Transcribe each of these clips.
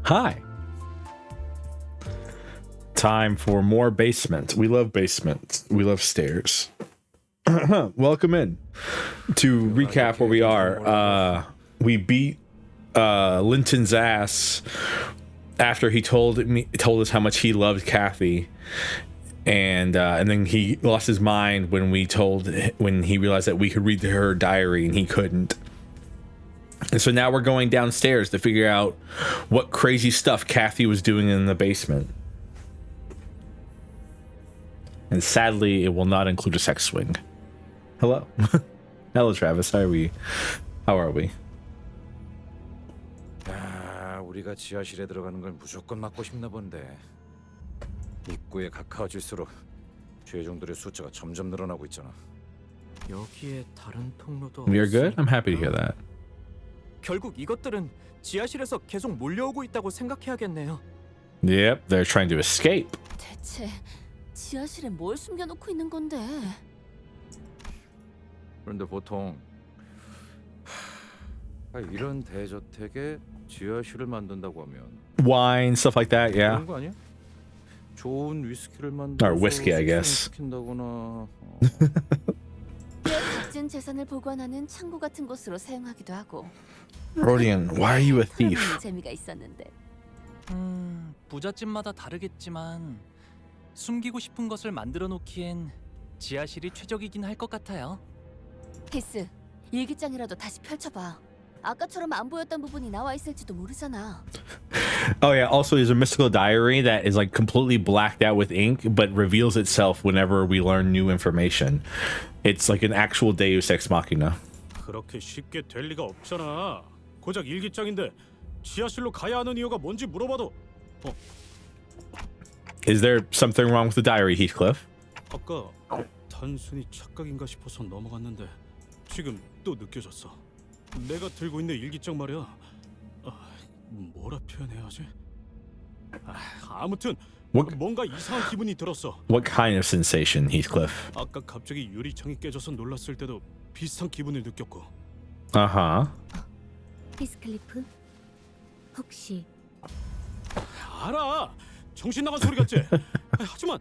Hi. Time for more basement. We love basements. We love stairs. Welcome in. To recap where we are, we beat Linton's ass after he told us how much he loved Kathy, and then he lost his mind when he realized that we could read her diary and he couldn't. And so now we're going downstairs to figure out what crazy stuff Kathy was doing in the basement. And sadly, it will not include a sex swing. Hello. Hello, Travis. How are we? 야, 우리가 지하실에 들어가는 걸 무조건 막고 싶나 본데. 입구에 가까워질수록 죄종들의 숫자가 점점 늘어나고 있잖아. 여기에 다른 통로도 We are good? I'm happy to hear that. 결국 이것들은 지하실에서 계속 몰려오고 있다고 생각해야겠네요. Yep, they're trying to escape. 대체 지하실에 뭘 숨겨놓고 있는 건데? 그런데 보통 이런 대저택에 지하실을 만든다고 하면 Wine, stuff like that, yeah. 그런 거 아니야? 좋은 위스키를 만들어서 Or whiskey, I guess. 시킨다거나. 꽤 값진 재산을 보관하는 창고 같은 곳으로 사용하기도 하고. Rodian, why are you a thief? 털어보는 재미가 있었는데. 부잣집마다 다르겠지만 숨기고 싶은 것을 만들어 놓기엔 지하실이 최적이긴 할 것 같아요. 히스, 일기장이라도 다시 펼쳐봐. 아까처럼 안 보였던 부분이 나와 있을지도 모르잖아. Oh yeah, also there's a mystical diary that is like completely blacked out with ink but reveals itself whenever we learn new information. It's like an actual Deus Ex Machina. 그렇게 쉽게 될 리가 없잖아. 고작 일기장인데 지하실로 가야 하는 이유가 뭔지 물어봐도 Is there something wrong with the diary, Heathcliff? 아까 단순히 착각인가 싶어서 넘어갔는데 지금 또 느껴졌어. 내가 들고 있는 일기장 말이야. 뭐라 표현해야 하지? 아무튼 뭔가 이상한 기분이 들었어. What kind of sensation, Heathcliff? 아까 갑자기 유리창이 깨져서 놀랐을 때도 비슷한 기분을 느꼈고. Uh-huh. 히스클리프, 혹시 알아. 정신 나간 소리 같지? 하지만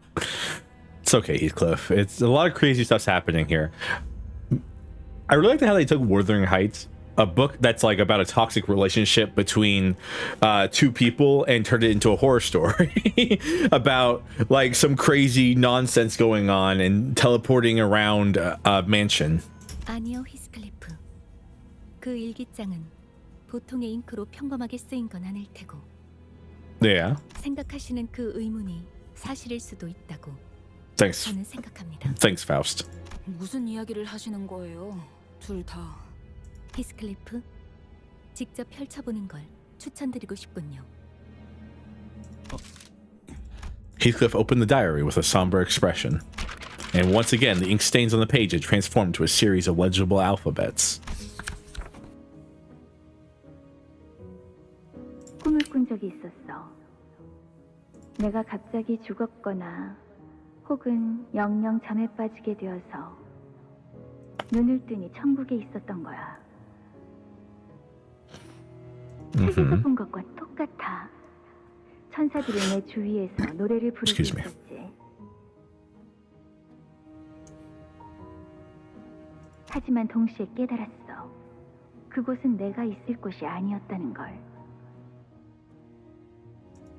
It's okay, Heathcliff. It's a lot of crazy stuff's happening here. I really like how they took Wuthering Heights, a book that's like about a toxic relationship between two people, and turned it into a horror story about like some crazy nonsense going on and teleporting around a mansion. 아니요, 히스클리프. 그 일기장은 보통의 잉크로 평범하게 쓰인 건 아닐 테고. Yeah. 생각하시는 그 의문이 사실일 수도 있다고 Thanks. 저는 생각합니다. Thanks, Faust. 무슨 이야기를 하시는 거예요? 둘 다. 히스클리프, 직접 펼쳐보는 걸 추천드리고 싶군요. Heathcliff opened the diary with a somber expression. And once again, the ink stains on the page had transformed to a series of legible alphabets. 꿈을 꾼 적이 있었어. 내가 갑자기 죽었거나 혹은 영영 잠에 빠지게 되어서 눈을 뜨니 천국에 있었던 거야. 책에서 본 것과 똑같아. 천사들이 내 주위에서 노래를 부르고 Excuse me. 있었지. 하지만 동시에 깨달았어. 그곳은 내가 있을 곳이 아니었다는 걸.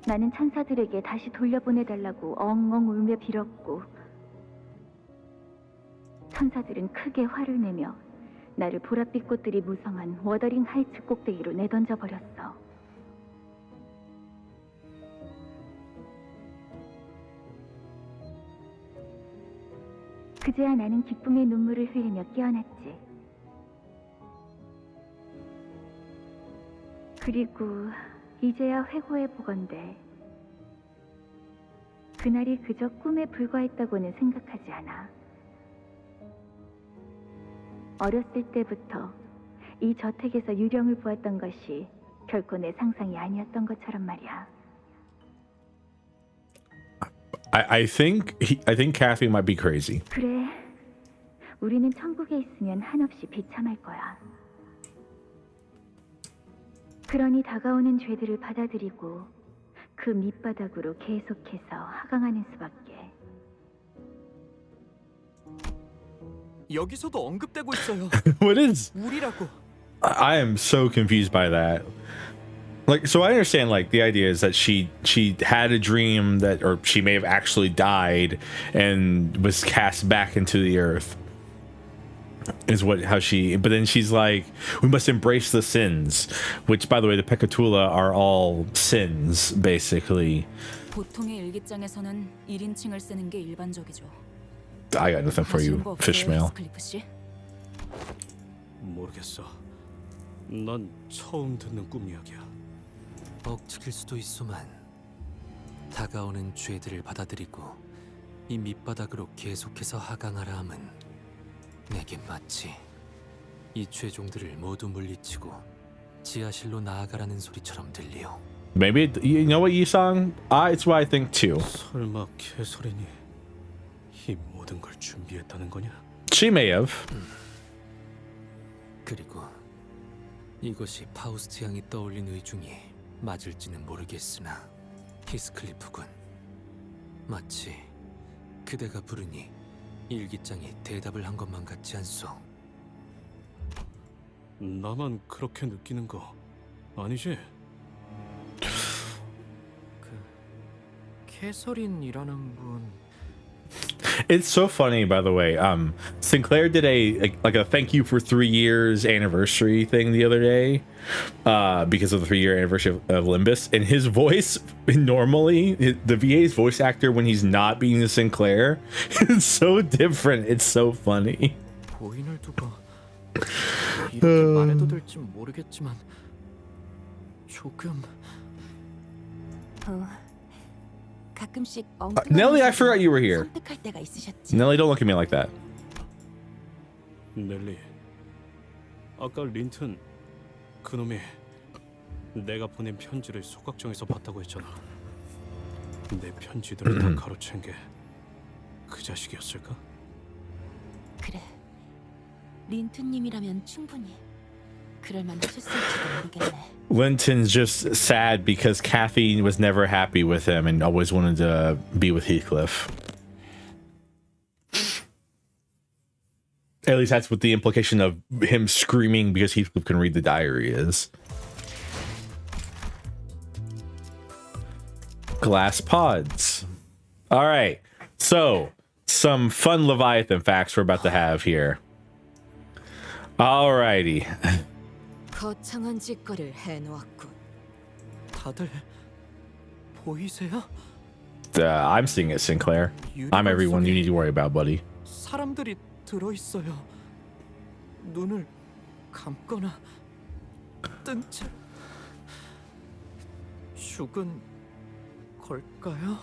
나는 천사들에게 다시 돌려보내달라고 엉엉 울며 빌었고 천사들은 크게 화를 내며 나를 보랏빛 꽃들이 무성한 워더링 하이츠 꼭대기로 내던져 버렸어. 그제야 나는 기쁨의 눈물을 흘리며 깨어났지. 그리고 이제야 회고해 보건대 그날이 그저 꿈에 불과했다고는 생각하지 않아. 어렸을 때부터 이 저택에서 유령을 보았던 것이 결코 내 상상이 아니었던 것처럼 말이야. I think Kathy might be crazy. 그래, 우리는 천국에 있으면 한없이 비참할 거야. 그러니 다가오는 죄들을 받아들이고 그 밑바닥으로 계속해서 하강하는 수밖에. 여기서도 언급되고 있어요. What is? 우리라고. I am so confused by that. Like, so I understand, like, the idea is that she had a dream that, or she may have actually died and was cast back into the earth. Is what how she, but then she's like, we must embrace the sins, which, by the way, the Pecatula are all sins, basically. 보통의 일기장에서는 1인칭을 쓰는 게 일반적이죠. I got nothing for you, Fishmail. 클리프 씨? 모르겠어. 난 처음 듣는 꿈 이야기야. 억측일 수도 있소만 다가오는 죄들을 받아들이고 이 밑바닥으로 계속해서 하강하라 함은 내겐 마치 이 죄종들을 모두 물리치고 지하실로 나아가라는 소리처럼 들리요. Maybe you know what, Yisang? It's what I think too. 설마 캐서린이 이 모든 걸 준비했다는 거냐? She may have. 그리고 이것이 파우스트 양이 떠올린 의중이 맞을지는 모르겠으나 히스클리프군, 마치 그대가 부르니 일기장이 대답을 한 것만 같지 않소? 나만 그렇게 느끼는 거 아니지? 캐서린이라는 분. It's so funny, by the way. Sinclair did a thank you for 3 years anniversary thing the other day, because of the 3-year anniversary of Limbus. And his voice, normally, the VA's voice actor when he's not being the Sinclair, is so different. It's so funny. 고인을 두고 이렇게 말해도 될지 모르겠지만 조금. 가끔씩 Nelly, I forgot you were here. 선택할 때가 있으셨지. Nelly, don't look at me like that. 넬리, 아까 린튼 그놈이 내가 보낸 편지를 소각정에서 봤다고 했잖아. 내 편지들을 다 가로챈 게 그 자식이었을까? 그래. 린투님이라면 충분히 그럴 만하셨을지도 모르겠네. Linton's just sad because Kathy was never happy with him and always wanted to be with Heathcliff. At least that's what the implication of him screaming because Heathcliff can read the diary is. Glass pods. All right. So, some fun Leviathan facts we're about to have here. All righty. 거창한 짓거리를 해놓았군. 다들 보이세요? I'm seeing it, Sinclair. I'm everyone you need to worry about, buddy. 사람들이 들어 있어요. 눈을 감거나 뜬 채 죽은 걸까요?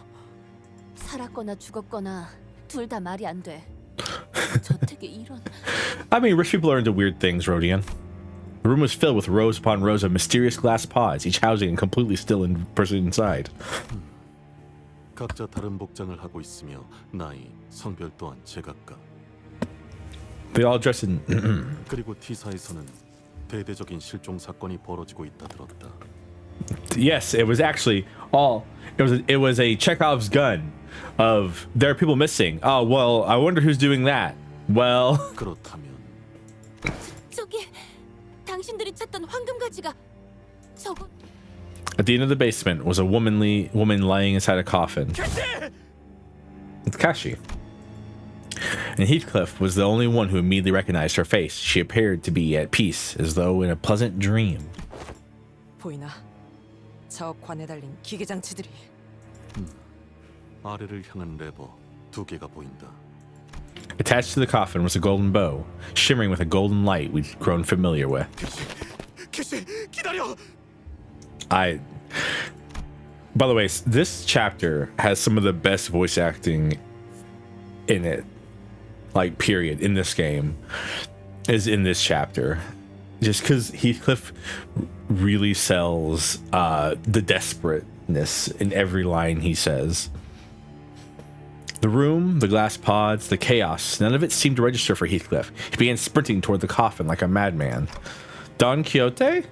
살았거나 죽었거나 둘 다 말이 안 돼. 저택에 이런. I mean, rich people are into weird things, Rodian. The room was filled with rows upon rows of mysterious glass pods, each housing a completely still person inside. 각자 다른 복장을 하고 있으며 나이, 성별 또한 제각각. They all dress in. 그리고 T사에서는 대대적인 실종 사건이 벌어지고 있다 들었다. Yes, it was actually all. It was a Chekhov's gun of there are people missing. Oh well, I wonder who's doing that. Well. 그렇다면 저기 당신들이 찾던 황금가지가 저거. At the end of the basement was a woman lying inside a coffin. It's Kashi. And Heathcliff was the only one who immediately recognized her face. She appeared to be at peace, as though in a pleasant dream. 보이나? 저 관에 달린 기계 장치들이. 아래를 향한 레버 2개가 보인다. Attached to the coffin was a golden bow, shimmering with a golden light we'd grown familiar with. 캐시, 기다려! By the way, this chapter has some of the best voice acting in it, like period, in this game, is in this chapter. Just because Heathcliff really sells the desperateness in every line he says. The room, the glass pods, the chaos, none of it seemed to register for Heathcliff. He began sprinting toward the coffin like a madman. Don Quixote?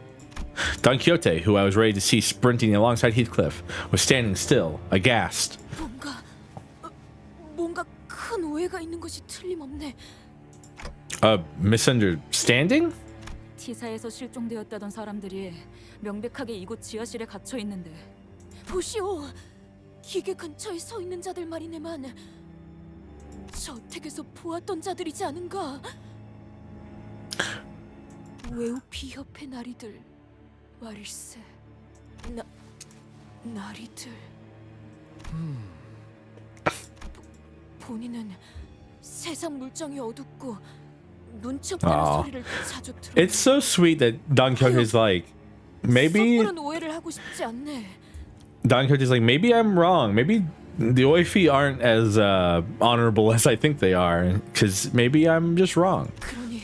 Don Quixote, who I was ready to see sprinting alongside Heathcliff, was standing still, aghast. 뭔가 큰 오해가 있는 것이 틀림없네. A misunderstanding? T사에서 실종되었다던 사람들이 명백하게 이곳 지하실에 갇혀 있는데. 보시오, 기계 근처에 서 있는 자들 말이네만 저택에서 보았던 자들이지 않은가? 외우피 협회 나리들 말일세. 나리들. 본인은 세상 물정이 어둡고 눈치 없다는 소리를 자주 들어. It's so sweet that Don Quixote's like, maybe 섣부른 오해를 하고 싶지 않네. Don Quixote's like, maybe I'm wrong. Maybe the Oifi aren't as honorable as I think they are, because maybe I'm just wrong. 그러니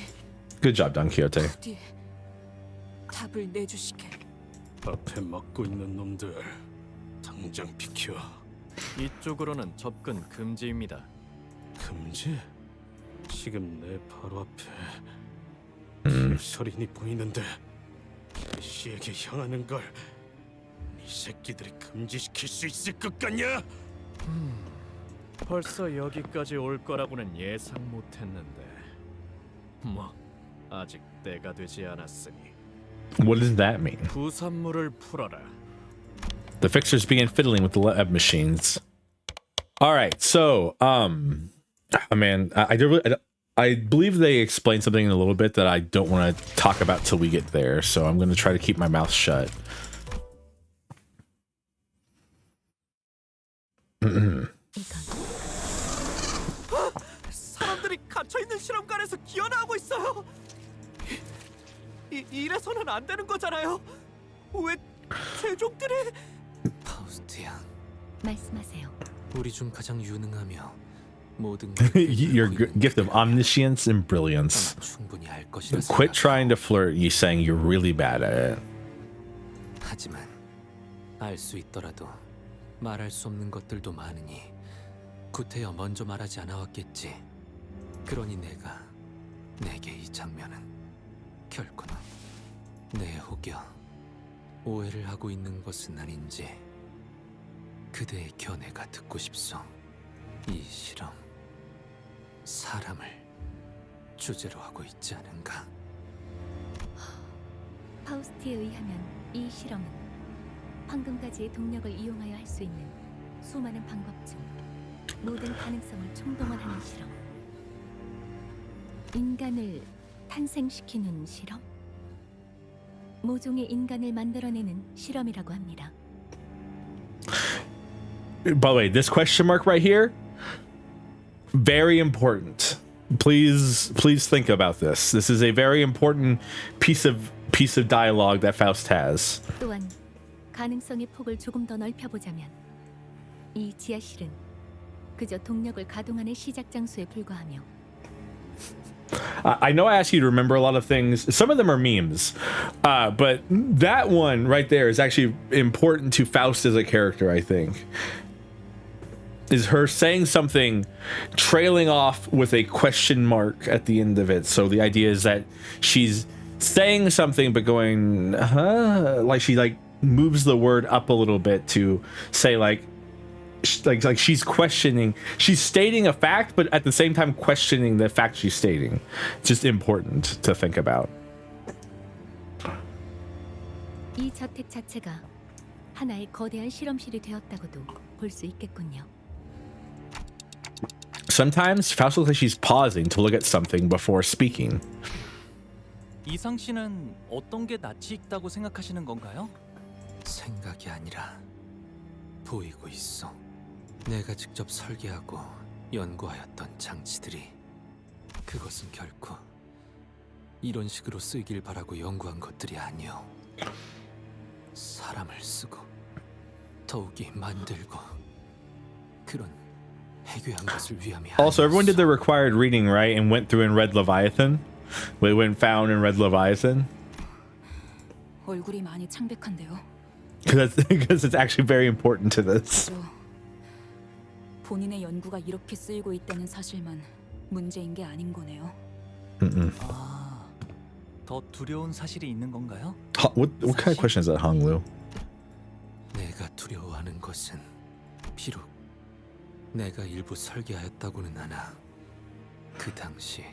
Good job, Don Quixote. 부디 답을 내주시게. 앞에 막고 있는 놈들 당장 비켜. 이쪽으로는 접근 금지입니다. 금지? 지금 내 바로 앞에 설인이 보이는데 씨에게 향하는 걸 이 새끼들이 금지시킬 수 있을 것 같냐? 벌써 여기까지 올 거라고는 예상 못했는데 뭐 아직 때가 되지 않았으니 What does that mean? 부산물을 풀어라. The fixers began fiddling with the lab machines. All right, so man, I believe they explained something in a little bit that I don't want to talk about till we get there. So I'm going to try to keep my mouth shut. 사람들이 갇혀 있는 실험관에서 기어나오고 있어요. 이래서는 안 되는 거잖아요. 왜 최종들이? 파우스트 양, 말씀하세요. 우리 중 가장 유능하며 모든 Your gift of omniscience and brilliance. 충분히 알 것이라 Quit trying to flirt. You saying you're really bad at it. 하지만 알 수 있더라도 말할 수 없는 것들도 많으니 구태여 먼저 말하지 않아 왔겠지. 그러니 내게 이 장면은 결코는 내 혹여 오해를 하고 있는 것은 아닌지 그대의 견해가 듣고 싶소. 이 실험 사람을 주제로 하고 있지 않은가? 파우스트에 의하면 이 실험은 황금가지의 동력을 이용하여 할 수 있는 수많은 방법 중 모든 가능성을 총동원하는 실험. 인간을 탄생시키는 실험? 모종의 인간을 만들어내는 실험이라고 합니다. By the way, this question mark right here, very important. Please think about this. This is a very important piece of dialogue that Faust has. 또한 가능성의 폭을 조금 더 넓혀보자면 이 지하실은 그저 동력을 가동하는 시작 장소에 불과하며 I know I asked you to remember a lot of things. Some of them are memes, but that one right there is actually important to Faust as a character, I think. Is her saying something trailing off with a question mark at the end of it. So the idea is that she's saying something but going, like she like moves the word up a little bit to say like she's questioning, she's stating a fact, but at the same time questioning the fact she's stating. It's just important to think about. 이 저택 자체가 하나의 거대한 실험실이 되었다고도 볼 수 있겠군요. Sometimes Faust looks like she's pausing to look at something before speaking. 이상 씨는 어떤 게 낯이 익다고 생각하시는 건가요? 생각이 아니라 보이고 있어. 내가 직접 설계하고 연구하였던 장치들이 그것은 결코 이런 식으로 쓰이길 바라고 연구한 것들이 아니오. 사람을 쓰고 더욱이 만들고 그런 해괴한 것을 위함이 Also, everyone did the 아니었어. required reading, right? And went through and read Leviathan? We went found and read Leviathan? 얼굴이 많이 창백한데요. Because it's actually very important to this. 또 본인의 연구가 이렇게 쓰이고 있다는 사실만 문제인 게 아닌 거네요. 아, 더 두려운 사실이 있는 건가요? What kind of question is that, Honglu? 내가 두려워하는 것은 비록 내가 일부 설계하였다고는 하나 그 당시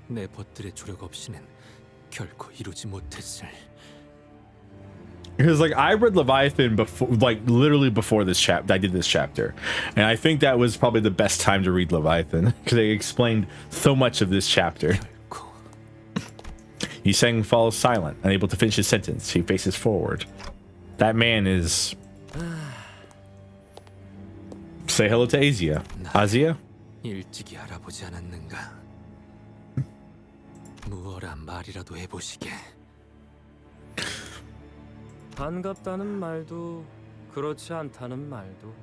내 벗들의 조력 없이는 결코 이루지 못했을. Because like I read Leviathan before, like literally before this chapter, I did this chapter, and I think that was probably the best time to read Leviathan because they explained so much of this chapter. 결코 Yiseng falls silent, unable to finish his sentence. He faces forward. That man is. Say hello to Asia. Asia? 일찍이 알아보지 않았는가? 무어라 말이라도 해보시게. 반갑다는 말도 그렇지 않다는 말도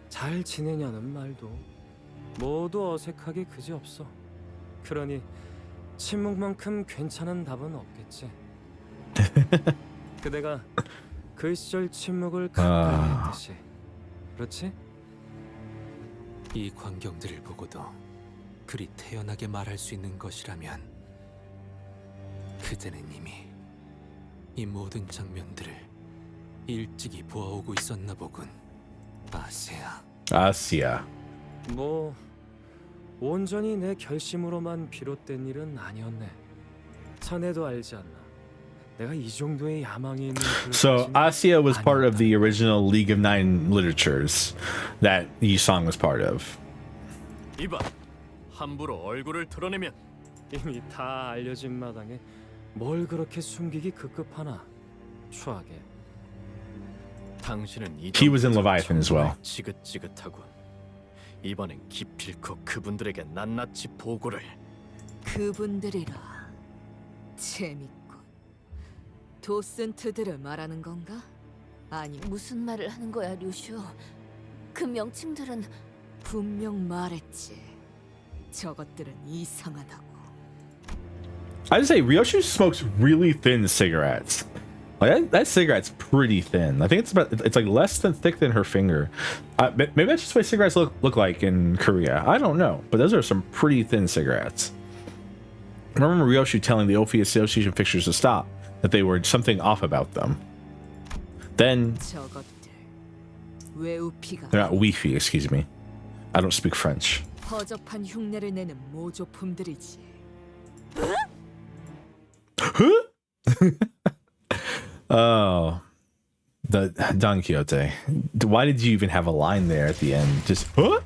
잘 지내냐는 말도 모두 어색하게 그지없어. 그러니 침묵만큼 괜찮은 답은 없겠지. 그대가 그 시절 침묵을 가까이 했듯이. 그렇지? 이 광경들을 보고도 그리 태연하게 말할 수 있는 것이라면 그대는 이미 이 모든 장면들을 일찍이 보아오고 있었나 보군. 아세야. Asia. 뭐 온전히 내 결심으로만 비롯된 일은 아니었네. 자네도 알지 않나? 내가 이 정도의 야망이 있는 So Asia was part of the original League of Nine literatures that Yisang was part of. 이봐, 함부로 얼굴을 드러내면 이미 다 알려진 마당에 뭘 그렇게 숨기기 급급하나? 추하게. 당신은 이 He was in Leviathan as well. 지긋지긋하군. 이번엔 기필코 그분들에게 낱낱이 보고를. 그분들이라 재밌군. 도슨트들을 말하는 건가? 아니 무슨 말을 하는 거야, 류슈? 그 명칭들은 분명 말했지. 저것들은 이상하다고. I'd say Ryoshu smokes really thin cigarettes. Like that cigarette's pretty thin. I think it's like less than thick than her finger. Maybe that's just what cigarettes look like in Korea. I don't know, but those are some pretty thin cigarettes. I remember Ryoshu telling the Ophi Association fixtures to stop, that they were something off about them. Then they're not Wi-Fi, excuse me. I don't speak French. 허접한 흉내를 내는 모조품들이지. Oh, the Don Quixote. Why did you even have a line there at the end? Just huh?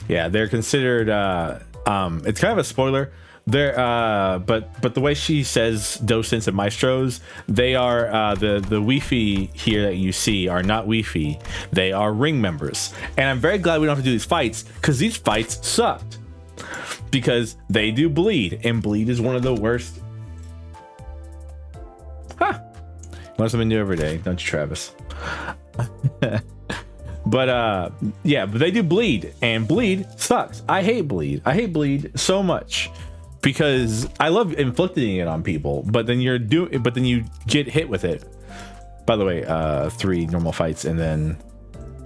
Yeah, they're considered. It's kind of a spoiler. They're but the way she says docents and maestros, they are the Wi-Fi here that you see are not Wi-Fi. They are ring members, and I'm very glad we don't have to do these fights because these fights sucked because they do bleed, and bleed is one of the worst. Huh. Learn something new every day, don't you, Travis? But yeah, but they do bleed, and bleed sucks. I hate bleed. I hate bleed so much because I love inflicting it on people, but then you get hit with it. By the way, 3 normal fights and then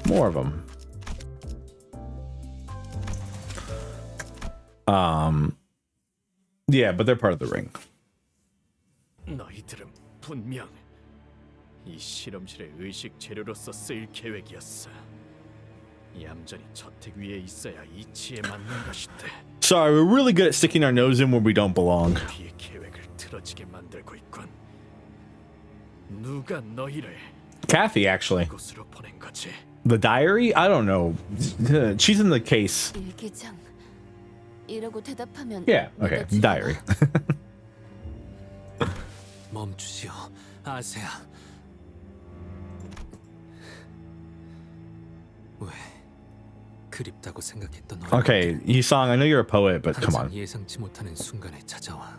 more of them. Yeah, but they're part of the ring. 너희들은 분명 이 실험실의 의식 재료로서 쓰일 계획이었어. 얌전히 저택 위에 있어야 이치에 맞는 것인데. Sorry, we're really good at sticking our nose in where we don't belong. 우리의 계획을 틀어지게 만들고 있군. 누가 너희를 Kathy, actually. 이곳으로 보낸 거지? The diary? I don't know. She's in the case. 일기장. 이라고 대답하면 Yeah, okay. Diary. 멈추시오, 아세야. 왜 그립다고 생각했던 너. Okay, Yisang, I know you're a poet, but come on. 예상치 못하는 순간에 찾아와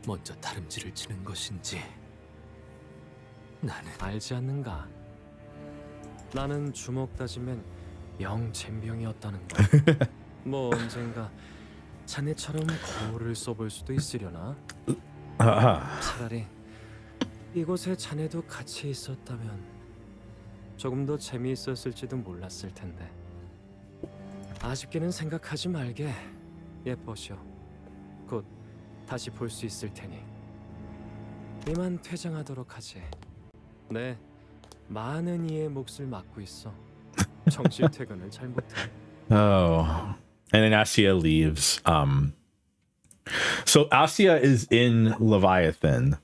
먼저 다름질을 치는 것인지. 나는 알지 않는가? 나는 주먹 다지면 영 젬병이었다는 거. 뭐 언젠가 자네처럼 거울을 써볼 수도 있으려나? 차라리 이곳에 자네도 같이 있었다면 조금 더 재미있었을지도 몰랐을 텐데. 아쉽게는 생각하지 말게. 예뻐셔. 곧 다시 볼 수 있을 테니. 이만 퇴장하도록 하지. 네, 많은 이의 몫을 맡고 있어. 정시 퇴근을 잘 못해. Oh, and then Assia leaves. So Assia is in Leviathan.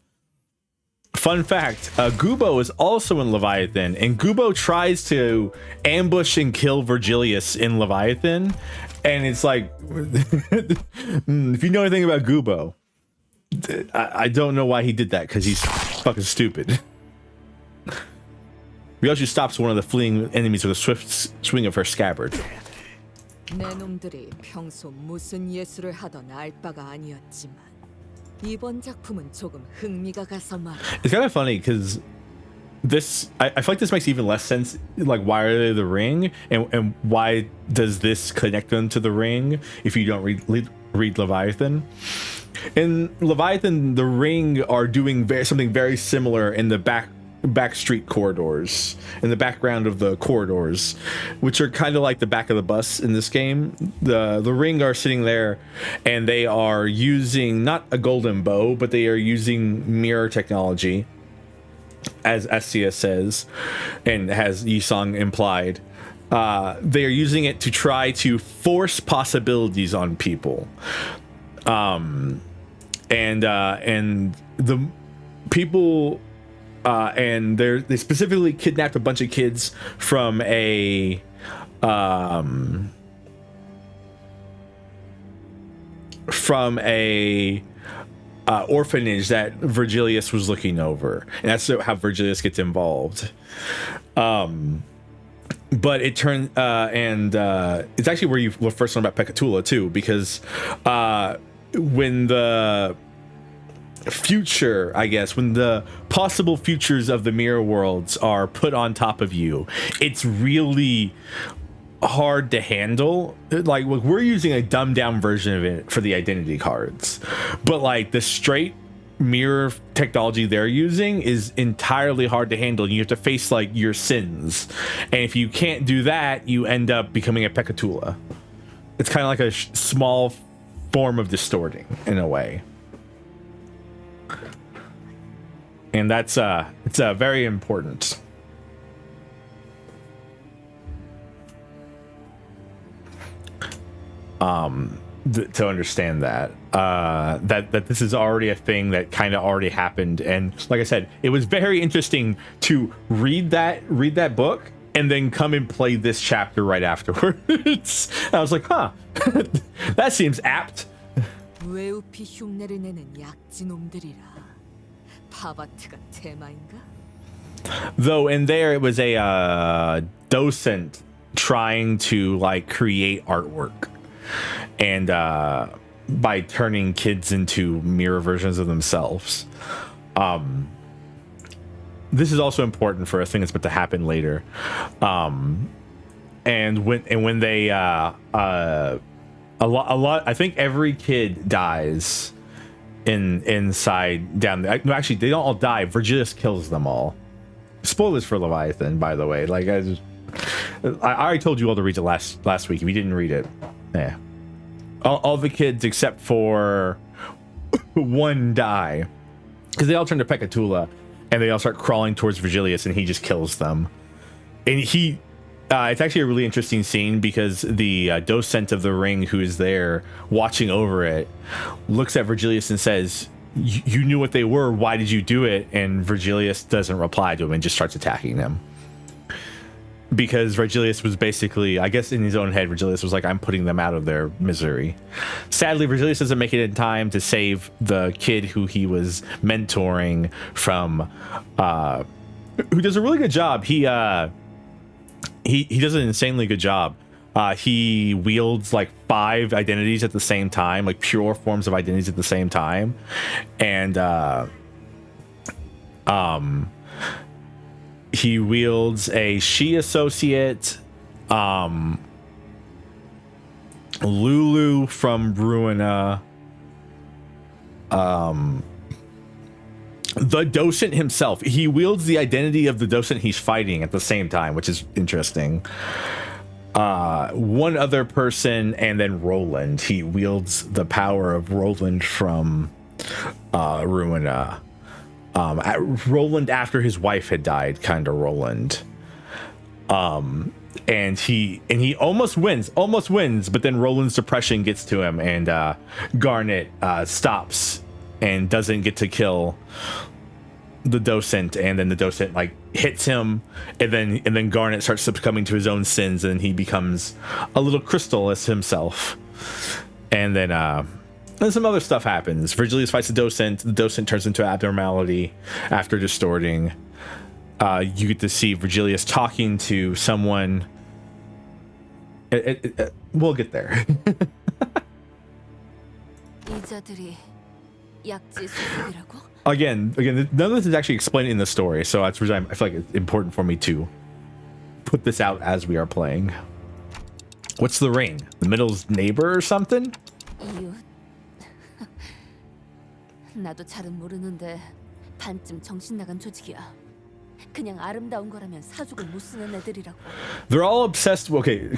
Fun fact, Gubo is also in Leviathan, and Gubo tries to ambush and kill Virgilius in Leviathan, and it's like, if you know anything about Gubo, I don't know why he did that, because he's fucking stupid. Ryoshi stops one of the fleeing enemies with a swift swing of her scabbard. 내 놈들이 평소 무슨 예술을 하던 알 바가 아니었지만 이번 작품은 조금 흥미가 가서 말이야. It's kind of funny because this, I feel like this makes even less sense. Like, why are they the ring, and why does this connect them to the ring if you don't read Leviathan? In Leviathan, the ring are doing something very similar in the back street corridors, in the background of the corridors, which are kind of like the back of the bus in this game. The ring are sitting there, and they are using not a golden bow, but they are using mirror technology, as Assia says, and has Yisong implied. They are using it to try to force possibilities on people, and the people. And they specifically kidnapped a bunch of kids from a orphanage that Virgilius was looking over, and that's how Virgilius gets involved. But it turned it's actually where you first learn about Pekatula too, because when the future, I guess, when the possible futures of the mirror worlds are put on top of you, it's really hard to handle. Like, we're using a dumbed down version of it for the identity cards, but like the straight mirror technology they're using is entirely hard to handle. You have to face like your sins, and if you can't do that, you end up becoming a Pekatula. It's kind of like a small form of distorting in a way. And that's it's very important. To understand that that this is already a thing that kind of already happened, and like I said, it was very interesting to read that book and then come and play this chapter right afterwards. I was like, huh, that seems apt. 외우피 흉내를 내는 약지놈들이라. 파바트가 테마인가? Though in there it was a docent trying to like create artwork, and by turning kids into mirror versions of themselves. This is also important for a thing that's about to happen later. And when they a lot, I think every kid dies inside down there. No, actually, they don't all die. Virgilius kills them all. Spoilers for Leviathan, by the way. Like, I already told you all to read it last week. If you didn't read it, yeah, all the kids except for one die, because they all turn to Pekatula and they all start crawling towards Virgilius, and he just kills them. And he, it's actually a really interesting scene, because the docent of the ring who is there watching over it looks at Virgilius and says, you knew what they were, why did you do it? And Virgilius doesn't reply to him and just starts attacking them, because Virgilius was basically, I guess in his own head, Virgilius was like, I'm putting them out of their misery. Sadly, Virgilius doesn't make it in time to save the kid who he was mentoring from, who does a really good job. He does an insanely good job. He wields like 5 identities at the same time, like pure forms of identities at the same time. And he wields a She associate, Lulu from Ruina, the docent himself. He wields the identity of the docent he's fighting at the same time, which is interesting. One other person, and then Roland. He wields the power of Roland from Ruina. Roland after his wife had died, kind of Roland. And he almost wins, but then Roland's depression gets to him, and Garnet stops and doesn't get to kill the docent, and then the docent like hits him, and then Garnet starts succumbing to his own sins, and he becomes a little crystal as himself. And then some other stuff happens. Virgilius fights the docent turns into abnormality after distorting. You get to see Virgilius talking to someone. We'll get there. Again, none of this is actually explained in the story, so that's reason I feel like it's important for me to put this out as we are playing. What's the ring? The middle's neighbor or something? 나도 잘은 모르는데 반쯤 정신 나간 조직이야. 그냥 아름다운 거라면 사족을 못 쓰는 애들이라고. They're all obsessed. Okay.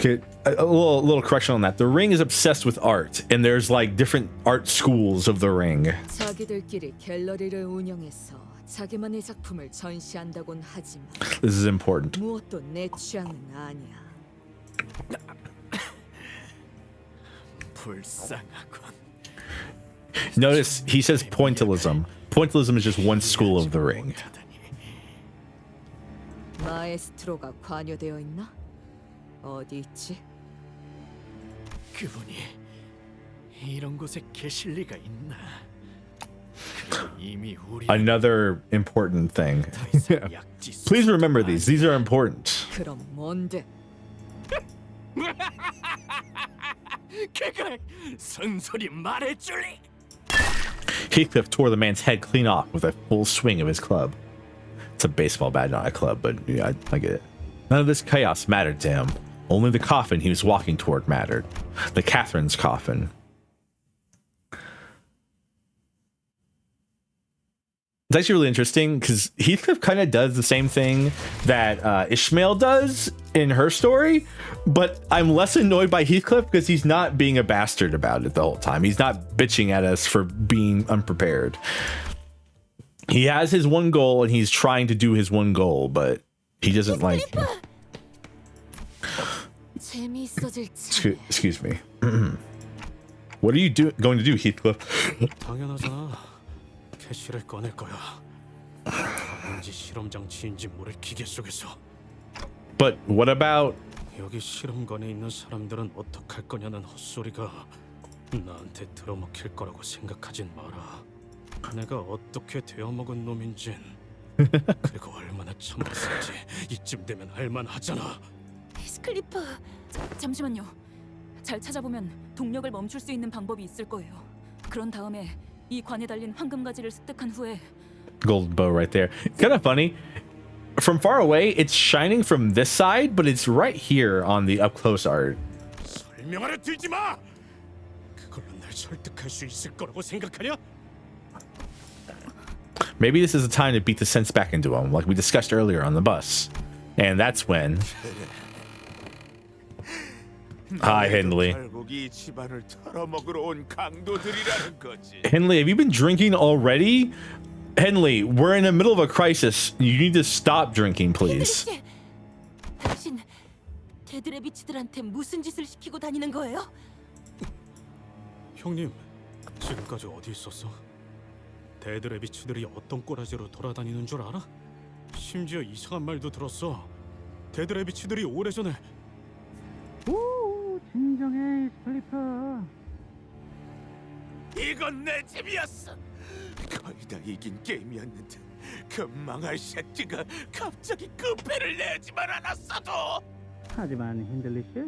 A little correction on that. The ring is obsessed with art, and there's like different art schools of the ring. 자기들끼리 갤러리를 운영해서 자기만의 작품을 전시한다곤 하지만 This is important. 무엇도 내 취향은 아니야. 불쌍하군. Notice he says pointillism. Pointillism is just one school of the ring. 마에스트로가 관여되어 있나? 어디 있지? 그분이 이런 곳에 계실 리가 있나? 이미 우리 Another important thing. Please remember these. These are important. 그럼 뭔데? 그걸 선소리 말해줄래? Heathcliff tore the man's head clean off with a full swing of his club. It's a baseball bat, not a club, but yeah, I get it. None of this chaos mattered to him. Only the coffin he was walking toward mattered. The Catherine's coffin. It's actually really interesting because Heathcliff kind of does the same thing that Ishmael does in her story, but I'm less annoyed by Heathcliff because he's not being a bastard about it the whole time. He's not bitching at us for being unprepared. He has his one goal and he's trying to do his one goal, but he doesn't like. Excuse me. What are you going to do, Heathcliff? 당연하잖아. 캐시를 꺼낼 거야. 뭔지 실험 장치인지 모를 기계 속에서. But what about? 여기 실험관에 있는 사람들은 어떡할 거냐는 헛소리가 나한테 들어먹힐 거라고 생각하진 마라. 내가 어떻게 되어먹은 놈인진 그리고 얼마나 참았을지 이쯤 되면 알만하잖아. 스클리프, 잠시만요. 잘 찾아보면 동력을 멈출 수 있는 방법이 있을 거예요. 그런 다음에 이 관에 달린 황금 가지를 습득한 후에 Golden bow right there. Kind of funny. From far away, it's shining from this side, but it's right here on the up close art. 설명하려 들지 마. 그걸로 날 설득할 수 있을 거라고 생각하냐? Maybe this is the time to beat the sense back into him, like we discussed earlier on the bus. And that's when. Hi, Henley. Henley, have you been drinking already? Henley, we're in the middle of a crisis. You need to stop drinking, please. 당신 걔들의 비치들한테 무슨 짓을 시키고 다니는 거예요? 형님, 지금까지 어디 있었어? 데드레비츠들이 어떤 꼬라지로 돌아다니는 줄 알아? 심지어 이상한 말도 들었어. 데드레비츠들이 오래전에 진정해, 스플리퍼. 이건 내 집이었어. 거의 다 이긴 게임이었는데 그 망할 새끼가 갑자기 끈패를 내지만 않았어도. 하지만 힌들리 씨,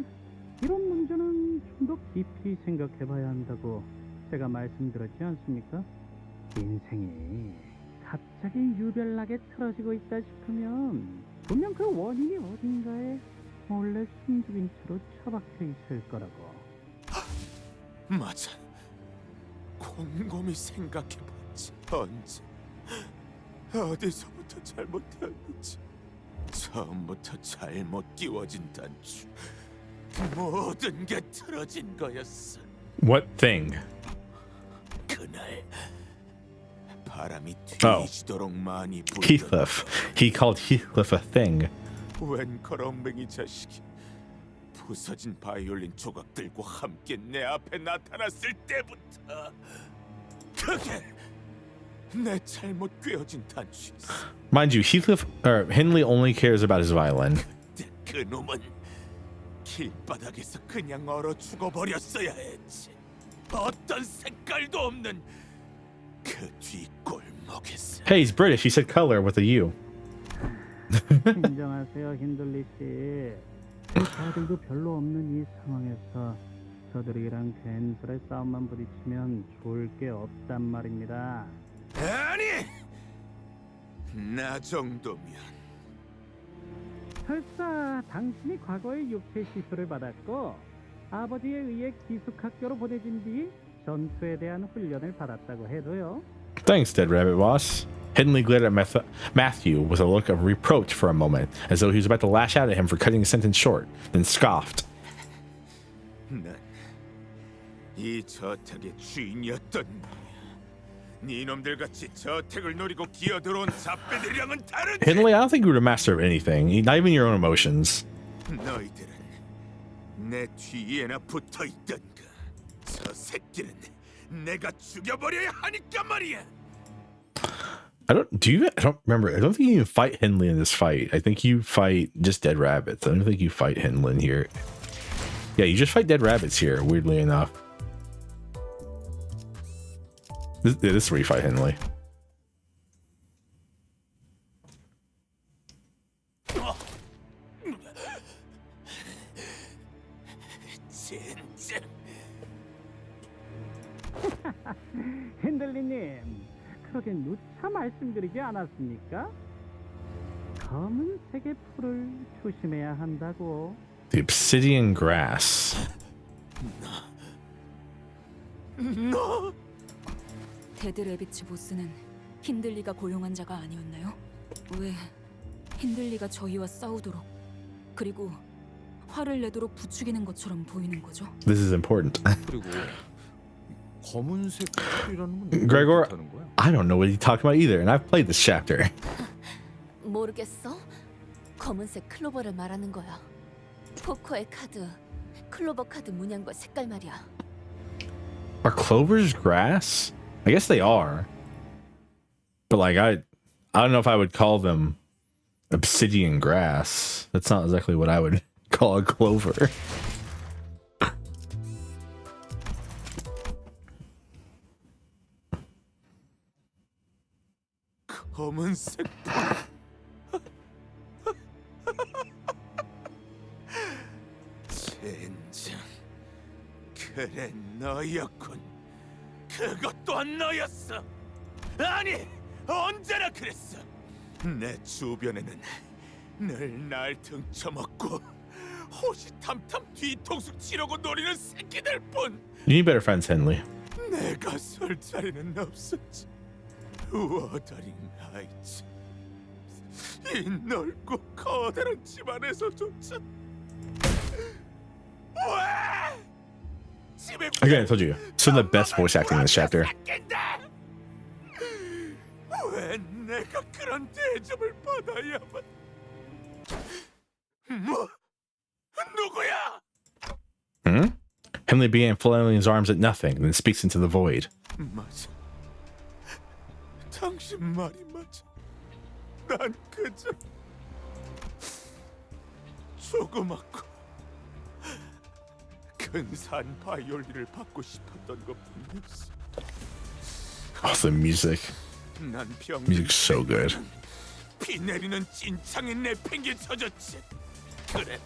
이런 문제는 좀 더 깊이 생각해봐야 한다고 제가 말씀드렸지 않습니까? 인생이 갑자기 유별나게 틀어지고 있다 싶으면 분명 그 원인이 어딘가에 원래 숨죽인 채로 처박혀 있을 거라고. 맞아. 곰곰이 생각해봤지. 언제, 어디서부터 잘못되었는지. 처음부터 잘못 끼워진 단추. 모든 게 틀어진 거였어. What thing? 그날 바람이 Oh. 뒤지도록 많이 Heathcliff. He called Heathcliff a thing. 웬 거렁뱅이 자식이 부서진 바이올린 조각들과 함께 내 앞에 나타났을 때부터 그게 내 잘못 꿰어진 단추였어. Mind you, Heathcliff or Hindley only cares about his violin. 그 놈은 길바닥에서 그냥 얼어 죽어버렸어야 했지. 어떤 색깔도 없는 그 뒷골목에서. Hey, he's British. He said color with a U. 인정하세요, 힌들리 씨. 저들도 별로 없는 이 상황에서 저들이랑 괜스레 싸움만 부딪히면 좋을 게 없단 말입니다. 아니, 나 정도면. 설사 당신이 과거에 육체 시술을 받았고 아버지에 의해 기숙학교로 보내진 뒤 전투에 대한 훈련을 받았다고 해도요. Thanks, Dead Rabbit Boss. Hindley glared at Matthew with a look of reproach for a moment, as though he was about to lash out at him for cutting his sentence short, then scoffed. 난 이 저택의 주인이었던 네 놈들 같이 저택을 노리고 기어들어온 잡배들이랑은 다르지. Hindley, I don't think you were the master of anything, not even your own emotions. 너희들은 내 뒤에나 붙어 있던가. 저 새끼는 내가 죽여버려야 하니까 말이야. I don't remember. I don't think you even fight Hindley in this fight. I think you fight just dead rabbits. I don't think you fight Hindley here. Yeah, you just fight dead rabbits here, weirdly enough. This is where you fight Hindley. 힌들리님, 그러게 누차 말씀드리지 않았습니까? 검은색의 풀을 조심해야 한다고. The obsidian grass. 너 데드 레비츠 보스는 힌들리가 고용한 자가 아니었나요? 왜 힌들리가 저희와 싸우도록 그리고 화를 내도록 부추기는 것처럼 보이는 거죠? This is important. 그리고 검은색 풀이라는 건 Gregor, 하는 거야? I don't know what he talked about either, and I've played this chapter. 모르겠어? 검은색 클로버를 말하는 거야. 포커의 카드, 클로버 카드 문양과 색깔 말이야. Are clovers grass? I guess they are. But like I don't know if I would call them obsidian grass. That's not exactly what I would call a clover. 검은색 젠장. 그래 너였군. 그것 또한 너였어. 아니 언제나 그랬어. 내 주변에는 늘 날 등쳐먹고 호시탐탐 뒤통수 치려고 노리는 새끼들뿐. You need better friends, Henley. 내가 설 자리는 없었지. 워더링 하이츠. 이 넓고 커다란 집안에서조차 왜? 집에 Again, I told you. Some of the best voice acting in this chapter. 왜 내가 그런 대접을 받아야만? 뭐? 누구야? Hmm? Henley began flailing his arms at nothing, then speaks into the void. 맞아. 당신 말이 맞아. 난 그저 조그맣고 근사한 바이올린을 받고 싶었던 것뿐이었어. Oh, the music. 난 병. Music's so good. 비 내리는 찐창에 내팽개 쳐졌지. 그래.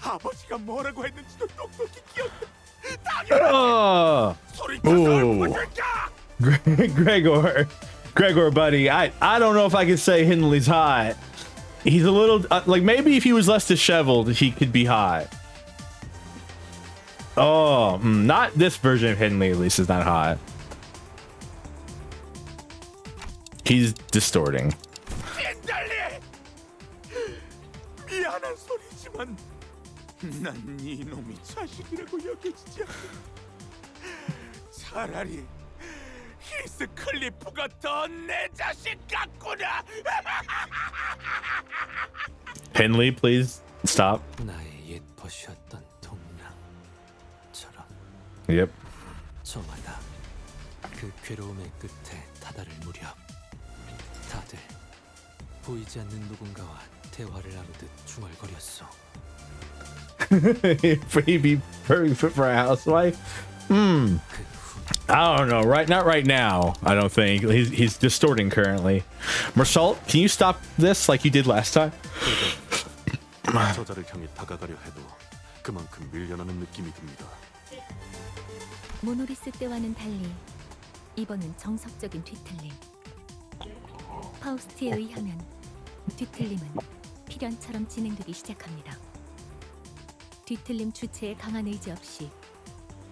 아버지가 뭐라고 했는지도 똑똑히 기억해. 당연하지. 소리쳐서 Gregor, buddy, I don't know if I could say Hindley's hot. He's a little like maybe if he was less disheveled, he could be hot. Oh, not this version of Hindley. At least is not hot. He's distorting. 미안한 소리지만 난 이놈이 자식이라고 여겨지지 않아. 차라리 히스 클리프가 더 내 자식 같구나. Henley, please stop. 나의 옛 벗이었던 동랑처럼. Yep. 저마다 그 괴로움의 끝에 다다를 무렵 다들 보이지 않는 누군가와 대화를 나누듯 중얼거렸어. Maybe perfect for a housewife. I don't know. Not right now. I don't think he's distorting currently. Mersault, can you stop this like you did last time? 저자를 향해 다가가려 해도 그만큼 밀려나는 느낌이 듭니다. 모노리스 때와는 달리 이번은 정석적인 뒤틀림. 파우스트에 의하면 뒤틀림은 필연처럼 진행되기 시작합니다. 뒤틀림 주체의 강한 의지 없이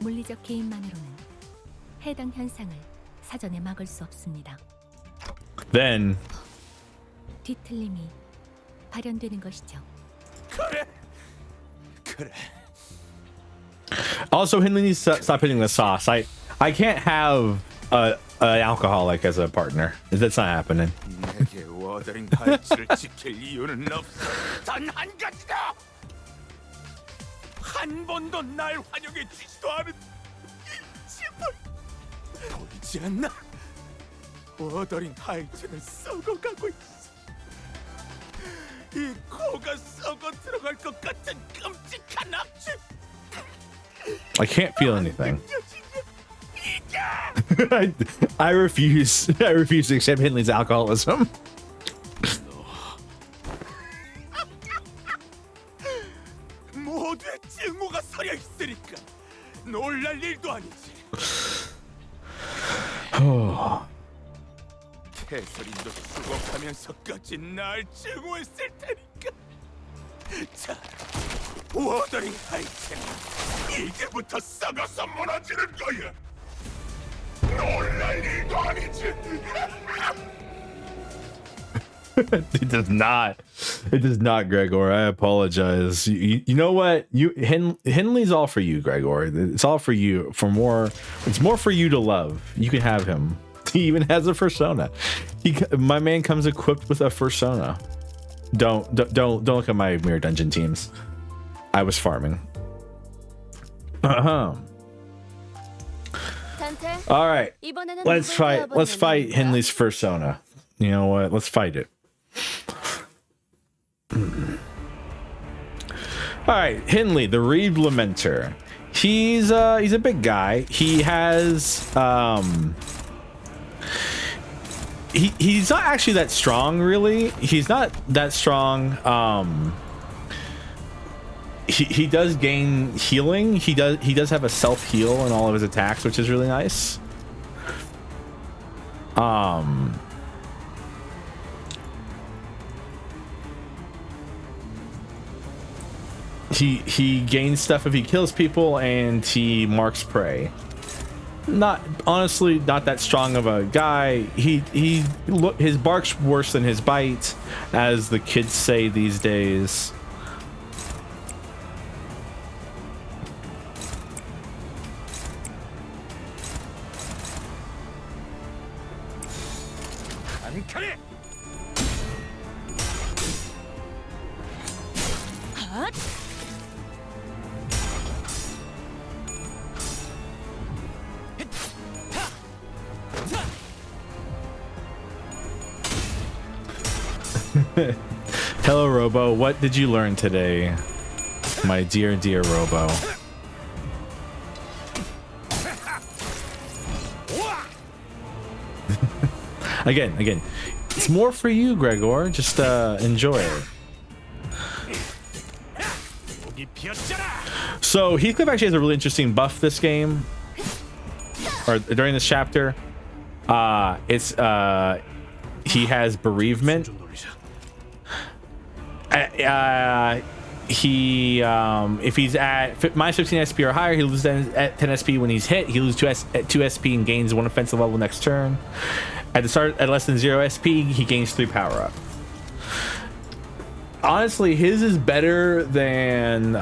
물리적 개인만으로는 해당 현상을 사전에 막을 수 없습니다. Then 뒤틀림이 발현되는 것이죠. 그래. also Henley needs to stop hitting the sauce. I can't have an alcoholic as a partner. That's not happening. 내게 워더링 할지를 지킬 이유는 없어. 단 한 가지다. 한 번도 날 환영해 주지도 않은 이 집을 보이지 않나? 워더링 하이츠는 썩어가고 있어. 이 코가 썩어 들어갈 것 같은 끔찍한 악취. I can't feel anything. I refuse to accept Henley's alcoholism. 모두의 증오가 서려 있으니까 놀랄 일도 아니지. 캐서린도 죽어가면서까지 날 증오했을 테니까. 자, 워더링 하이트는 이제부터 썩어서 무너지는 거야. 놀랄 일도 아니지. It does not, Gregor. I apologize. You know what? Henley's all for you, Gregor. It's all for you. It's more for you to love. You can have him. He even has a persona. My man comes equipped with a persona. Don't look at my Mirror Dungeon teams. I was farming. All right. Let's fight Henley's persona. You know what? Let's fight it. All right, Henley, the Reed Lamenter. He's a big guy. He has he's not actually that strong, really. He's not that strong. He does gain healing. He does have a self heal in all of his attacks, which is really nice. He gains stuff if he kills people, and he marks prey. Honestly, not that strong of a guy. His bark's worse than his bite, as the kids say these days. Hello, Robo. What did you learn today, my dear Robo? Again, it's more for you, Gregor. Just enjoy it. So Heathcliff actually has a really interesting buff this game, or during this chapter. He has bereavement. If he's at minus 15 SP or higher, he loses at 10 SP when he's hit. He loses 2 SP and gains 1 offensive level next turn. At the start, at less than 0 SP, he gains 3 power up. honestly, his is better than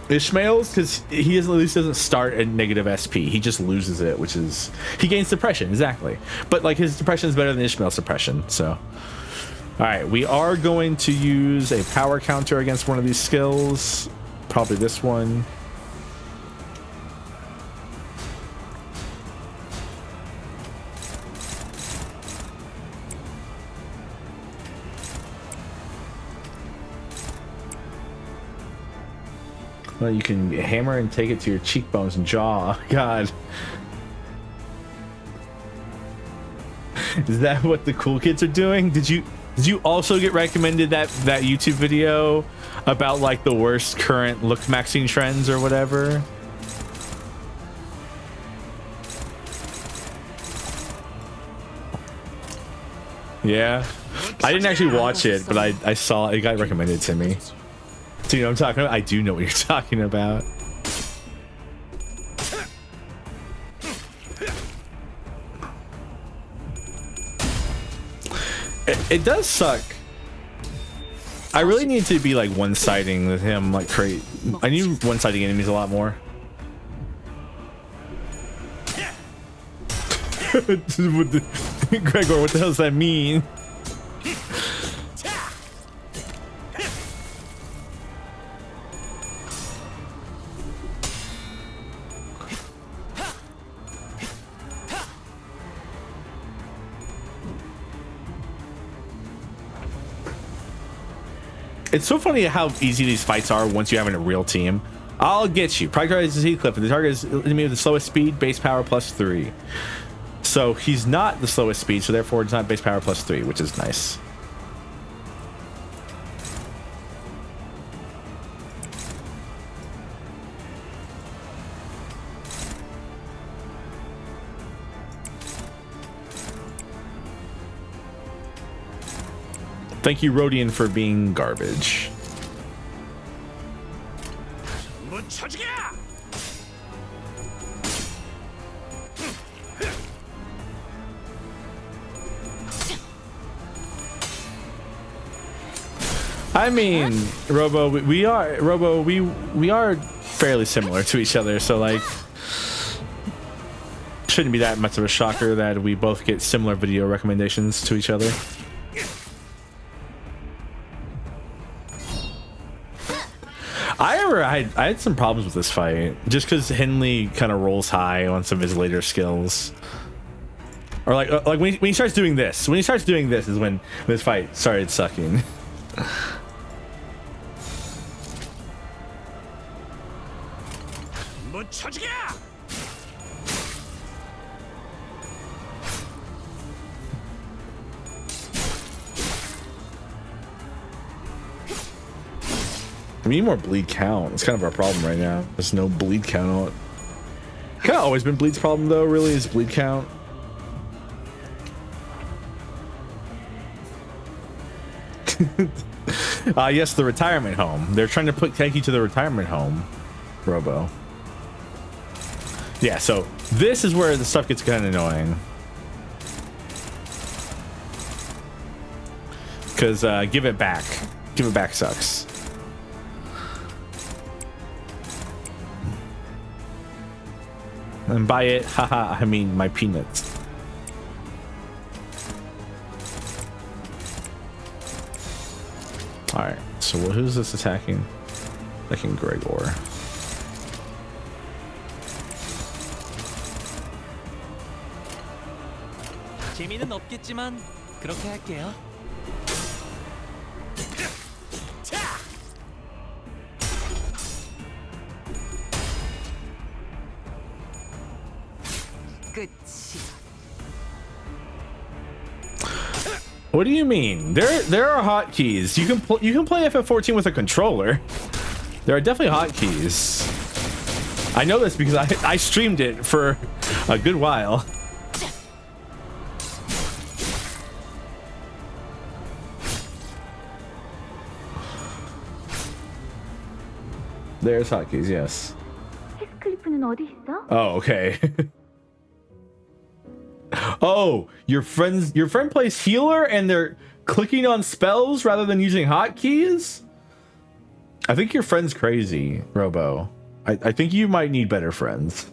Ishmael's because he at least doesn't start at negative SP. He just loses it, which is he gains depression, exactly. But like his depression is better than Ishmael's depression. So, all right, we are going to use a power counter against one of these skills, probably this one. Well, you can hammer and take it to your cheekbones and jaw. God. Is that what the cool kids are doing? Did you also get recommended that YouTube video about like the worst current look maxing trends or whatever? Yeah. I didn't actually watch it, but I saw it got recommended to me. So you know what I'm talking about? I do know what you're talking about. It does suck. I really need to be like one-siding with him, like I need one-siding enemies a lot more. Gregor, what the hell does that mean? It's so funny how easy these fights are once you have a real team. I'll get you. Prioritize the cliff. The target is enemy with the slowest speed, base power +3. So he's not the slowest speed, so therefore it's not base power +3, which is nice. Thank you, Rodian, for being garbage. I mean, Robo, we are fairly similar to each other, so like shouldn't be that much of a shocker that we both get similar video recommendations to each other. I had some problems with this fight just because Henley kind of rolls high on some of his later skills, or like when he starts doing this. When he starts doing this is when this fight started sucking. We need more bleed count. It's kind of our problem right now. There's no bleed count. Kind of always been bleed's problem though, really, is bleed count. Yes, the retirement home. They're trying to take you to the retirement home, Robo. Yeah, so this is where the stuff gets kind of annoying. Because give it back. Give it back sucks. And by it, haha, I mean my peanuts. Alright, so who's this attacking? Attacking Gregor. 재미는 없겠지만 그렇게 할게요. What do you mean? There are hotkeys. You can play FF14 with a controller. There are definitely hotkeys. I know this because I streamed it for a good while. There's hotkeys, yes. 히스클리프는 어디 있어? Oh, okay. Oh, your friend plays healer and clicking on spells rather than using hotkeys? I think your friend's crazy, Robo. I think you might need better friends.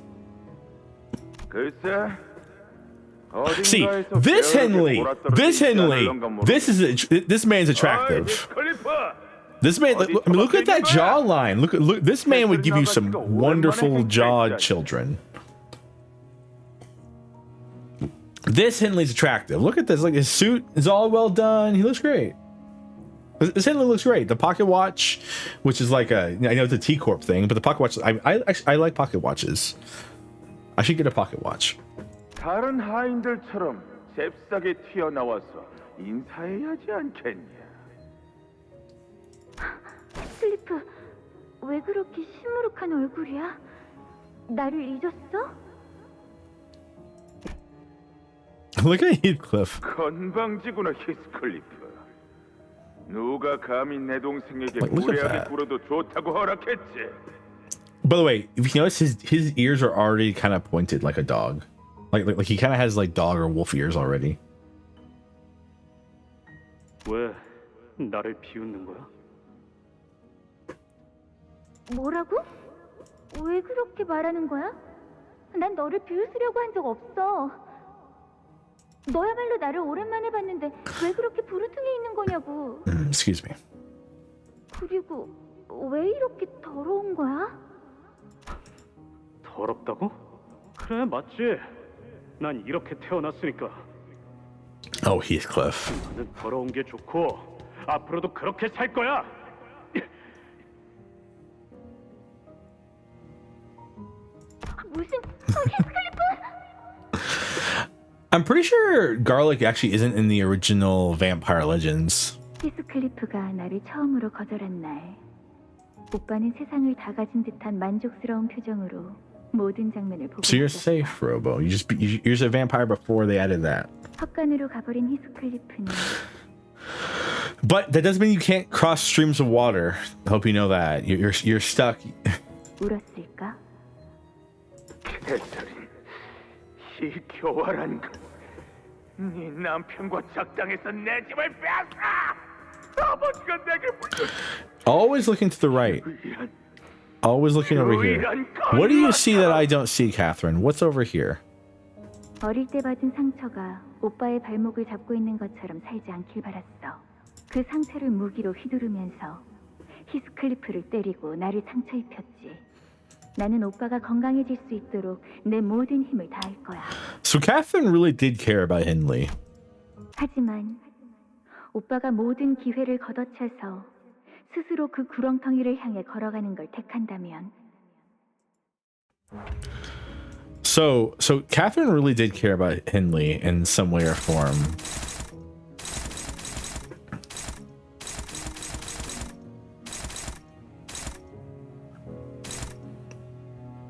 See, this Henley, this man's attractive. This man, look at that jawline. Look, this man would give you some wonderful jawed children. This Henley's attractive. Look at this. Like, his suit is all well done. He looks great. This Henley looks great. The pocket watch, which is like I know it's a T Corp thing, but the pocket watch, I like pocket watches. I should get a pocket watch. 다른 하인들처럼 잽싸게 튀어나와서 인사해야 하지 않겠냐? 클리프, 왜 그렇게 시무룩한 얼굴이야? 나를 잊었어? Look at Heathcliff. 건방지구나, 히스클리프. 누가 감히 내 동생에게 Like, look at 무례하게 that. 굴어도 좋다고 허락했지? By the way, if you notice, his ears are already kind of pointed like a dog. Like he kind of has like dog or wolf ears already. 왜 나를 비웃는 거야? 뭐라고? 왜 그렇게 말하는 거야? 난 너를 비웃으려고 한 적 없어. 너야말로 나를 오랜만에 봤는데 왜 그렇게 부르퉁해 있는 거냐고. Excuse me. 그리고 왜 이렇게 더러운 거야? 더럽다고? 그래, 맞지. 난 이렇게 태어났으니까. Oh, Heathcliff. 나는 더러운 게 좋고 앞으로도 그렇게 살 거야. 무슨 히스클리프? I'm pretty sure garlic actually isn't in the original Vampire Legends. 히스클리프가 나를 처음으로 거절한 날, 오빠는 세상을 다 가진 듯한 만족스러운 표정으로 모든 장면을 보고 So you're 있었어. safe, Robo. You're just a vampire before they added that. 헛간으로 가버린 히스클리프는 But that doesn't mean you can't cross streams of water. I hope you know that. You're stuck. 울었을까? 캐서린, 이 교활한 것. 네 남편과 작당해서 내 집을 뺏어! 아버지가 내게 물려. Always looking to the right. Always looking over here. What do you see that I don't see, Catherine? What's over here? 어릴 때 받은 상처가 오빠의 발목을 잡고 있는 것처럼 살지 않길 바랐어. 그 상처를 무기로 휘두르면서 히스클리프를 때리고 나를 상처 입혔지. 나는 오빠가 건강해질 수 있도록 내 모든 힘을 다할 거야. So Catherine really did care about Henley. 하지만 오빠가 모든 기회를 걷어차서 스스로 그 구렁텅이를 향해 걸어가는 걸 택한다면 So Catherine really did care about Henley in some way or form.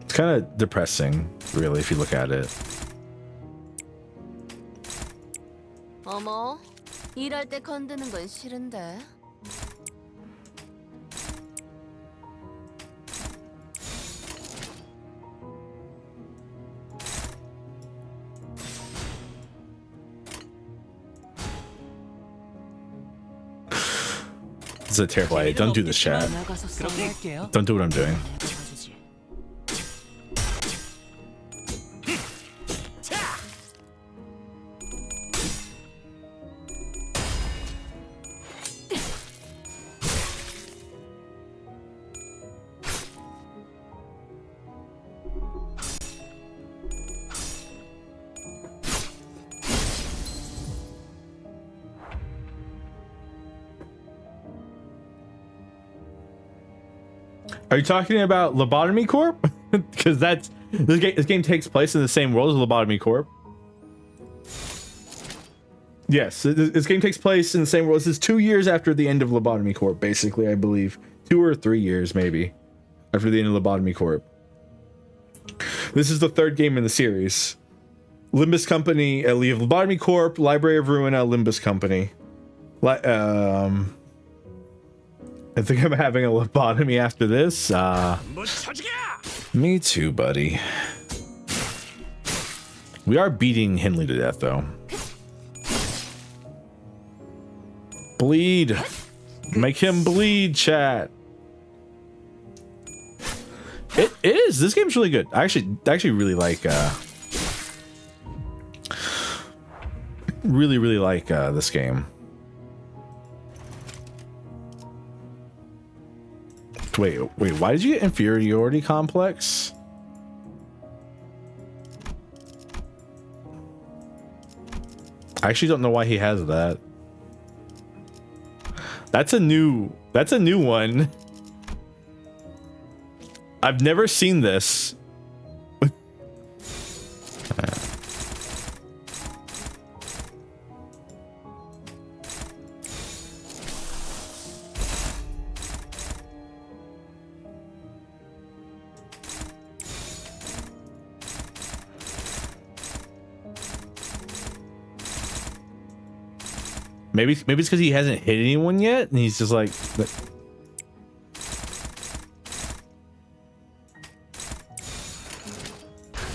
It's kind of depressing, really, if you look at it. 어머, 일할 때 건드는 건 싫은데. This is a terrible idea. Don't do this, chat. Don't do what I'm doing. Are you talking about Lobotomy Corp? Because this game takes place in the same world as Lobotomy Corp. Yes, this game takes place in the same world. This is 2 years after the end of Lobotomy Corp, basically, I believe. 2 or 3 years, maybe, after the end of Lobotomy Corp. This is the 3rd game in the series. Limbus Company, Lobotomy Corp, Library of Ruina, Limbus Company. I think I'm having a lobotomy after this. Me too, buddy. We are beating Henley to death, though. Bleed. Make him bleed, chat. It is. This game's really good. I actually really like really like this game. Wait, why did you get inferiority complex? I actually don't know why he has that. That's a new one. I've never seen this. Maybe it's because he hasn't hit anyone yet, and he's just like.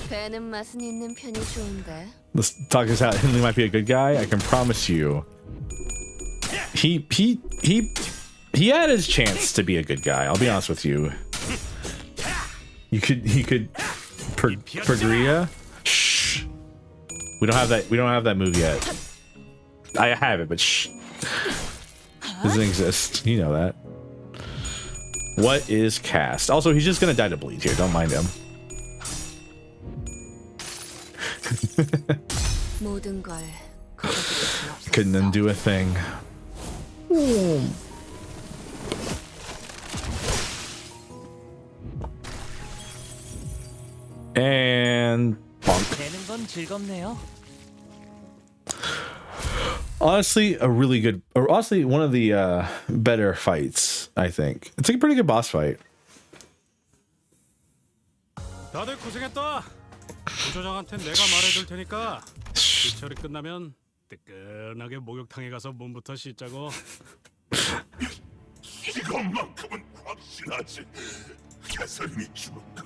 배는 맛은 있는 편이 좋은데. Let's talk this out. Henley might be a good guy. I can promise you. He had his chance to be a good guy. I'll be honest with you. He could Pergria. Shh. We don't have that move yet. I have it, but shh. Doesn't exist. You know that. What is cast? Also, he's just gonna die to bleed here. Don't mind him. Couldn't undo a thing. And bonk. Honestly, honestly, one of the better fights, I think. It's a pretty good boss fight. 다들 고생했다. 부조장한테 내가 말해둘 테니까 기철이 끝나면 뜨끈하게 목욕탕에 가서 몸부터 씻자고. 이것만큼은 확신하지. 캐서린이 죽었다.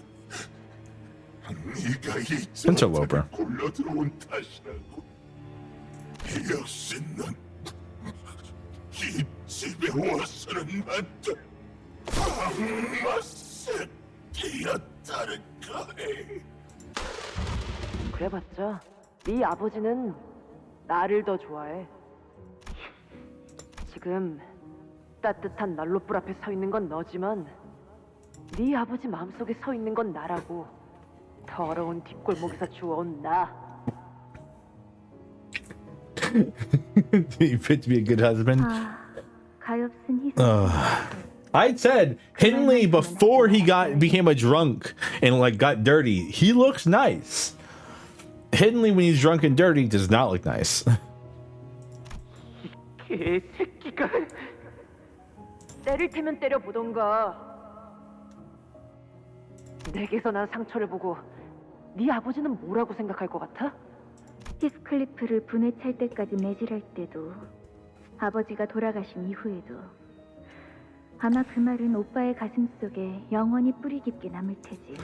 네가 이 Interloper. 굴러 들어온 탓이라고. 역시 넌 이 집에 와서는 안돼. 악마 새끼였다는가 해. 그래봤자 네 아버지는 나를 더 좋아해. 지금 따뜻한 난로불 앞에 서 있는 건 너지만 네 아버지 마음속에 서 있는 건 나라고. 더러운 뒷골목에서 주워온 나. You fit to be a good husband. 가엾은 희생. I said Henley before he became a drunk and like got dirty. He looks nice. Henley when he's drunk and dirty does not look nice. 개새끼가. 때릴 테면 때려보던가. 내게서 난 상처를 보고 네 아버지는 뭐라고 생각할 것 같아? 히스클리프를 분에 찰 때까지 매질할 때도 아버지가 돌아가신 이후에도 아마 그 말은 오빠의 가슴 속에 영원히 뿌리 깊게 남을 테지.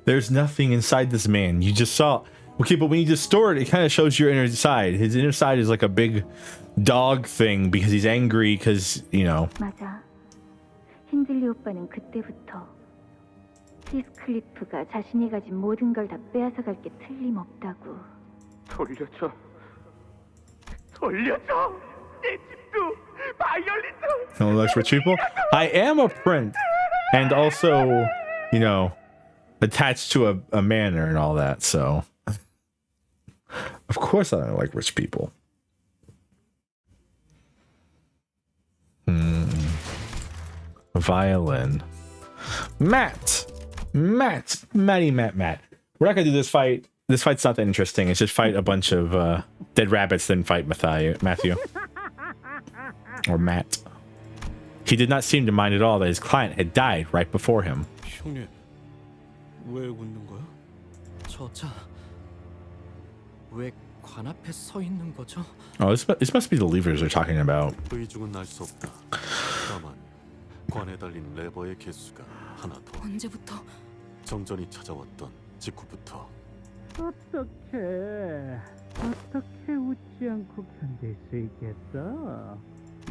There's nothing inside this man. You just saw. Okay, but when you distort it, it kind of shows your inner side. His inner side is like a big dog thing because he's angry because, you know. 맞아. 힌들리 오빠는 그때부터 히스클리프가 자신이 가진 모든 걸 다 빼앗아갈 게 틀림없다고. 돌려줘. 돌려줘. 내 집도 바이올린도. No less rich people. I am a prince, and also, you know, attached to a manor and all that. So, of course, I don't like rich people. Violin. Matt. Matt. We're not gonna do this fight. This fight's not that interesting. It's just fight a bunch of dead rabbits, then fight Matthew. Or Matt. He did not seem to mind at all that his client had died right before him. 형님, 왜 웃는 거야? 저자 왜 관 앞에 서 있는 거죠? Oh, this must be the levers they're talking about. 의중은 알 수 없다. 다만 관에 달린 레버의 개수가 하나 더. 언제부터? 정전이 찾아왔던 직후부터. 어떻게 웃지 않고 견딜 수 있겠어?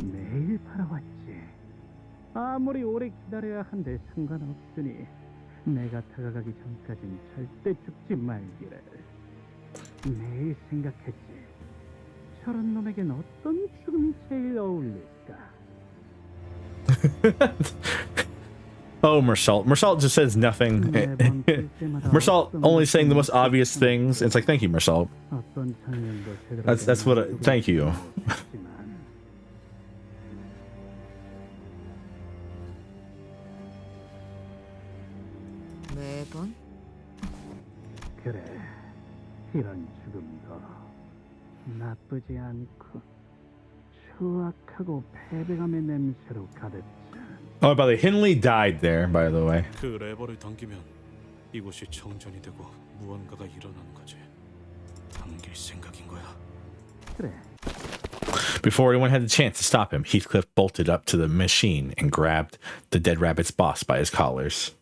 매일 바라왔지. 아무리 오래 기다려야 한들 상관없으니 내가 다가가기 전까진 절대 죽지 말기를. 매일 생각했지. 저런 놈에겐 어떤 죽음이 제일 어울릴까? Oh, Mersault. Mersault just says nothing. Mersault only saying the most obvious things. It's like, thank you, Mersault. That's what. Thank you. 매번? 그래, 이런 죽음도 나쁘지 않고 추악하고 패배감의 냄새로 가득. Oh, by the way, Hindley died there, by the way. 그 레버를 당기면 이곳이 정전이 되고 무언가가 일어나는 거지. 당길 생각인 거야. 그래. Before anyone had the chance to stop him, Heathcliff bolted up to the machine and grabbed the dead rabbit's boss by his collars.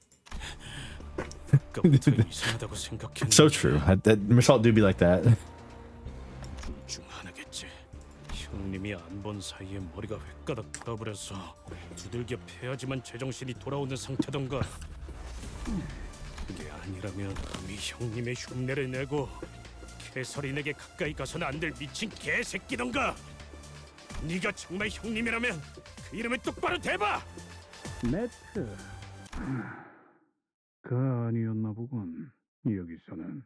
So true. That Mersault do be like that. 중 하나겠지. 형님이 안 본 사이에 머리가 획가닥 돌아버려서 두들겨 패야지만 제정신이 돌아오는 상태던가. 그게 아니라면 이미 형님의 흉내를 내고 개설인에게 가까이 가서는 안 될 미친 개새끼던가. 네가 정말 형님이라면 그 이름을 똑바로 대봐. 매트. 그 아니었나 보군. 여기서는.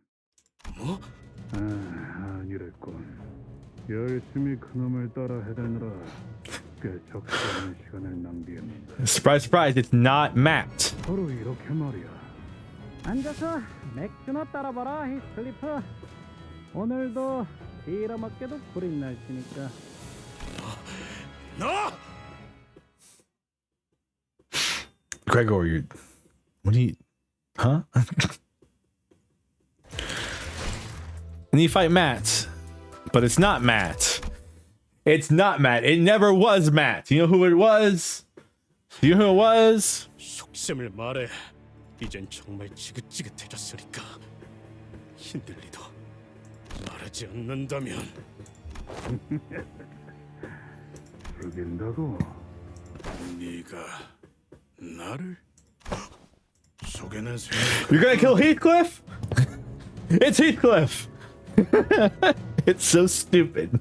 뭐? 아니랬군. 열심히 그놈을 따라 해대느라 꽤 적당한 시간을 낭비했는데. Surprise, surprise! It's not Matt. 바로 이렇게 말이야. 앉아서 맥주나 따라봐라, 히스클리프. 오늘도 빌어먹게도 구린 날씨니까. 너! Gregor, you. What do you? Huh? And you fight Matt, but it's not Matt. It's not Matt. It never was Matt. You know who it was? You know who it was? 속셈을 말해. 이젠 정말 지긋지긋해졌으니까. 힌들리도 말하지 않는다면. 죽인다고? 네가 나를 속에는 You're gonna kill Heathcliff? It's Heathcliff. It's so stupid.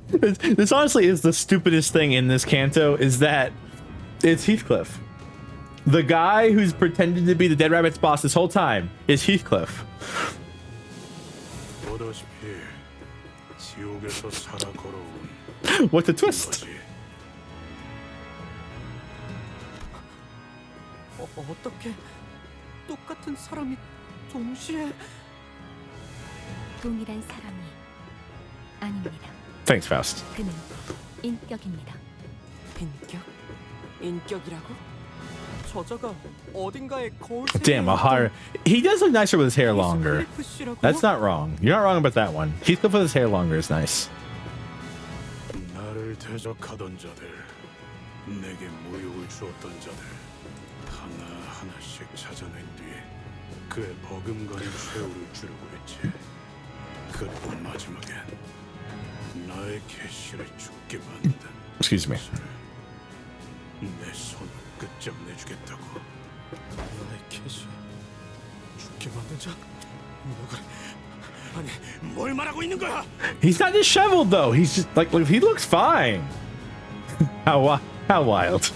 This honestly is the stupidest thing in this canto, is that it's Heathcliff. The guy who's pretended to be the Dead Rabbit's boss this whole time is Heathcliff. What a twist! 어떻게 똑같은 사람이 동시에? 동일한 사람이 아닙니다. Thanks, Faust. 그는 인격입니다. 인격? 인격이라고? 저자가 어딘가에 거울. Damn, a hard. He does look nicer with his hair longer. That's not wrong. You're not wrong about that one. Heathcliff with his hair longer is nice. 나를 대적하던 자들, 내게 모욕을 주었던 자들 하나하나씩 찾아낸 뒤에 그의 버금가는 최후를 주려고 했지. 그리고 마지막엔 나의 캐시를 죽게 만든. Excuse me. 내 손을 끝장내주겠다고. 나의 캐시 죽게 만든 자? 누구를? 아니, 뭘 말하고 있는 거야? He's not disheveled though. He's just like he looks fine. How wild.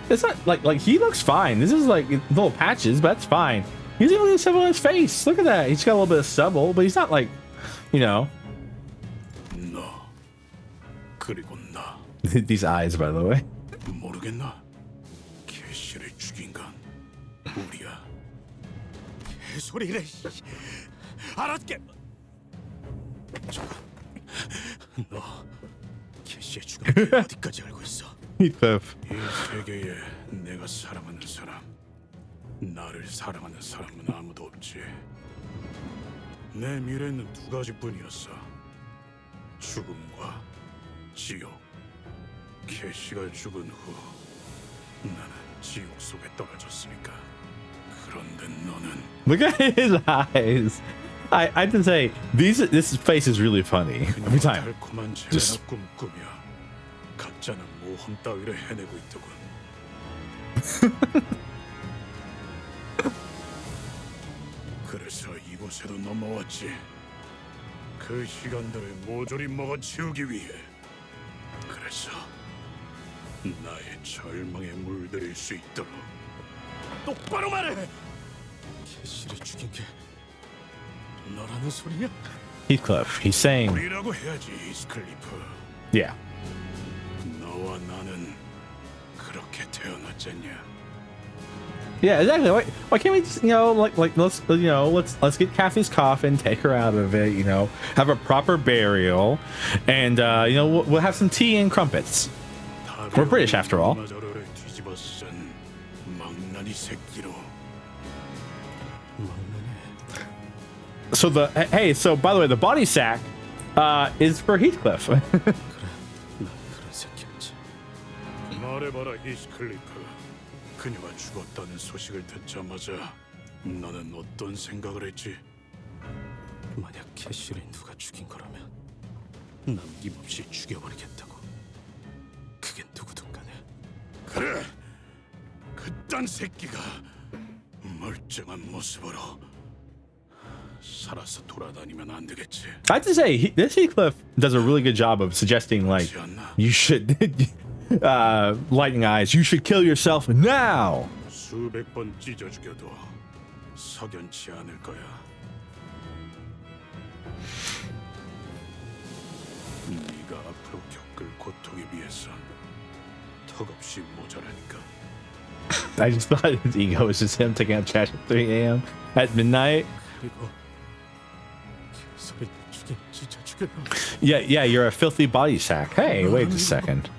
It's not like he looks fine. This is like little patches, but that's fine. He's even got stubble on his face. Look at that. He's got a little bit of stubble, but he's not like, you know. 너 그리고 나. These eyes, by the way. 모르겠나? 캐시를 죽인 건 우리야. 개소리래. 알았게. 너 캐시의 죽음을 어디까지 알고 있어? Heathcliff. 이 세계에 내가 사랑하는 사람, 나를 사랑하는 사람은 아무도 없지. 내 미래는 두 가지뿐이었어. 죽음과 지옥. 캐시가 죽은 후 나는 지옥 속에 떨어졌으니까. 그런데 너는 Look at his eyes. I have to say this face is really funny every time. 달콤한 Just 재회나 꿈꾸며 가짜는 모험 따위를 해내고 있더군. 그래서 이곳에도 넘어왔지. 그 시간들을 모조리 먹어치우기 위해. 그래서 나의 절망에 물들일 수 있도록. 똑바로 말해. 캐시를 죽인 게 너라는 소리야? Heathcliff, he's saying, 우리라고 해야지, 히스클리프. yeah. 너와 나는 그렇게 태어났잖냐? Yeah, exactly. Why can't we just, let's get Kathy's coffin, take her out of it, have a proper burial, and we'll have some tea and crumpets. We're British after all. So so by the way, the body sack is for Heathcliff. 말해봐라, 히스클리프. 그녀가 죽었다는 소식을 듣자마자 너는 어떤 생각을 했지? 만약 캐시를 누가 죽인 거라면 남김없이 죽여버리겠다고. 그게 누구든 간에. 그래, 그딴 새끼가 멀쩡한 모습으로 살아서 돌아다니면 안 되겠지. I have to say, this Heathcliff does a really good job of suggesting, like, you should, lightning eyes, you should kill yourself now. 수백 번 찢어 죽여도 석연치 않을 거야. 네가 앞으로 겪을 고통에 비해선 턱없이 모자라니까. I just thought his ego was just him taking out trash at 3 a.m. at midnight. Yeah, you're a filthy body sack. Hey, wait a second.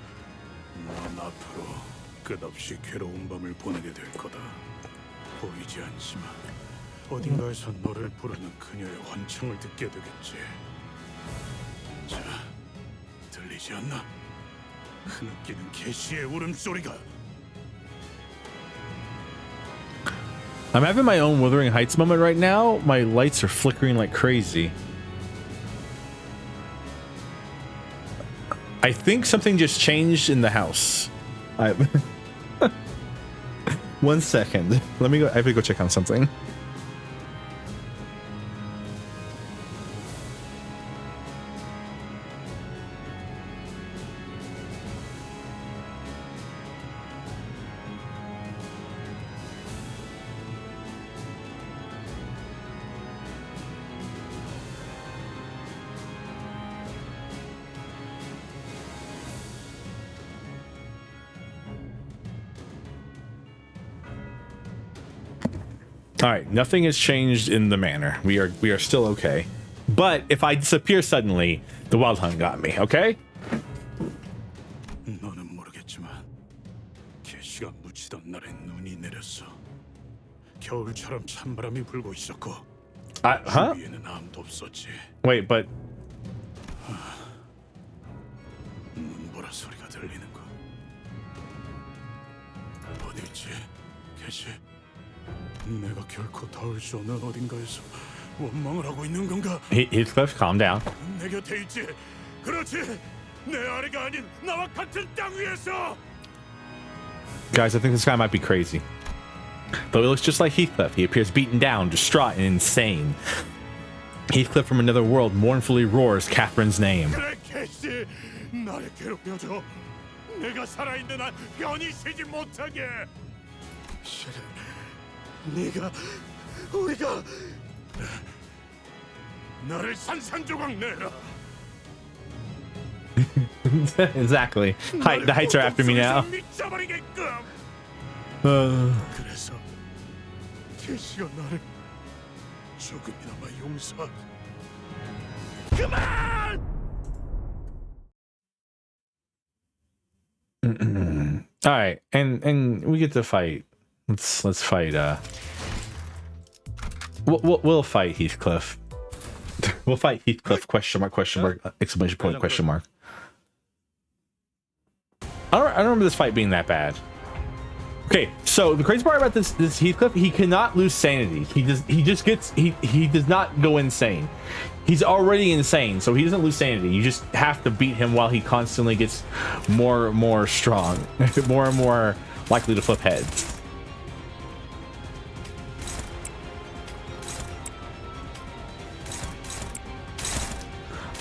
넌 앞으로 끝없이 괴로운 밤을 보내게 될 거다. 보이지 않지만 어딘가에서 너를 부르는 그녀의 환청을 듣게 되겠지. 자, 들리지 않나? 흐느끼는 개시의 울음소리가. I'm having my own Wuthering Heights moment right now. My lights are flickering like crazy. I think something just changed in the house. One second. Let me go. I have to go check on something. All right, nothing has changed in the manor. We are still okay. But if I disappear suddenly, the wild hunt got me, okay? 너는 모르겠지만 개시가 묻히던 날에 눈이 내렸어. 겨울처럼 찬바람이 불고 있었고 주위에는 아무도 없었지. Wait, but 눈보라 소리가 들리는 거. 어딜지 개시. 내가 결코 닿을 수 없는 어딘가에서 원망을 하고 있는 건가? Heathcliff, calm down. 내 곁에 있지. 그렇지. 내 아래가 아닌 나와 같은 땅 위에서. Guys, I think this guy might be crazy. Though he looks just like Heathcliff, he appears beaten down, distraught, and insane. Heathcliff from another world mournfully roars Catherine's name. 그래, 캐시. 나를 괴롭혀줘. 내가 살아있는 한 편히 쉬지 못하게. 우리가 나를 산산조각 내라. Exactly. The heights are after me now. 그래서 캐시가 나를 조금이나마 용서하게. 그만! All right, and we get to fight. Let's fight. We'll fight Heathcliff. We'll fight Heathcliff. Question mark? Exclamation point? Question mark. I don't remember this fight being that bad. Okay, so the crazy part about this Heathcliff, he cannot lose sanity. He does not go insane. He's already insane, so he doesn't lose sanity. You just have to beat him while he constantly gets more and more strong, more and more likely to flip heads.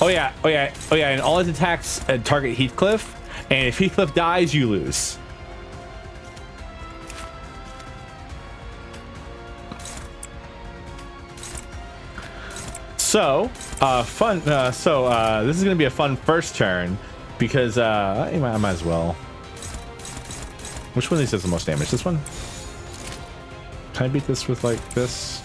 Oh yeah, and all his attacks target Heathcliff, and if Heathcliff dies, you lose. So, this is gonna be a fun first turn because I might as well. Which one of these does the most damage? This one? Can I beat this with like this?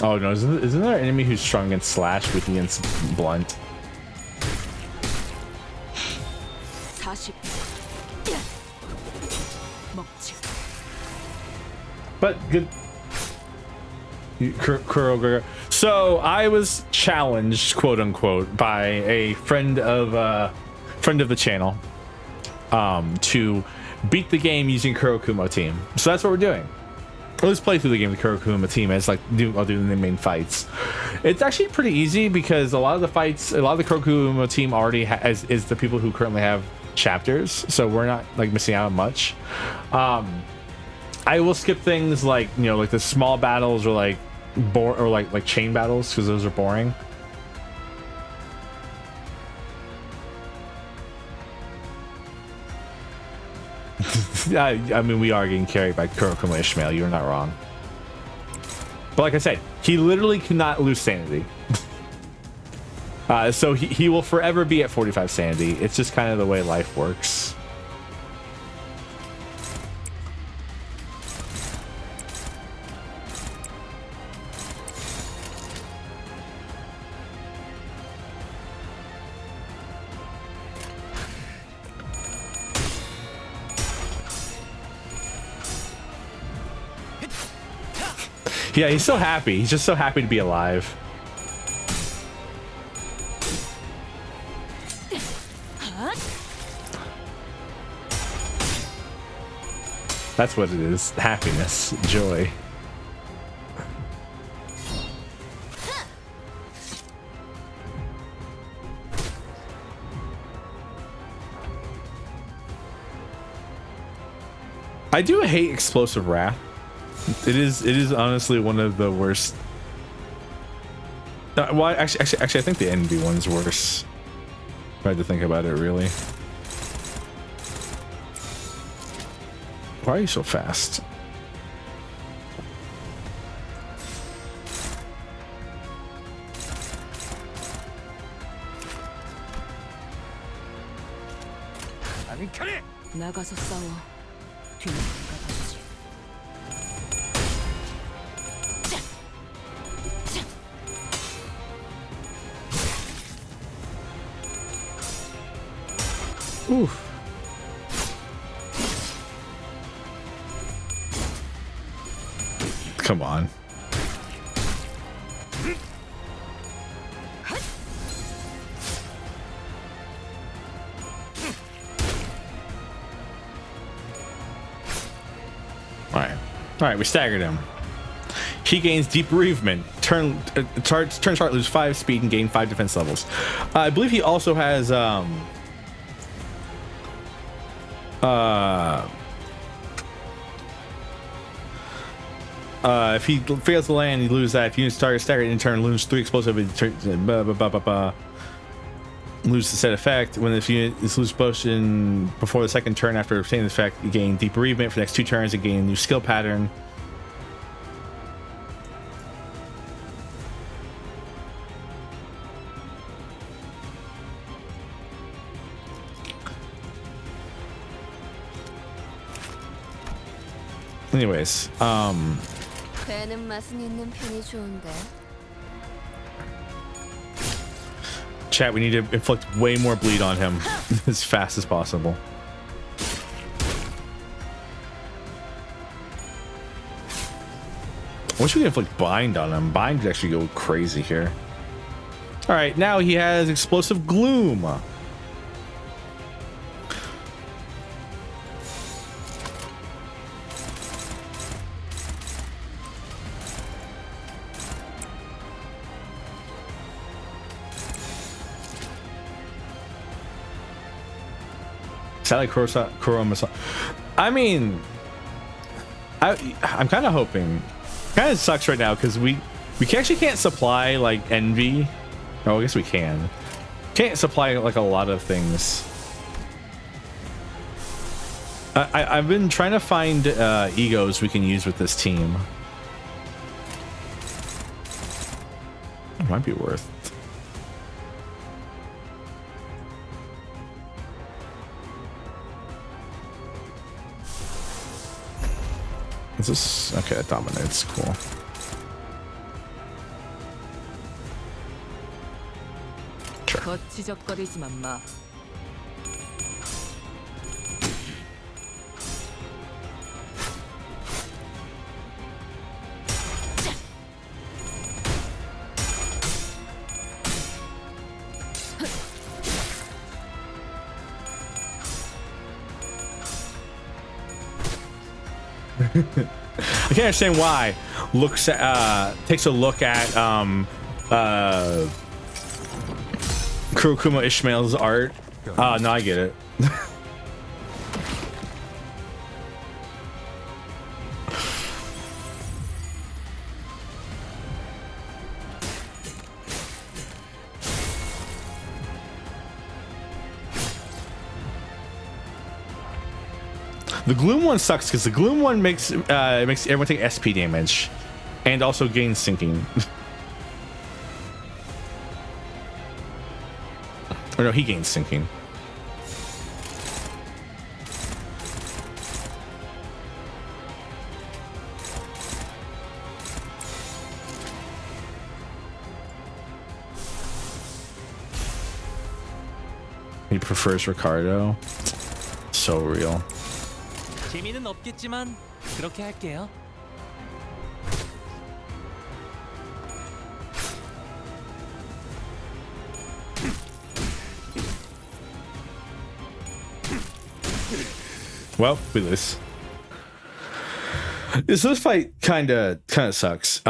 Oh no, isn't there an enemy who's strong against slash, weak against blunt? But good. So I was challenged, quote unquote, by a friend of the channel to beat the game using Kurokumo team. So that's what we're doing. Let's play through the game with Kurokumo team as like I'll do the main fights. It's actually pretty easy because a lot of the Kurokumo team already is the people who currently have chapters, so we're not like missing out on much. I will skip things like like the small battles or like like chain battles because those are boring. I mean, we are getting carried by Kurokumo Ishmael. You're not wrong. But like I said, he literally cannot lose sanity. So he will forever be at 45 sanity. It's just kind of the way life works. Yeah, he's so happy. He's just so happy to be alive. That's what it is. Happiness, joy. I do hate explosive wrath. It is honestly one of the worst. Well, actually, I think the envy one's worse. I had to think about it, really. Why are you so fast? 나가서 싸워. 뒤는 내가 받지. Oof. Come on. All right, we staggered him. He gains deep bereavement. Turn start lose 5 speed and gain 5 defense levels. I believe he also has if he fails to land, you lose that. If you start staggered in turn, lose 3 explosive. Lose the set effect. When this unit is lose potion before the second turn after obtaining the effect, you gain deep bereavement for the next 2 turns and gain a new skill pattern. Anyways, 배는 맛은 있는 편이 좋은데. Chat, we need to inflict way more bleed on him as fast as possible. I wish we could inflict bind on him. Bind could actually go crazy here. All right, now he has explosive gloom. Sally Kuroma. I mean, I'm kind of hoping. Kind of sucks right now because we actually can't supply like envy. Oh, I guess we can. Can't supply like a lot of things. I've been trying to find egos we can use with this team. It might be worth. Is this okay? It dominates. Cool. Sure. 거치적거리지만 마. I can't understand why. Looks at takes a look at Kurokuma Ishmael's art. No, I get it. The Gloom one sucks because the Gloom one makes everyone take SP damage and also gains sinking. Or no, he gains sinking. He prefers Ricardo. So real. 재미는 없겠지만 그렇게 할게요. Well, we lose. So this fight kind of sucks.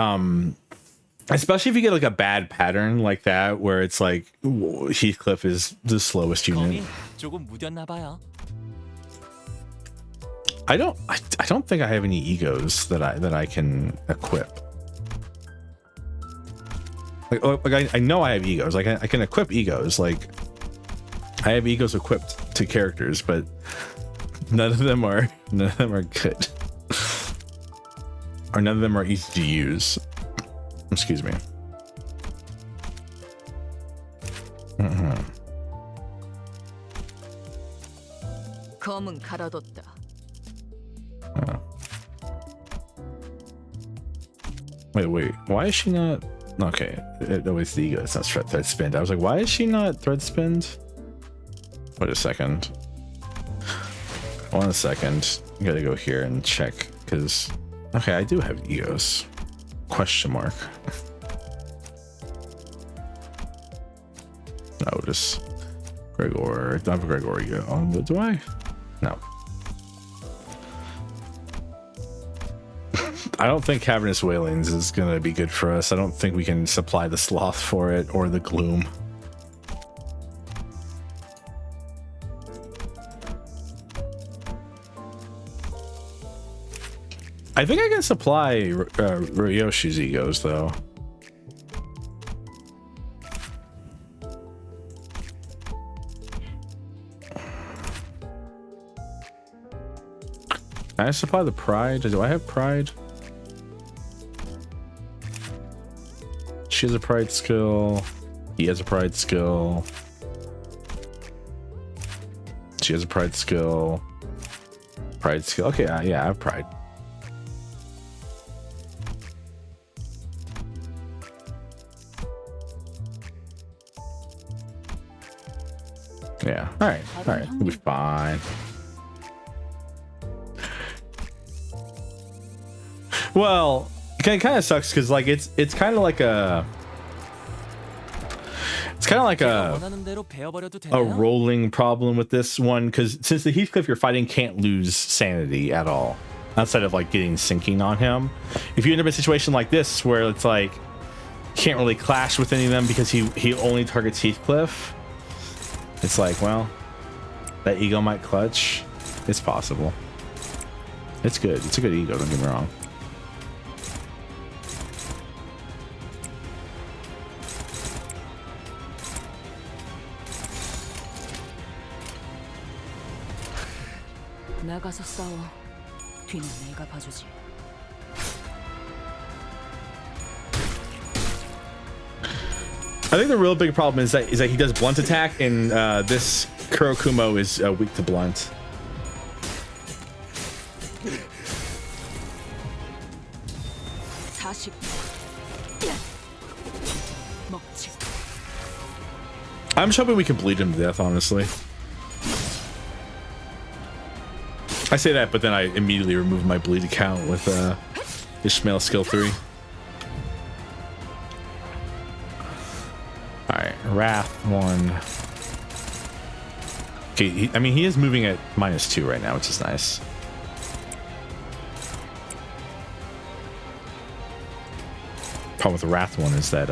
Especially if you get like a bad pattern like that, where it's like Heathcliff is the slowest unit. 조금 무뎠나 봐요. I don't think I have any egos that I can equip. Like I know I have egos. Like I can equip egos. Like I have egos equipped to characters, but none of them are good. Or none of them are easy to use. Excuse me. 검은 갈아뒀다. Wait. Why is she not? Okay, it always the ego. It's not thread spinned. I was like, why is she not thread spinned? Wait a second. 1 second. I gotta go here and check because okay, I do have egos. Question mark. No, just Gregor. Don't have a Gregor ego. Oh, do I? No. I don't think Cavernous Wailings is going to be good for us. I don't think we can supply the Sloth for it or the Gloom. I think I can supply Ryoshi's egos, though. Can I supply the Pride? Do I have Pride? She has a Pride skill. He has a Pride skill. She has a Pride skill. Pride skill. Okay, yeah, I have Pride. Yeah. All right. We'll be fine. Well, it kind of sucks because like it's kind of like a rolling problem with this one, because since the Heathcliff you're fighting can't lose sanity at all outside of like getting sinking on him. If you end up in a situation like this where it's like can't really clash with any of them because he only targets Heathcliff, it's like, well, that ego might clutch. It's possible. It's good. It's a good ego, don't get me wrong. 나가서 싸워. 뒤는 내가 봐주지. I think the real big problem is that he does blunt attack, and this Kurokumo is weak to blunt. I'm just hoping we can bleed him to death, honestly. I say that, but then I immediately remove my bleed account with Ishmael skill 3. Alright, Wrath 1. Okay, I mean, he is moving at -2 right now, which is nice. Problem with the Wrath 1 is that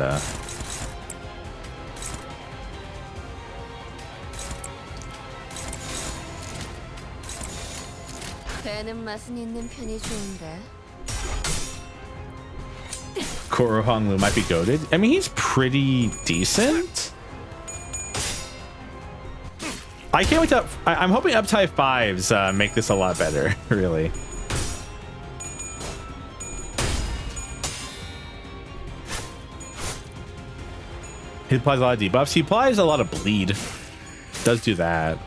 배는 맛은 있는 편이 좋은데. Korohanglu might be goated. I mean, he's pretty decent. I can't wait to. I'm hoping Uptide 5s make this a lot better, really. He applies a lot of debuffs. He applies a lot of bleed. Does do that.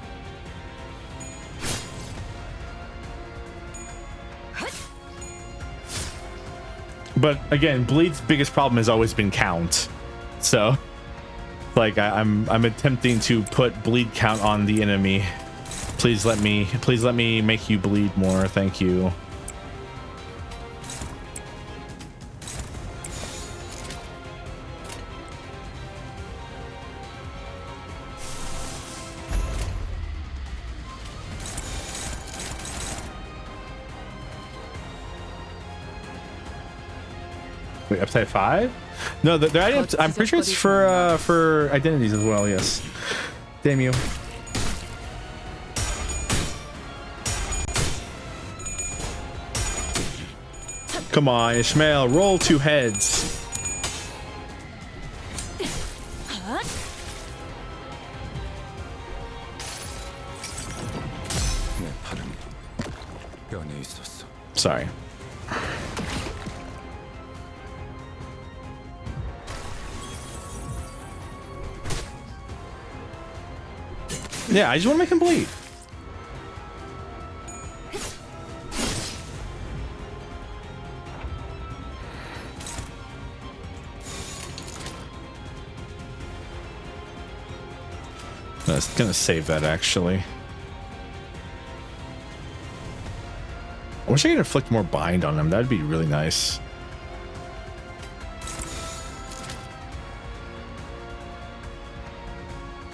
But again, Bleed's biggest problem has always been count. So, like, I'm attempting to put bleed count on the enemy. Please let me make you bleed more. Thank you. Wait, Upside 5? No, they're adding I'm pretty sure it's for identities as well. Yes. Damn you. Come on, Ishmael, roll 2 heads. Sorry. Yeah, I just want to make him bleed. I was gonna save that, actually. I wish I could inflict more bind on him. That'd be really nice.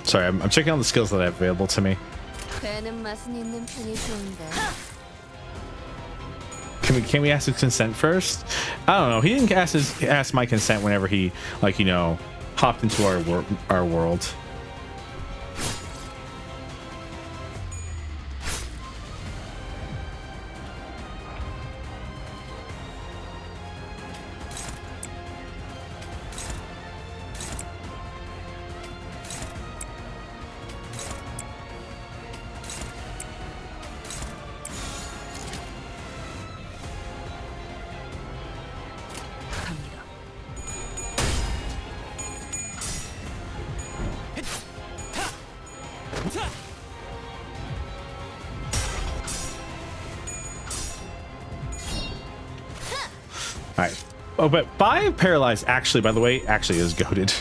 Sorry, I'm checking out the skills that I have available to me. Can we ask his consent first? I don't know. He didn't ask my consent whenever he, like, you know, hopped into our world. Alright. Oh, but 5 paralyzed actually, by the way, actually is goated.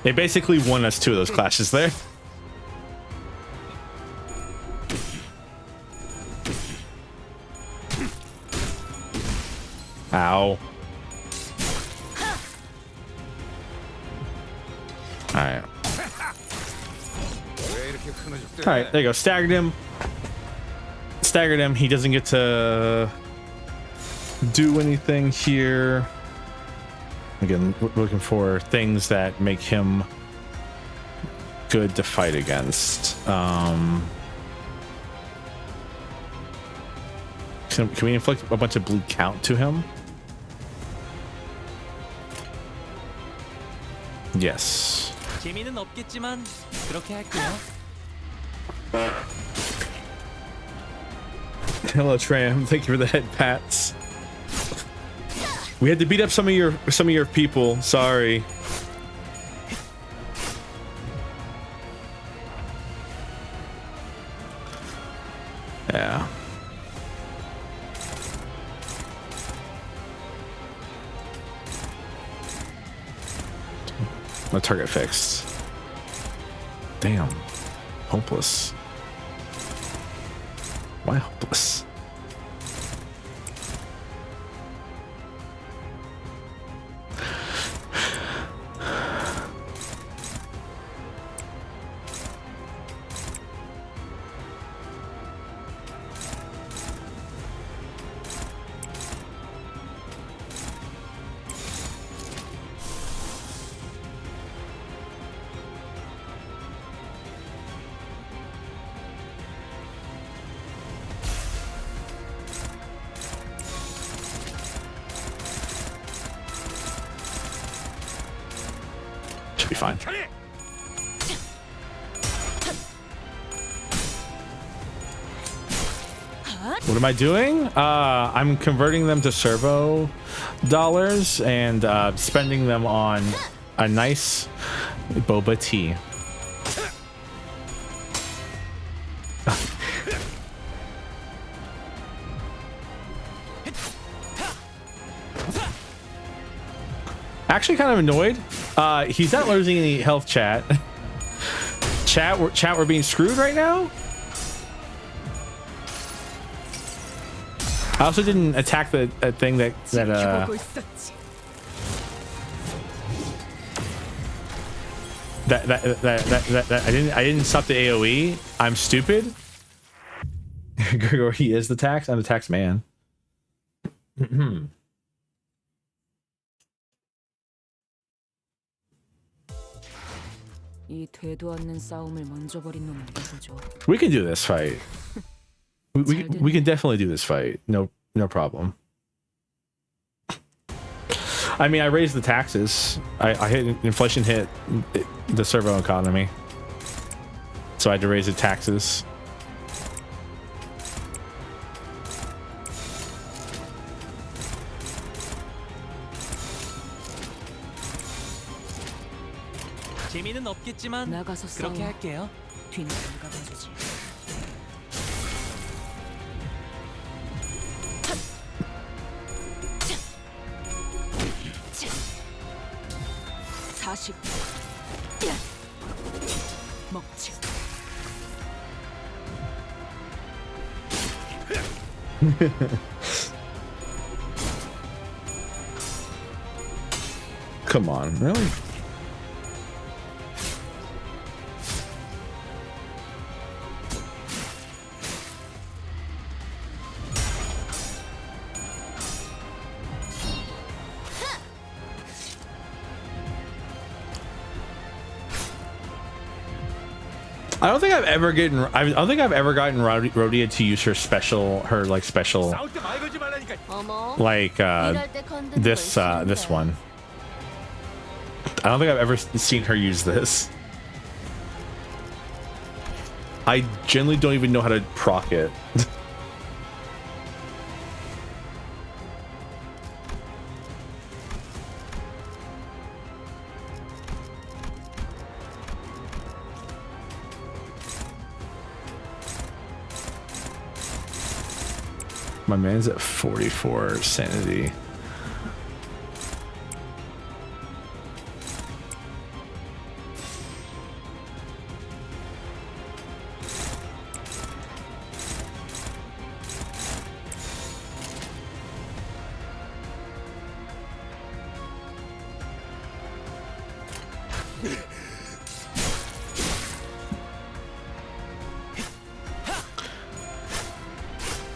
They basically won us 2 of those clashes there. Ow. Alright. Alright, there you go. Staggered him. Staggered him. He doesn't get to do anything here. Again, looking for things that make him good to fight against. Can we inflict a bunch of bleed count to him? Yes. 재미는 없겠지만 그렇게 할게요. Hello, Tram. Thank you for the head pats. We had to beat up some of your people. Sorry. Yeah. My target fixed. Damn. Hopeless. Why hopeless? Be fine. What am I doing? I'm converting them to servo dollars and spending them on a nice boba tea. Actually kind of annoyed. He's not losing any health, chat. Chat, we're being screwed right now. I also didn't attack the thing that I didn't stop the AoE. I'm stupid. Gregory is the tax. I'm the tax man. 이 되도 않는 싸움을 먼저 벌인 놈은 누구죠? We can do this fight. We can definitely do this fight. No problem. I mean, I raised the taxes. I hit inflation, hit the servo economy, so I had to raise the taxes. 재미는 없겠지만 그렇게 할게요. 뒤는 내가 봐주지. 먹지. Come on, really? I don't think I've ever gotten Rhodia to use her special, like this one. I don't think I've ever seen her use this. I generally don't even know how to proc it. My man's at 44 sanity.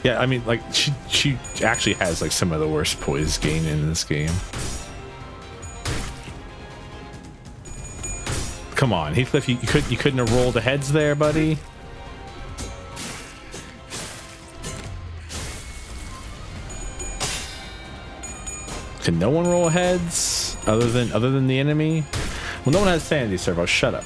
Yeah, I mean, like she actually has like some of the worst poise gain in this game. Come on, Heathcliff, you couldn't have rolled the heads there, buddy. Can no one roll heads other than the enemy? Well, no one has sanity, Servo. Shut up.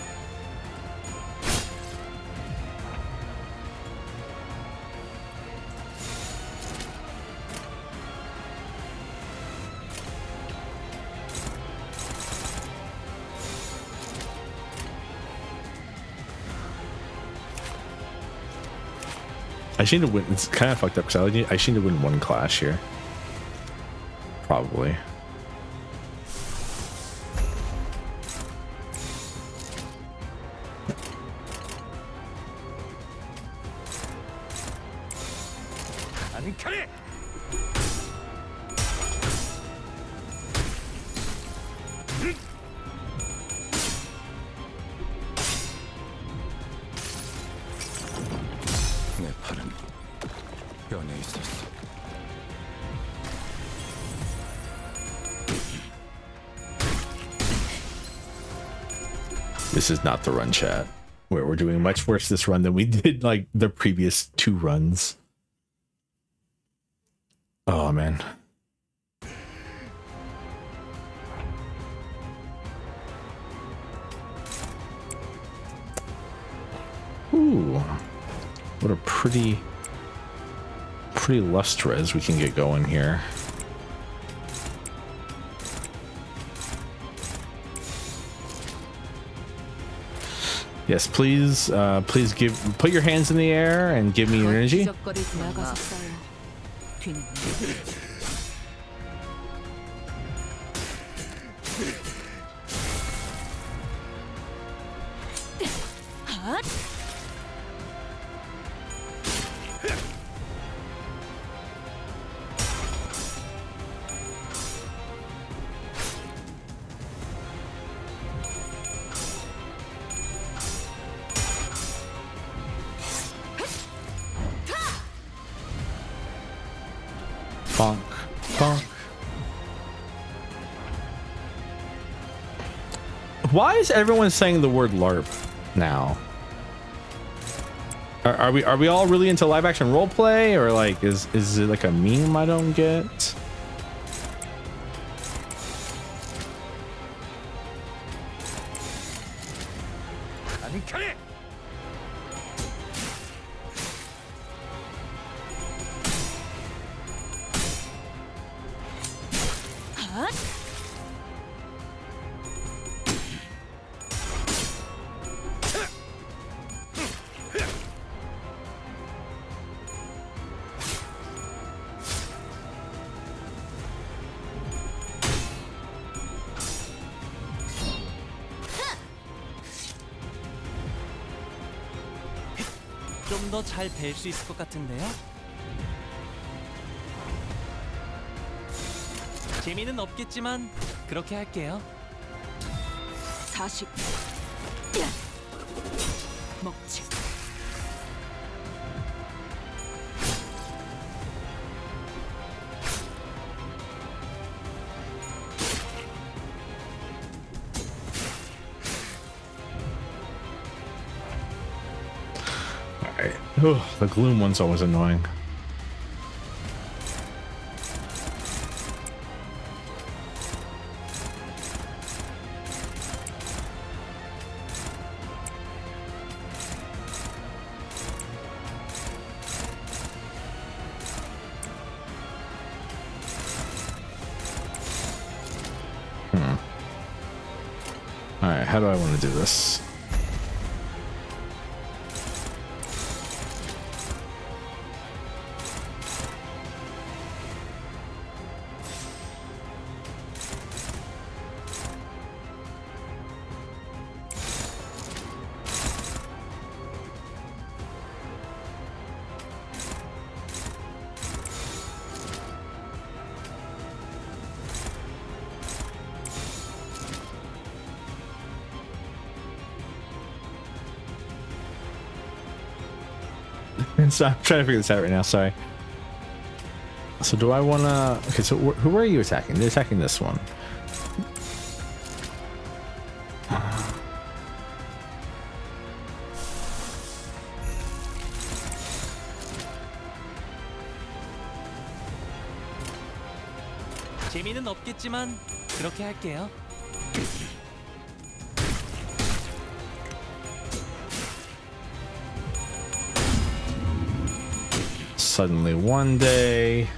I just need to win. It's kind of fucked up because I just need to win one clash here. Probably. 내 팔은 뼈에 있었어. This is not the run, chat. Where we're doing much worse this run than we did like the previous 2 runs. Oh man. Ooh. What a pretty lustrous we can get going here. Yes, please, please put your hands in the air and give me your energy. Bonk, bonk. Why is everyone saying the word LARP now? Are we all really into live action roleplay, or like is it like a meme I don't get? 좀 더 잘 뵐 수 있을 것 같은데요? 재미는 없겠지만 그렇게 할게요. 40 먹지. Oh, the gloom one's always annoying. All right, how do I want to do this? And so I'm trying to figure this out right now. Sorry. So do I want to? Okay, so who are you attacking? They're attacking this one. 재미는 없겠지만 그렇게 할게요. Suddenly one day.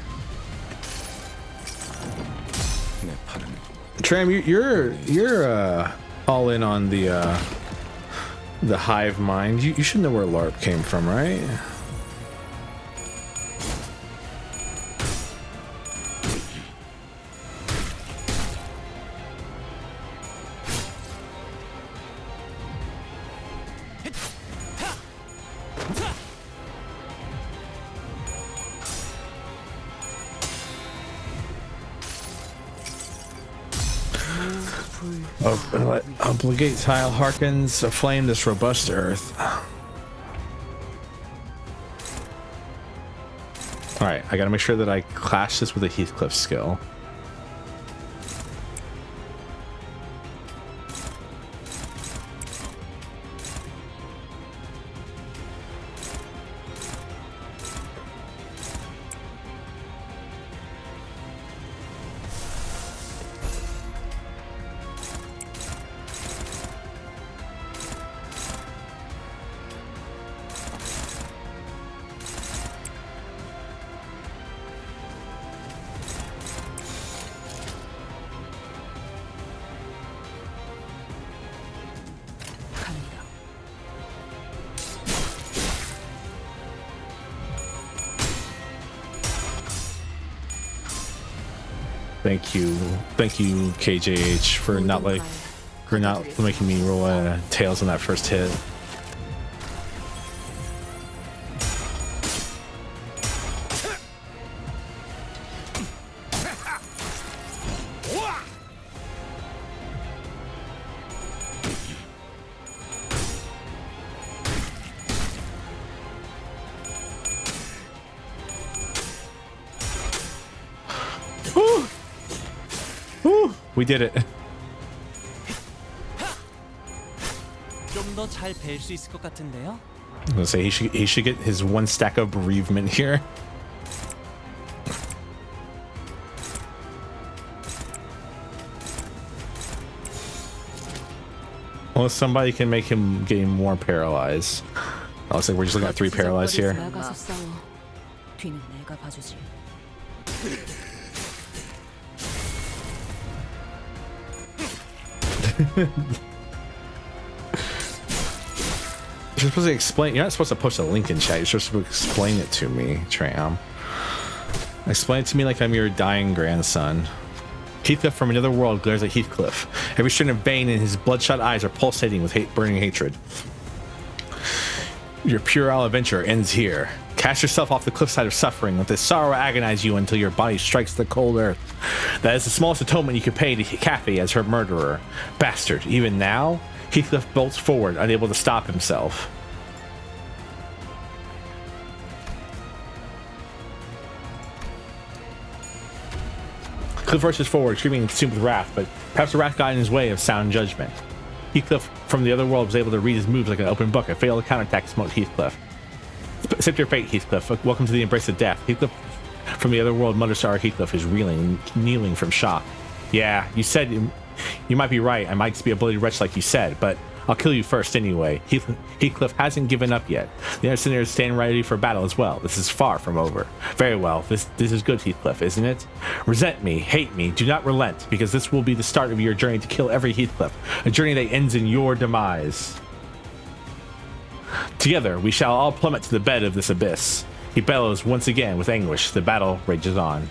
Tram, you're all in on the hive mind. You should know where LARP came from, right? Obligate tile hearkens aflame this robust earth. Alright, I gotta make sure that I clash this with a Heathcliff skill. Thank you, KJH, for not making me roll tails on that first hit. We did it. 좀 더 잘 뵐 수 있을 것 같은데요. I'm gonna say he should get his one stack of bereavement here. Unless somebody can make him get more paralyzed. Oh, looks like we're just looking at 3 paralyzed here. 뒤는 내가 봐주지. You're supposed to explain. You're not supposed to post a link in chat. You're supposed to explain it to me, Tram. Explain it to me like I'm your dying grandson. Heathcliff from another world glares at Heathcliff. Every strand of vein in his bloodshot eyes are pulsating with burning hatred. Your puerile adventure ends here. Cast yourself off the cliffside of suffering. Let this sorrow agonize you until your body strikes the cold earth. That is the smallest atonement you could pay to Kathy as her murderer. Bastard. Even now, Heathcliff bolts forward, unable to stop himself. Heathcliff rushes forward, screaming and consumed with wrath, but perhaps the wrath got in his way of sound judgment. Heathcliff from the other world was able to read his moves like an open book. A failed counterattack smote Heathcliff. Accept your fate, Heathcliff. Welcome to the embrace of death. Heathcliff from the other world, Mother Star Heathcliff is reeling, kneeling from shock. Yeah, you said you might be right. I might just be a bloody wretch like you said, but I'll kill you first anyway. Heathcliff hasn't given up yet. The other sinners stand ready for battle as well. This is far from over. Very well. This is good, Heathcliff, isn't it? Resent me, hate me, do not relent, because this will be the start of your journey to kill every Heathcliff. A journey that ends in your demise. Together, we shall all plummet to the bed of this abyss. He bellows once again with anguish. The battle rages on.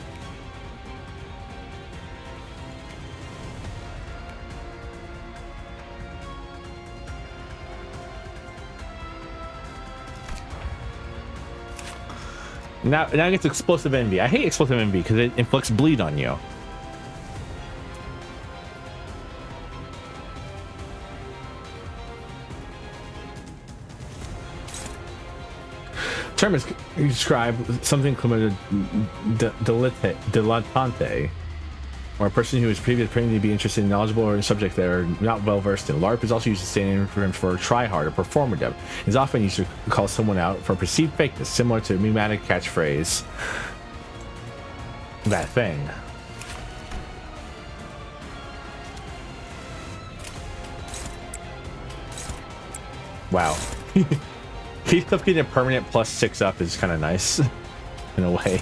Now it gets explosive envy. I hate explosive envy because it inflicts bleed on you. Term is describe something dilettante, or a person who is previously pretending to be interested in knowledgeable or in a subject they are not well versed in. LARP is also used as a synonym for tryhard or performative. It is often used to call someone out for perceived fakeness, similar to a pneumatic catchphrase. That thing. Wow. Heathcliff getting a permanent +6 up is kind of nice in a way.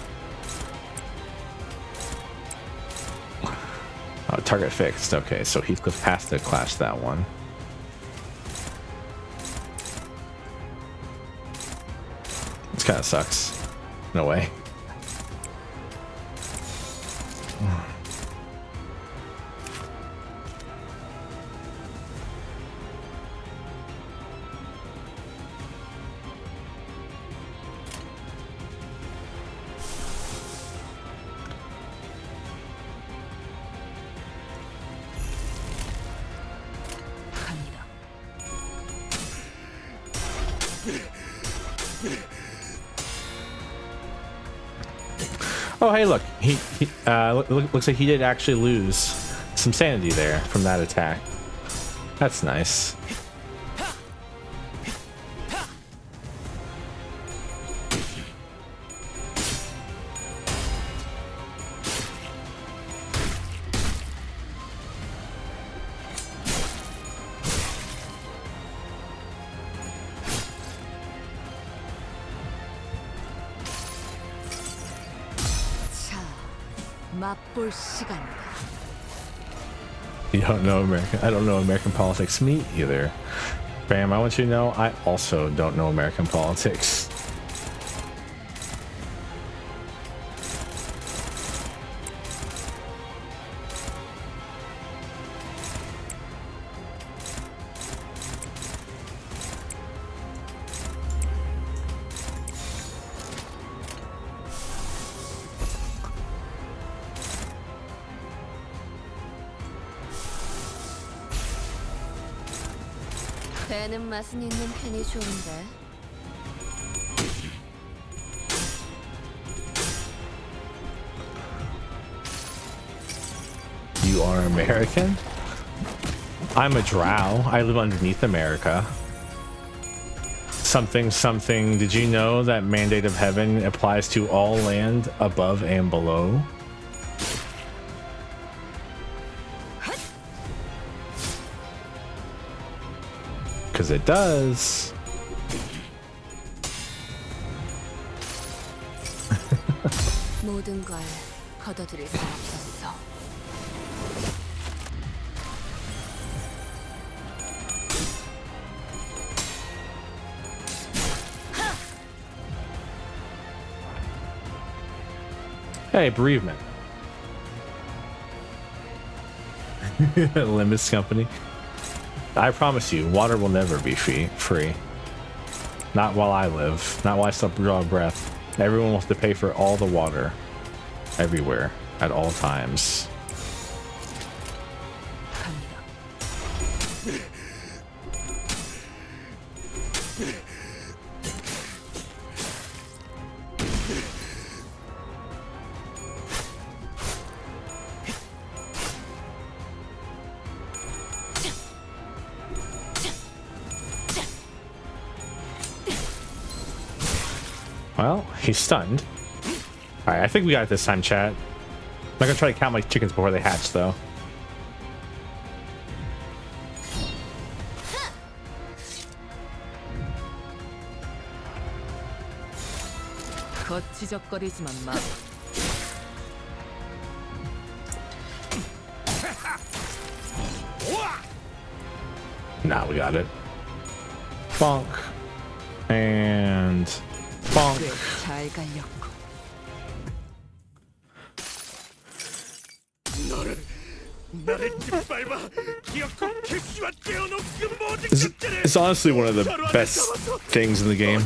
Oh, target fixed. Okay, so Heathcliff has to clash that one. This kind of sucks in a way. Oh, hey, look. He looks like he did actually lose some sanity there from that attack. That's nice. 맛볼 시간이다. You don't know American. I don't know American politics. Me either. Bam, I want you to know I also don't know American politics. 배는 맛은 있는 편이 좋은데. You are American? I'm a drow. I live underneath America. Something, something. Did you know that Mandate of Heaven applies to all land above and below? Because it does. 모든 걸 거둬들일 수 없었어. Hey, bereavement. Limbus Company. I promise you, water will never be free. Not while I live. Not while I still draw a breath. Everyone will have to pay for all the water. Everywhere. At all times. Well, he's stunned. Alright, I think we got it this time, chat. I'm not gonna try to count my chickens before they hatch, though. 거치적거리지만 마. Nah, we got it. Bonk. And... bonk. 잘 갈렸고. 나를 짓밟아 기억과 캐시와 떼어놓은 그 모든 것들을 It's honestly one of the best things in the game.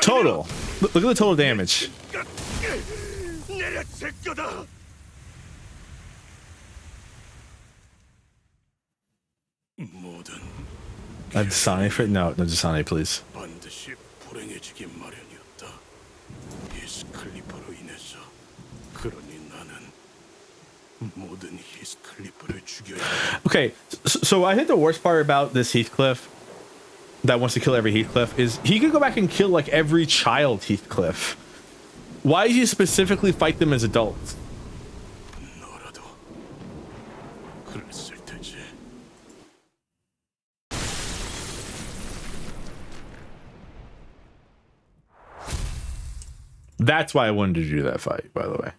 Total. Look at the total damage. 내려칠 거다. 모든 Dasani for no Dasani, please. 반드시 끝나기 마련이었다. 히스클리퍼로 인해서. 그러니 나는 모든 히스클리퍼를 죽여야 해. Okay, so I think the worst part about this Heathcliff that wants to kill every Heathcliff is he could go back and kill like every child Heathcliff. Why does he specifically fight them as adults? 너라도 그랬을 테지. That's why I wanted to do that fight, by the way.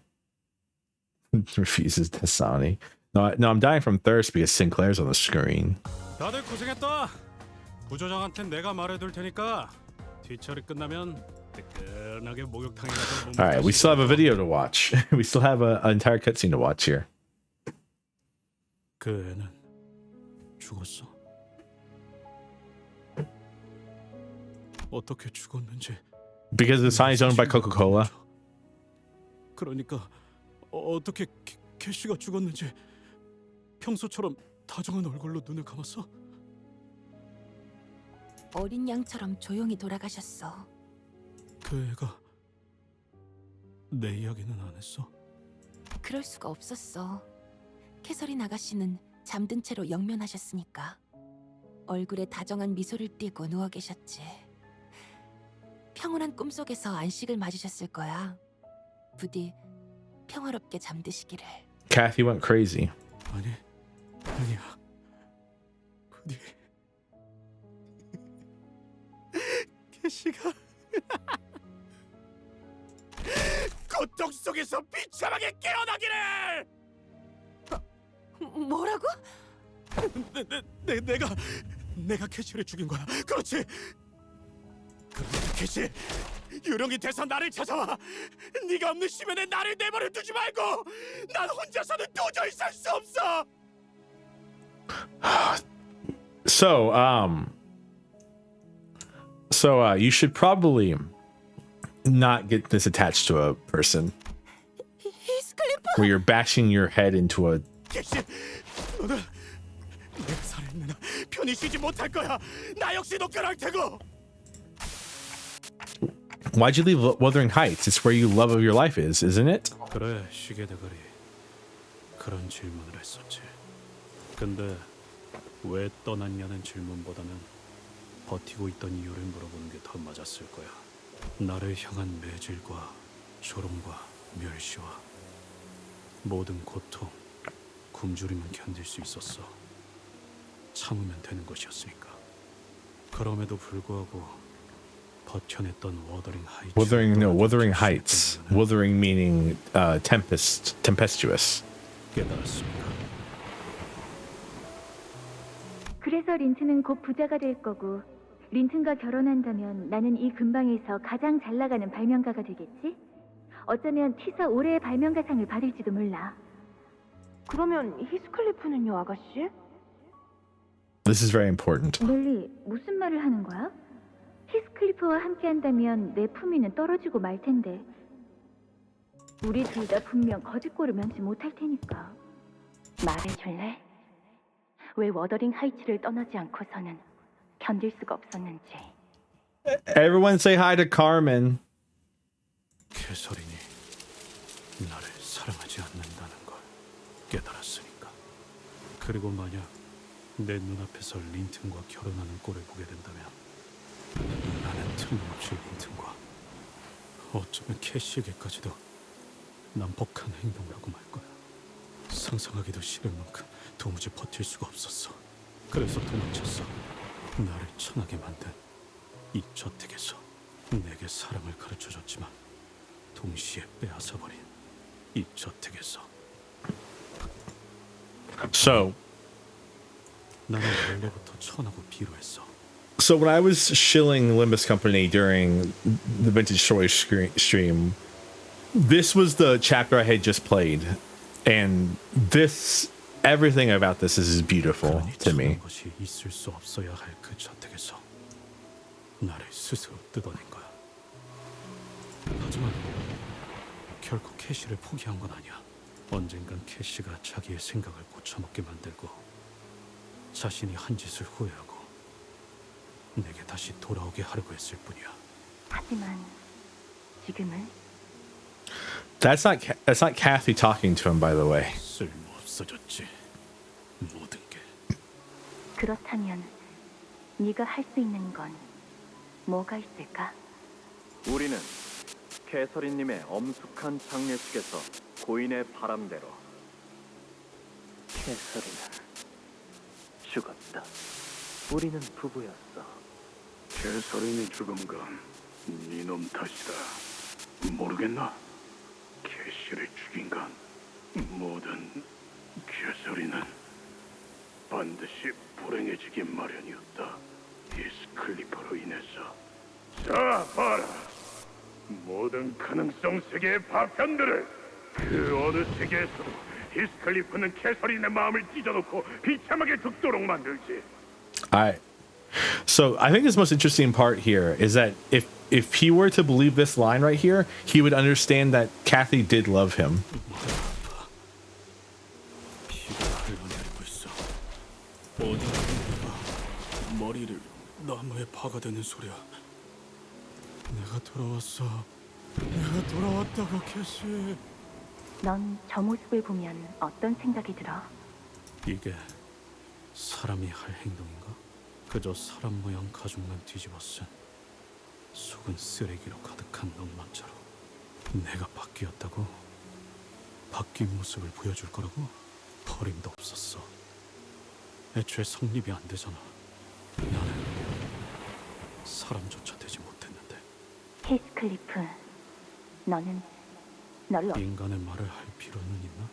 Refuses Dasani. No, I'm dying from thirst because Sinclair's on the screen. 다들 고생했다. 부조장한테 내가 말해둘 테니까 뒤처리 끝나면 뜨끈하게 목욕탕에 가서 All right, we still have a video to watch. We still have an entire cutscene to watch here. 그 애는 죽었어. 어떻게 죽었는지. Because the sign is owned by Coca-Cola. 그러니까 어떻게 캐시가 죽었는지 평소처럼 다정한 얼굴로 눈을 감았어? 어린 양처럼 조용히 돌아가셨어. 그 애가 내 이야기는 안 했어? 그럴 수가 없었어. 캐서린 아가씨는 잠든 채로 영면하셨으니까. 얼굴에 다정한 미소를 띠고 누워 계셨지. 평온한 꿈속에서 안식을 맞으셨을 거야. 부디 평화롭게 잠드시기를. Kathy went crazy. 아니야. 부디 캐시가 고통 속에서 비참하게 깨어나기를. 뭐라고? 내가 캐시를 죽인 거야. 그렇지. 그런데 캐시, 유령이 돼서 나를 찾아와. 네가 없는 시면에 나를 내버려 두지 말고. 난 혼자서는 도저히 살 수 없어. So you should probably not get this attached to a person where you're bashing your head into a. 캐시, 너는 내가 살아있는 한 편히 쉬지 못할 거야. 나 역시도 그럴 테고. Why'd you leave Wuthering Heights? It's where you love of your life is, isn't it? 그래, 시계대가리. 그런 질문을 했었지. 근데 왜 떠났냐는 질문보다는 버티고 있던 이유를 물어보는 게 더 맞았을 거야. 나를 향한 매질과 조롱과 멸시와 모든 고통, 굶주림은 견딜 수 있었어. 참으면 되는 것이었으니까. 그럼에도 불구하고 버텨냈던 Wuthering Heights. Wuthering meaning tempestuous. 깨달았습니다. 그래서 린튼은 곧 부자가 될 거고, 린튼과 결혼한다면 나는 이 근방에서 가장 잘 나가는 발명가가 되겠지? 어쩌면 티사 올해의 발명가상을 받을지도 몰라. 그러면 히스클리프는요, 아가씨? This is very important. 멜리, 무슨 말을 하는 거야? 히스클리프와 함께한다면 내 품위는 떨어지고 말 텐데. 우리 둘 다 분명 거짓골을 면치 못할 테니까. 말해줄래? 왜 워더링 하이츠를 떠나지 않고서는 견딜 수가 없었는지. Everyone say hi to Carmen. 캐서린이 나를 사랑하지 않는다는 걸 깨달았으니까. 그리고 만약 내 눈앞에서 린튼과 결혼하는 꼴을 보게 된다면 나는 틀림없이 린튼과, 어쩌면 캐시에게까지도 난폭한 행동을 하고 말 거야. 상상하기도 싫을 만큼 도무지 버틸 수가 없었어. 그래서 도망쳤어. 나를 천하게 만든 이 저택에서 내게 사랑을 가르쳐줬지만 동시에 빼앗아버린 이 저택에서. So 나는 원래부터 천하고 비로했어. So when I was shilling Limbus Company during the Vintage Story stream, this was the chapter I had just played, and everything about this is beautiful to me. 것이 있을 수 없어야 할 그 저택에서 나를 스스로 뜯어낸 거야. 하지만 결코 캐시를 포기한 건 아니야. 언젠간 캐시가 자기의 생각을 고쳐먹게 만들고 자신이 한 짓을 후회하고 내게 다시 돌아오게 하려고 했을 뿐이야. 하지만 지금은 That's not Kathy talking to him, by the way. 쓸모 없어졌지. 모든 게. 그렇다면 네가 할 수 있는 건 뭐가 있을까? 우리는 캐서린님의 엄숙한 장례식에서 고인의 바람대로 캐서린은 죽었다. 우리는 부부였어. 캐서린이 죽은 건 네놈 탓이다. 모르겠나? 캐시를 죽인 건 모든 캐서린은 반드시 불행해지기 마련이었다. 히스클리프로 인해서. 자, 봐라. 모든 가능성 세계의 파편들을 그 어느 세계에서도 히스클리프는 캐서린의 마음을 찢어놓고 비참하게 죽도록 만들지. So I think this most interesting part here is that if he were to believe this line right here, he would understand that Kathy did love him. 머리를 나무에 박아대는 소리야. 내가 돌아왔어. 내가 돌아왔다고, 캐시. 넌 저 모습을 보면 어떤 생각이 들어? 이게 사람이 할 행동인가? 그저 사람 모양 가죽만 뒤집어 쓴 속은 쓰레기로 가득한 놈만처럼. 내가 바뀌었다고? 바뀐 모습을 보여줄 거라고? 버림도 없었어. 애초에 성립이 안 되잖아. 나는 사람조차 되지 못했는데. 히스클리프, 너는 널 인간의 말을 할 필요는 있나?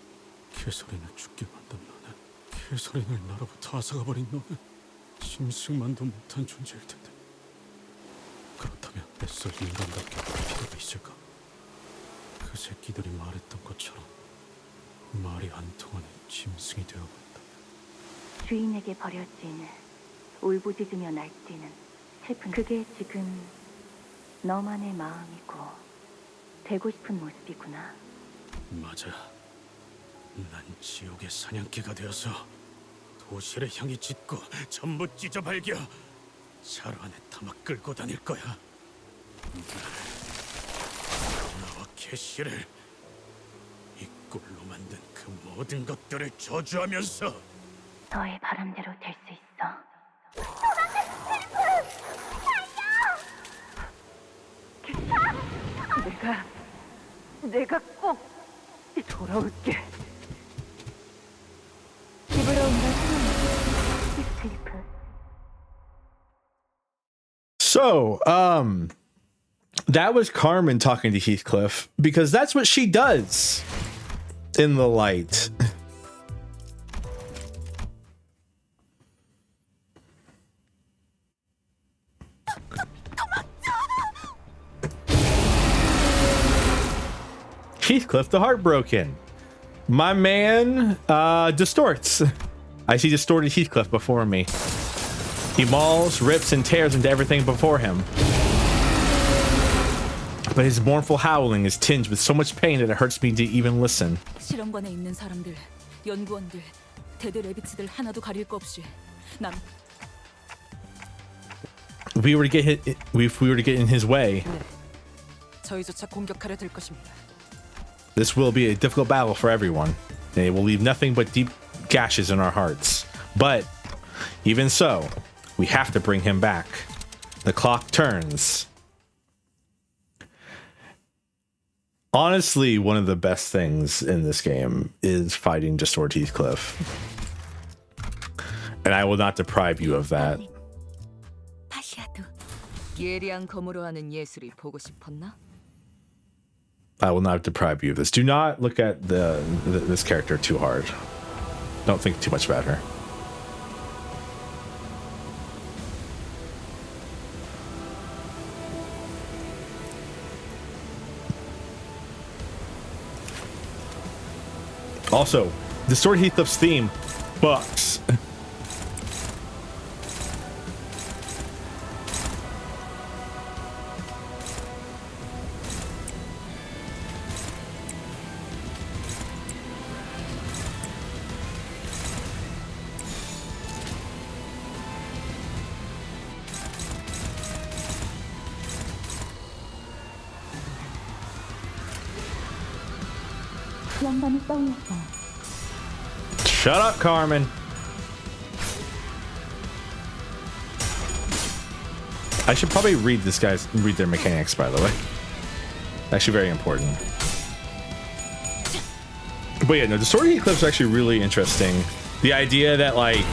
캐서린을 죽게 만든 너는, 캐서린을 나로부터 앗아가버린 너는 짐승만도 못한 존재일 텐데. 그렇다면 애써 인간답게 볼 필요가 있을까? 그 새끼들이 말했던 것처럼 말이 안 통하는 짐승이 되어버린다. 주인에게 버려진 울부짖으며 날뛰는 슬픈 그게 지금 너만의 마음이고 되고 싶은 모습이구나. 맞아. 난 지옥의 사냥개가 되어서 도시를 향해 짖고 전부 찢어발겨 차로 안에 담아 끌고 다닐 거야. 나와 캐시를 이 꼴로 만든 그 모든 것들을 저주하면서 너의 바람대로 될 수 있어. 내가 꼭 돌아올게. 집으로 온 걸 환영해, 히스클리프. So, that was Carmen talking to Heathcliff because that's what she does in the light. Heathcliff the Heartbroken. My man distorts. I see distorted Heathcliff before me. He mauls, rips, and tears into everything before him. But his mournful howling is tinged with so much pain that it hurts me to even listen. 실험관에 있는 사람들, 연구원들, 대대 레비츠들 하나도 가릴 거 없이 난 If we were to get in his way, 저희조차 공격하려 될 것입니다. this will be a difficult battle for everyone, and it will leave nothing but deep gashes in our hearts. But even so, we have to bring him back. The clock turns. Honestly, one of the best things in this game is fighting Distort Heathcliff. And I will not deprive you of that. 예리한 검으로 하는 예술이 보고 싶었나? I will not deprive you of this. Do not look at this character too hard. Don't think too much about her. Also, Distort Heathcliff's theme fucks. 영감이 떠올랐어. Shut up, Carmen. I should probably read their mechanics, by the way. Actually very important. But yeah, no, the story clips are actually really interesting. The idea that like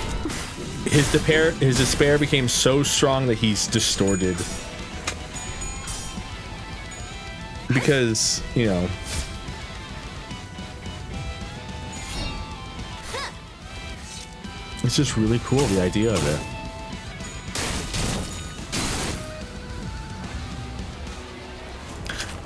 his despair became so strong that he's distorted. Because, you know, it's just really cool, the idea of it.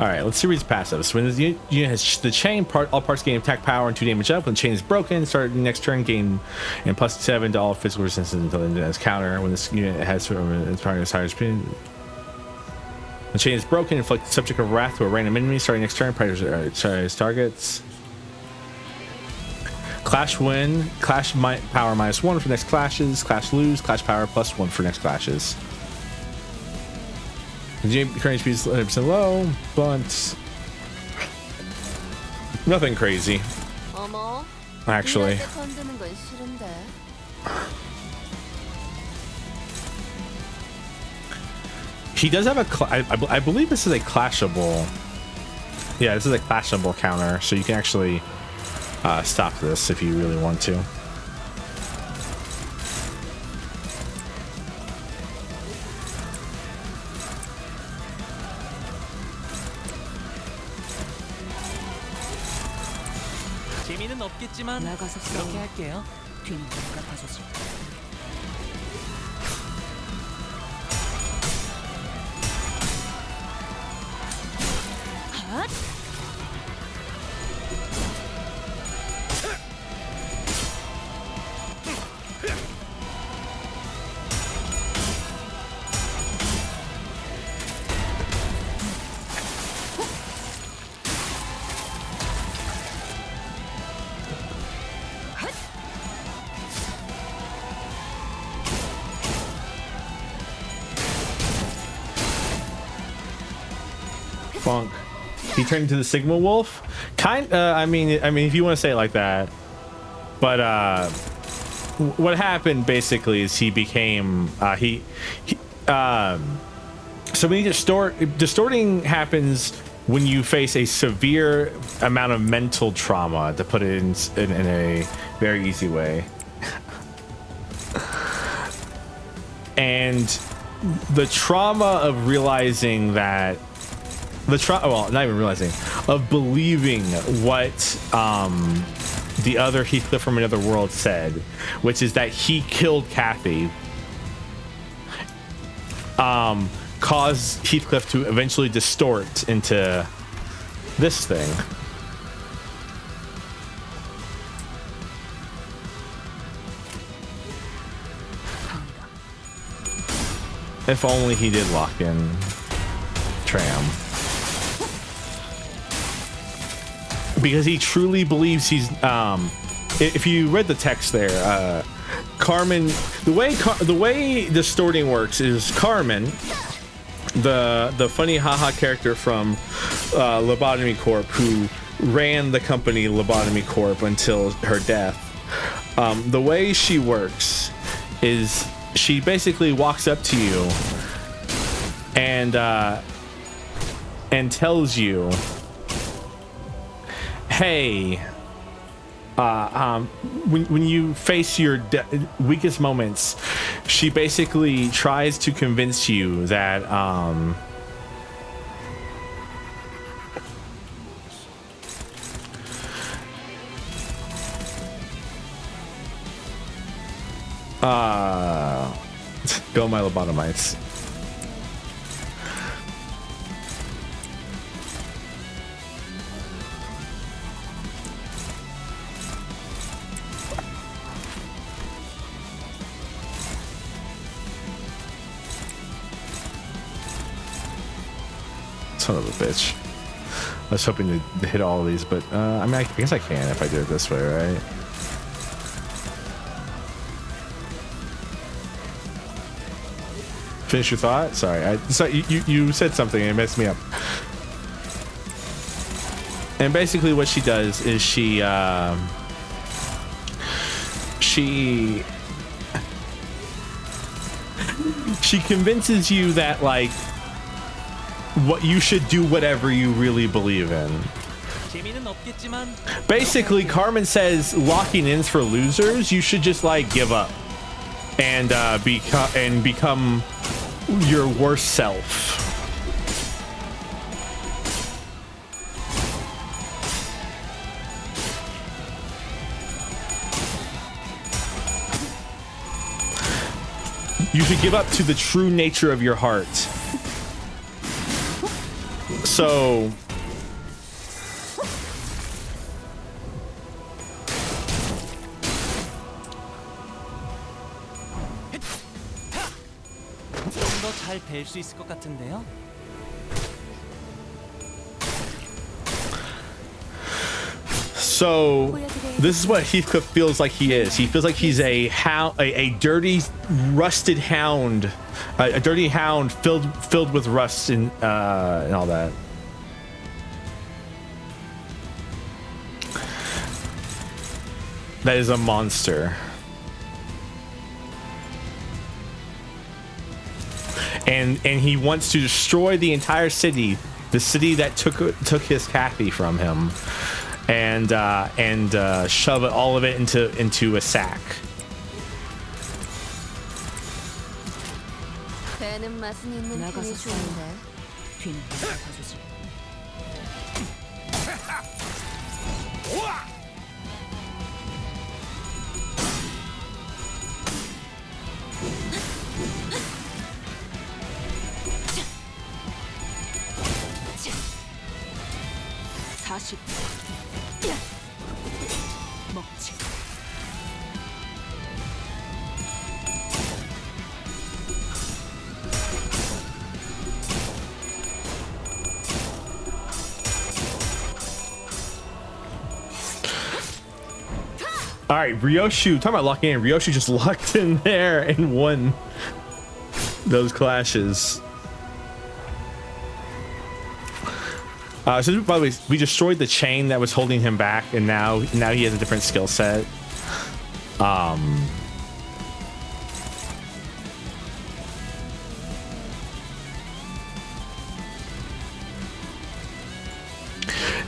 Alright, let's see his passives. When the unit has the chain, all parts gain attack power and 2 damage up. When the chain is broken, start the next turn, gain and +7 to all physical resistance until the end's counter. When this unit has its partner's higher speed. When the chain is broken, inflict the subject of wrath to a random enemy. Starting next turn, prioritize targets. Clash win, clash power -1 for next clashes. Clash lose, clash power +1 for next clashes. The current speed is 100% low, but nothing crazy. Actually, he does have a. I believe this is a clashable. Yeah, this is a clashable counter, so you can actually stop this if you really want to. 재미는 없겠지만 나가서 그렇게 할게요. 뒤는 내가 봐주지. Funk. He turned into the Sigma Wolf. I mean, if you want to say it like that, but what happened basically is he became so when you distorting happens when you face a severe amount of mental trauma, to put it in a very easy way. And the trauma of realizing that well, not even realizing, of believing what the other Heathcliff from another world said, which is that he killed Kathy, caused Heathcliff to eventually distort into this thing. If only he did lock in Tram. Because he truly believes he's if you read the text there, Carmen, the way distorting works is Carmen, the funny haha character from Lobotomy Corp, who ran the company Lobotomy Corp until her death. The way she works is she basically walks up to you and tells you, hey, when you face your weakest moments, she basically tries to convince you that go my lobotomites. Son of a bitch. I was hoping to hit all of these, but I mean, I guess I can if I do it this way, right? Finish your thought? Sorry, you said something and it messed me up. And basically what she does is she convinces you that, like, what you should do whatever you really believe in. Basically, Carmen says locking in's for losers. You should just, like, give up and become your worst self. You should give up to the true nature of your heart. So 더 잘 될 수 있을 것 같은데요. So this is what Heathcliff feels like he is. He feels like he's a hound, a dirty, rusted hound, a dirty hound filled with rust and all that. That is a monster. And he wants to destroy the entire city, the city that took his Kathy from him. And shove all of it into a sack. 배는 맛은 있는 편이 좋은데. 뒤는 봐주지. 먹지. All right, Ryoshu. Talking about locking in. Ryoshu just locked in there and won those clashes. So by the way, we destroyed the chain that was holding him back, and now he has a different skill set.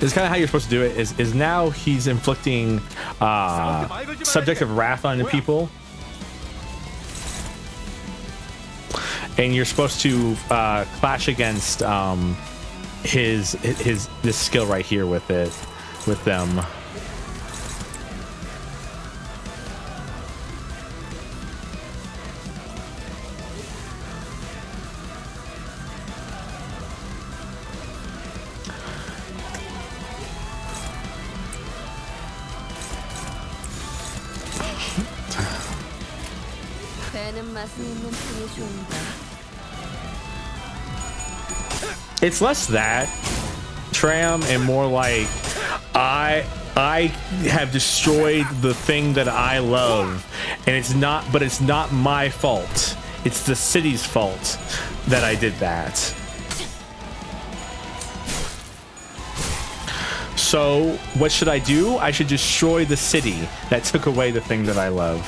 This is kind of how you're supposed to do it. Is now he's inflicting subjective wrath on the people, and you're supposed to clash against this skill right here with them. 배는 맛은 있는 편이 좋은데. It's less that, Tram, and more like I have destroyed the thing that I love, and it's not my fault. It's the city's fault that I did that. So what should I do? I should destroy the city that took away the thing that I love.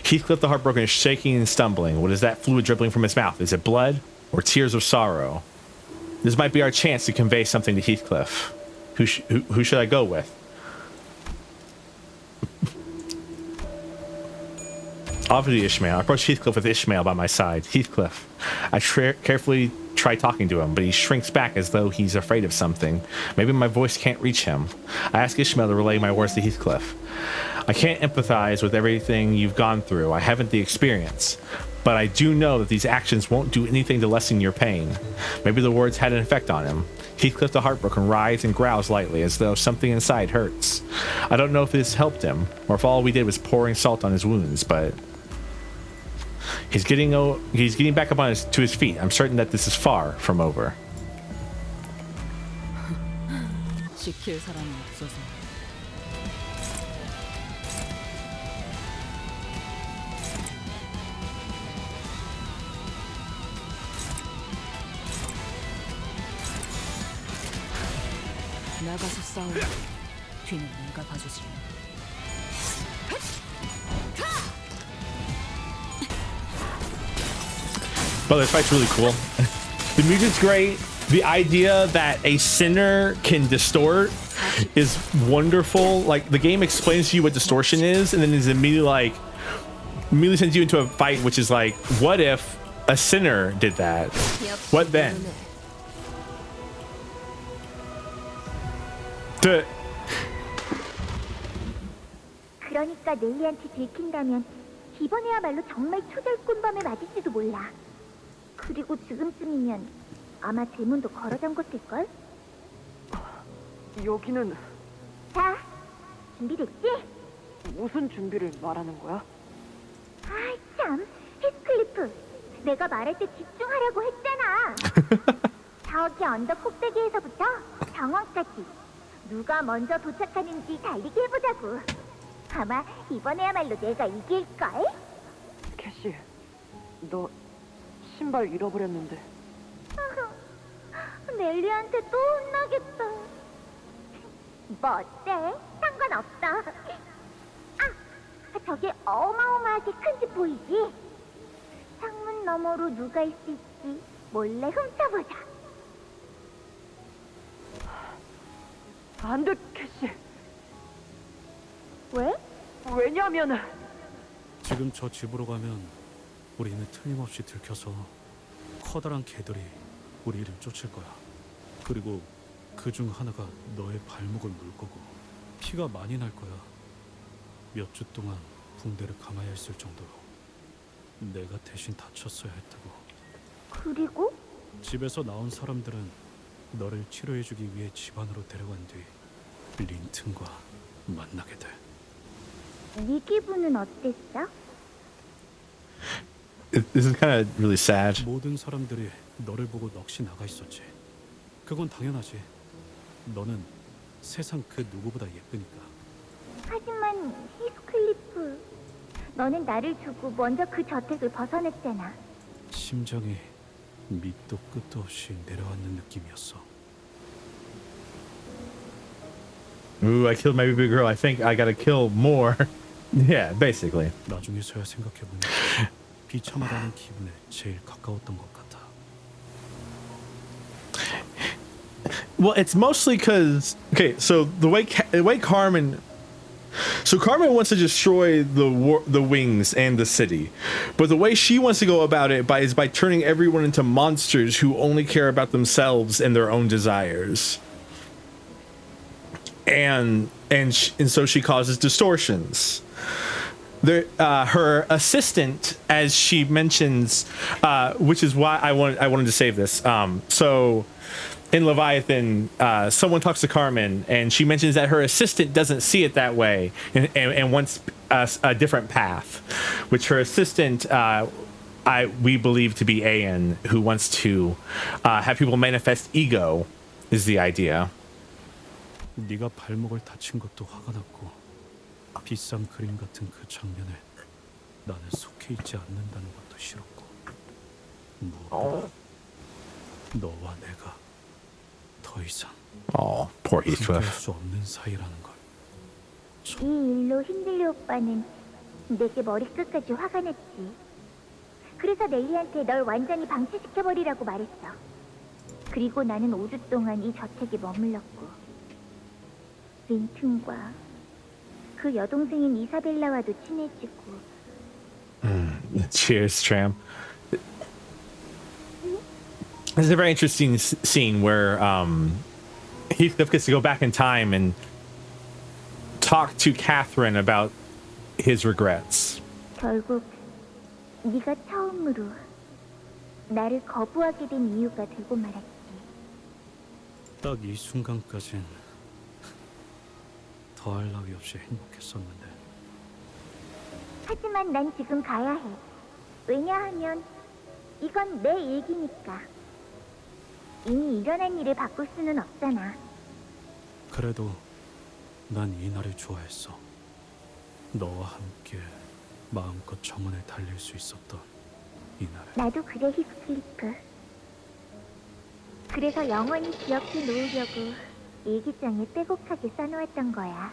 Heathcliff the Heartbroken is shaking and stumbling. What is that fluid dribbling from his mouth? Is it blood or tears of sorrow? This might be our chance to convey something to Heathcliff. Who should I go with? Obviously Ishmael. I approach Heathcliff with Ishmael by my side. Heathcliff. I carefully try talking to him, but he shrinks back as though he's afraid of something. Maybe my voice can't reach him. I ask Ishmael to relay my words to Heathcliff. I can't empathize with everything you've gone through. I haven't the experience. But I do know that these actions won't do anything to lessen your pain. Maybe the words had an effect on him. Heathcliff the Heartbroken writhes and growls lightly as though something inside hurts. I don't know if this helped him, or if all we did was pouring salt on his wounds, but he's getting back up on to his feet. I'm certain that this is far from over. 지킬 사람이 없어서. 나가서 싸우면 뒤는 내가 봐주지. But this fight's really cool. The music's great. The idea that a sinner can distort is wonderful. Like the game explains to you what distortion is, and then is immediately sends you into a fight, which is like, what if a sinner did that? What then? 그러니까 넬리한테 들킨다면 이번에야말로 정말 초절꾼범에 맞을지도 몰라. 그리고 지금쯤이면 아마 대문도 걸어 잠궜을걸? 여기는... 자, 준비됐지? 무슨 준비를 말하는 거야? 아이 참, 히스클리프. 내가 말할 때 집중하라고 했잖아. 저기 언덕 꼭대기에서부터 정원까지 누가 먼저 도착하는지 달리기 해보자고. 아마 이번에야말로 내가 이길걸? 캐시, 너 신발 잃어버렸는데. 넬리한테 또 혼나겠다. 뭐 어때? 상관없어. 아, 저게 어마어마하게 큰 집 보이지? 창문 너머로 누가 있을지 몰래 훔쳐보자. 안 돼, 캐시. 왜? 왜냐면... 지금 저 집으로 가면 우리는 틀림없이 들켜서 커다란 개들이 우리를 쫓을 거야. 그리고 그 중 하나가 너의 발목을 물 거고 피가 많이 날 거야. 몇 주 동안 붕대를 감아야 했을 정도로 내가 대신 다쳤어야 했다고. 그리고? 집에서 나온 사람들은 너를 치료해주기 위해 집 안으로 데려간 뒤 린튼과 만나게 돼. 네 기분은 어땠어? This is kind of really sad. 모든 사람들이 너를 보고 넋이 나가 있었지. 그건 당연하지. 너는 세상 그 누구보다 예쁘니까. 하지만 히스클리프, 너는 나를 두고 먼저 그 저택을 벗어났잖아. 심장이 밑도 끝도 없이 내려앉는 느낌이었어. Ooh, I killed my baby girl. I think I gotta kill more. Yeah, basically. 나중에서야 생각해보니 비참하다는 기분에 제일 가까웠던 것 같아. Well, it's mostly because so the way Carmen, so Carmen wants to destroy the wings and the city, but the way she wants to go about it is by turning everyone into monsters who only care about themselves and their own desires, and so she causes distortions. Her assistant, as she mentions, which is why I wanted to save this. So in Leviathan, someone talks to Carmen, and she mentions that her assistant doesn't see it that way, and wants a different path, which her assistant, we believe to be Ayan, who wants to have people manifest ego, is the idea. 네가 발목을 다친 것도 화가 났고 비싼 그림 같은 그 장면에 나는 속해 있지 않는다는 것도 싫었고 무엇보다 너와 내가 더 이상 poor 함께할 수 없는 사이라는 걸. 이 일로 힌들리 오빠는 내게 머리끝까지 화가 났지. 그래서 넬리한테 널 완전히 방치시켜버리라고 말했어. 그리고 나는 5주 동안 이 저택에 머물렀고 린튼과 그 여동생인 이사벨라와도 친해지고. Cheers, Tram. This is a very interesting scene where Heathcliff gets to go back in time and talk to Catherine about his regrets. 결국 네가 처음으로 나를 거부하게 된 이유가 되고 말았지. 딱 이 순간까진 더할 나위 없이 행복했었는데. 하지만 난 지금 가야 해. 왜냐하면 이건 내 얘기니까. 이미 일어난 일을 바꿀 수는 없잖아. 그래도 난 이 날을 좋아했어. 너와 함께 마음껏 정원에 달릴 수 있었던 이 날. 나도 그래, 히스클리프. 그래서 영원히 기억해 놓으려고 일기장에 빼곡하게 써놓았던 거야.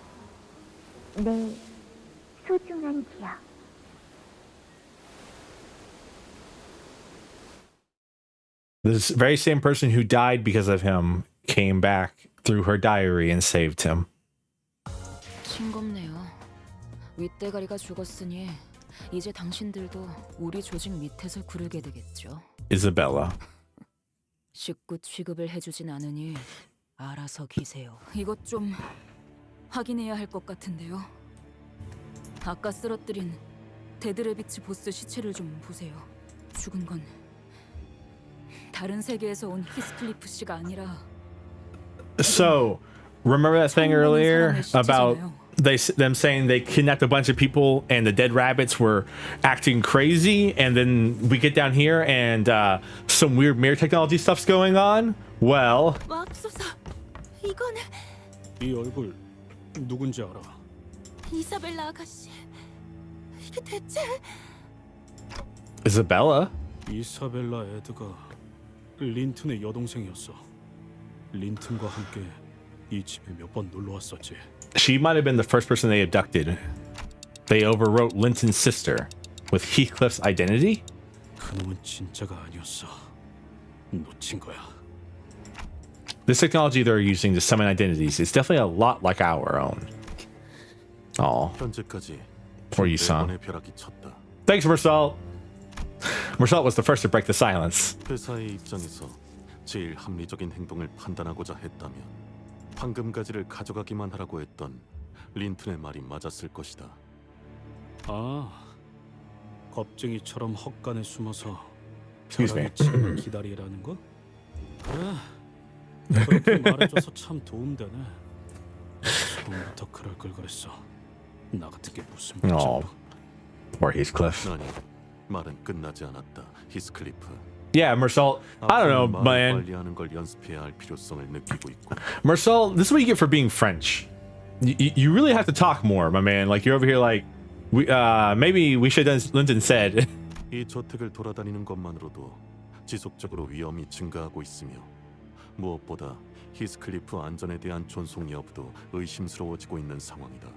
내 소중한 기억. This very same person who died because of him came back through her diary and saved him. 싱겁네요. 윗대가리가 죽었으니 이제 당신들도 우리 조직 밑에서 구르게 되겠죠. Isabella. 식구 취급을 해주진 않으니 알아서 기세요. 이것 좀 확인해야 할 것 같은데요. 아까 쓰러뜨린 데드래비츠 보스 시체를 좀 보세요. 죽은 건 다른 세계에서 온 히스클리프 씨가 아니라. So, remember that thing earlier about them saying they kidnapped a bunch of people and the dead rabbits were acting crazy, and then we get down here and some weird mirror technology stuff's going on? Well, 맙소사, 이건 이 얼굴 누군지 알아? 이사벨라 아가씨. 이게 대체 Isabella? 이사벨라 에드가 린튼의 여동생이었어. 린튼과 함께 이 집에 몇 번 놀러 왔었지. She might have been the first person they abducted. They overwrote Linton's sister with Heathcliff's identity? 그놈은 진짜가 아니었어. 놓친 거야. This technology they're using to summon identities is definitely a lot like our own. Oh, 현재까지 poor Yusan. 번의 벼락이 쳤다. Thanks, Mersal. Mersal was the first to break the silence. 회사의 입장에서 제일 합리적인 행동을 판단하고자 했다면 황금가지를 가져가기만 하라고 했던 린튼의 말이 맞았을 것이다. 아, 겁쟁이처럼 헛간에 숨어서 Excuse me. 벼락이 치는 기다리라는 거? 그래, 그렇게 말해줘서 참 도움되네. 처음부터 그럴 걸 그랬어. 나 같은 게 무슨 Oh, poor Heathcliff. 아니, 말은 끝나지 않았다. 히스클리프. Yeah, Mersal. I don't know, man. 관리하는 걸 연습해야 할 필요성을 느끼고 있고. Mersal, this is what you get for being French. You really have to talk more, my man. Like, you're over here like, maybe we should have done Linton said. 이 저택을 돌아다니는 것만으로도 지속적으로 위험이 증가하고 있으며 무엇보다 히스클리프 안전에 대한 존속 여부도 의심스러워지고 있는 상황이다.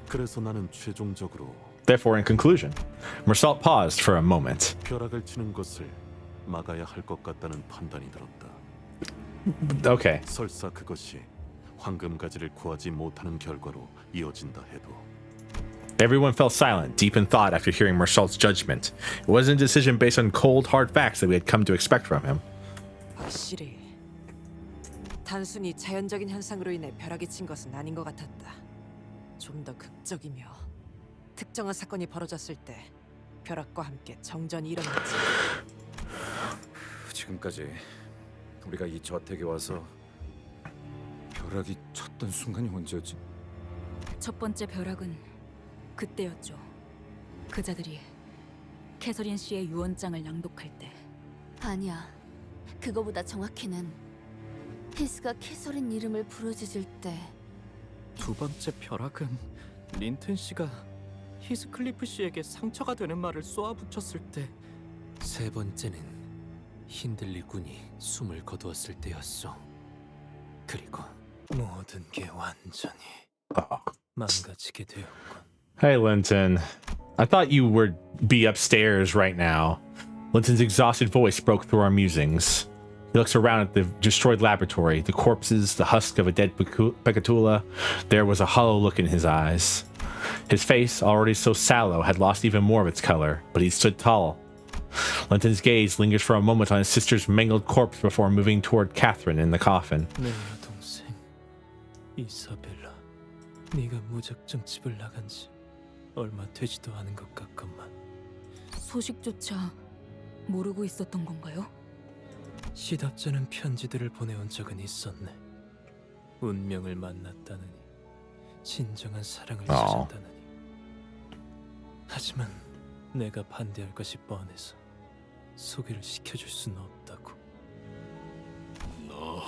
그래서 나는 최종적으로 Therefore, in conclusion, Mersal paused for a moment. 벼락을 치는 것을 막아야 할 것 같다는 판단이 들었다. Okay. 설사 그것이 황금가지를 구하지 못하는 결과로 이어진다 해도. Everyone fell silent, deep in thought after hearing Mersal's judgment. It wasn't a decision based on cold, hard facts that we had come to expect from him. 확실히 단순히 자연적인 현상으로 인해 벼락이 친 것은 아닌 것 같았다. 좀 더 극적이며 특정한 사건이 벌어졌을 때 벼락과 함께 정전이 일어났지. 지금까지 우리가 이 저택에 와서 벼락이 쳤던 순간이 언제였지? 첫 번째 벼락은 그때였죠. 그자들이 캐서린 씨의 유언장을 낭독할 때. 아니야. 그거보다 정확히는 히스가 캐서린 이름을 부르짖을 때. 두 번째 벼락은 린튼 씨가 히스클리프 씨에게 상처가 되는 말을 쏘아붙였을 때. 세 번째는 힌들리 군이 숨을 거두었을 때였어. 그리고 모든 게 완전히 망가지게 되었군. Hey, Linton. I thought you would be upstairs right now. Linton's exhausted voice broke through our musings. He looks around at the destroyed laboratory, the corpses, the husk of a dead Pecatula. There was a hollow look in his eyes. His face, already so sallow, had lost even more of its color, but he stood tall. Linton's gaze lingered for a moment on his sister's mangled corpse before moving toward Catherine in the coffin. 내 여동생 이사벨라, 네가 무작정 집을 나간 지 얼마 되지도 않은 것 같건만. 소식조차 모르고 있었던 건가요? 시답잖은 편지들을 보내온 적은 있었네. 운명을 만났다느니, 진정한 사랑을 찾았다느니. 하지만 내가 반대할 것이 뻔해서 소개를 시켜줄 수는 없다고. 너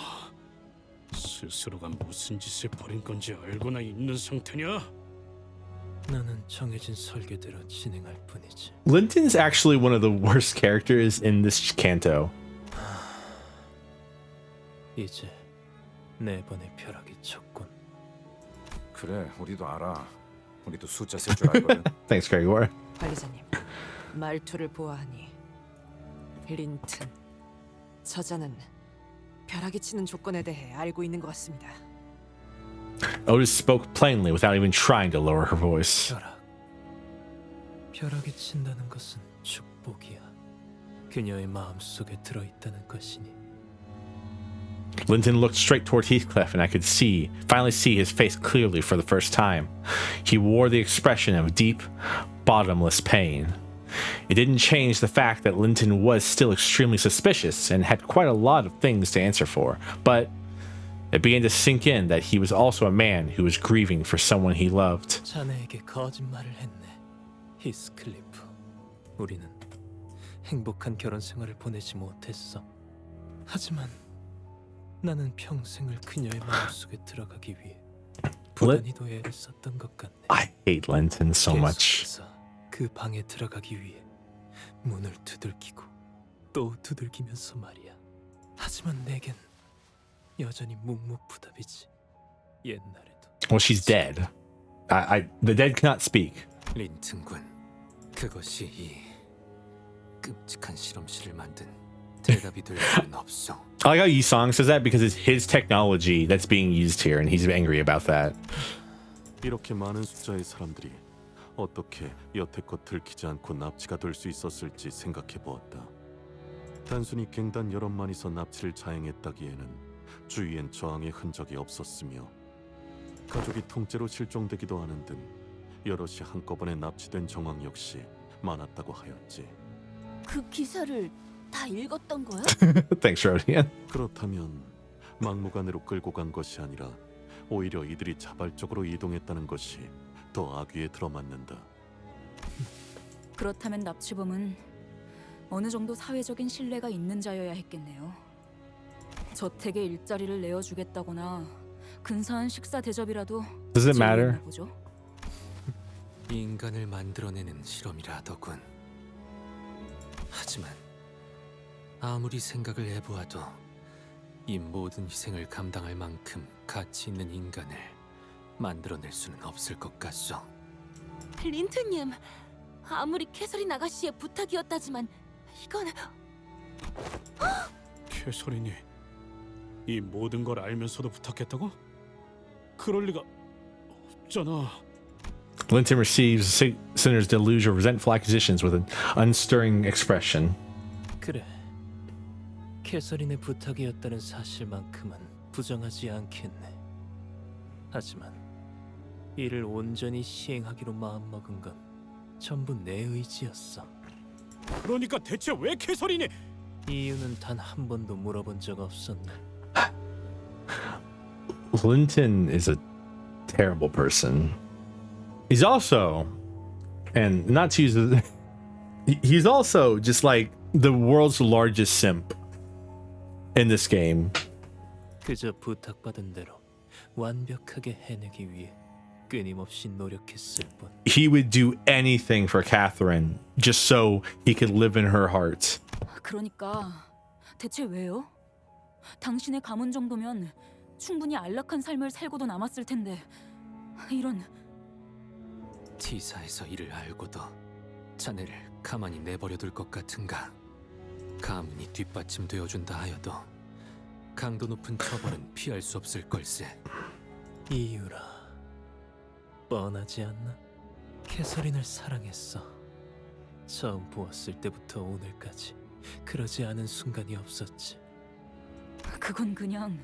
스스로가 무슨 짓을 벌인 건지 알고나 있는 상태냐? 나는 정해진 설계대로 진행할 뿐이지. Linton's actually one of the worst characters in this canto. 이제 네 번의 벼락이 쳤군. 그래, 우리도 알아. 우리도 숫자 셀 줄 알거든. Thanks, Gregor. 관리자님, 말투를 보아하니 린튼 저자는 벼락이 치는 조건에 대해 알고 있는 것 같습니다. Otis spoke plainly without even trying to lower her voice. 벼락이 친다는 것은 축복이야. 그녀의 마음속에 들어있다는 것이니. Linton looked straight toward Heathcliff, and I could finally see his face clearly for the first time. He wore the expression of deep, bottomless pain. It didn't change the fact that Linton was still extremely suspicious and had quite a lot of things to answer for, but it began to sink in that he was also a man who was grieving for someone he loved. 자네에게 거짓말을 했네, 히스클리프. 우리는 행복한 결혼 생활을 보내지 못했어. 하지만 나는 평생을 그녀의 마음속에 들어가기 위해 부단히도 애를 썼던 것 같네. I hate Linton so much. 계속해서 그 방에 들어가기 위해 문을 두들기고 또 두들기면서 말이야. 하지만 내겐 여전히 묵묵부답이지. 옛날에도. Well, she's dead. The dead cannot speak. 린튼군, 그것이 이 끔찍한 실험실을 만든 대답이 될 수는 없어. I like how Yi-Song says that because it's his technology that's being used here, and he's angry about that. 이렇게 많은 숫자의 사람들이 어떻게 여태껏 들키지 않고 납치가 될 수 있었을지 생각해 보았다. 단순히 갱단 여럿만이서 납치를 자행했다기에는 주위엔 저항의 흔적이 없었으며 가족이 통째로 실종되기도 하는 등 여럿이 한꺼번에 납치된 정황 역시 많았다고 하였지. 그 기사를 다 읽었던 거야? Thanks, Rodian. 그렇다면 막무가내로 끌고 간 것이 아니라 오히려 이들이 자발적으로 이동했다는 것이 더 악위에 들어맞는다. 그렇다면 납치범은 어느 정도 사회적인 신뢰가 있는 자여야 했겠네요. 저택에 일자리를 내어주겠다거나 근사한 식사 대접이라도 Does it matter? 보죠. 인간을 만들어내는 실험이라더군. 하지만 아무리 생각을 해보아도 이 모든 희생을 감당할 만큼 가치 있는 인간을 만들어낼 수는 없을 것 같소. 린트님, 아무리 캐서린 아가씨의 부탁이었다지만 이건... 캐서린이 이 모든 걸 알면서도 부탁했다고? 그럴 리가 없잖아. Linton receives Sinner's deluge of resentful accusations with an unstirring expression. 그래. 캐서린의 부탁이었다는 사실만큼은 부정하지 않겠네. 하지만 이를 온전히 시행하기로 마음먹은 건 전부 내 의지였어. 그러니까 대체 왜 캐서린이? 이유는 단 한 번도 물어본 적 없었네. Linton is a terrible person. He's also, and not to use it, he's also just like the world's largest simp in this game. 그저 부탁받은 대로 완벽하게 해내기 위해 끊임없이 노력했을 뿐. He would do anything for Catherine just so he could live in her heart. 그러니까 대체 왜요? 당신의 가문 정도면 충분히 안락한 삶을 살고도 남았을 텐데 이런... T사에서 이를 알고도 자네를 가만히 내버려둘 것 같은가? 가문이 뒷받침되어준다 하여도 강도 높은 처벌은 피할 수 없을 걸세. 이유라 뻔하지 않나? 캐서린을 사랑했어. 처음 보았을 때부터 오늘까지 그러지 않은 순간이 없었지. 그건 그냥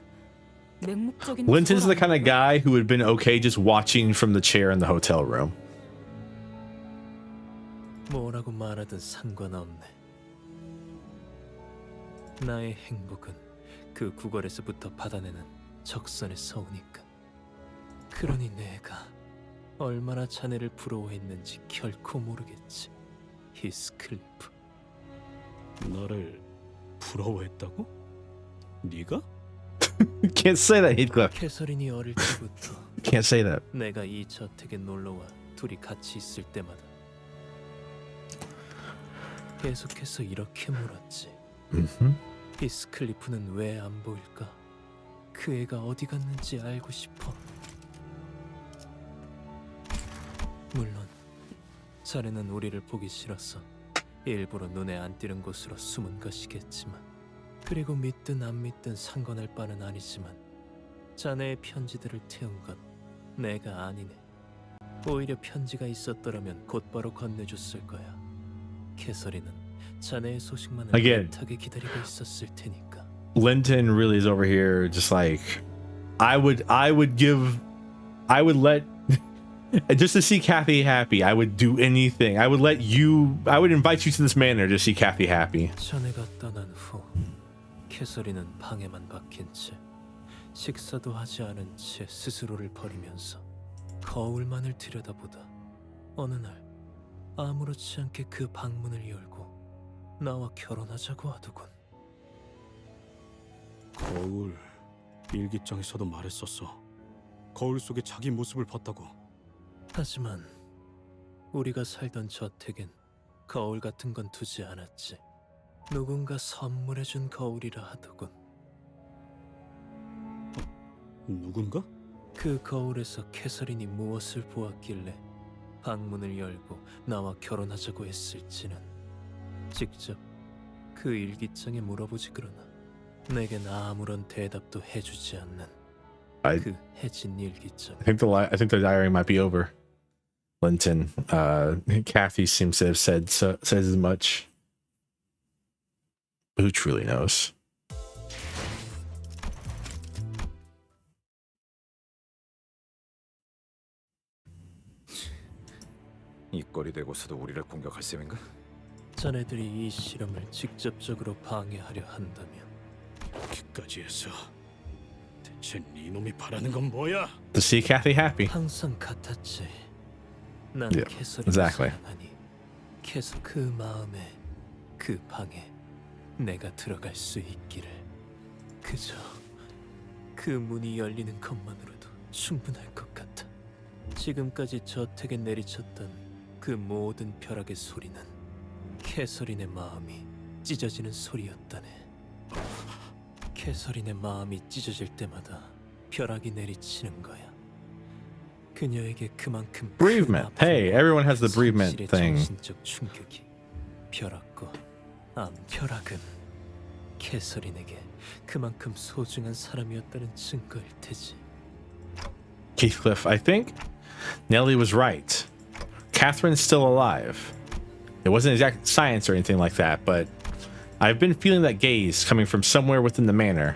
맹목적인... Linton's the kind of guy who would have been okay just watching from the chair in the hotel room. 뭐라고 말하든 상관없네. 나의 행복은 그 구걸에서부터 받아내는 적선에서 오니까. 그러니 내가 얼마나 자네를 부러워했는지 결코 모르겠지, 히스클리프. 너를 부러워했다고? 네가? Can't say that, Heathcliff. 캐서린이 어릴 때부터 Can't say that. 내가 이 저택에 놀러와 둘이 같이 있을 때마다 계속해서 이렇게 물었지. 히스클리프는 왜 안 보일까? 그 애가 어디 갔는지 알고 싶어. 물론 자네는 우리를 보기 싫어서 일부러 눈에 안 띄는 곳으로 숨은 것이겠지만, 그리고 믿든 안 믿든 상관할 바는 아니지만 자네의 편지들을 태운 건 내가 아니네. 오히려 편지가 있었더라면 곧바로 건네줬을 거야. 캐서린은 자네의 소식만을 Again. 애타게 기다리고 있었을 테니까. Linton really is over here just like I would let just to see Kathy happy. I would do anything. I would invite you to this manor to see Kathy happy. 자네가 떠난 후 캐서린은 방에만 박힌 채 식사도 하지 않은 채 스스로를 버리면서 거울만을 들여다보다 어느 날 아무렇지 않게 그 방문을 열고 나와 결혼하자고 하더군. 거울 일기장에서도 말했었어. 거울 속에 자기 모습을 봤다고. 하지만 우리가 살던 저택엔 거울 같은 건 두지 않았지. 누군가 선물해준 거울이라 하더군. 누군가? 그 거울에서 캐서린이 무엇을 보았길래 방문을 열고 나와 결혼하자고 했을지는 직접 그 일기장에 물어보지 그러나 내겐 아무런 대답도 해주지 않는 그 해진 일기장. I think the diary might be over. Linton, Kathy seems to have says as much. Who truly knows? 이 꼴이 되고서도 우리를 공격할 셈인가? 자네들이 이 실험을 직접적으로 방해하려 한다면 여기까지 해서 대체 네 놈이 바라는 건 뭐야? To see Kathy happy. 항상 같았지. 난 Yeah, 캐서린을 exactly. 사랑하니 계속 그 마음에 그 방에 내가 들어갈 수 있기를. 그저 그 문이 열리는 것만으로도 충분할 것 같아. 지금까지 저택에 내리쳤던 그 모든 벼락의 소리는 캐서린의 마음이 찢어지는 소리였다네. 캐서린의 마음이 찢어질 때마다 벼락이 내리치는 거야. 그녀에게 그만큼 Bereavement. Hey, everyone has the bereavement thing. 정신적 충격이 벼락과 벼락은 캐서린에게 그만큼 소중한 사람이었다는 증거일 테지. Heathcliff, I think Nellie was right. Catherine's still alive. It wasn't exact science or anything like that, but I've been feeling that gaze coming from somewhere within the manor.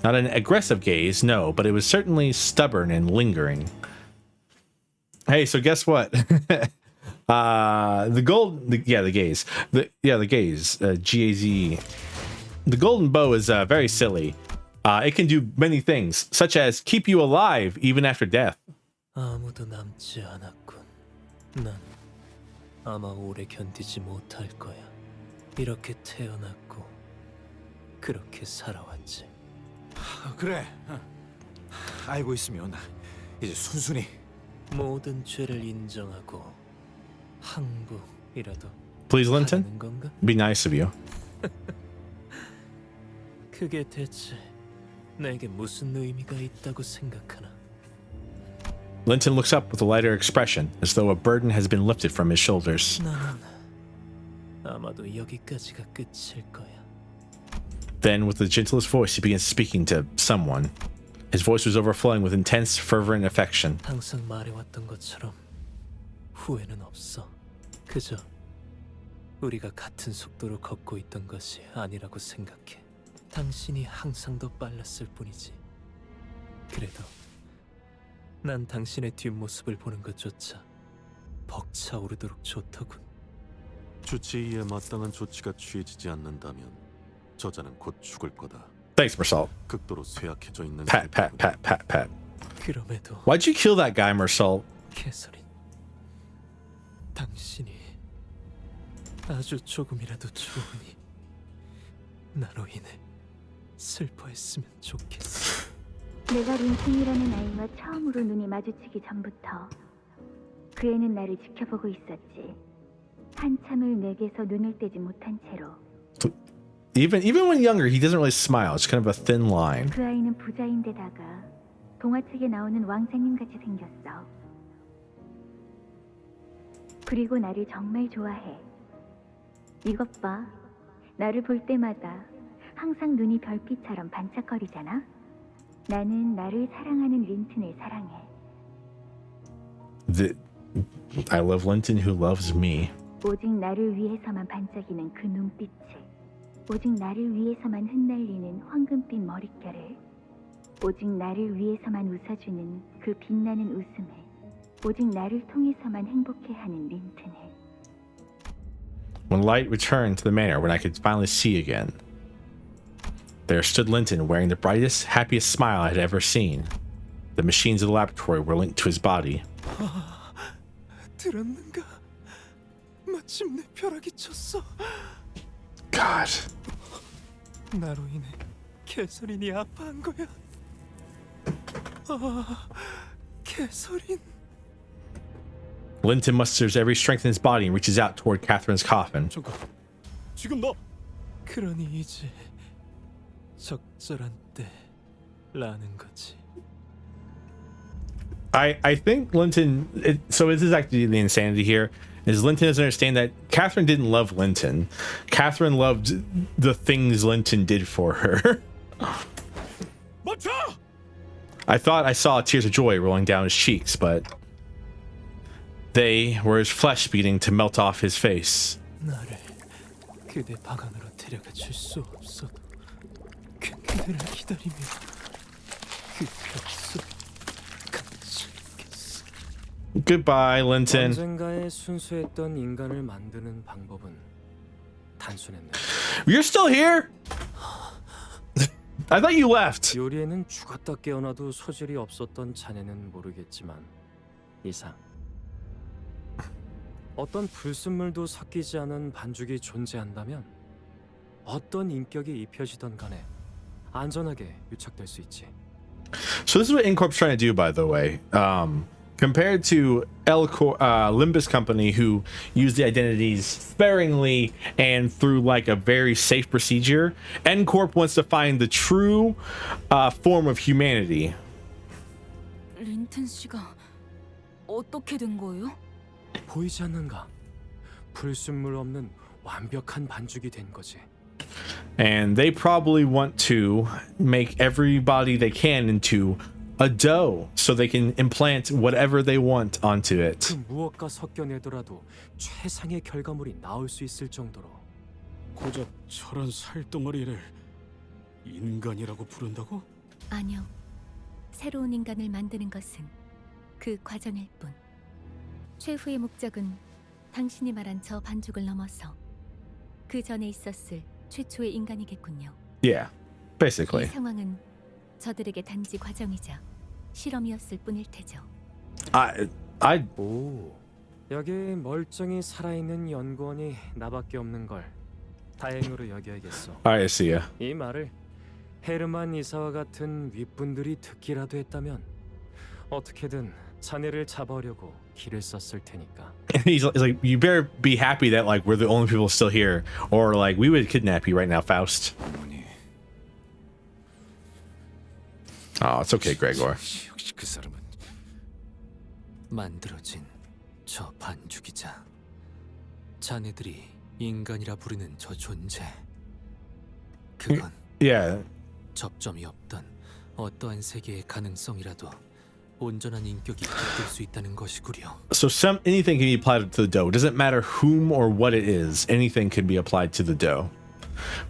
Not an aggressive gaze, no, but it was certainly stubborn and lingering. Hey, so guess what? The gaze. The gaze. G-A-Z. The golden bow is very silly. It can do many things, such as keep you alive even after death. 아무도 남지 않았군. 난 아마 오래 견디지 못할 거야. 이렇게 태어났고 그렇게 살아왔지. 그래. 알고 있으면 이제 순순히 모든 죄를 인정하고 항복이라도 Please, Linton, 하는 건가? be nice of you. 그게 대체 내게 무슨 의미가 있다고 생각하나? Linton looks up with a lighter expression, as though a burden has been lifted from his shoulders. 나는 아마도 여기까지가 끝일 거야. Then, with the gentlest voice, he begins speaking to someone. His voice was overflowing with intense, fervent affection. 항상 말해왔던 것처럼 후회는 없어. 그저 우리가 같은 속도로 걷고 있던 것이 아니라고 생각해. 당신이 항상 더 빨랐을 뿐이지. 그래도 난 당신의 뒷모습을 보는 것조차 벅차오르도록 좋더군. 주치의에 마땅한 조치가 취해지지 않는다면 저자는 곧 죽을 거다. Thanks, Mersal. 극도로 쇠약해져 있는 Pat. 그럼에도 Why'd you kill that guy, Mersal? 캐서린, 당신이 아주 조금이라도 좋으니 나로 인해 슬퍼했으면 좋겠어. 내가 린슨이라는 아이와 처음으로 눈이 마주치기 전부터 그 애는 나를 지켜보고 있었지. 한참을 내게서 눈을 떼지 못한 채로. even when younger, he doesn't really smile. It's kind of a thin line. 그 아이는 부자인데다가 동화책에 나오는 왕자님 같이 생겼어. 그리고 나를 정말 좋아해. 이것 봐. 나를 볼 때마다 항상 눈이 별빛처럼 반짝거리잖아. 나는 나를 사랑하는 린튼을 사랑해. I love Linton who loves me. 오직 나를 위해서만 반짝이는 그 눈빛에, 오직 나를 위해서만 흩날리는 황금빛 머릿결에, 오직 나를 위해서만 웃어주는 그 빛나는 웃음에, 오직 나를 통해서만 행복해하는 린튼에. When light returned to the manor, when I could finally see again, there stood Linton wearing the brightest, happiest smile I had ever seen. The machines of the laboratory were linked to his body. 들었는가? 마침내 벼락이 쳤어. God. 나로 인해 개설인이 아파한 거야. 개설인. Linton musters every strength in his body and reaches out toward Catherine's coffin. 지금 너 그러니 이제 적절한 때라는 거지. I think Linton. So this is actually the insanity here. Is Linton doesn't understand that Catherine didn't love Linton. Catherine loved the things Linton did for her. I thought I saw tears of joy rolling down his cheeks, but they were his flesh beginning to melt off his face. 나를 그대 방 안으로 데려가 줄 수 없어도 그대를 기다리며 그 벽속 갇혀있겠어. Goodbye, Linton. 언젠가에 순수했던 인간을 만드는 방법은 단순했네. You're still here? I thought you left. 요리에는 죽었다 깨어나도 소질이 없었던 자네는 모르겠지만 이상 어떤 불순물도 섞이지 않은 반죽이 존재한다면 어떤 인격이 입혀지던 간에 안전하게 유착될 수 있지. So this is what Incorp's trying to do, by the way. Compared to Limbus Company, who use the identities sparingly and through like a very safe procedure, Incorp wants to find the true form of humanity. 린튼 씨가 어떻게 된 거예요? 보이지 않는가? 불순물 없는 완벽한 반죽이 된 거지. And they probably want to make everybody they can into a dough so they can implant whatever they want onto it. 그 무엇과 섞여내더라도 최상의 결과물이 나올 수 있을 정도로. 고작 저런 살덩어리를 인간이라고 부른다고? 아니요. 새로운 인간을 만드는 것은 그 과정일 뿐. 최후의 목적은 당신이 말한 저 반죽을 넘어서 그 전에 있었을 최초의 인간이겠군요. Yeah, basically. 이 상황은 저들에게 단지 과정이자 실험이었을 뿐일 테죠. 오, 여기 멀쩡히 살아있는 연구원이 나밖에 없는 걸 다행으로 여겨야겠어. I see ya. 이 말을 헤르만 이사와 같은 윗분들이 듣기라도 했다면 어떻게든 자네를 잡아오려고 길을 썼을 테니까. He's like, you better be happy that like we're the only people still here, or like we would kidnap you right now, Faust. Oh, it's okay, Gregor. 역시 그 사람은 만들어진 저 반죽이자 자네들이 인간이라 부르는 저 존재. 그건 Yeah. 접점이 없던 어떠한 세계의 가능성이라도 온전한 인격이 깃들 수 있다는 것이구려. So anything can be applied to the dough. It doesn't matter whom or what it is. Anything can be applied to the dough,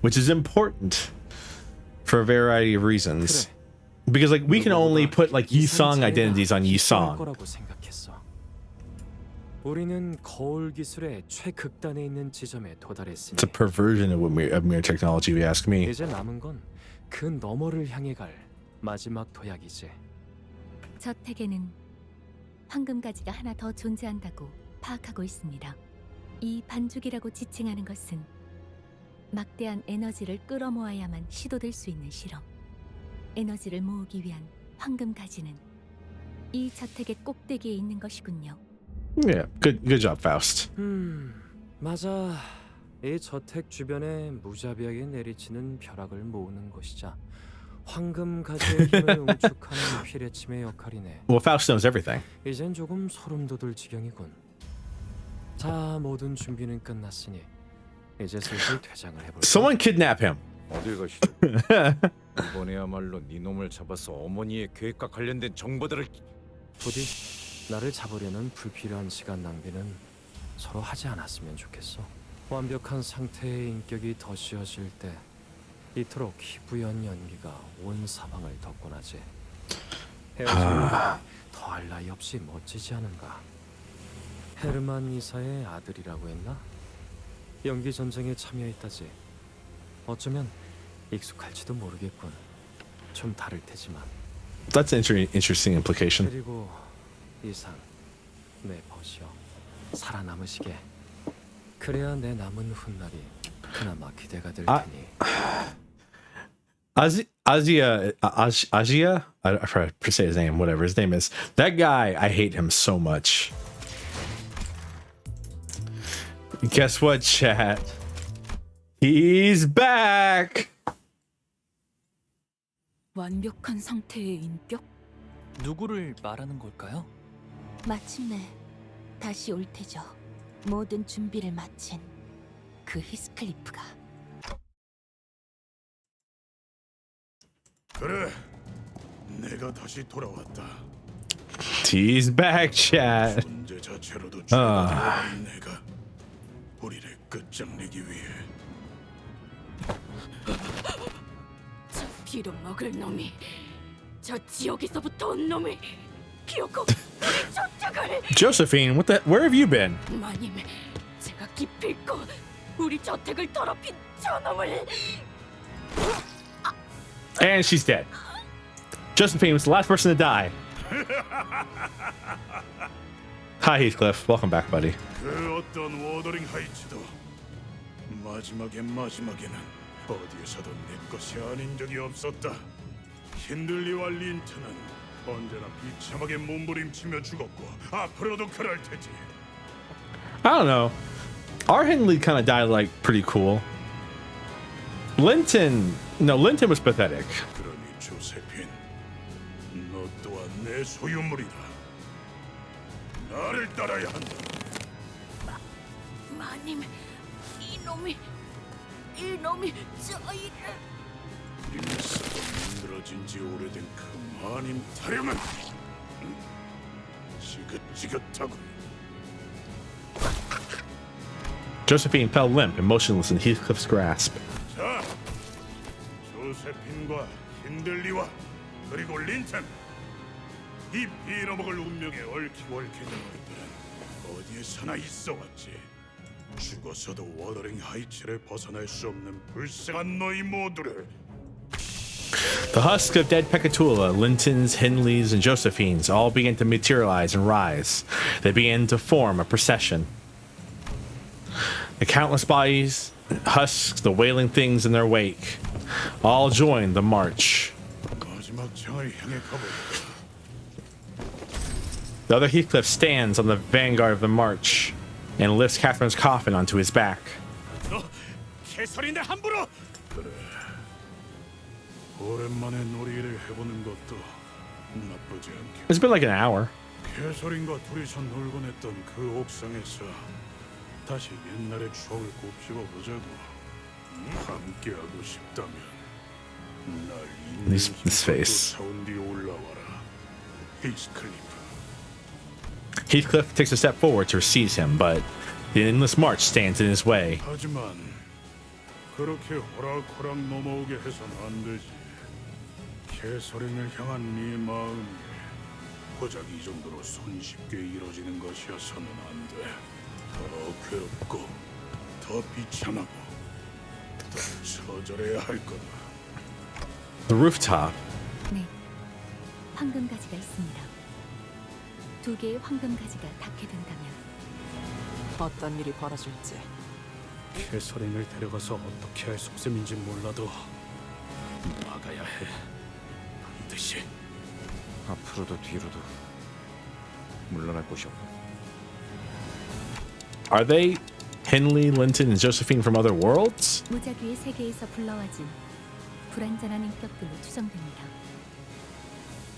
which is important for a variety of reasons. Because like we can only put like Yisong identities on Yisong. 거라고 생각했어. 우리는 거울 기술의 최극단에 있는 지점에 도달했으니 It's a perversion of mere technology, if you ask me. 이제 남은 건 그 너머를 향해 갈 마지막 도약이지. 저택에는 황금가지가 하나 더 존재한다고 파악하고 있습니다. 이 반죽이라고 지칭하는 것은 막대한 에너지를 끌어모아야만 시도될 수 있는 실험. 에너지를 모으기 위한 황금가지는 이 저택의 꼭대기에 있는 것이군요. Yeah, good job, Faust. 맞아. 이 저택 주변에 무자비하게 내리치는 벼락을 모으는 것이자 황금 가지의 힘을 응축하는 피레침의 역할이네. Well, Faust knows everything. 이젠 조금 소름 돋을 지경이군. 자, 모든 준비는 끝났으니 이제 슬슬 퇴장을 해볼까? Someone kidnap him. 어딜 가시죠? 이번에야말로 네 놈을 잡아서 어머니의 계획과 관련된 정보들을 부디 나를 잡으려는 불필요한 시간 낭비는 서로 하지 않았으면 좋겠어. 완벽한 상태의 인격이 덧씌워질 때 이토록 희부연 연기가 온 사방을 덮곤하지. 헤어지면 더할 나위 없이 멋지지 않은가. 헤르만 이사의 아들이라고 했나? 연기 전쟁에 참여했다지. 어쩌면 익숙할지도 모르겠군. 좀 다를 테지만. That's an interesting implication. 그리고 이상 내 벗이여 살아남으시게. 그래야 내 남은 훗날이 그나마 기대가 될 테니. Asia, I forgot to say his name, whatever his name is. That guy, I hate him so much. Guess what, chat? He's back! 완벽한 상태의 인격? 누구를 말하는 걸까요? 마침내 다시 올 테죠. 모든 준비를 마친 그 히스클리프가. 그래, 내가 다시 돌아왔다. He's back, chat. 존재 자체로도 죽어버린 내가 우리를 끝장내기 위해. 저 빌어먹을 놈이, 저 지역에서부터 온 놈이 기어코 우리 저택을. Josephine, where have you been? 마님, 제가 기필코 우리 저택을 더럽힌 저 놈을. And she's dead. Josephine was the last person to die. Hi, Heathcliff. Welcome back, buddy. 그 어떤 워더링 하이츠도 마지막에는 어디에서도 내 것이 아닌 적이 없었다. 힌들리와 린트는 언제나 비참하게 몸부림치며 죽었고 앞으로도 그럴 테지. I don't know. Our Hindley kind of died like pretty cool. Linton was pathetic. 그러니 조세핀, 너 또한 내 소유물이다. 나를 따라야 한다. 마님, 이놈이 저희를. 림스가 만들어진 지 오래된 그 마님 타령은 지긋지긋하군. Josephine fell limp and motionless in Heathcliff's grasp. 자, 조세핀과 힌들리와 그리고 린튼, 이 빌어먹을 운명에 얽히고 얽혀진 것들은 어디에서나 있어왔지. 죽어서도 워더링 하이츠를 벗어날 수 없는 불쌍한 너희 모두를. The husks of dead Pecatula, Lintons, Hindleys, and Josephines all began to materialize and rise. They began to form a procession. The countless bodies, husks, the wailing things in their wake, all joined the march. 마지막 장을 향해 가보자. The other Heathcliff stands on the vanguard of the march and lifts Catherine's coffin onto his back. 너 개설인데 함부로. 그래. 오랜만에 놀이를 해보는 것도 나쁘지 않게. It's been like an hour. 개설인과 둘이서 놀곤 했던 그 옥상에서 다시 옛날의 추억을 곱씹어 보자고. 함께하고 싶다면 날 This face. 쫓아온 뒤 올라와라. 히스클리프. Heathcliff takes a step forward to seize him, but the endless march stands in his way. 하지만 그렇게 호락호락 넘어오게 해선 안 되지. 개설인을 향한 네 마음이 고작 이 정도로 손쉽게 이루어지는 것이어서는 안 돼. 더 괴롭고 더 비참하고 더 처절해야 할 거다. The rooftop. 네, 황금가지가 있습니다. 2개의 황금가지가 닿게 된다면 어떤 일이 벌어질지. 캐서린을 데려가서 어떻게 할 속셈인지 몰라도 막아야 해. 반드시. 앞으로도 뒤로도 물러날 곳이 없고. Are they Henley, Linton, and Josephine from other worlds? 무작위의 세계에서 불러와진 불완전한 인격들로 추정됩니다.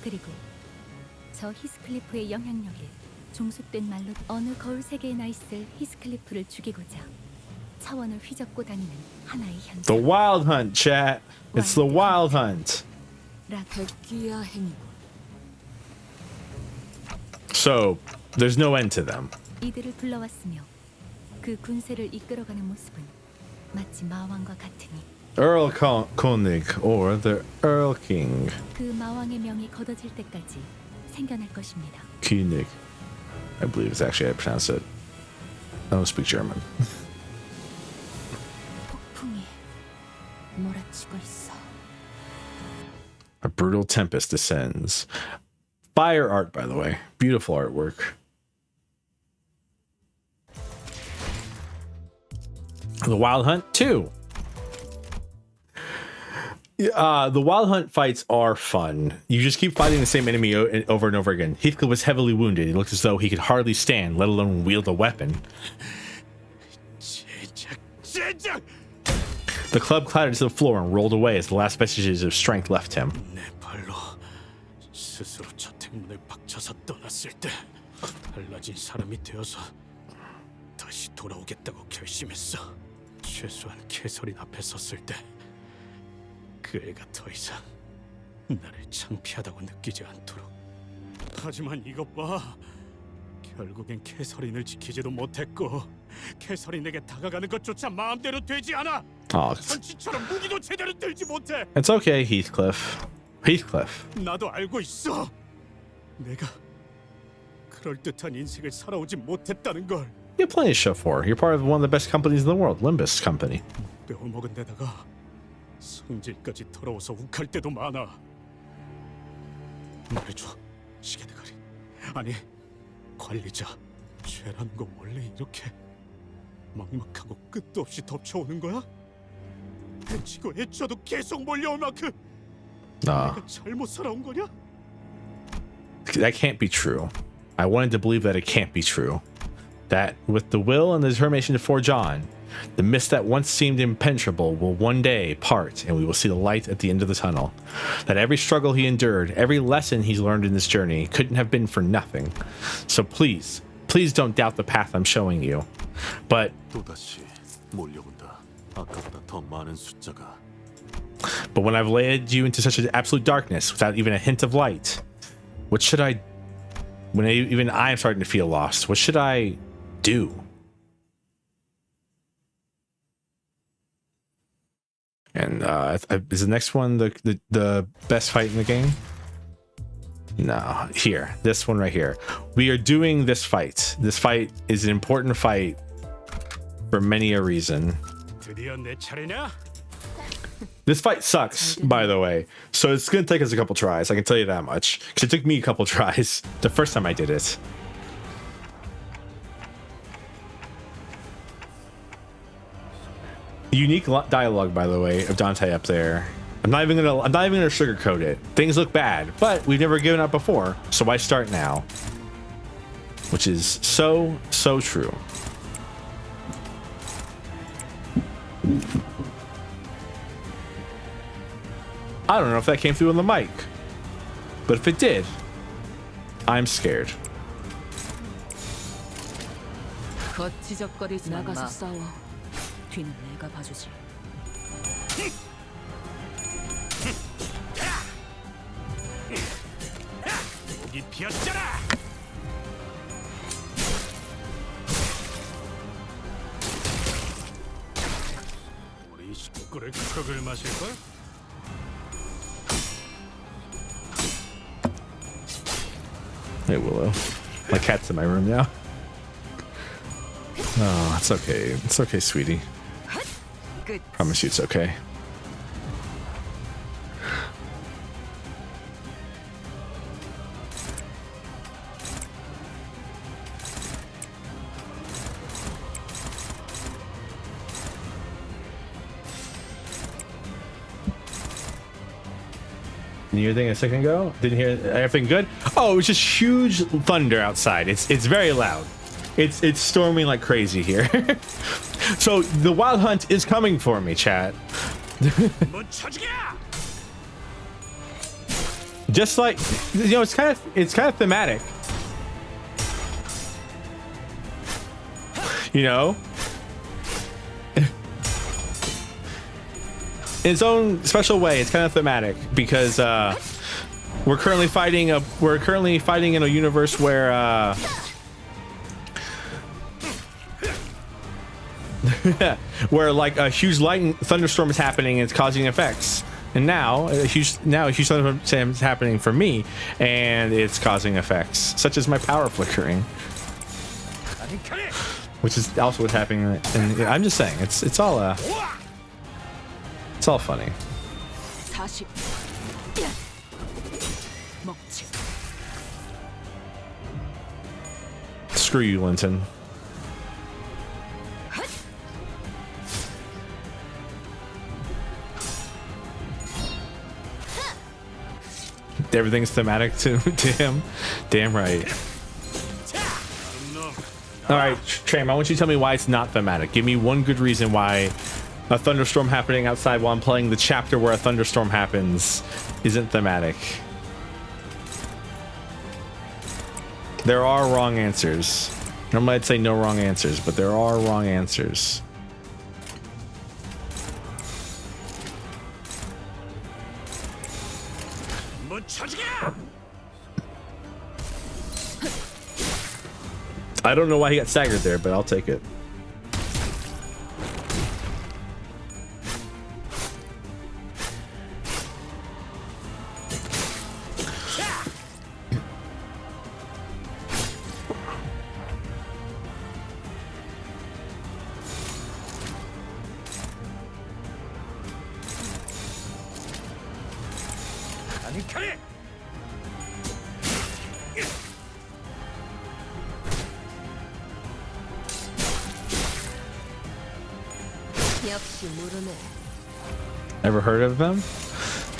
그리고 저 히스클리프의 영향력에 종속된 말로 어느 거울 세계에 나 있을 히스클리프를 죽이고자 차원을 휘젓고 다니는 하나의 현상. The Wild Hunt, chat. It's the Wild Hunt. 백귀야 행위군. So there's no end to them. 이들을 불러왔으며 그 군세를 이끌어가는 모습은 마치 마왕과 같으니 Earl Koenig or the Earl King. 그 마왕의 명이 거둬질 때까지 생겨날 것입니다. Koenig. I believe it's actually how I pronounce it. I don't speak German. 폭풍이 몰아치고 있어. A brutal tempest descends. Fire art, by the way. Beautiful artwork. The Wild Hunt 2. The Wild Hunt fights are fun. You just keep fighting the same enemy over and over again. Heathcliff was heavily wounded. He looked as though he could hardly stand, let alone wield a weapon. The club clattered to the floor and rolled away as the last vestiges of strength left him. 스스로 저택문을 박쳐서 떠났을 때 달라진 사람이 되어서 다시 돌아오겠다고 결심했어. 최소한 캐서린 앞에 섰을 때 그 애가 더 이상 나를 창피하다고 느끼지 않도록. 하지만 이것 봐. 결국엔 캐서린을 지키지도 못했고 캐서린에게 다가가는 것조차 마음대로 되지 않아. 천치처럼 무기도 제대로 들지 못해. It's okay, Heathcliff. Heathcliff. 나도 알고 있어. 내가 그럴듯한 인생을 살아오지 못했다는 걸. You have plenty to show for. You're part of one of the best companies in the world, Limbus Company. 빼어먹은 데다가 성질까지 더러워서 욱할 때도 많아. 말해줘, 시계대가리. 아니, 관리자. 죄라는 거 원래 이렇게 막막하고 끝도 없이 덮쳐오는 거야? 해치고 해쳐도 계속 몰려올 만큼 내가 잘못 살아온 거냐? That can't be true. I wanted to believe that it can't be true. That with the will and the determination to forge on, the mist that once seemed impenetrable will one day part and we will see the light at the end of the tunnel. That every struggle he endured, every lesson he's learned in this journey couldn't have been for nothing. So please, please don't doubt the path I'm showing you. But when I've led you into such an absolute darkness without even a hint of light, what should I... When even I'm starting to feel lost, what should I do? And is the next one the best fight in the game? No, here, this one right here. We are doing this fight. This fight is an important fight for many a reason. This fight sucks, by the way. So it's gonna take us a couple tries. I can tell you that much. Because it took me a couple tries the first time I did it. Unique dialogue, by the way, of Dante up there. I'm not even gonna sugarcoat it. Things look bad, but we've never given up before, so why start now? Which is so true. I don't know if that came through on the mic, but if it did, I'm scared. 거치적거리지 나가서 싸워. 뒤는 내가 봐주지. 목이 피었잖아. 우리 식구를 흙을 마실 걸? Hey Willow, my cat's in my room now. Oh, it's okay. It's okay, sweetie. Promise you it's okay. Didn't you hear anything a second ago? Didn't hear everything good? Oh, it was just huge thunder outside. It's very loud. It's storming like crazy here. So the wild hunt is coming for me, chat. Just like, you know, it's kind of thematic. You know, in its own special way, it's kind of thematic because we're currently fighting in a universe where where like a huge lightning thunderstorm is happening and it's causing effects. And now a huge thunderstorm is happening for me and it's causing effects such as my power flickering, which is also what's happening. And I'm just saying, it's all funny. Screw you, Linton. Everything's thematic to him. Damn right. All right, Tram, I want you to tell me why it's not thematic. Give me one good reason why a thunderstorm happening outside while I'm playing the chapter where a thunderstorm happens isn't thematic. There are wrong answers. Normally I'd say no wrong answers, but there are wrong answers. I don't know why he got staggered there, but I'll take it. Ever heard of them?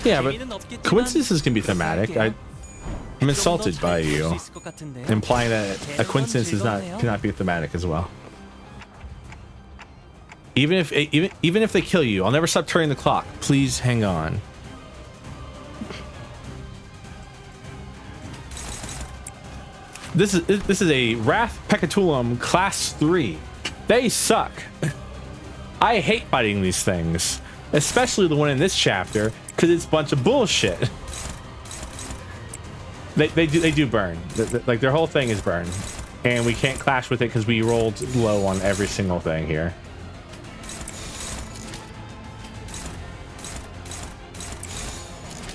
Yeah, but coincidences can be thematic. I'm insulted by you implying that a coincidence cannot be thematic as well. Even if they kill you, I'll never stop turning the clock. Please hang on. This is a Wrath Pecatulum Class 3. They suck. I hate fighting these things, especially the one in this chapter, because it's a bunch of bullshit. They do burn. Like their whole thing is burn, and we can't clash with it because we rolled low on every single thing here.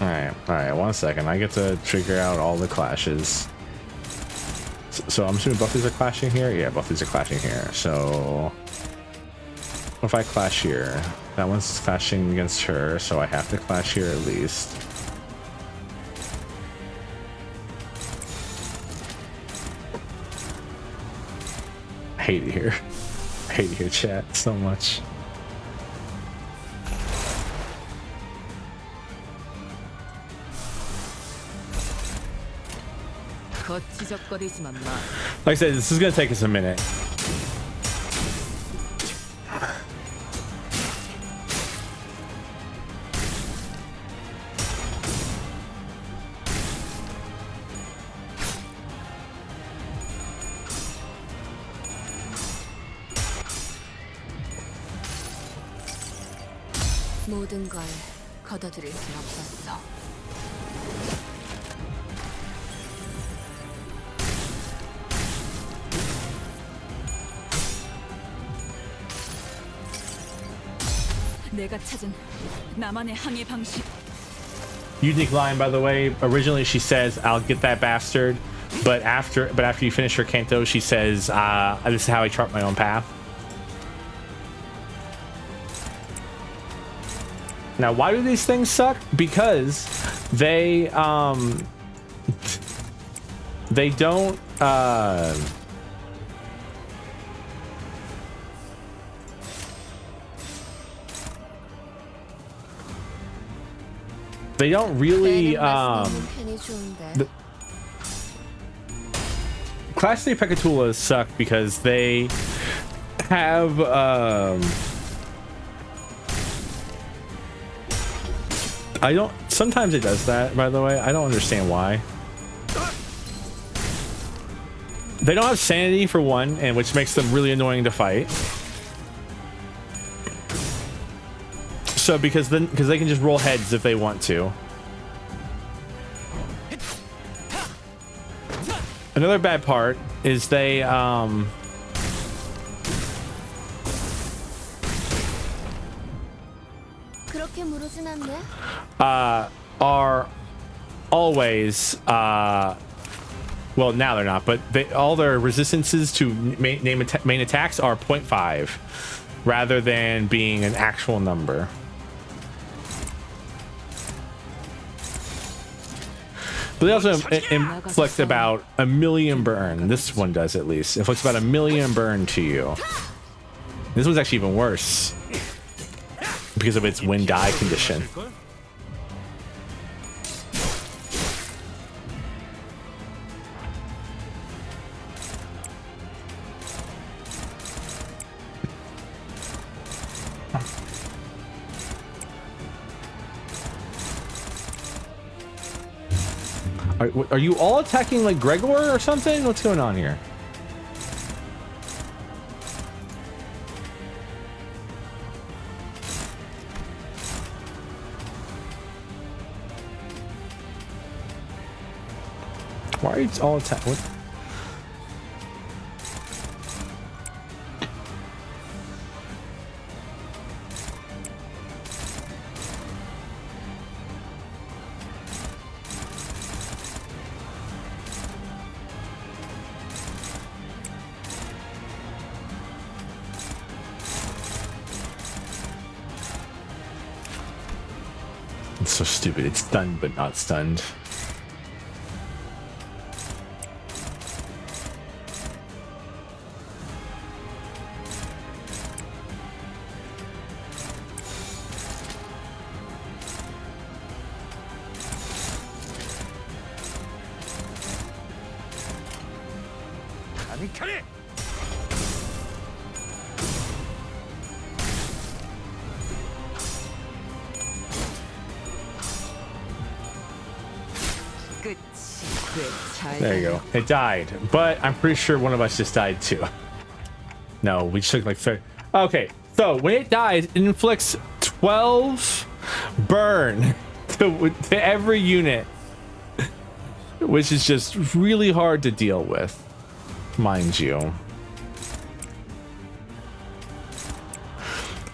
All right. 1 second. I get to figure out all the clashes. So I'm assuming both these are clashing here. Yeah, both these are clashing here. So if I clash here, that one's clashing against her, so I have to clash here at least. I hate it here. I hate it here, chat, so much. Like I said, this is gonna take us a minute. 모든 걸 걷어들일 순 없었어. 내가 찾은 나만의 항해 방식. Unique line, by the way. Originally, she says, "I'll get that bastard," but after you finish her canto, she says, "This is how I chart my own path." Now, why do these things suck? Because they don't they don't really Class 3 Pekatulas suck because they have sometimes it does that, by the way. I don't understand why. They don't have sanity for one, and which makes them really annoying to fight. So because they can just roll heads if they want to. Another bad part is they are always well, now they're not, but all their resistances to main attacks are 0.5 rather than being an actual number. But they also inflict about 1,000,000 burn. This one does, at least. It inflicts about 1,000,000 burn to you. This one's actually even worse because of its wind die condition. Are you all attacking like Gregor or something? What's going on here? Why are you all attacking? It's so stupid. It's stunned but not stunned. There you go. It died, but I'm pretty sure one of us just died too. No, we just took like 30. Okay, so when it dies, it inflicts 12 burn to every unit, which is just really hard to deal with, mind you.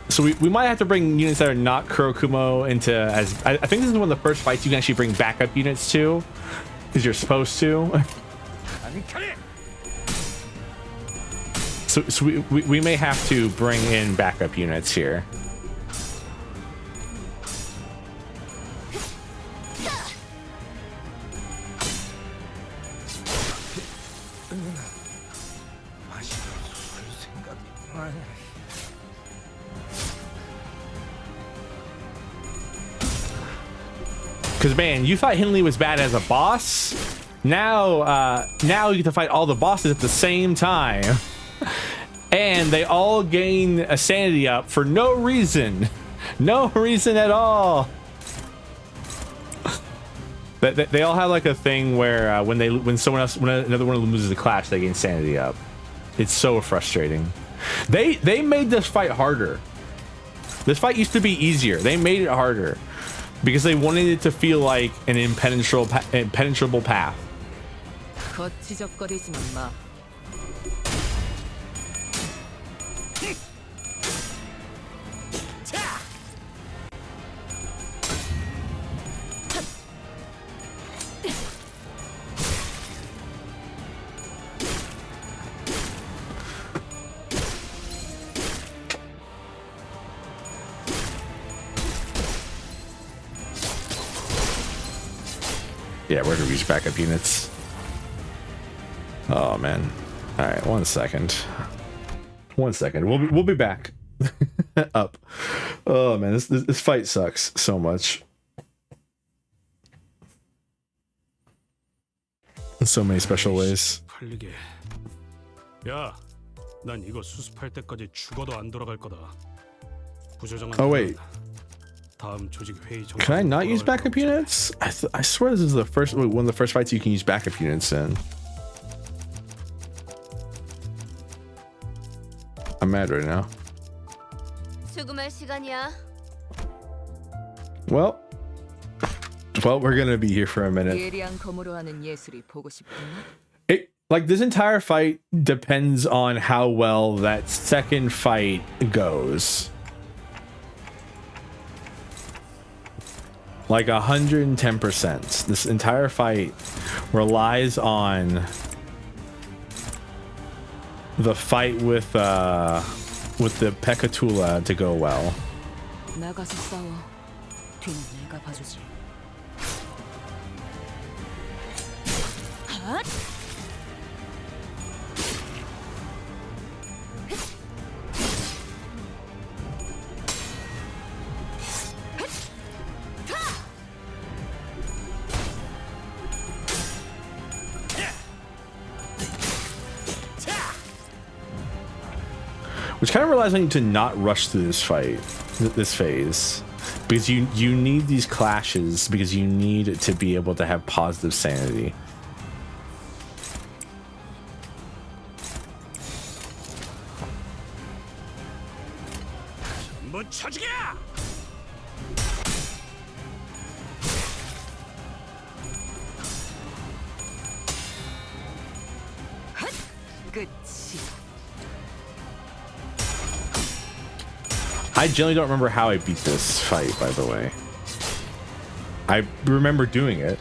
So we might have to bring units that are not Kurokumo into, as I think this is one of the first fights you can actually bring backup units to, because you're supposed to. So we may have to bring in backup units here. Because man, you thought Hindley was bad as a boss. Now you get to fight all the bosses at the same time, and they all gain a sanity up for no reason, no reason at all. But they all have like a thing where when another one of them loses a clash, they gain sanity up. It's so frustrating. They made this fight harder. This fight used to be easier. They made it harder because they wanted it to feel like an impenetrable path. Yeah, we're gonna use backup units. Oh man. All right, 1 second. 1 second. We'll be back. Up. Oh man, this fight sucks so much. In so many special ways. 팔리게. 야, 난 이거 수습할 때까지 죽어도 안 돌아갈 거다. 부조정한. Oh wait. 다음 조직 회의 정. Can I not use backup units? I swear this is the first one of the first fights you can use backup units in. I'm mad right now. 수금할 시간이야. Well, we're gonna be here for a minute. 예리한 검으로 하는 예술이 보고 싶구나. Like this entire fight depends on how well that second fight goes. Like 110%. This entire fight relies on the fight with the Pekatula to go well. 나가서 싸워. 뒤는 내가 봐주지. 핫! Which kind of relies on you to not rush through this fight, this phase, because you need these clashes because you need to be able to have positive sanity. 끝이. I generally don't remember how I beat this fight, by the way. I remember doing it.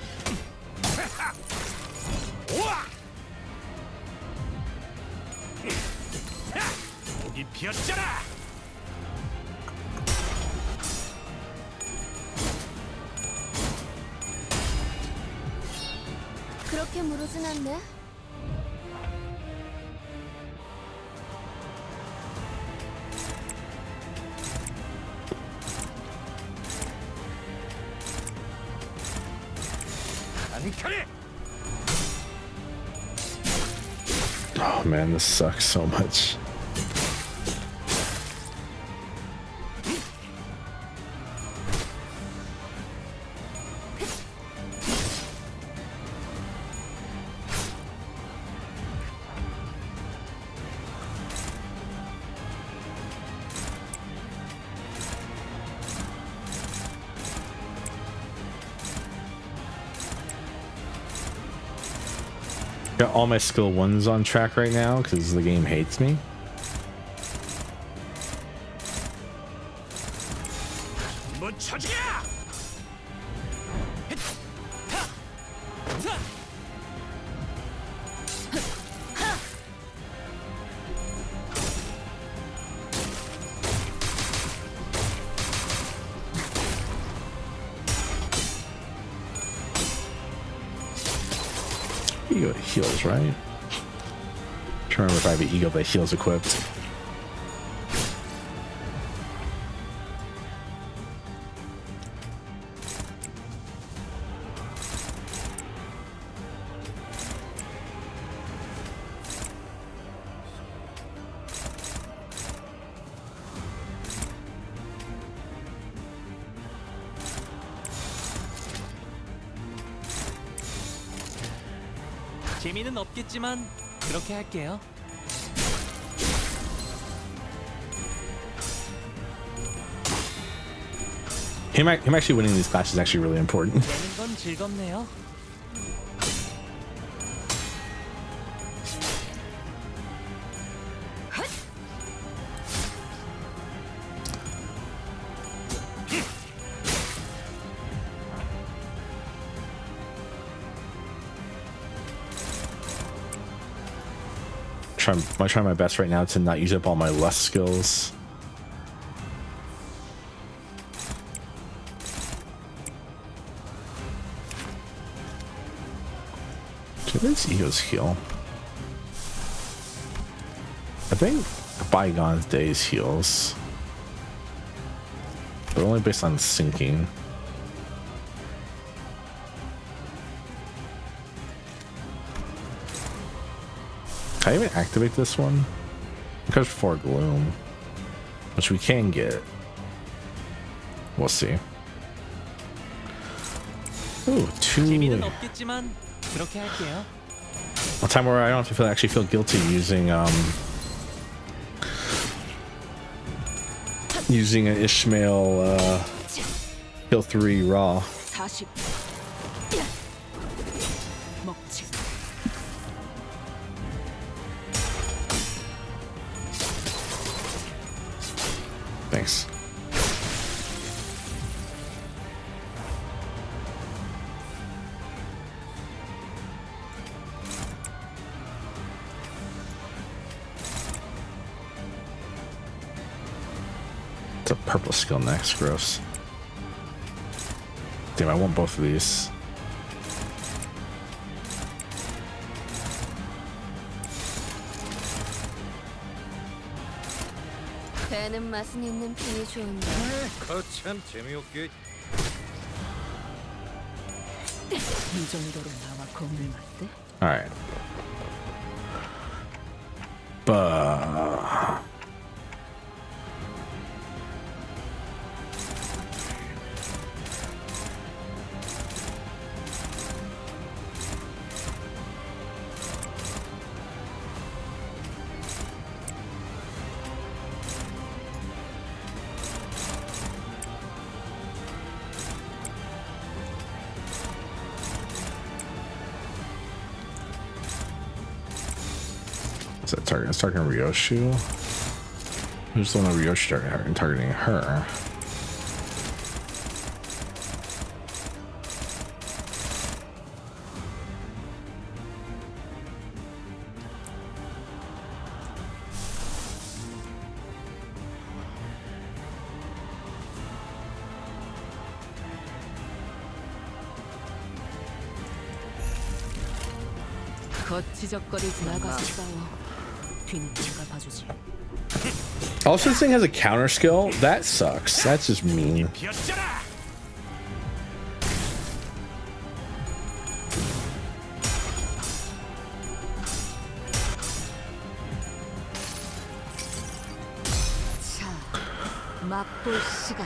그렇게 무르진 않네. Oh man, this sucks so much. Got all my skill 1s on track right now because the game hates me. Ego that heals, right? I'm trying to remember if I have an ego that heals equipped. 재미는 없겠지만 그렇게 할게요. Him actually winning these clashes is actually really important. 되는 건 즐겁네요. I'm trying my best right now to not use up all my lust skills. Do these egos heal? I think Bygone's Days heals, but only based on sinking. Can I even activate this one? Because for Gloom, which we can get. We'll see. Ooh, a time where I don't have to actually feel guilty using using an Ishmael kill 3 raw. Thanks. It's a purple skill next, gross. Damn, I want both of these. 배는 맛은 있는 편이 좋은데. 거참 재미없게. 이 정도로 나와 겁을 맞대? All right. But is that target? It's targeting Ryoshu. Who's the one that Ryoshu targeting her? 거치적거리지 나가서 싸워. 뒤는 내가 봐주지. Also, this thing has a counter skill. That sucks. That's just mean.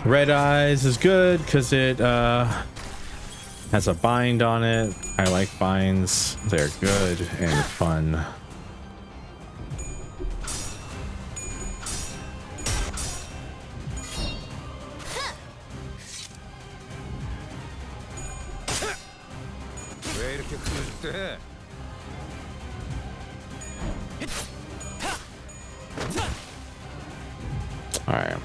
Red Eyes is good because it has a bind on it. I like binds. They're good and fun. 왜 이렇게 흐릿해? All right.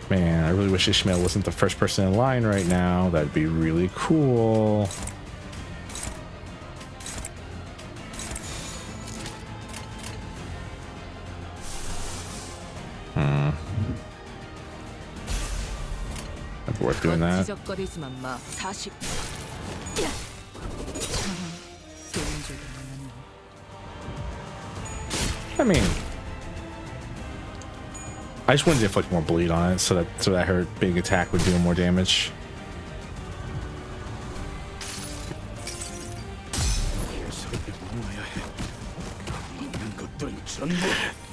Man, I really wish Ishmael wasn't the first person in line right now. That'd be really cool. That'd be worth doing that. I mean, I just wanted to inflict more bleed on it so that her big attack would deal more damage.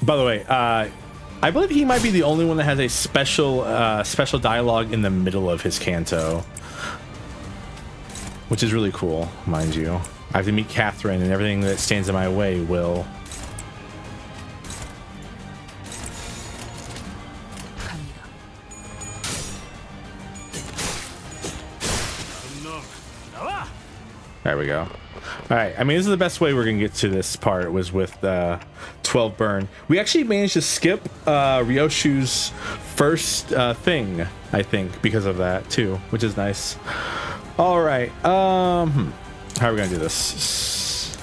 By the way, I believe he might be the only one that has a special dialogue in the middle of his canto, which is really cool, mind you. I have to meet Catherine, and everything that stands in my way will. There we go. All right. I mean, this is the best way we're gonna get to this part was with 12 burn. We actually managed to skip Ryoshu's first thing, I think, because of that too, which is nice. All right. How are we gonna do this?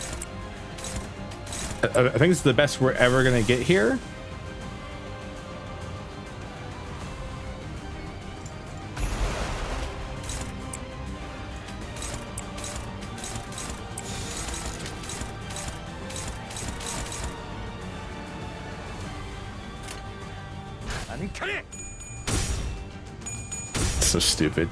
I think it's the best we're ever gonna get here. So stupid.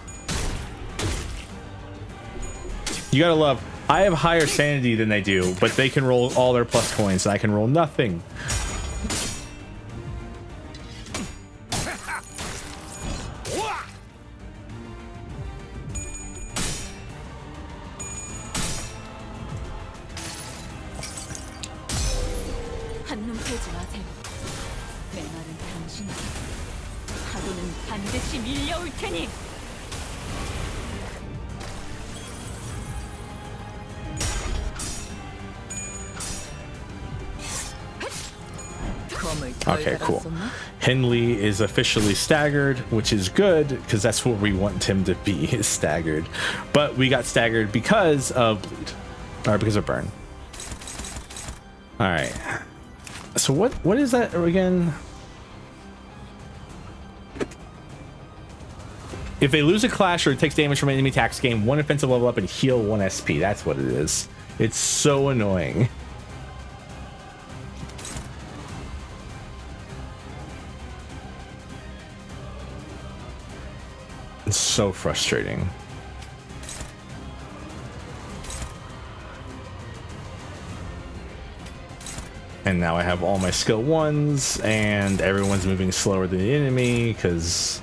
You gotta love I have higher sanity than they do, but they can roll all their plus coins, and I can roll nothing. 한눈 빼지 마세요. 메마른 당신에게 파도는 반드시 밀려올 테니. Okay, cool. Henley is officially staggered, which is good because that's what we want him to be, is staggered. But we got staggered because of bleed, or because of burn. All right. So what is that again? If they lose a clash or it takes damage from enemy attacks, gain 1 offensive level up and heal 1 SP. That's what it is. It's so annoying. It's so frustrating. And now I have all my skill 1s and everyone's moving slower than the enemy because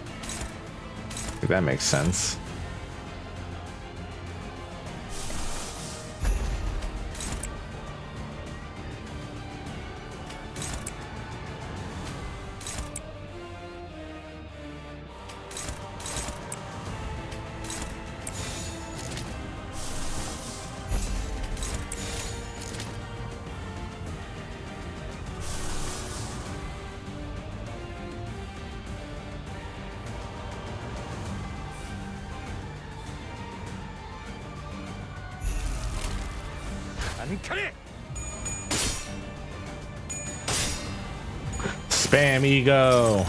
that makes sense. Spam ego.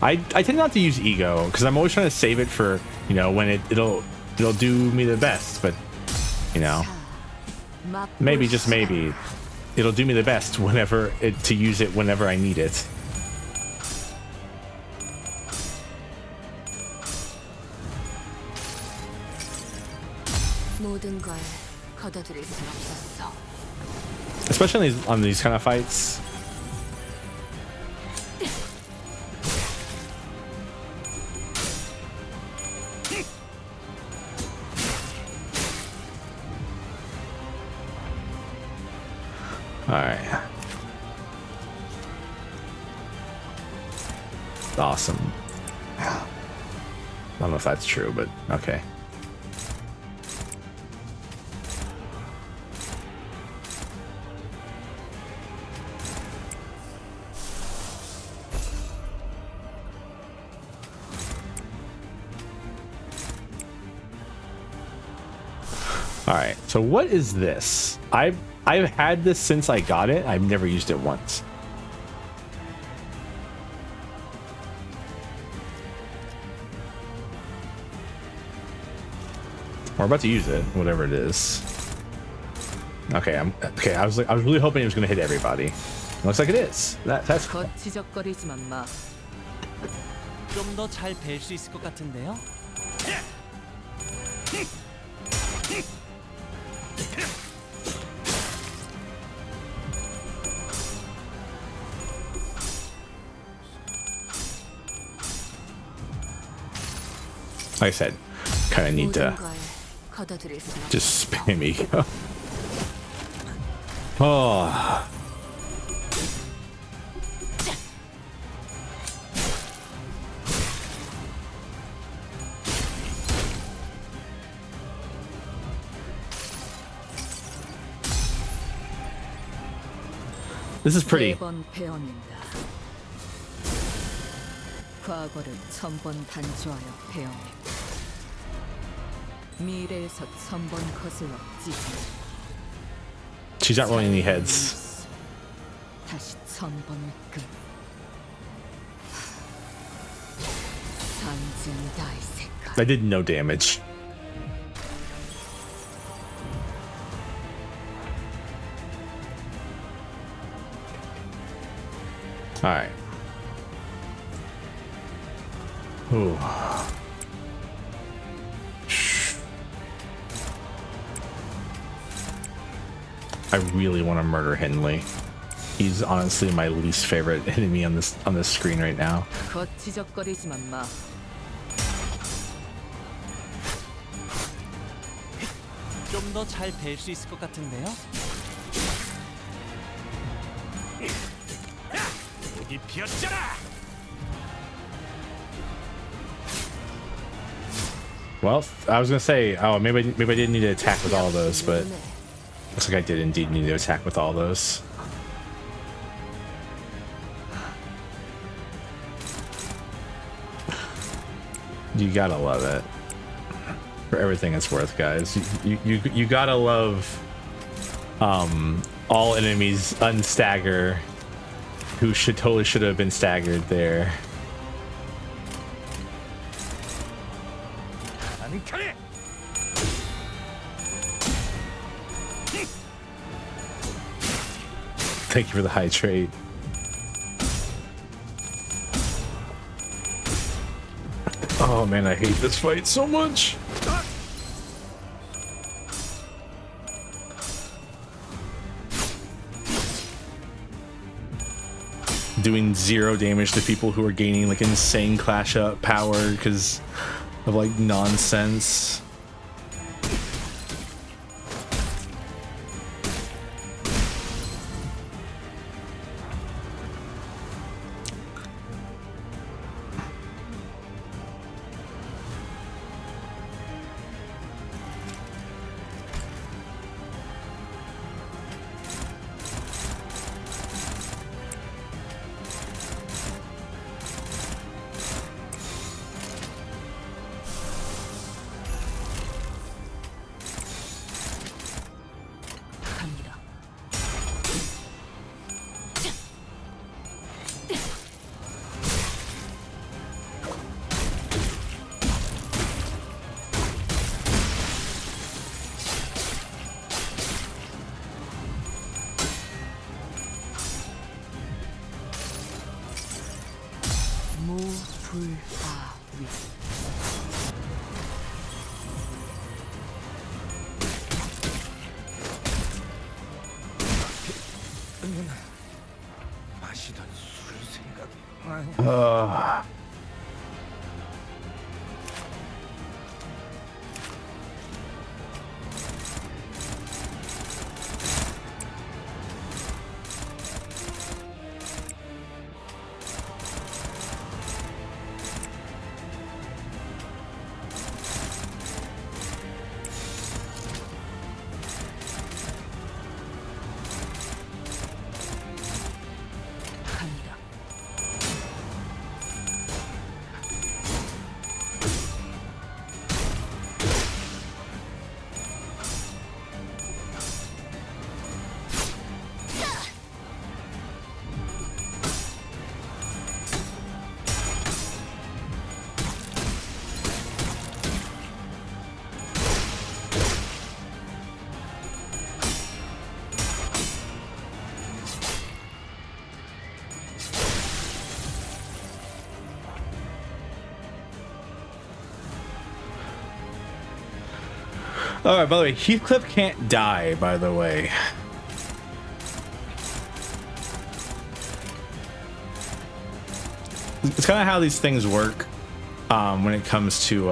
I tend not to use ego because I'm always trying to save it for, you know, when it'll do me the best, but you know, maybe just maybe it'll do me the best whenever to use it whenever I need it. Especially on these kind of fights. All right. Awesome. I don't know if that's true, but okay. All right, so what is this? I've had this since I got it. I've never used it once. We're about to use it, whatever it is. Okay, I was really hoping it was gonna hit everybody. Looks like it is. That's cool. 지적거리지만 마. 좀 더 잘 뵐 수 있을 것 같은데요? Like I said, kind of need to just spam ego. Oh. This is pretty. 과거를 1000번 단조하여 배워내 미래에서 1000번 거슬러 찢어 She's not rolling any heads. 다시 1000번을 끄 산증다의 색깔 I did no damage. All right. Ooh. I really want to murder Henley. He's honestly my least favorite enemy on this screen right now. 거치적거리지만 마. 좀 더 잘 뵐 수 있을 것 같은데요? 여기 비었잖아. Well, I was gonna say, oh, maybe I didn't need to attack with all of those, but looks like I did indeed need to attack with all those. You gotta love it. For everything it's worth, guys. You gotta love all enemies unstagger who totally should have been staggered there. Thank you for the high trade. Oh man, I hate this fight so much. Doing 0 damage to people who are gaining like insane clash up power because of like nonsense. 마시던 술 생각이. Alright, by the way, Heathcliff can't die, by the way. It's kind of how these things work when it comes to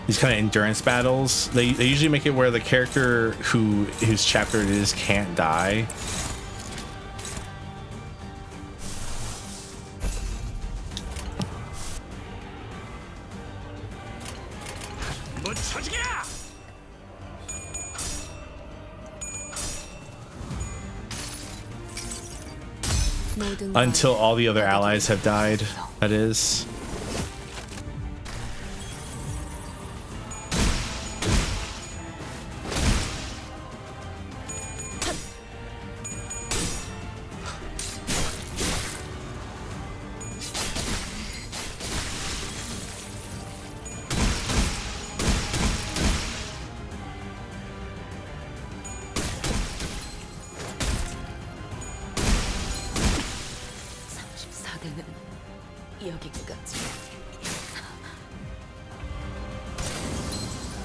these kind of endurance battles. They usually make it where the character whose chapter it is can't die. Until all the other allies have died, that is.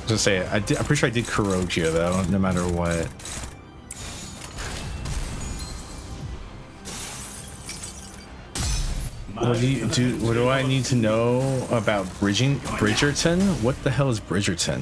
Just say it. I'm pretty sure I did Kurokia though, no matter what. What do you do? What do I need to know about Bridgerton? What the hell is Bridgerton?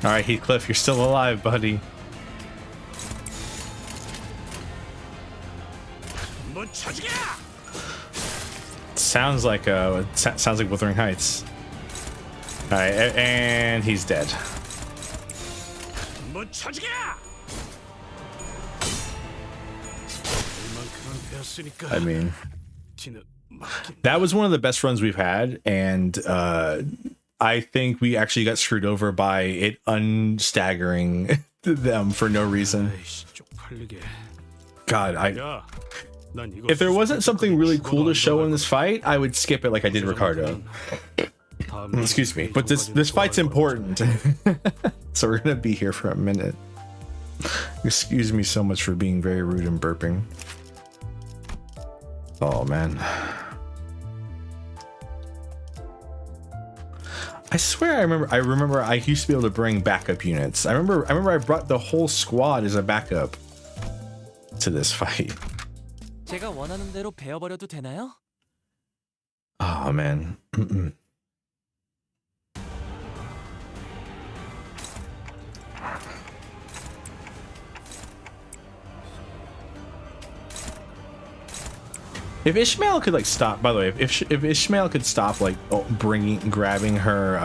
All right, Heathcliff, you're still alive, buddy. Sounds like Wuthering Heights. All right, and he's dead. I mean, that was one of the best runs we've had, and I think we actually got screwed over by it unstaggering them for no reason. God, if there wasn't something really cool to show in this fight, I would skip it like I did Ricardo. Excuse me, but this fight's important. So we're gonna be here for a minute. Excuse me so much for being very rude and burping. Oh man. I swear I remember I used to be able to bring backup units. I remember I brought the whole squad as a backup to this fight. 제가 원하는 대로 베어버려도 되나요? Oh man. If Ishmael could like stop, by the way, if Ishmael could stop like grabbing her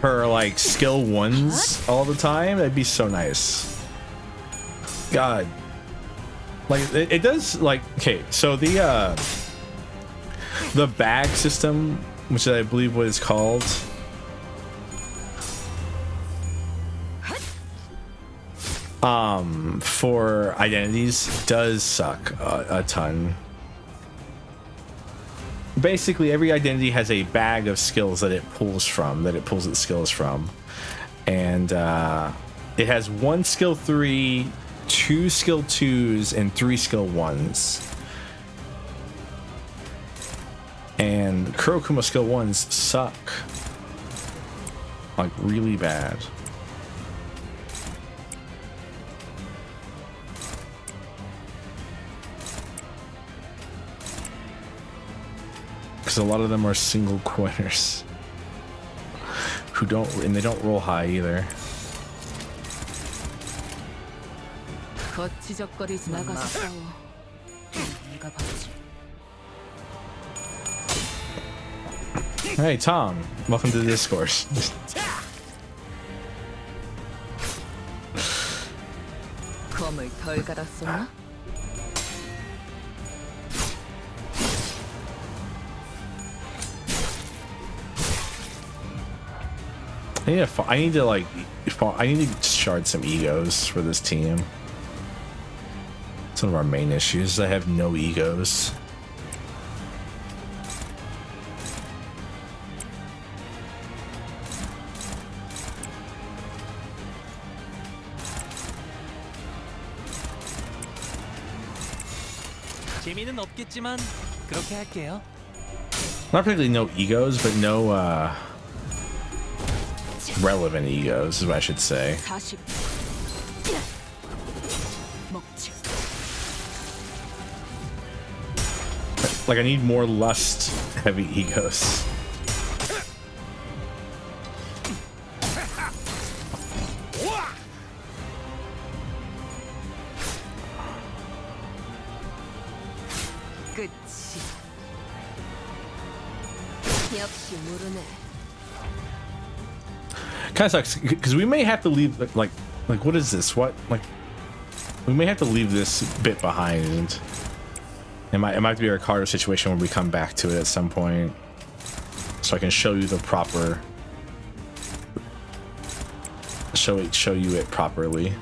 her like skill ones all the time, that'd be so nice. God, like it does. Like, okay, so the bag system, which I believe what it's called, for identities does suck a ton. Basically, every identity has a bag of skills that it pulls its skills from, and it has 1 skill 3, 2 skill 2s, and 3 skill 1s. And Kurokuma skill 1s suck. Like, really bad. Because a lot of them are single coiners they don't roll high either. 거치적거리지 나가서 싸워. 네가 봤지. Hey Tom, welcome to the discourse. 검을 덜 갈았었나? I need to shard some egos for this team. It's one of our main issues. I have no egos. 재미는 없겠지만 그렇게 할게요. Not particularly no egos, but no relevant egos is what I should say. 40. 먹지. Like, I need more lust heavy egos. 끝이. 역시 모르네. Kind of sucks because we may have to leave like what is this? What, like We may have to leave this bit behind. It might have to be a Ricardo situation when we come back to it at some point, so I can show you the proper show you it properly.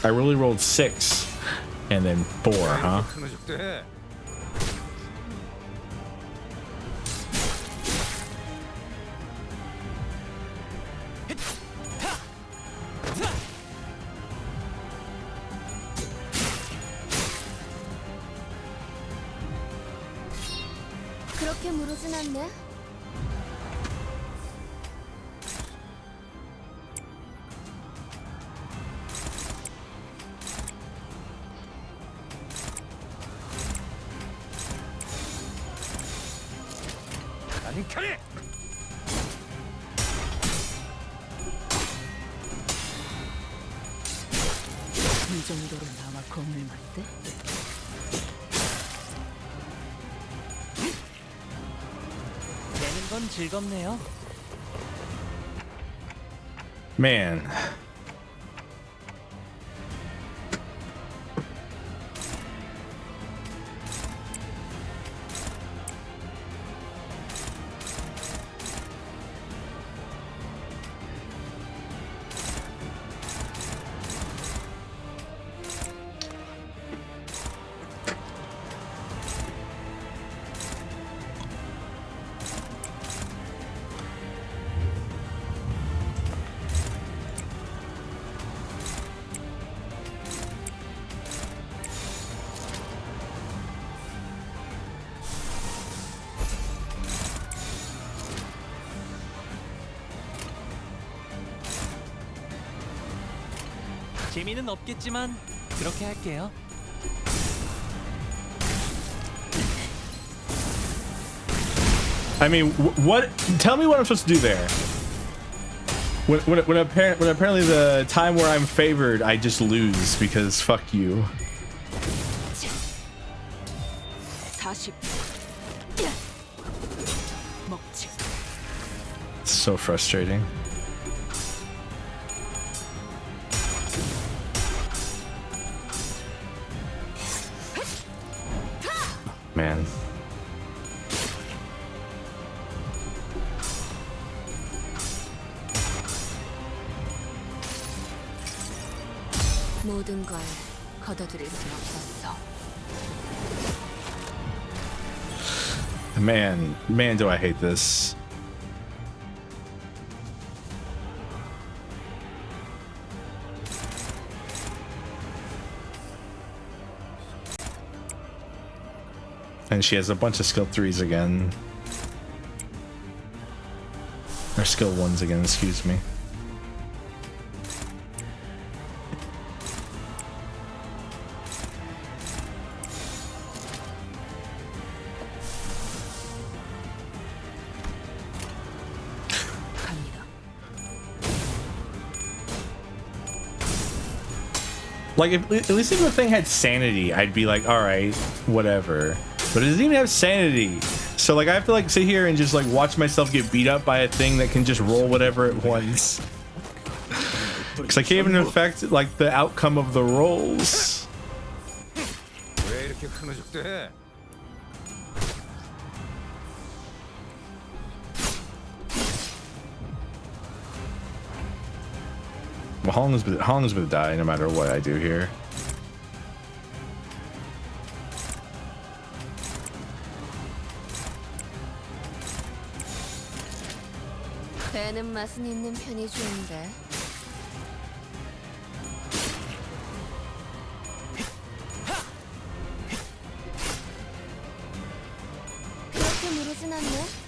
I really rolled 6 and then 4, huh? 그렇게 무르진 않네. 이 정도로 나와 겁을 맞대? 내는 건 즐겁네요. Man. 재미는 없겠지만 그렇게 할게요. I mean, what? Tell me what I'm supposed to do there. When apparently the time where I'm favored, I just lose because fuck you. 40. 먹지. It's so frustrating. Man. 모든 걸 걷어들일 순 없었어. Man, do I hate this. And she has a bunch of skill 3s again. Or skill 1s again, excuse me. Like, if, at least if the thing had sanity, I'd be like, all right, whatever. But it doesn't even have sanity. So, like, I have to, like, sit here and just, like, watch myself get beat up by a thing that can just roll whatever it wants. Because I can't even affect, like, the outcome of the rolls. Well, Holland's gonna die no matter what I do here. 배는 맛은 있는 편이 좋은데. 그렇게 무르진 않네.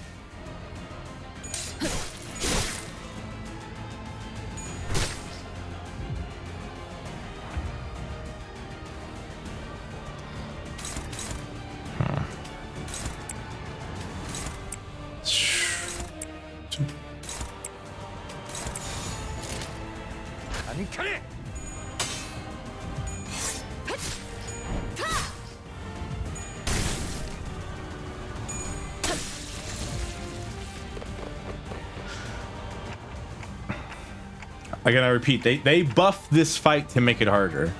I gotta repeat, they buffed this fight to make it harder.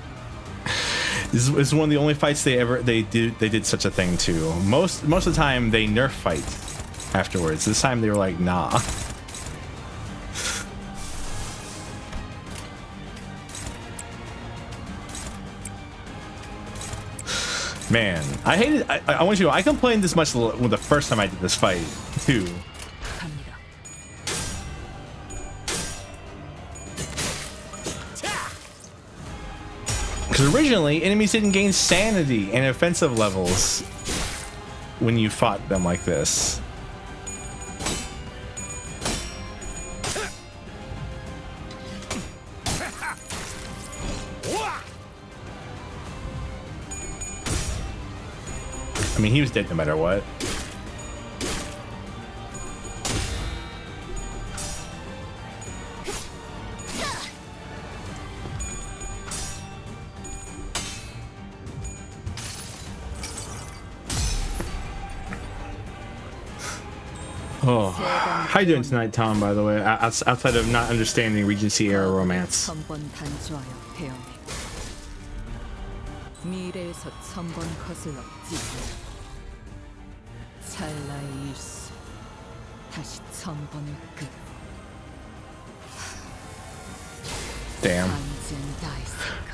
This is one of the only fights they did such a thing to. Most of the time they nerf fight afterwards. This time they were like, nah. Man, I hated. I want you to know, I complained this much the first time I did this fight too. Because originally, enemies didn't gain sanity and offensive levels when you fought them like this. I mean, he was dead no matter what. Oh, how you doing tonight, Tom? By the way, outside of not understanding Regency era romance. 미래에서 천번 거슬러 찢어 찰나의 일수 다시 천번의 끝. Damn.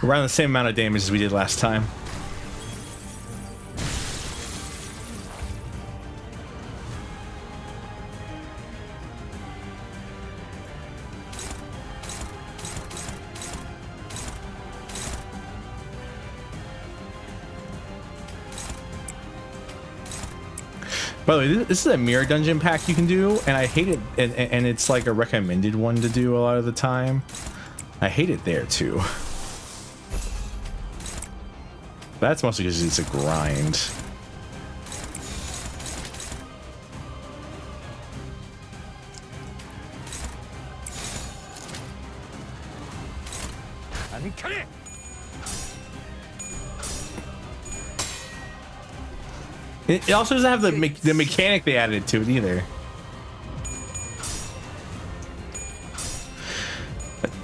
Around the same amount of damage as we did last time. By the way, this is a mirror dungeon pack you can do, and I hate it, and it's like a recommended one to do a lot of the time. I hate it there too. That's mostly because it's a grind. It also doesn't have the mechanic they added to it either.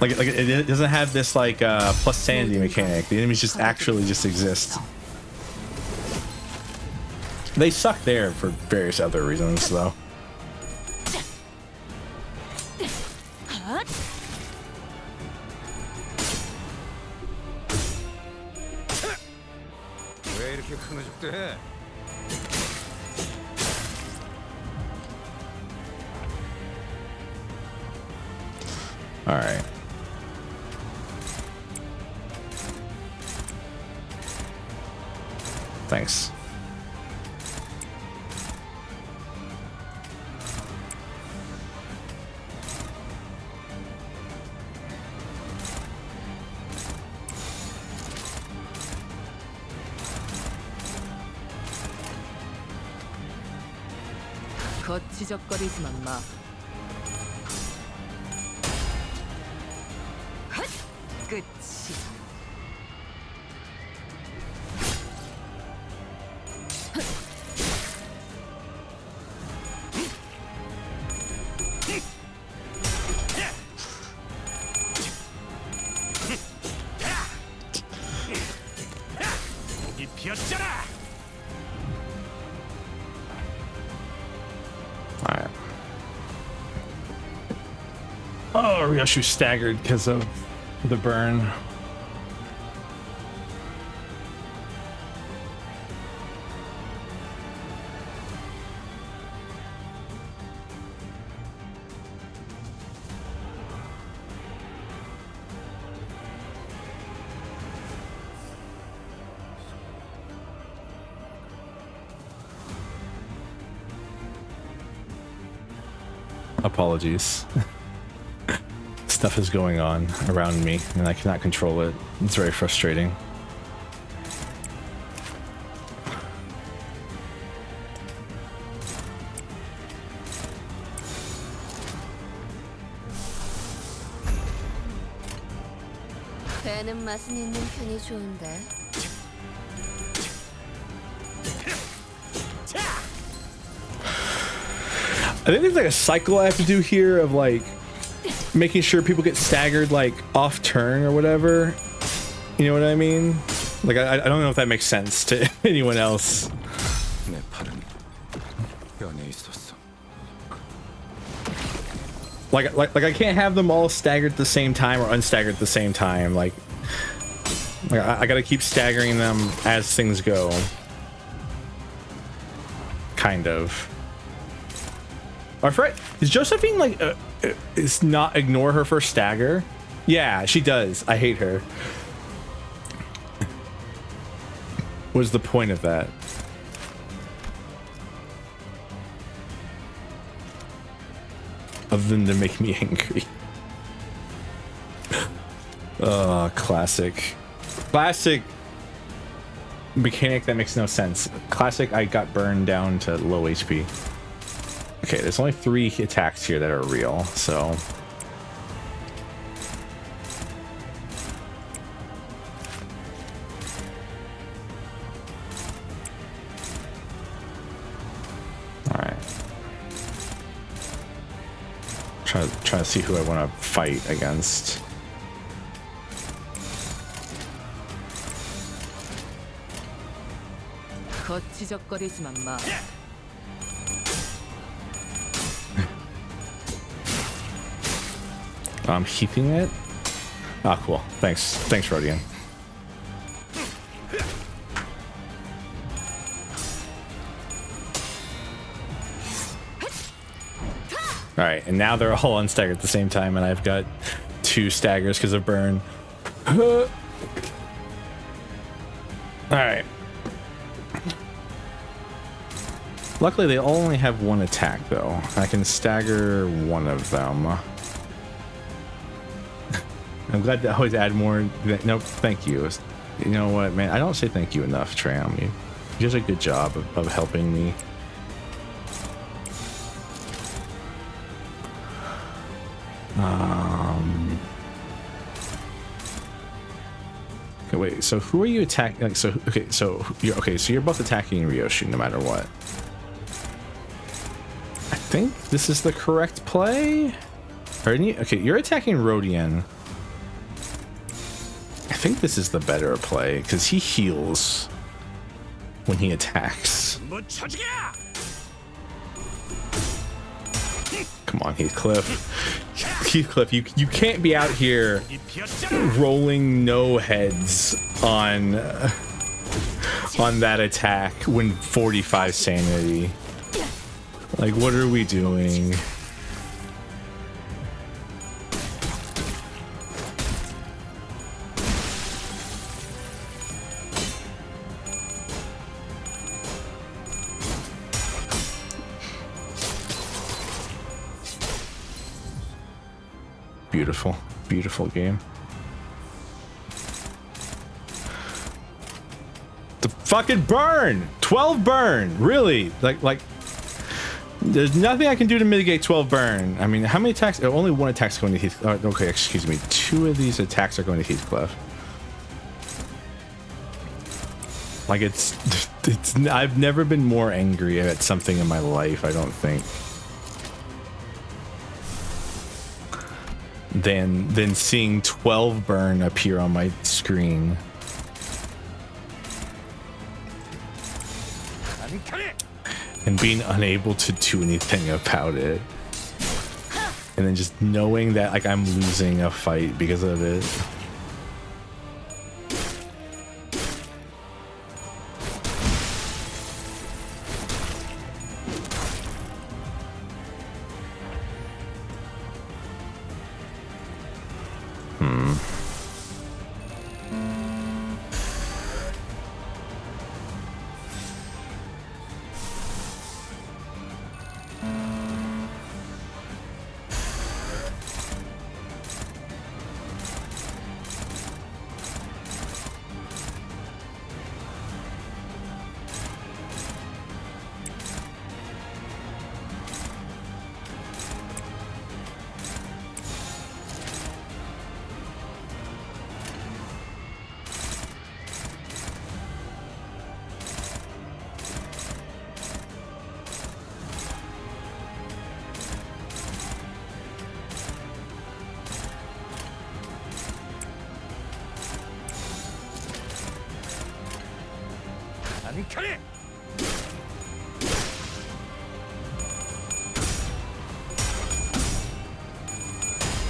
Like it doesn't have this like plus sanity mechanic. The enemies just actually just exist. They suck there for various other reasons though. 왜 이렇게 끊어죽대? All right. Thanks. 거치적거리지만 마. 끝이. 이 피었잖아. All right. Oh, Ryoshu staggered because of the burn. Apologies. Stuff is going on around me and I cannot control it. It's very frustrating. 배는 맛은 있는 편이 좋은데. I think there's like a cycle I have to do here of like making sure people get staggered like off turn or whatever. You know what I mean? Like I don't know if that makes sense to anyone else. 내 팔은 변해 있었어. Like I can't have them all staggered at the same time or unstaggered at the same time. Like I gotta keep staggering them as things go. Kind of. Or is Josephine like is not ignore her first stagger? Yeah, she does. I hate her. What's the point of that? Other than to make me angry. Oh, classic mechanic that makes no sense. Classic, I got burned down to low HP. Okay, there's only 3 attacks here that are real, so... Alright. Try to see who I want to fight against. 거치적거리지만 마. I'm heaping it. Ah, cool. Thanks, Rodian. All right, and now they're all unstaggered at the same time, and I've got 2 staggers because of burn. All right. Luckily, they all only have 1 attack, though. I can stagger 1 of them. I'm glad to always add more. Nope, thank you. You know what, man? I don't say thank you enough, Tram. You did a good job of helping me. Okay, wait. So who are you attacking? Like, so okay. So you're both attacking Ryoshi no matter what. I think this is the correct play. Okay, you're attacking Rodian. I think this is the better play because he heals when he attacks. Come on, Heathcliff. Heathcliff, you can't be out here rolling no heads on that attack when 45 sanity. Like, what are we doing? Beautiful, beautiful game. The fucking burn! 12 burn! Really? Like, there's nothing I can do to mitigate 12 burn. I mean, how many attacks? Only 1 attack's going to Heathcliff. Okay, excuse me. 2 of these attacks are going to Heathcliff. Like, it's I've never been more angry at something in my life, I don't think. Than seeing 12 burn appear on my screen. And being unable to do anything about it. And then just knowing that like I'm losing a fight because of it.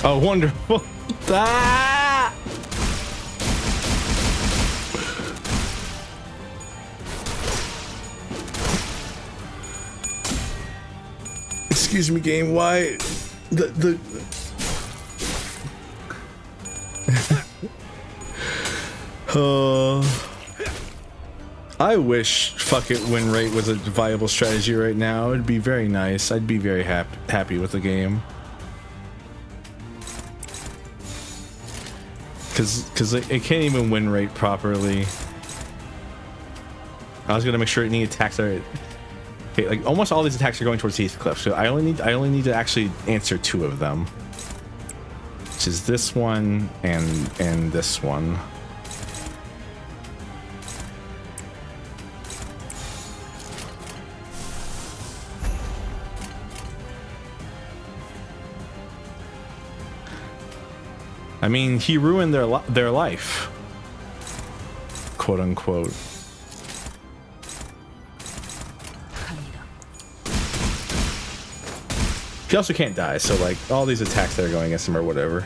Oh, wonderful. Ah! Excuse me, game. Why the I wish fuck it win rate was a viable strategy right now. It'd be very nice. I'd be very happy with the game. Cause it can't even win rate properly. I was gonna make sure any attacks are okay, like almost all these attacks are going towards Heathcliff, so I only need to actually answer 2 of them. Which is this one and this one. I mean, he ruined their life, quote unquote. He also can't die, so like all these attacks that are going against him or whatever.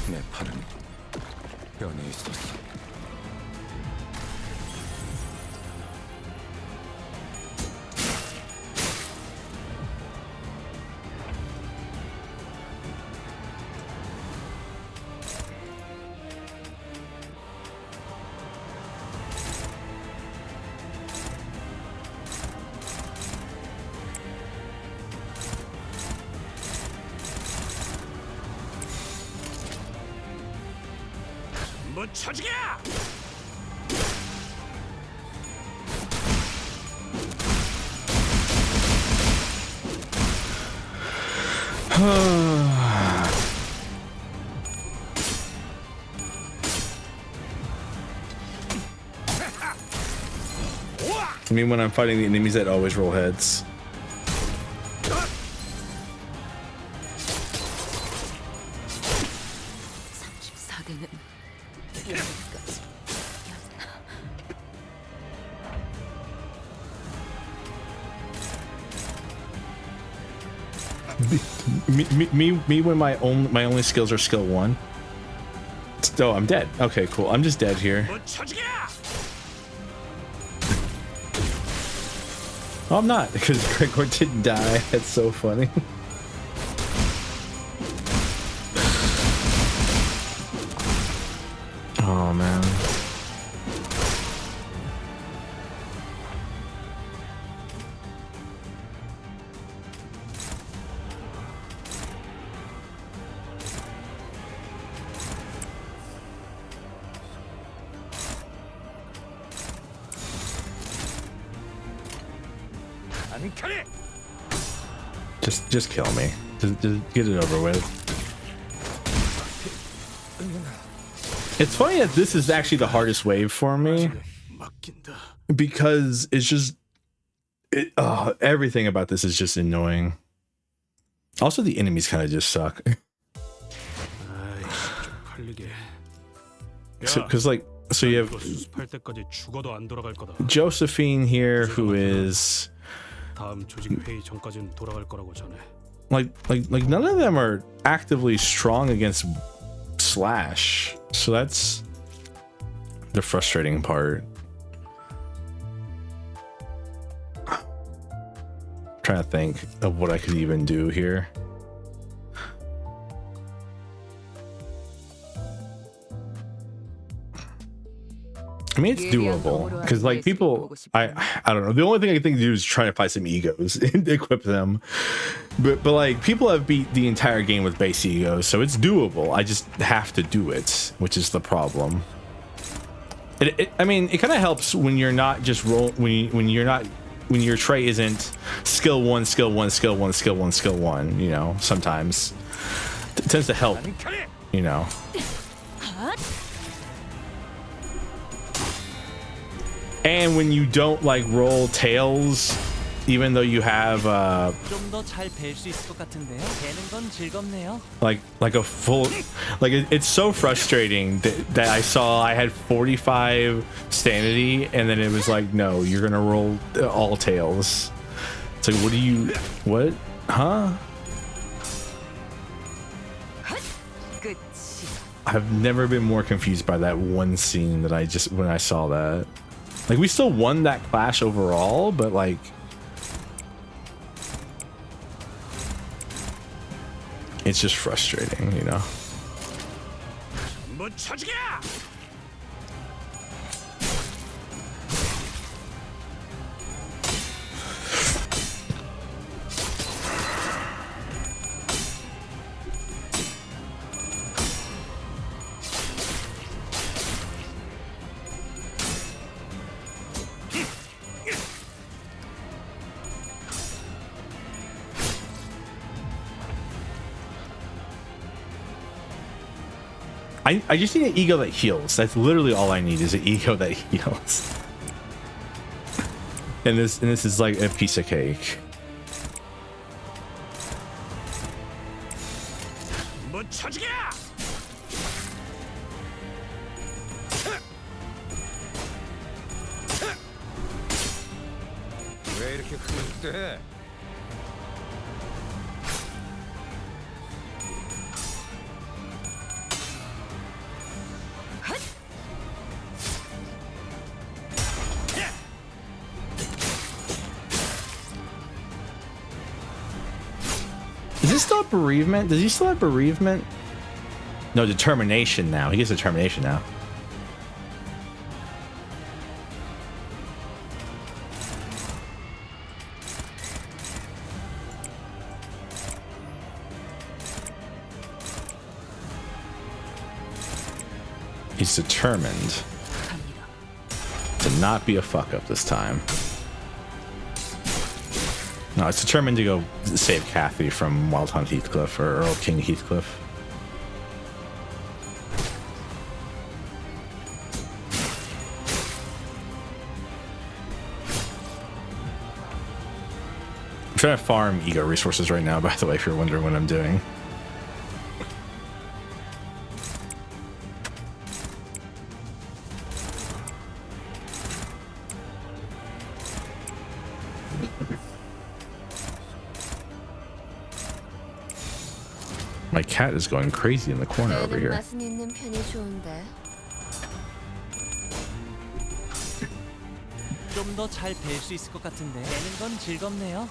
내 팔은 변해 있었어. 뭐 처지야! I mean, when I'm fighting the enemies that always roll heads. Me when my only skills are skill 1. Oh, I'm dead. Okay, cool. I'm just dead here. Oh, I'm not, because Gregor didn't die. That's so funny. Oh man. Just kill me. Just get it over with. It's funny that this is actually the hardest wave for me, because it's just everything about this is just annoying. Also, the enemies kind of just suck. Because so you have Josephine here, who is like none of them are actively strong against Slash, so that's the frustrating part. I'm trying to think of what I could even do here. I mean, it's doable, because like people, I don't know. The only thing I can think to do is try to find some egos and equip them. But like people have beat the entire game with base egos, so it's doable. I just have to do it, which is the problem. I mean, it kind of helps when you're not just when you're not when your trait isn't skill 1, skill 1, skill 1, skill 1, skill 1, you know, sometimes it tends to help, you know. And when you don't like roll tails, even though you have like a full, like it's so frustrating that I had 45 sanity and then it was like, no, you're gonna roll all tails. It's like, what, huh? I've never been more confused by that one scene that when I saw that. Like, we still won that clash overall, but like, it's just frustrating, you know. I just need an ego that heals. That's literally all I need, is an ego that heals. And this is like a piece of cake. 왜 이렇게 흐릿해? Is this still bereavement? Does he still have bereavement? No, determination now. He gets determination now. He's determined to not be a fuck up this time. No, it's determined to go save Kathy from Wild Hunt Heathcliff or Earl King Heathcliff. I'm trying to farm ego resources right now, by the way, if you're wondering what I'm doing. My cat is going crazy in the corner over here. 맛은 있는 편이 좋은데. 좀 더 잘 뵐 수 있을 것 같은데. 내는 건 즐겁네요.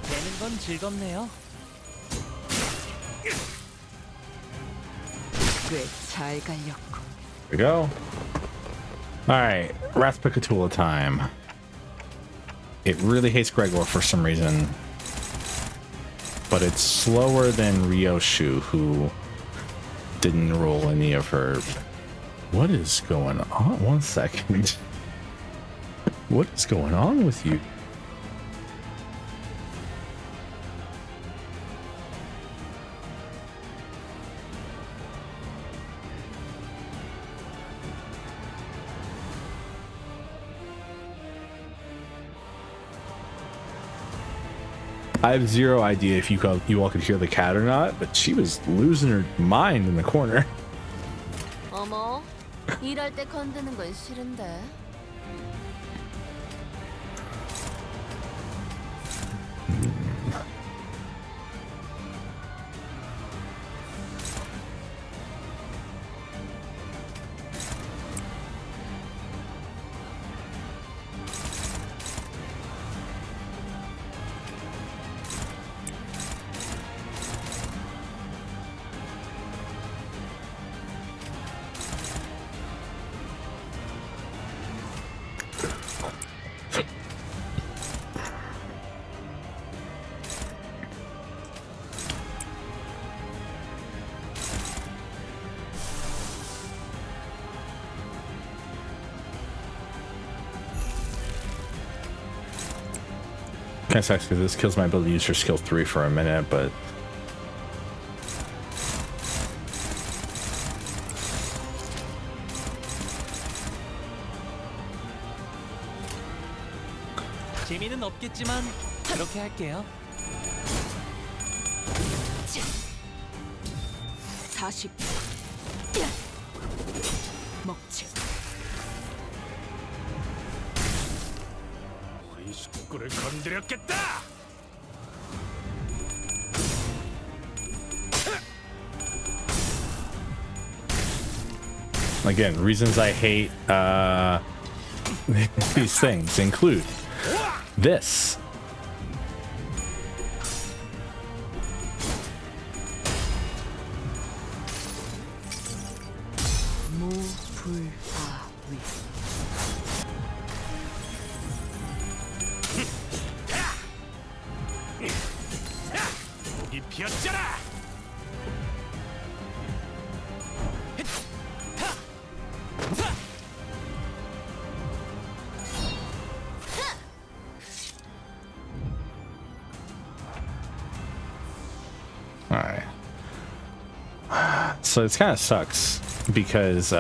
내는 건 즐겁네요. 꽤잘 갈렸고. Here we go. Alright, Raspicatula time. It really hates Gregor for some reason. But it's slower than Ryoshu, who didn't roll any of her... What is going on? 1 second. What is going on with you? I have zero idea if you all could hear the cat or not, but she was losing her mind in the corner. 어머, 일할 때 건드는 건 싫은데. Kind of sucks because this kills my ability to use her skill 3 for a minute, but 재미는 없겠지만 그렇게 할게요. 40. 먹지. 우리 식구를 건드렸겠다. again, reasons I hate these things include this. 무불아위. 목이 피었잖아. Alright. So it kind of sucks because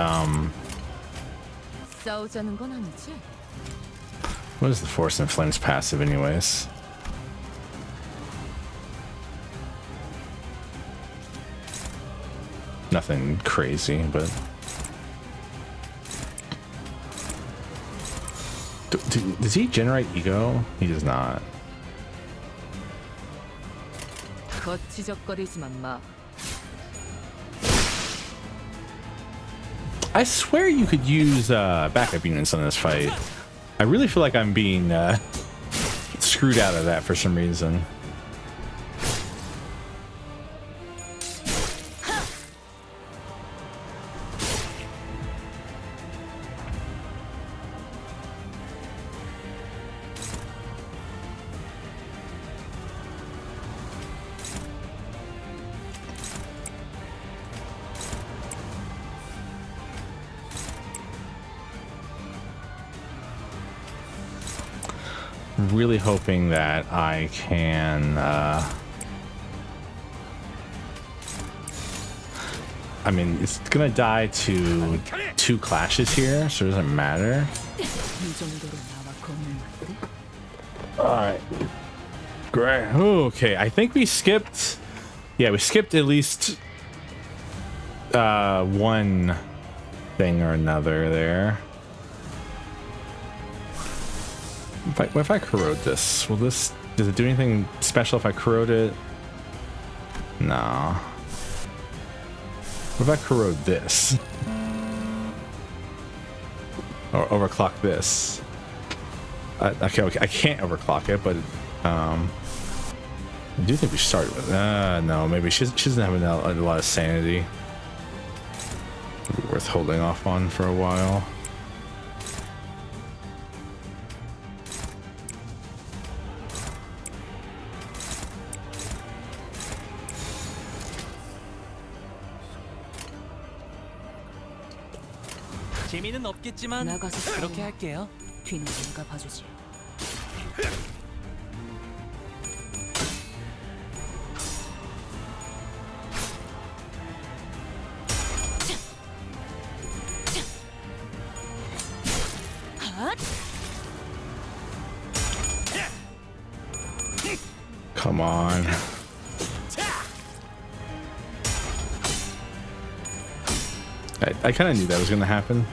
싸우자는 건 아니지? what is the Force and Flames passive anyways? Nothing crazy, but does he generate ego? He does not. 거치적거리지만 마. I swear you could use backup units on this fight. I really feel like I'm being screwed out of that for some reason. Really hoping that I can I mean, it's gonna die to 2 clashes here, so it doesn't matter. Alright. Great. Okay, I think we skipped, yeah, we skipped at least one thing or another there. If I corrode this, will this, does it do anything special if I corrode it? No. What if I corrode this? Or overclock this? Okay, I can't overclock it, but I do think we started with no, maybe she doesn't have a lot of sanity. It'd be worth holding off on for a while. 재미는 없겠지만 나가서 그렇게 할게요. 뒤는 내가 봐주지. Come on. I kind of knew that was going to happen.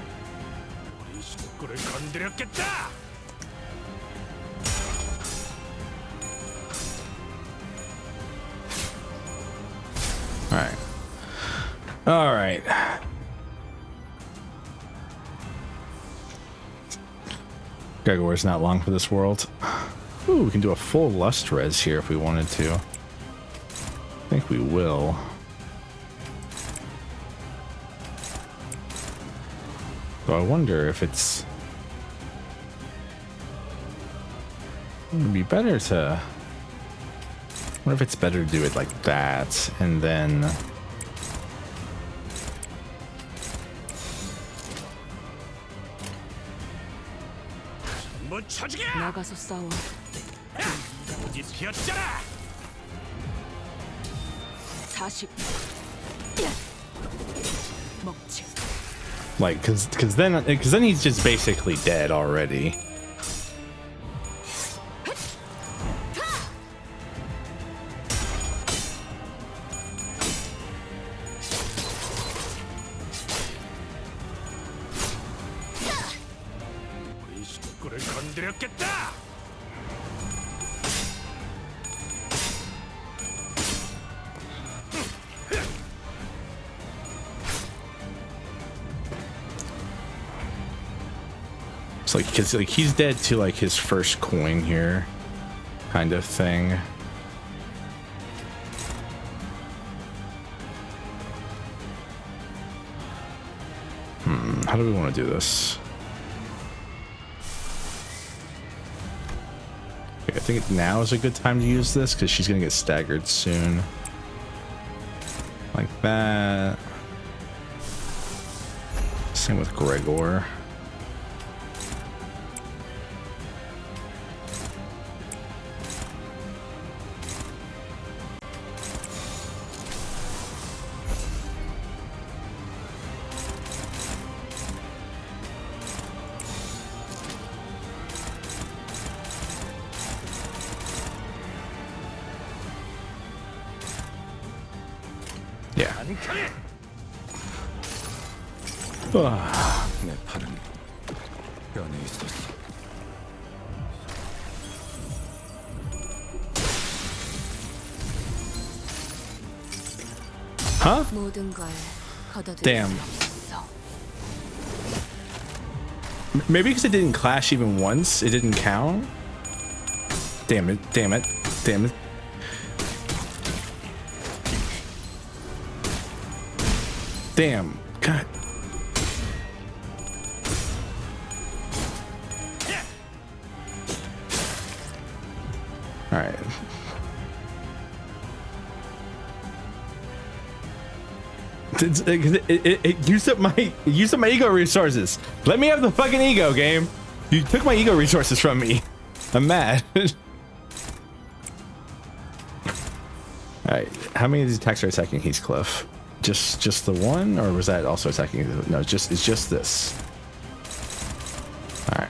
Alright. Alright. Gregor's not long for this world. Ooh, we can do a full lust res here if we wanted to. I think we will. So I wonder if it's... It would be better to... I wonder if it's better to do it like that, and then... 나가서 싸워. 뒤집혔잖아. 40. 먹지. Like, cause then he's just basically dead already. 우리 식구를 건드렸겠다. It's like, cause like he's dead to like his first coin here, kind of thing. How do we want to do this? Okay, I think now is a good time to use this because she's gonna get staggered soon. Like that. Same with Gregor. 내 팔은 변해 있었어. Huh? 모든 걸 걷어들일 Damn. 수 없어. Maybe because it didn't clash even once, it didn't count. Damn it! Damn it! Damn it! Damn! God. All right. It used up my ego resources. Let me have the fucking ego, game. You took my ego resources from me. I'm mad. Alright, how many of these attacks are attacking Heathcliff? Just the one, or was that also attacking? No, it's just this. Alright.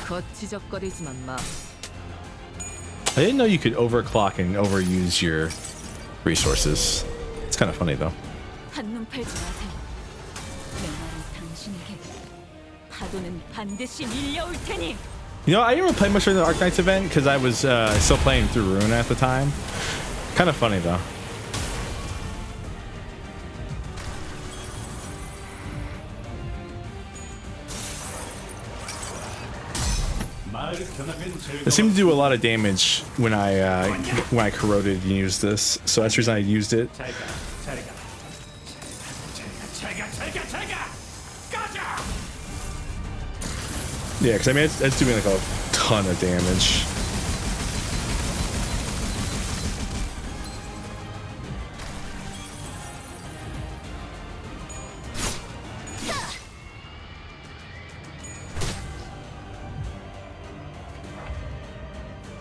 거치적거리지만 마. I didn't know you could overclock and overuse your resources. It's kind of funny though. 한눈 팔지 마세요. 내 말은 당신에게. 파도는 반드시 밀려올 테니. You know, I didn't really play much during the Arknights event because I was still playing through Rune at the time. Kind of funny though. It seemed to do a lot of damage when I corroded and used this, so that's the reason I used it. Yeah, because I mean it's doing like a ton of damage.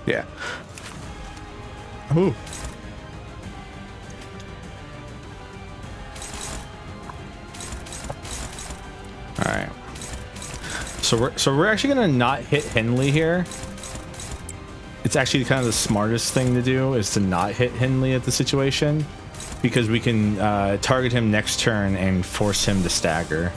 Yeah. Ooh. All right. So we're actually gonna not hit Henley here. It's actually kind of the smartest thing to do is to not hit Henley at the situation, because we can target him next turn and force him to stagger.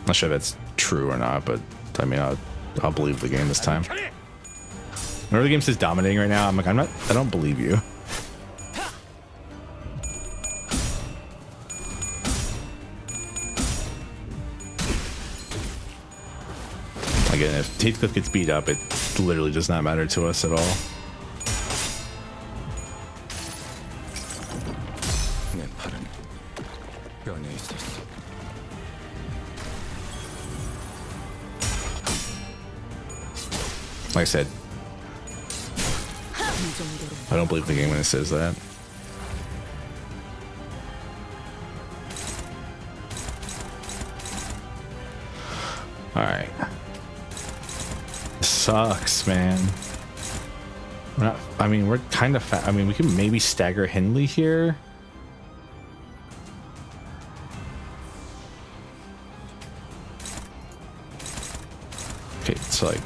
Not sure if that's true or not, but I mean, I'll believe the game this time. Whenever the game says dominating right now, I'm like, I don't believe you. Again, if Heathcliff gets beat up, it literally does not matter to us at all. 내 팔은 변해 있었어. Like I said, I don't believe the game when it says that. Alright. Sucks, man. We're not, I mean, we're kind of I mean, we can maybe stagger Hindley here. Okay, it's like...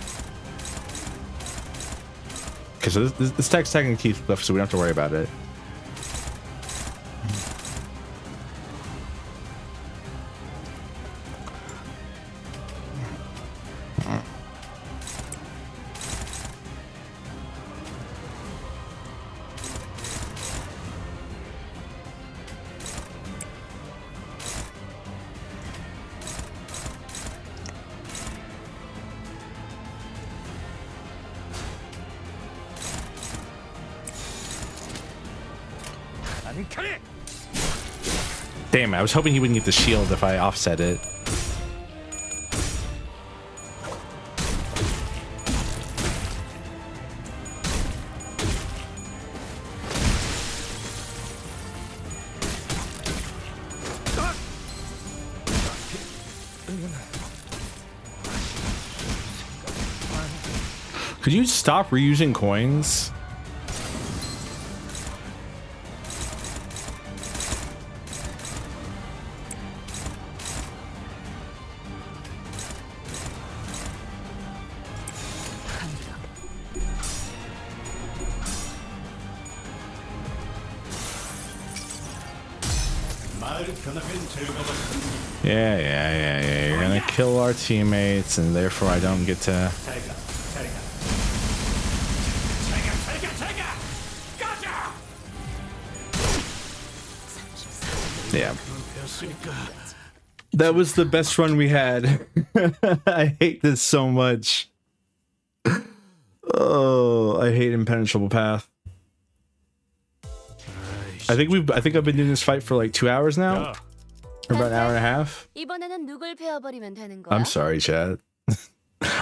Okay, so this tag's tagging Keith left, so we don't have to worry about it. Damn, I was hoping he wouldn't get the shield if I offset it. Could you stop reusing coins? Yeah. You're gonna kill our teammates, and therefore I don't get to. Yeah. That was the best run we had. I hate this so much. Oh, I hate Impenetrable Path. I think I've been doing this fight for like 2 hours now. Or about an hour and a half. 이번에는 누굴 베어버리면 되는 거야? I'm sorry, Chad.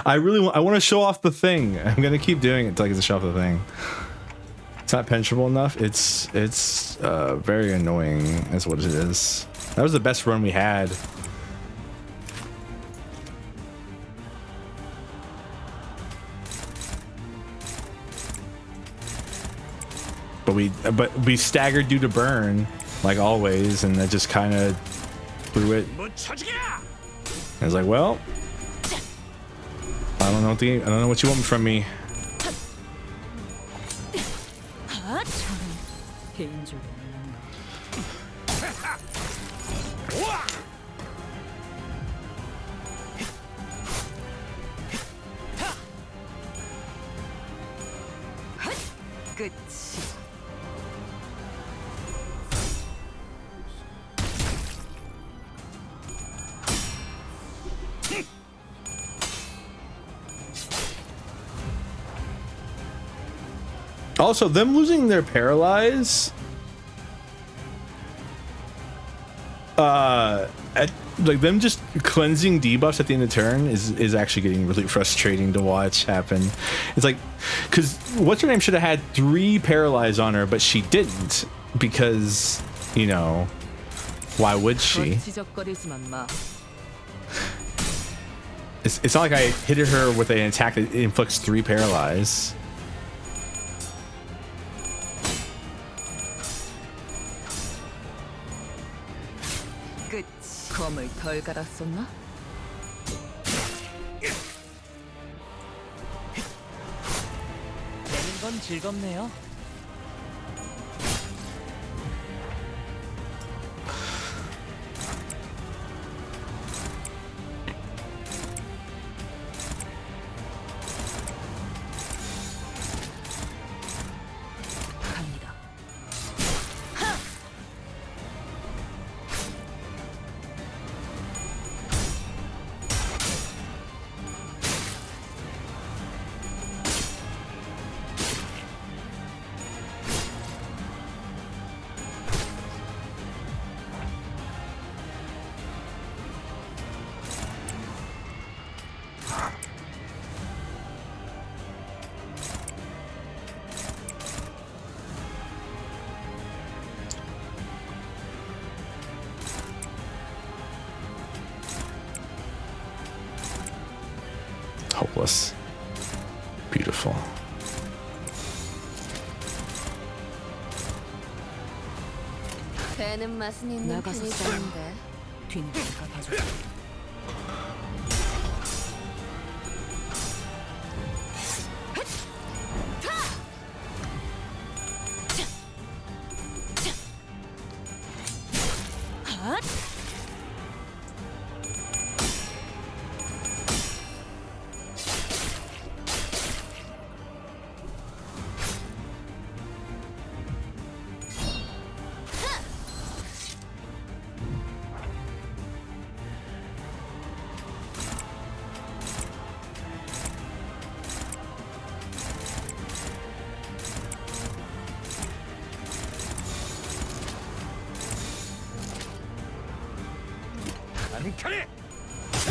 I want to show off the thing. I'm gonna keep doing it until I get to show off the thing. It's not penetrable enough. It's very annoying is what it is. That was the best run we had. But we staggered due to burn, like always, and that just kind of blew it. I was like, well, I don't know what you want from me. Also, them losing their paralyze, like them just cleansing debuffs at the end of the turn is actually getting really frustrating to watch happen. It's like, because what's her name should have had 3 paralyze on her, but she didn't because, you know, why would she? It's not like I hit her with an attack that inflicts 3 paralyze. 검을 덜 갈았었나? 내는 건 즐겁네요. Marvelous. Beautiful. 배는 맛은 있는 편이 좋은데. 뒤는 내가 봐줄게.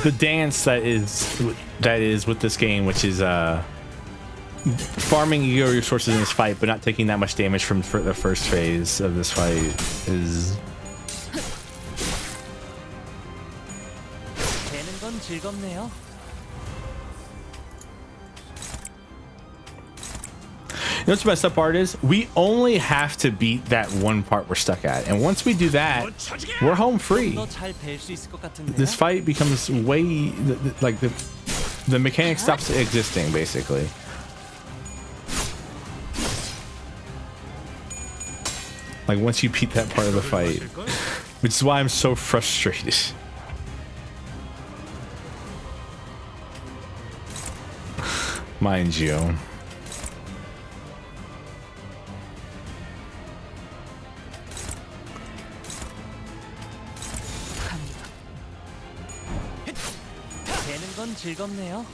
The dance that is with this game, which is farming your resources in this fight, but not taking that much damage from the first phase of this fight, is. 되는 건 즐겁네요. You know what's the messed up part is? We only have to beat that one part we're stuck at. And once we do that, we're home free. This fight becomes way... like, the mechanic stops existing, basically. Like, once you beat that part of the fight. Which is why I'm so frustrated. Mind you. 되는 건 즐겁네요.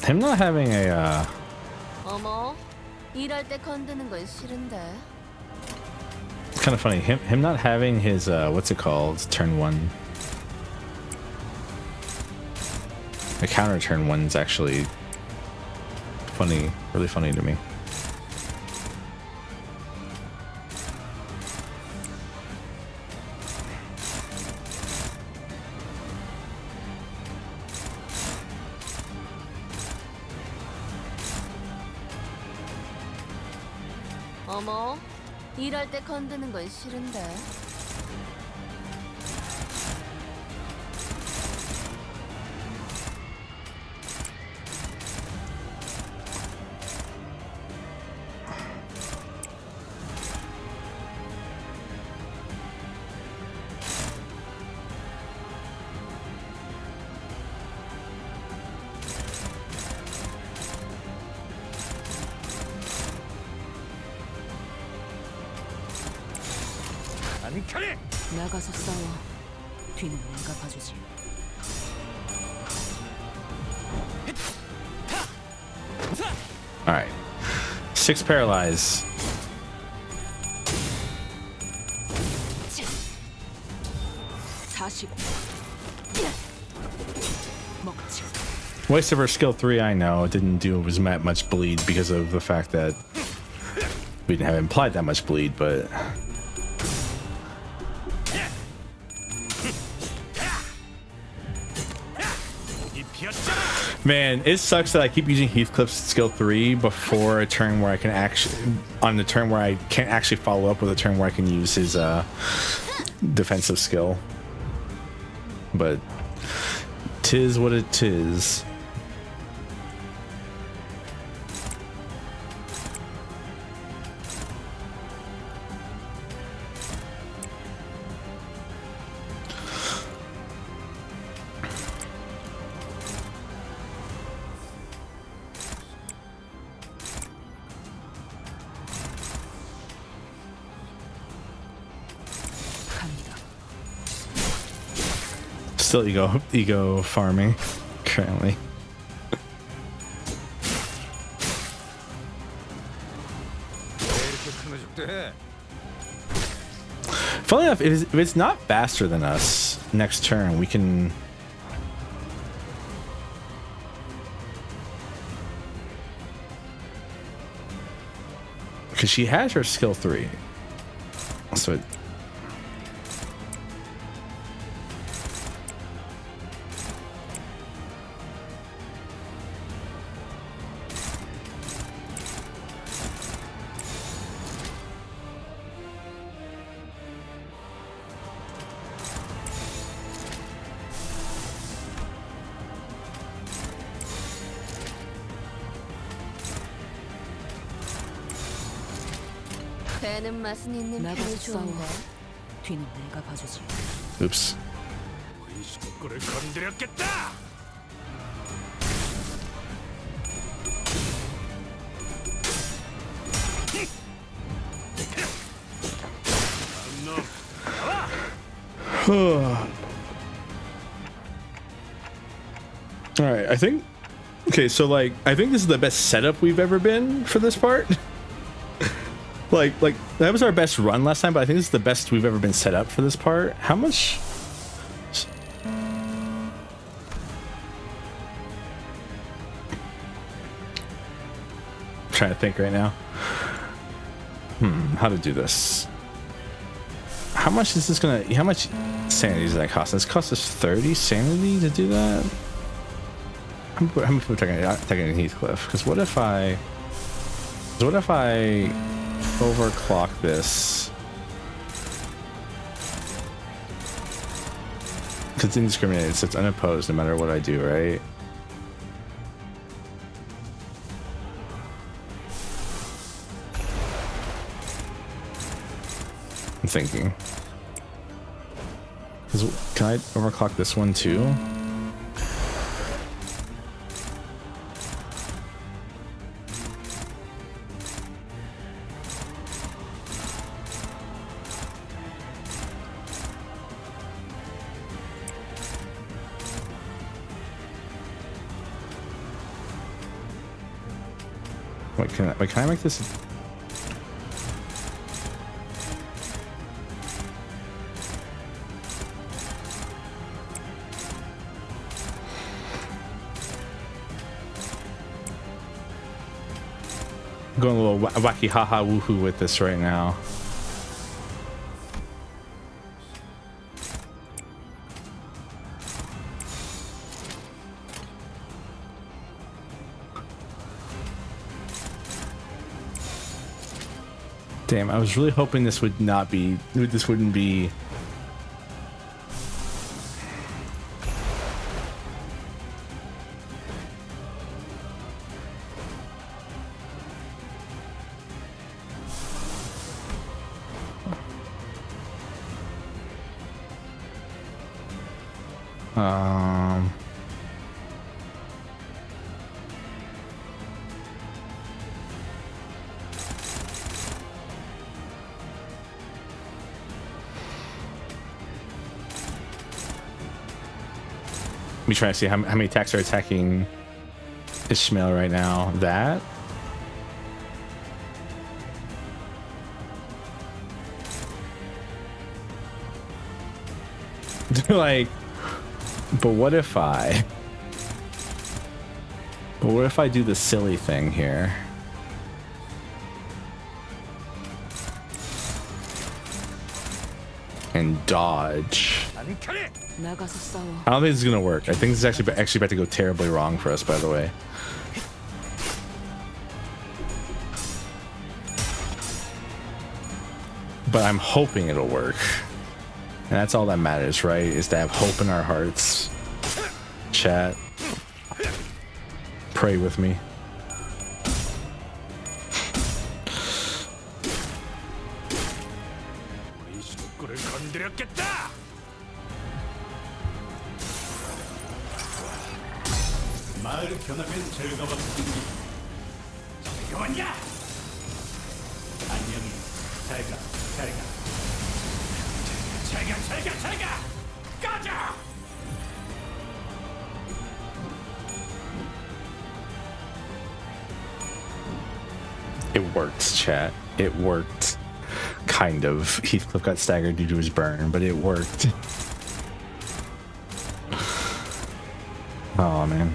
Him not having a 어머, 일할 때 건드는 건 싫은데. kind of funny. Him not having his what's it called? Turn 1. The counter turn 1 is actually funny, really funny to me. 어머, 일할 때 건드는 건 싫은데. 나가서 싸워. 뒤는 내가 봐주지. All right, 6 paralyze. Waste of her skill 3, I know. It didn't do as much bleed because of the fact that we didn't have implied that much bleed, but. Man, it sucks that I keep using Heathcliff's skill 3 before a turn where I can actually, on the turn where I can't actually follow up with a turn where I can use his defensive skill. But 'tis what it is. Still ego farming currently. Funnily enough, if it's not faster than us next turn, we can. Because she has her skill 3. So it. 배는 맛은 있는 편이 좋은데. 뒤는 내가 봐주지. Oops. 이 식구를 건드렸겠다. All right, I think. Okay, so like, I think this is the best setup we've ever been for this part. like that was our best run last time, but I think this is the best we've ever been set up for this part. How much? I'm trying to think right now. How to do this? How much is this gonna? How much sanity does that cost? This costs us 30 sanity to do that. How many people taking Heathcliff? Because what if I overclock this? Because it's indiscriminated, so it's unopposed no matter what I do, right? I'm thinking. Can I overclock this one too? Wait, can I make this? I'm going a little wacky haha woohoo with this right now. Damn, I was really hoping this would not be, this wouldn't be. Let me try to see how many attacks are attacking Ishmael right now. That. Like, but what if I do the silly thing here? And dodge. I don't think this is gonna work. I think this is actually about to go terribly wrong for us, by the way. But I'm hoping it'll work. And that's all that matters, right? Is to have hope in our hearts. Chat. Pray with me. 마을을 변하면 즐거웠습니다. 저리가 왔냐? 안녕히 잘가, 잘가. 잘가! 가자! It worked, chat. It worked. Kind of. Heathcliff got staggered due to his burn, but it worked. Oh, man.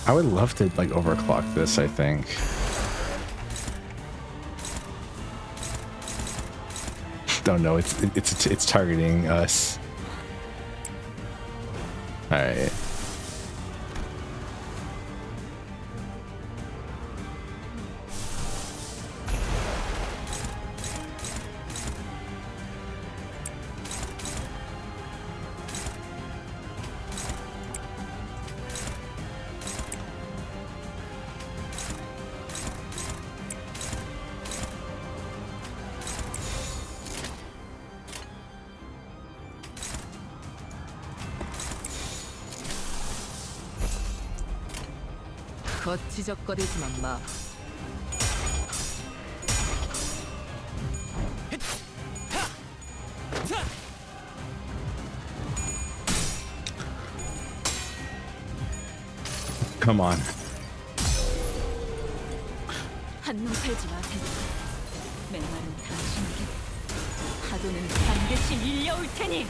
I would love to like overclock this, I think. Don't know, it's targeting us. All right. 거치적거리지만 마. Come on. 한눈 팔지 마세요. 메말은 당신에게, 파도는 반드시 밀려올 테니.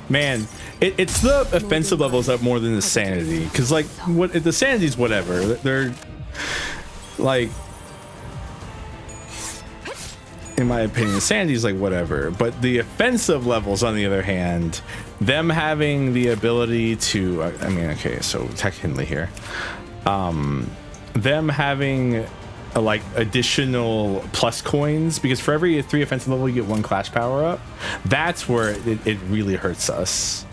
Man, it's the offensive levels up more than the sanity, because like what the sanity's whatever. They're like, in my opinion, the sanity's like whatever, but the offensive levels, on the other hand, them having the ability to, I mean, okay, so technically here, them having like additional plus coins, because for every 3 offensive level you get 1 clash power up. That's where it really hurts us,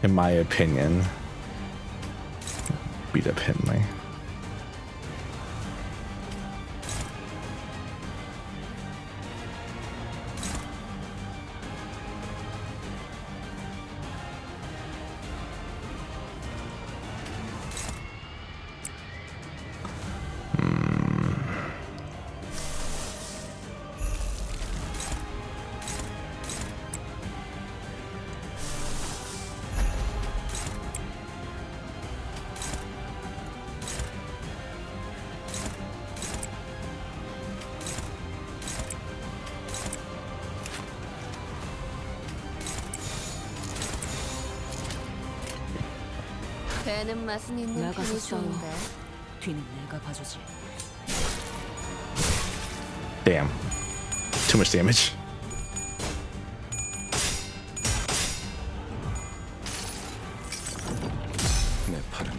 in my opinion. Beat up Henley. 배는 맛은 있는 편이 좋은데. 뒤는 내가 봐주지. Damn. Too much damage. 내 팔은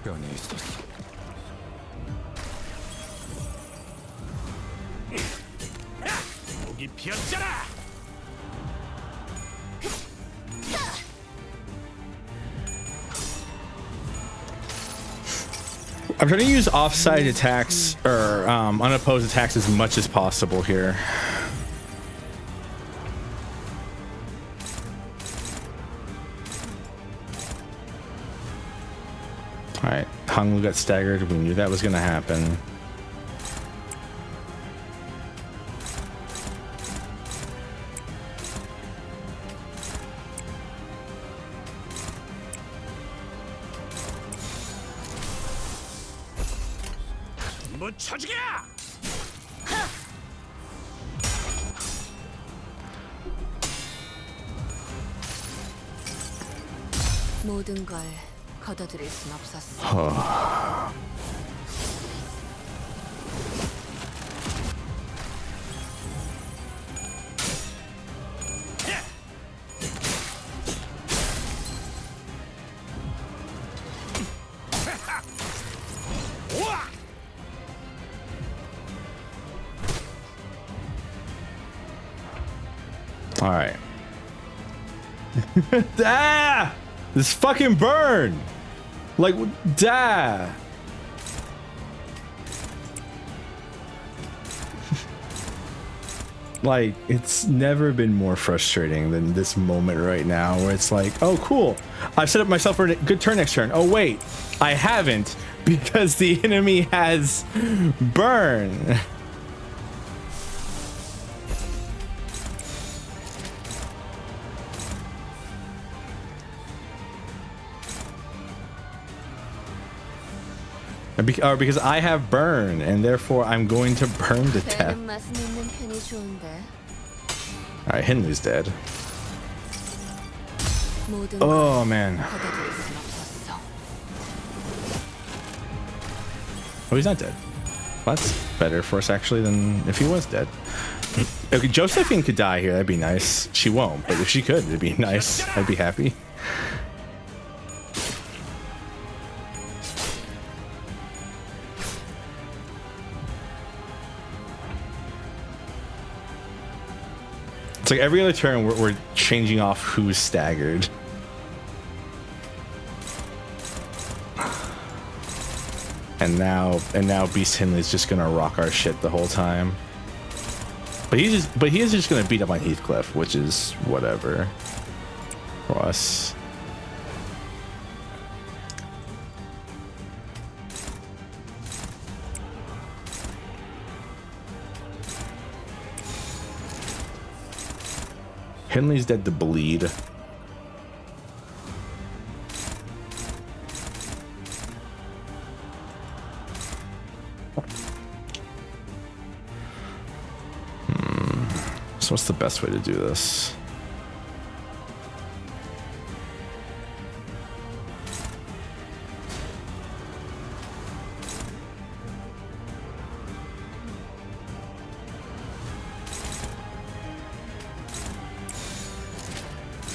뼈에 있었어. 여기 피었잖아. I'm trying to use offside attacks or unopposed attacks as much as possible here. All right, Hangul got staggered. We knew that was going to happen. 쳐주기야! 모든 걸 거둬들일 순 없었어. All right. Ah! This fucking burn! Like, da! Like, it's never been more frustrating than this moment right now, where it's like, oh, cool. I've set up myself for a good turn next turn. Oh, wait. I haven't, because the enemy has burn. Or because I have burn, and therefore I'm going to burn to death. Alright, Henley's dead. Oh man. Oh, he's not dead. Well, that's better for us actually than if he was dead. Okay, Josephine could die here, that'd be nice. She won't, but if she could, it'd be nice. I'd be happy. It's like every other turn we're changing off who's staggered. And now Beast Henley's just gonna rock our shit the whole time. But he is just gonna beat up on Heathcliff, which is whatever for us. Henley's dead to bleed. So what's the best way to do this?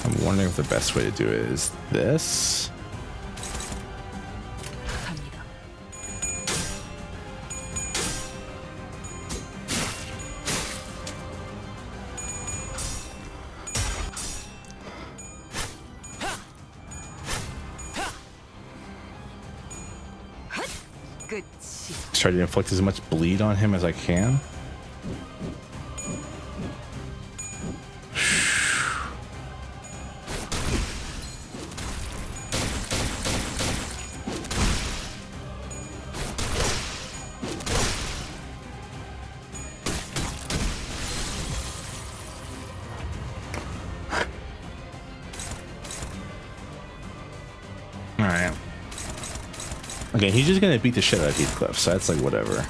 I'm wondering if the best way to do it is this. Try to inflict as much bleed on him as I can. Alright. Okay, he's just gonna beat the shit out of Heathcliff, so that's like whatever.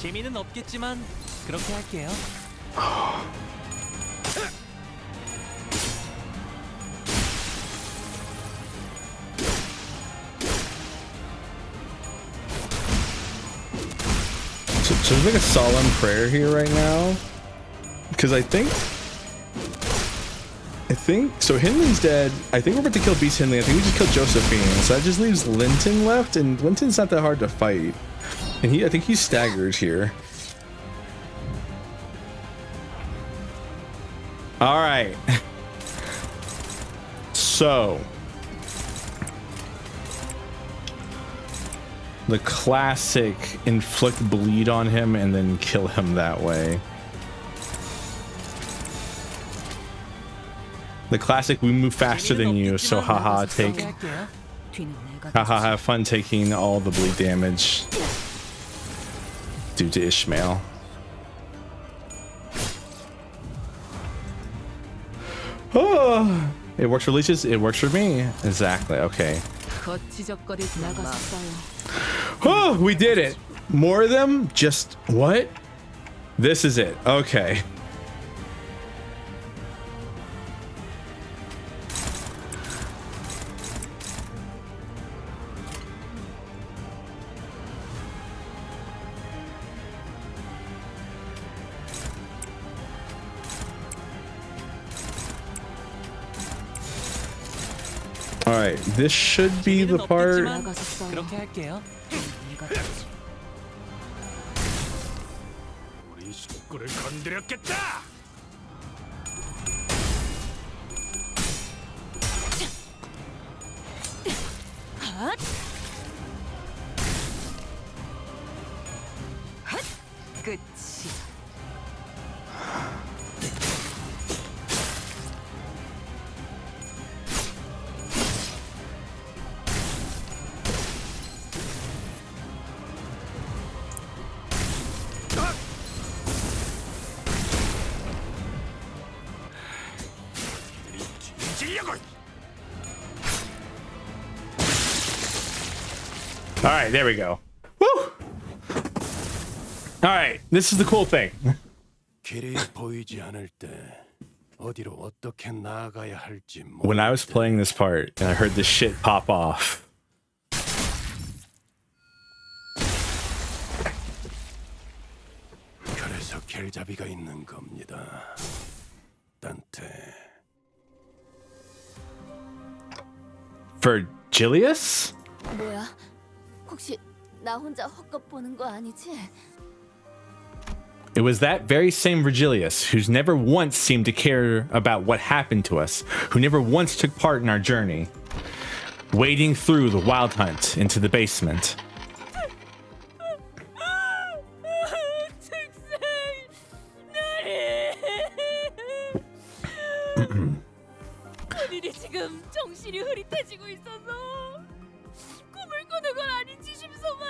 재미는 없겠지만 그렇게 할게요. So there's like a solemn prayer here right now, because I think so. Henley's dead. I think we're about to kill Beast Henley. I think we just killed Josephine, so that just leaves Linton left, and Linton's not that hard to fight. And I think he's staggered here. All right. So the classic inflict bleed on him and then kill him that way. The classic we move faster than you, so haha have fun taking all the bleed damage due to Ishmael. Oh, it works for leeches, it works for me. Exactly, okay. Oh, we did it. More of them? Just what? This is it. Okay. All right, this should be the part. 그렇게 할게요. 우리 식구를 건드렸겠다. 끝이. All right, there we go. Woo! right, this is the cool thing. 길이 보이지 않을 때 어디로 어떻게 나아가야 할지 When I was playing this part and I heard this shit pop off, 그래서 길잡이가 있는 겁니다. 단테. Virgilius? 뭐야? 혹시 나 혼자 헛것 보는 거 아니지? It was that very same Virgilius who's never once seemed to care about what happened to us, who never once took part in our journey, wading through the wild hunt into the basement. 본인이 지금 정신이 흐릿해지고 있어서 꿈을 꾸는 건 아닌지 싶소만.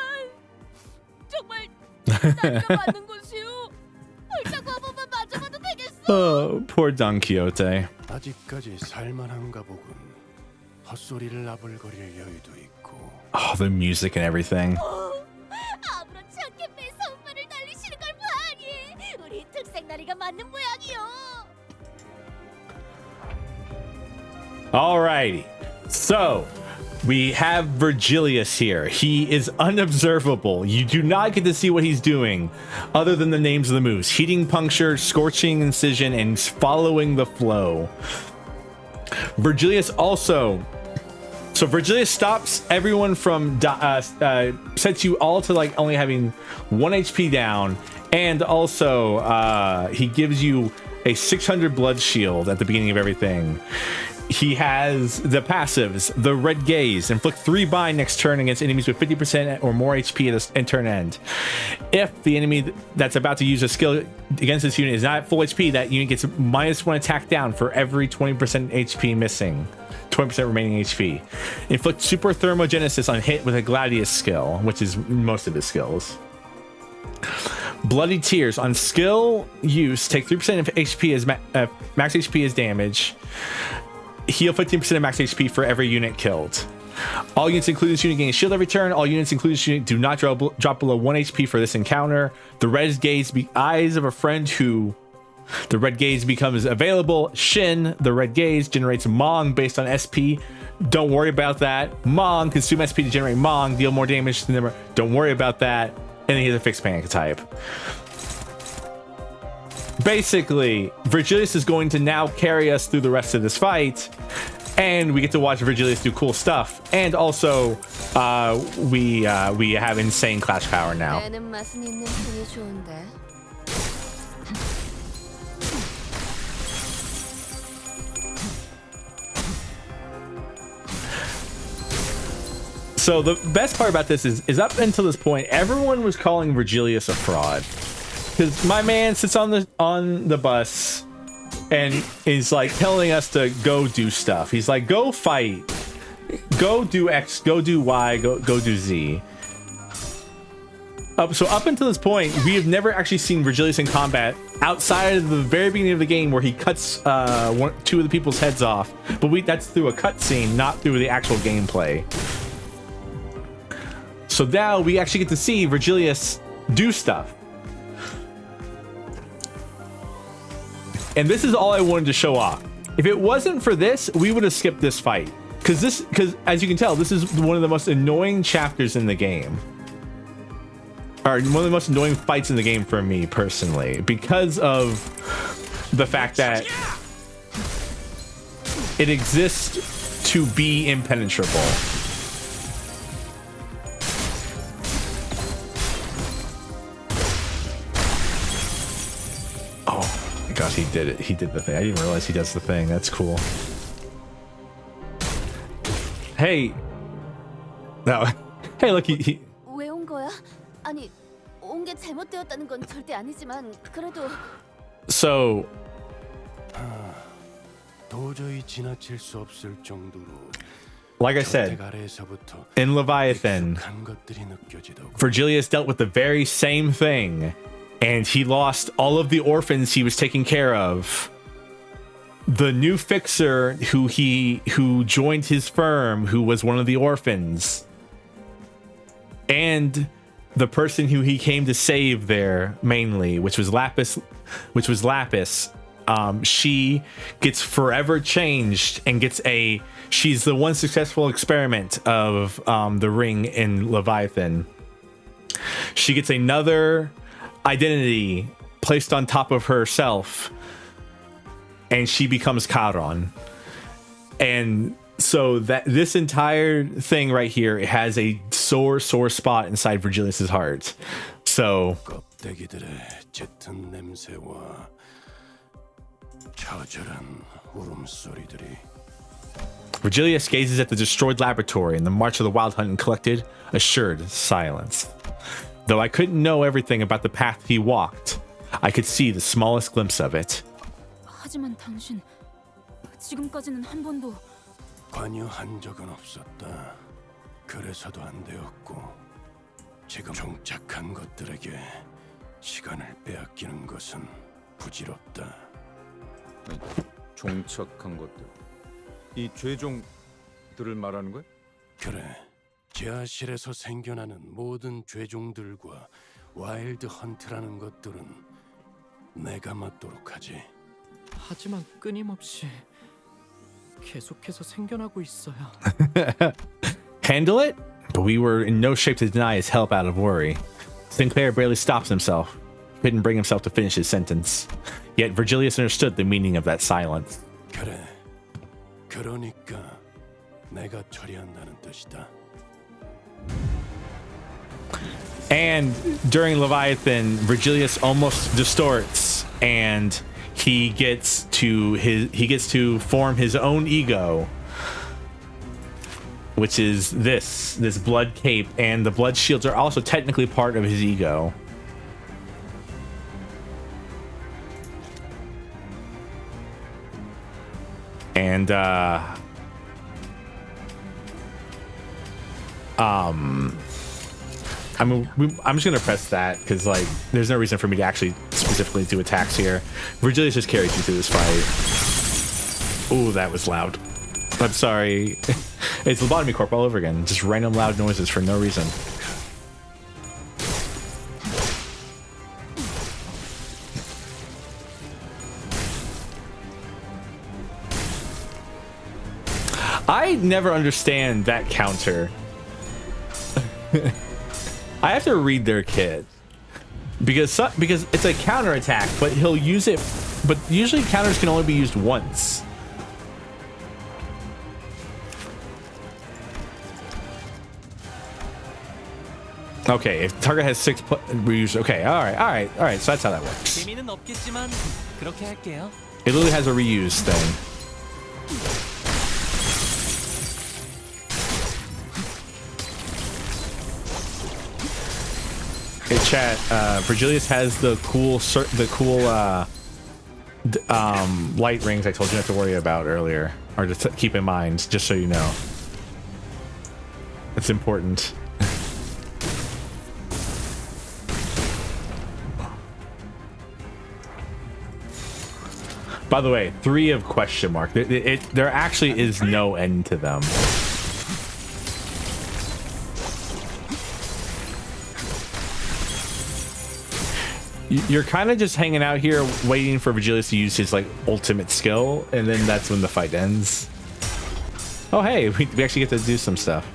정말 나이가 맞는 곳이요. 얼싸고 한 번만 맞아봐도 되겠어? Oh, poor Don Quixote. 아직까지 살만한가 보군. 헛소리를 나불거릴 여유도 있고. Oh, the music and everything. 아무렇지 않게 매사 엄마를 날리시는 걸 보아하니 우리 특생나리가 맞는 모양이요. Alrighty, so we have Virgilius here. He is unobservable. You do not get to see what he's doing other than the names of the moves: Heating Puncture, Scorching Incision, and Following the Flow. Virgilius also... So Virgilius stops everyone from... sets you all to like only having 1 HP down, and also he gives you a 600 blood shield at the beginning of everything. He has the passives, the Red Gaze, inflict 3 bind next turn against enemies with 50% or more HP at turn end. If the enemy that's about to use a skill against this unit is not at full HP, that unit gets -1 attack down for every 20% HP missing, 20% remaining HP. Inflict Super Thermogenesis on hit with a Gladius skill, which is most of his skills. Bloody Tears on skill use, take 3% of HP as max HP as damage. Heal 15% of max HP for every unit killed. All units including this unit gain a shield every turn. All units including this unit do not drop below 1 HP for this encounter. The Red Gaze eyes of a friend who the Red Gaze becomes available. Shin, the Red Gaze, generates Mong based on SP. Don't worry about that. Mong, consume SP to generate Mong, deal more damage than them. Don't worry about that. And then he has a fixed panic type. Basically, Virgilius is going to now carry us through the rest of this fight, and we get to watch Virgilius do cool stuff. And also, we have insane clash power now. 내는 맛은 있는 편이 좋은데. So the best part about this is up until this point, everyone was calling Virgilius a fraud. Because my man sits on the bus and is like telling us to go do stuff. He's like, go fight, go do X, go do Y, go do Z. So up until this point, we have never actually seen Virgilius in combat outside of the very beginning of the game where he cuts 2 of the people's heads off. But that's through a cutscene, not through the actual gameplay. So now we actually get to see Virgilius do stuff. And this is all I wanted to show off. If it wasn't for this, we would have skipped this fight. Because as you can tell, this is one of the most annoying chapters in the game. Or one of the most annoying fights in the game for me personally. Because of the fact that it exists to be impenetrable. Gosh, he did it. He did the thing. I didn't realize he does the thing. That's cool. Hey. No. Hey, look, he... 왜 온 거야? 아니, 온 게 잘못되었다는 건 절대 아니지만 그래도 So... 도저히 지나칠 수 없을 정도로 Like I said, in Leviathan, Virgilius dealt with the very same thing. And he lost all of the orphans he was taking care of. The new fixer who joined his firm, who was one of the orphans. And the person who he came to save there mainly, which was Lapis, she gets forever changed and gets she's the one successful experiment of the ring in Leviathan. She gets another identity placed on top of herself, and she becomes Charon. And so that this entire thing right here, it has a sore spot inside Virgilius's heart. So Virgilius gazes at the destroyed laboratory and the march of the Wild Hunt and collected assured silence. Though I couldn't know everything about the path he walked, I could see the smallest glimpse of it. 하지만 당신 지금까지는 한 번도 관여한 적은 없었다. 그래서도 안 되었고 지금 종착한 것들에게 시간을 빼앗기는 것은 부질없다. 종착한 것들. 이 죄종들을 말하는 거야? 그래. 지하실에서 생겨나는 모든 죄종들과 와일드 헌트라는 것들은 내가 맡도록 하지. 하지만 끊임없이 계속해서 생겨나고 있어요. Handle it? But we were in no shape to deny his help out of worry. Sinclair barely stops himself. He couldn't bring himself to finish his sentence. Yet Virgilius understood the meaning of that silence. 그래. 그러니까 내가 처리한다는 뜻이다. And during Leviathan, Virgilius almost distorts, and he gets to form his own ego, which is this blood cape, and the blood shields are also technically part of his ego. And I mean, I'm just gonna press that because like there's no reason for me to actually specifically do attacks here. Virgilius just carries you through this fight. Ooh, that was loud. I'm sorry. It's Lobotomy Corp all over again. Just random loud noises for no reason. I never understand that counter. I have to read their kit because it's a counter attack, but he'll use it. But usually counters can only be used once. Okay, if target has 6 reuse. Okay, all right. So that's how that works. 재미는 없겠지만 그렇게 할게요. It literally has a reuse thing. Hey chat, Virgilius has the cool light rings I told you not to worry about earlier, or to keep in mind, just so you know. It's important. By the way, 3 of question mark. There actually is no end to them. You're kind of just hanging out here waiting for Virgilius to use his like ultimate skill, and then that's when the fight ends. Oh hey, we actually get to do some stuff.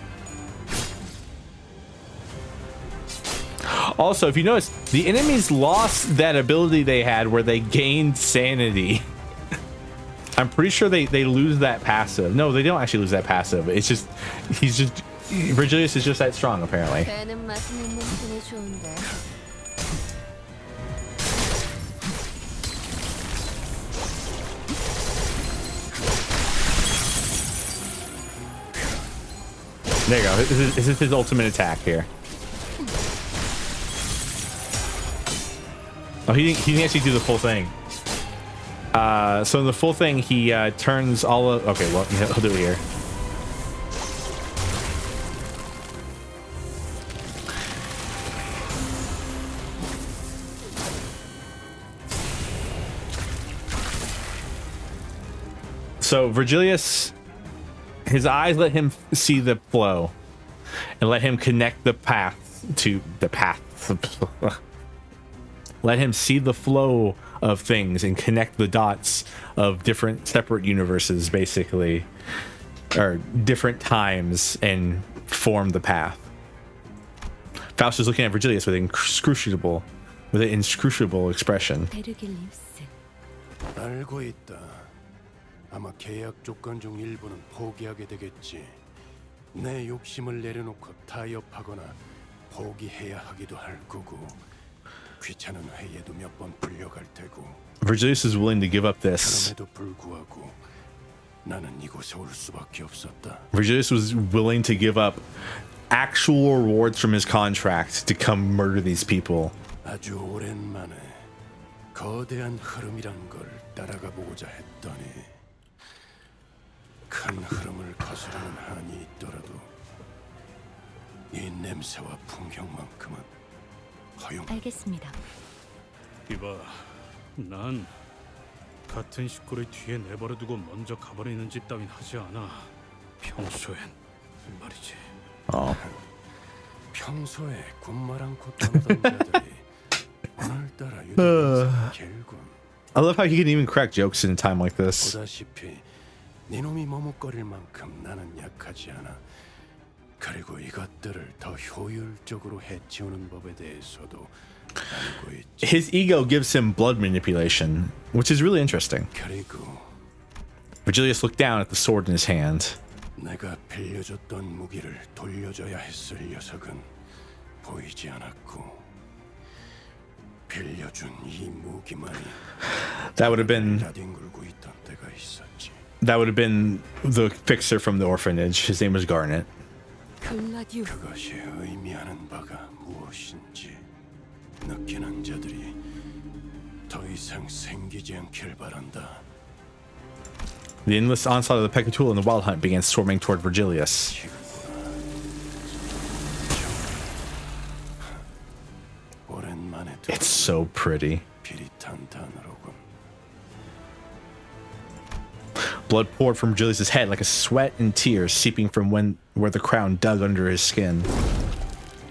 Also, if you notice, the enemies lost that ability they had where they gained sanity. I'm pretty sure they lose that passive. No, they don't actually lose that passive. It's just Virgilius is just that strong apparently. There you go. This is his ultimate attack here. Oh, he didn't actually do the full thing. So in the full thing, he turns all of... Okay, well, he'll do it here. So Virgilius... His eyes let him see the flow and let him connect the paths to the path. Let him see the flow of things and connect the dots of different separate universes, basically, or different times, and form the path. Faust is looking at Virgilius with an inscrutable expression. 알고 있다. 아마 계약 조건 중 일부는 포기하게 되겠지. 내 욕심을 내려놓고 타협하거나 포기해야 하기도 할 거고. 귀찮은 회의에도 몇 번 불려갈 테고. Virgilius is willing to give up this. 그럼에도 불구하고 나는 이곳에 올 수밖에 없었다. Virgilius was willing to give up actual rewards from his contract to come murder these people. 아주 오랜만에 거대한 흐름이란 걸 따라가 보고자 했더니 큰 흐름을 거스르는 한이 있더라도 이 냄새와 풍경만큼은 허용. 알겠습니다. 이봐, 난 같은 식구를 뒤에 내버려두고 먼저 가버리는 짓 따윈 하지 않아. 평소엔 말이지. 평소에 군말 않고 떠나던 자들이 오늘따라 유독 길군. I love how he can even crack jokes in a time like this. 보다시피 네놈이 머뭇거릴 만큼 나는 약하지 않아. 그리고 이것들을 더 효율적으로 해치우는 법에 대해서도 알고 있지. His ego gives him blood manipulation, which is really interesting. 그리고 Virgilius looked down at the sword in his hand. 내가 빌려줬던 무기를 돌려줘야 했을 녀석은 보이지 않았고 빌려준 이 무기만이 That would have been 나뒹굴고 있던 때가 있었지. That would have been the fixer from the orphanage. His name was Garnet. 그것이 의미하는 바가 무엇인지 느끼는 자들이 더 이상 생기지 않길 바란다. The endless onslaught of the Peccatul and the Wild Hunt began storming toward Virgilius. It's so pretty. Blood poured from Virgilius' head like a sweat and tears seeping from where the crown dug under his skin.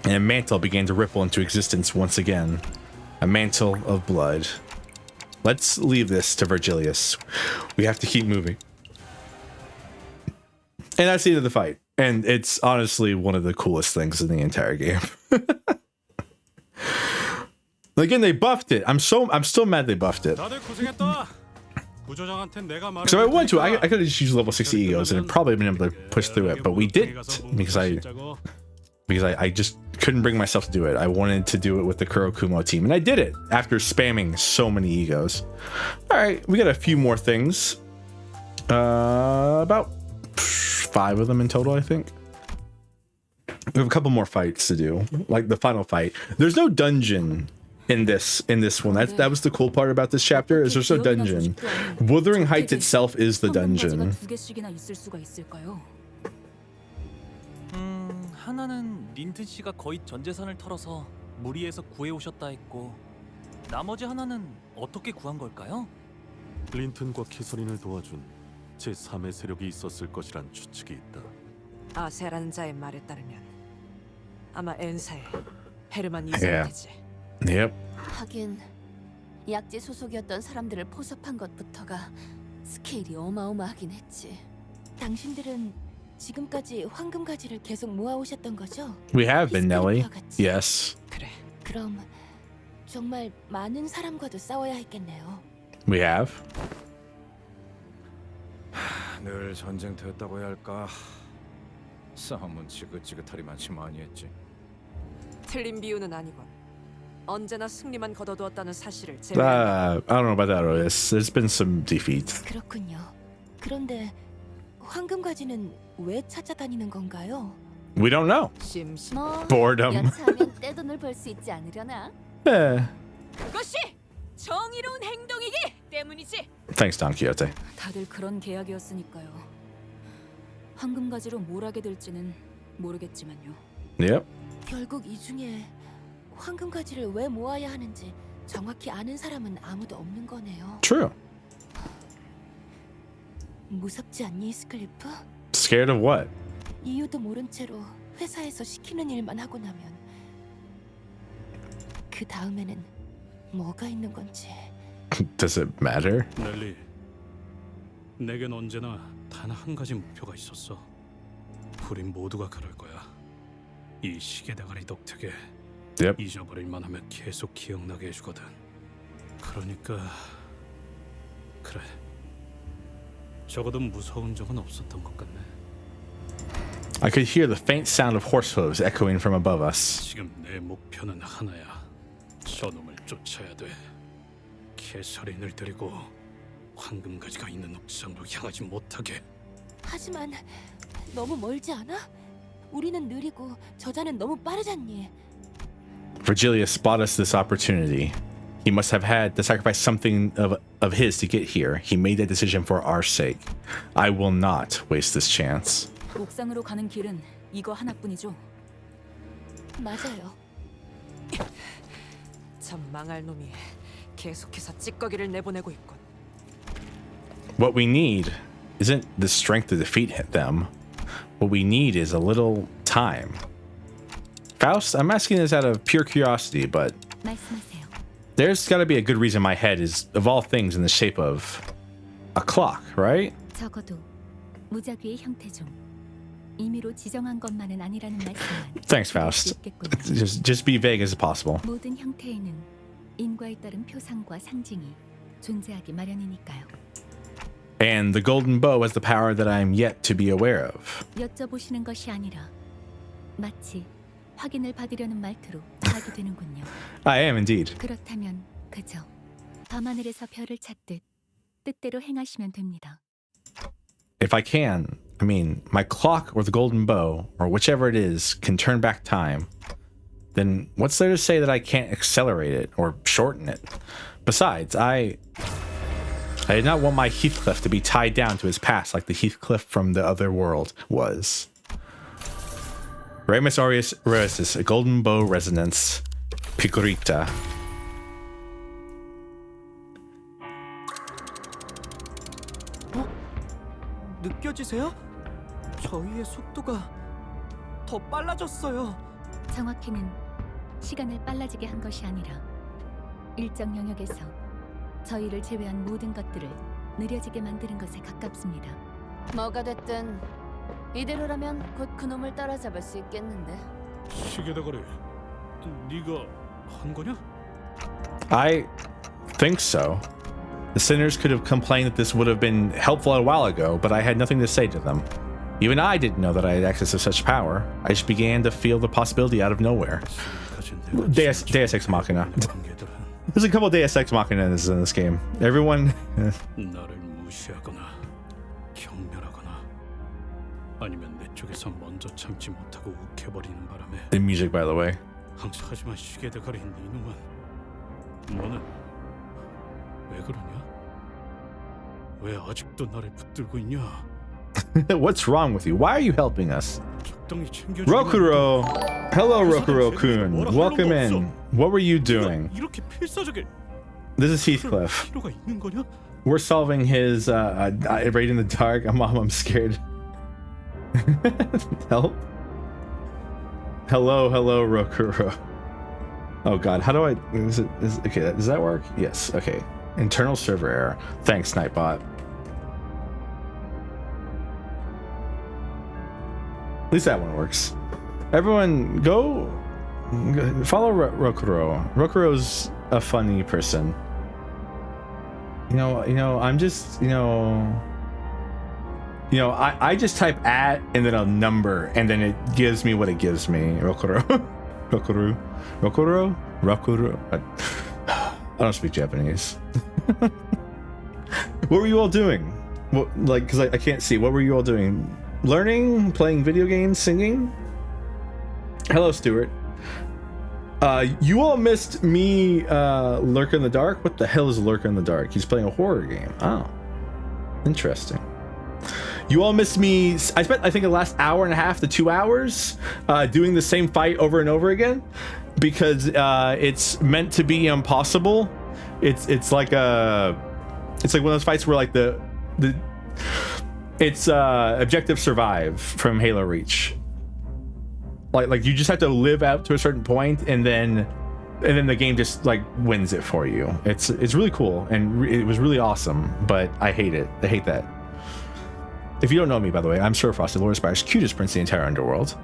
And a mantle began to ripple into existence once again. A mantle of blood. Let's leave this to Virgilius. We have to keep moving. And that's the end of the fight. And it's honestly one of the coolest things in the entire game. Again, they buffed it. I'm still mad they buffed it. So I went to, I could have just used level 60 egos and probably been able to push through it, but we didn't because I just couldn't bring myself to do it. I wanted to do it with the Kurokumo team, and I did it after spamming so many egos. All right, we got a few more things. About 5 of them in total, I think. We have a couple more fights to do, like the final fight. There's no dungeon in this one. That was the cool part about this chapter, is there's no dungeon. Wuthering Heights itself is the dungeon. 하나는 린튼 씨가 거의 전 재산을 털어서 무리해서 구해 오셨다 했고, 나머지 하나는 어떻게 구한 걸까요? 린튼과 캐서린을 도와준 제3의 세력이 있었을 것이란 추측이 있다. 아세라는 자의 말에 따르면 아마 엔사의 헤르만 이상태지. Yep. 하긴 약지 소속이었던 사람들을 포섭한 것부터가 스케일이 어마어마하긴 했지. 당신들은 지금까지 황금 가지를 계속 모아오셨던 거죠? We have been, Nelly. Yes. 그래. 그럼 정말 많은 사람과도 싸워야 했겠네요. We have. 늘 전쟁터였다고 해야 할까? 싸움은 지긋지긋하리만치 많이 했지. 틀린 비유는 아니군. 언제나 승리만 거둬두었다는 사실을 I don't know about that, Otis. There's been some defeats. 그렇군요. 그런데 황금 가지는 왜 찾아다니는 건가요? We don't know. Boredom. 연차하면 떼돈을 벌 수 있지 않으려나? 그것이 정의로운 행동이기 때문이지. Thanks, Don Quixote. 다들 그런 계약이었으니까요. 황금 가지로 뭘 하게 될지는 모르겠지만요. Yep. 결국 이 중에 황금 가지를 왜 모아야 하는지 정확히 아는 사람은 아무도 없는 거네요. True. 무섭지 않니, 스클리프? Scared of what? 이유도 모른 채로 회사에서 시키는 일만 하고 나면 그 다음에는 뭐가 있는 건지. Does it matter? 넬리, 내겐 언제나 단 한 가지 목표가 있었어. 우린 모두가 그럴 거야. 이 시계 대가리 덕택에 Yep. 잊어버릴만 하면 계속 기억나게 해주거든. 그러니까 그래. 적어도 무서운 적은 없었던 것 같네. I could hear the faint sound of horse hooves echoing from above us. 지금 내 목표는 하나야. 저놈을 쫓아야 돼. 캐서린을 데리고 황금가지가 있는 옥상으로 향하지 못하게. 하지만 너무 멀지 않아? 우리는 느리고 저자는 너무 빠르잖니. Virgilius spotted us this opportunity. He must have had to sacrifice something of his to get here. He made that decision for our sake. I will not waste this chance. 옥상으로 가는 길은 이거 하나뿐이죠. 맞아요. 참 망할 놈이 계속해서 찌꺼기를 내보내고 있군. What we need isn't the strength to defeat them. What we need is a little time. Faust, I'm asking this out of pure curiosity, but 말씀하세요. there's got to be a good reason my head is, of all things, in the shape of a clock, right? 적어도 무작위의 형태 중 임의로 지정한 것만은 아니라는 말씀만. Thanks, Faust. Just be vague as possible. 모든 형태에는 인과에 따른 표상과 상징이 존재하기 마련이니까요. And the golden bow has the power that I'm yet to be aware of. 여쭤보시는 것이 아니라 마치 확인을 받으려는 말투로 하게 되는군요. I am indeed. 그렇다면 그저 밤하늘에서 별을 찾듯 뜻대로 행하시면 됩니다. If I can, I mean, my clock or the golden bow, or whichever it is, can turn back time, then what's there to say that I can't accelerate it or shorten it? Besides, I did not want my Heathcliff to be tied down to his past like the Heathcliff from the other world was. Remus Aureus Roesis, a golden bow resonance, Picorita. 느껴지세요? 저희의 속도가 더 빨라졌어요. 정확히는 시간을 빨라지게 한 것이 아니라 일정 영역에서 저희를 제외한 모든 것들을 느려지게 만드는 것에 가깝습니다. 뭐가 됐든 이대로라면 곧 그놈을 따라잡을 수 있겠는데. 시계 대가리, 네가 한 거냐? I think so. The sinners could have complained that this would have been helpful a while ago, but I had nothing to say to them. Even I didn't know that I had access to such power. I just began to feel the possibility out of nowhere. Deus Ex Machina. There's a couple Deus Ex Machinas in this game. Everyone... 나를 무시하거나 경멸하거나 아니면 내 쪽에서 먼저 참지 못하고 욱해버리는 바람에 The music, by the way. 하지만 시계 대가리 이놈은 너는 왜 그러냐? 왜 아직도 나를 붙들고 있냐? What's wrong with you? Why are you helping us? 적당히 챙겨주면 Rokuro! Hello, Rokuro-kun. Welcome in. What were you doing? 이렇게 필사적일 This is Heathcliff. 필요가 있는 거냐? We're solving his raid in the dark. Mom, I'm scared. Help. Hello, Rokuro. Oh god, how do I okay, does that work? Yes, okay. Internal server error. Thanks, Nightbot. At least that one works. Everyone go follow Rokuro. Rokuro's a funny person. You know, I'm just, I just type at and then a number and then it gives me what it gives me. Rokuro. Rokuro. I don't speak Japanese. What were you all doing? What, like, because I can't see. What were you all doing? Learning? Playing video games? Singing? Hello, Stuart. You all missed me Lurk in the Dark? What the hell is Lurk in the Dark? He's playing a horror game. Oh. Interesting. You all missed me. I spent, I think, the last hour and a half to 2 hours doing the same fight over and over again because it's meant to be impossible. It's like one of those fights where like it's objective survive from Halo Reach. Like you just have to live out to a certain point and then and then the game just like wins it for you. It's really cool, and it was really awesome, but I hate it. I hate that. If you don't know me, by the way, I'm Servofrosty, Lord Spire's cutest prince in the entire underworld.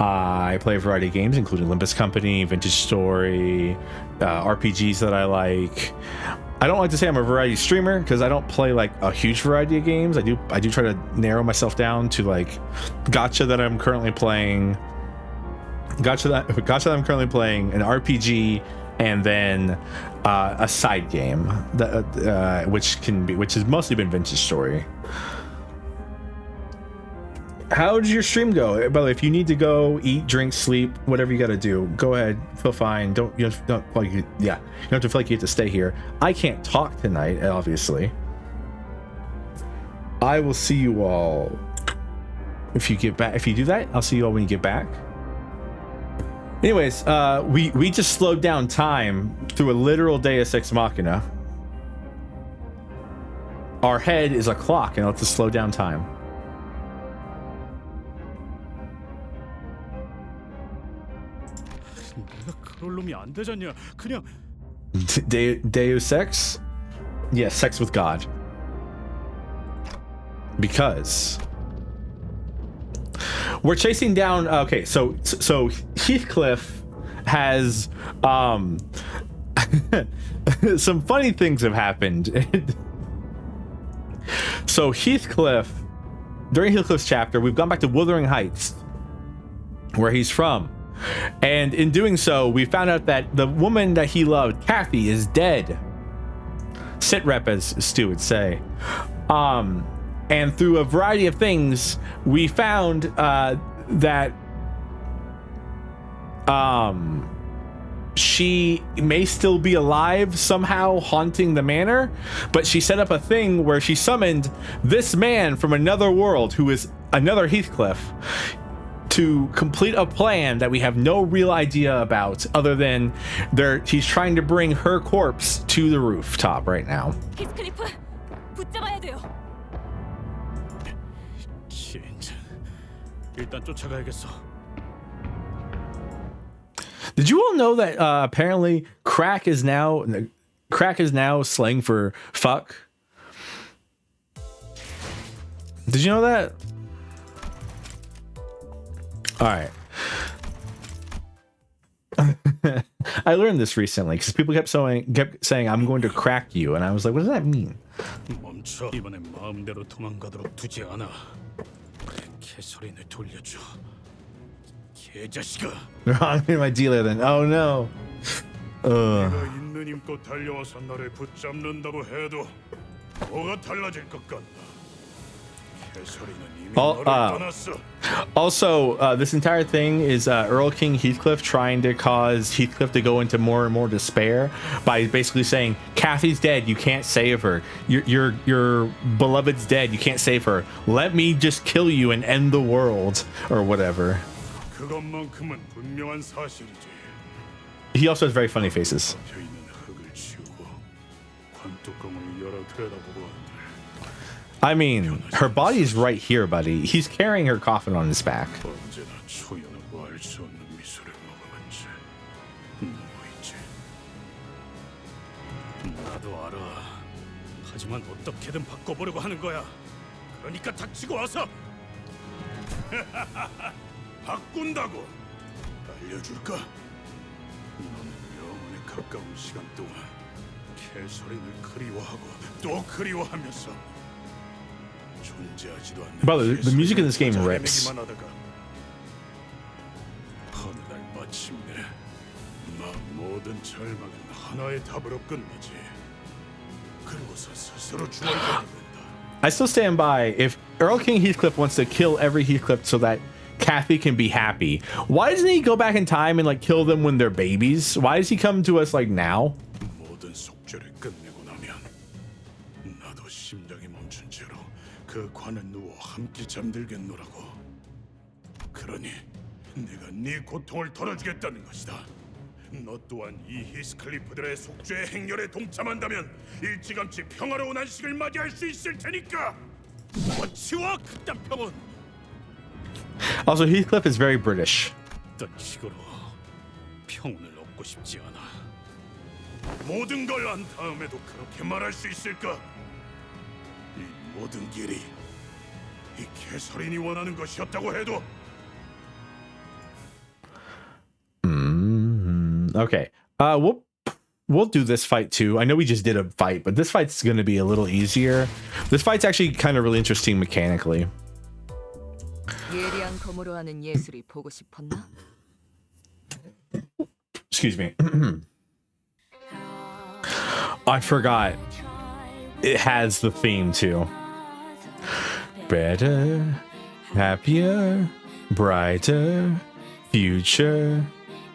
I play a variety of games, including Limbus Company, Vintage Story, RPGs that I like. I don't like to say I'm a variety streamer because I don't play like a huge variety of games. I do try to narrow myself down to like gacha that I'm currently playing, an RPG, and then a side game that which has mostly been Vintage Story. How did your stream go? By the way, if you need to go eat, drink, sleep, whatever you got to do, go ahead. Feel fine. You don't have to feel like you have to stay here. I can't talk tonight, obviously. I will see you all if you get back. If you do that, I'll see you all when you get back. Anyways, we just slowed down time through a literal Deus Ex Machina. Our head is a clock, and let's just slow down time. 그럴 놈이 안 되잖냐. 그냥 Deus Ex? Yes, sex with God. Because we're chasing down. Okay, so Heathcliff has some funny things have happened. So Heathcliff, during Heathcliff's chapter, we've gone back to Wuthering Heights, where he's from. And in doing so, we found out that the woman that he loved, Kathy, is dead. Sit rep, as Stu would say. And through a variety of things, we found that she may still be alive, somehow haunting the manor. But she set up a thing where she summoned this man from another world, who is another Heathcliff, to complete a plan that we have no real idea about, other than he's trying to bring her corpse to the rooftop right now. 히스클리프, 붙잡아야 돼요. 진짜. 일단 쫓아가야겠어. Did you all know that apparently crack is now slang for fuck? Did you know that? All right. I learned this recently because people kept saying I'm going to crack you, and I was like, what does that mean? 멈춰. 이번에 마음대로 도망가도록 두지 않아. 개소리를 돌려줘. 개자식아. I'm in my dealer then. Oh no. 내가 있는 힘껏 달려와서 나를 붙잡는다고 해도 뭐가 달라질 것 같나? Also, this entire thing is Earl King Heathcliff trying to cause Heathcliff to go into more and more despair by basically saying, Kathy's dead, you can't save her. Your beloved's dead, you can't save her. Let me just kill you and end the world, or whatever. 그것만큼은 분명한 사실이지. He also has very funny faces. 관뚜껑을 열어 들여다보고 I mean, her body is right here, buddy. He's carrying her coffin on his back. 언제나 초연하고 알 수 없는 미소를 먹어봤지. 누구이지? 나도 알아. 하지만 어떻게든 바꿔보려고 하는 거야. 그러니까 닥치고 와서. 바꾼다고? 알려줄까? 너는 영원에 가까운 시간 동안 개소리를 그리워하고 또 그리워하면서 존재하지도 않는 Brother, the music in this game rips. 어느 날 마침내 모든 절망은 하나의 답으로 끝나지. 그리고서 스스로 주어지게 된다. I still stand by, if Earl King Heathcliff wants to kill every Heathcliff so that Kathy can be happy, why doesn't he go back in time and like kill them when they're babies? Why does he come to us like now? 모든 속죄를 끝내고 나면 나도 심장이 멈춘 채로 그 관에 누워 함께 잠들겠노라고. 그러니 내가 네 고통을 덜어주겠다는 것이다. 너 또한 이 히스클리프들의 속죄의 행렬에 동참한다면 일찌감치 평화로운 안식을 맞이할 수 있을 테니까. 어치와 그딴 평온. Also, Heathcliff is very British. 어떤 식으로 평온을 듣고 싶지 않아. 모든 걸 안 다음에도 그렇게 말할 수 있을까? 이 모든 길이 이 개설인이 원하는 것이었다고 해도. Okay. We'll do this fight too. I know we just did a fight, but this fight's going to be a little easier. This fight's actually kind of really interesting mechanically. 예리한 검으로 하는 예술이 보고 싶었나? Excuse me. I forgot. It has the theme too. Better, happier, brighter, future.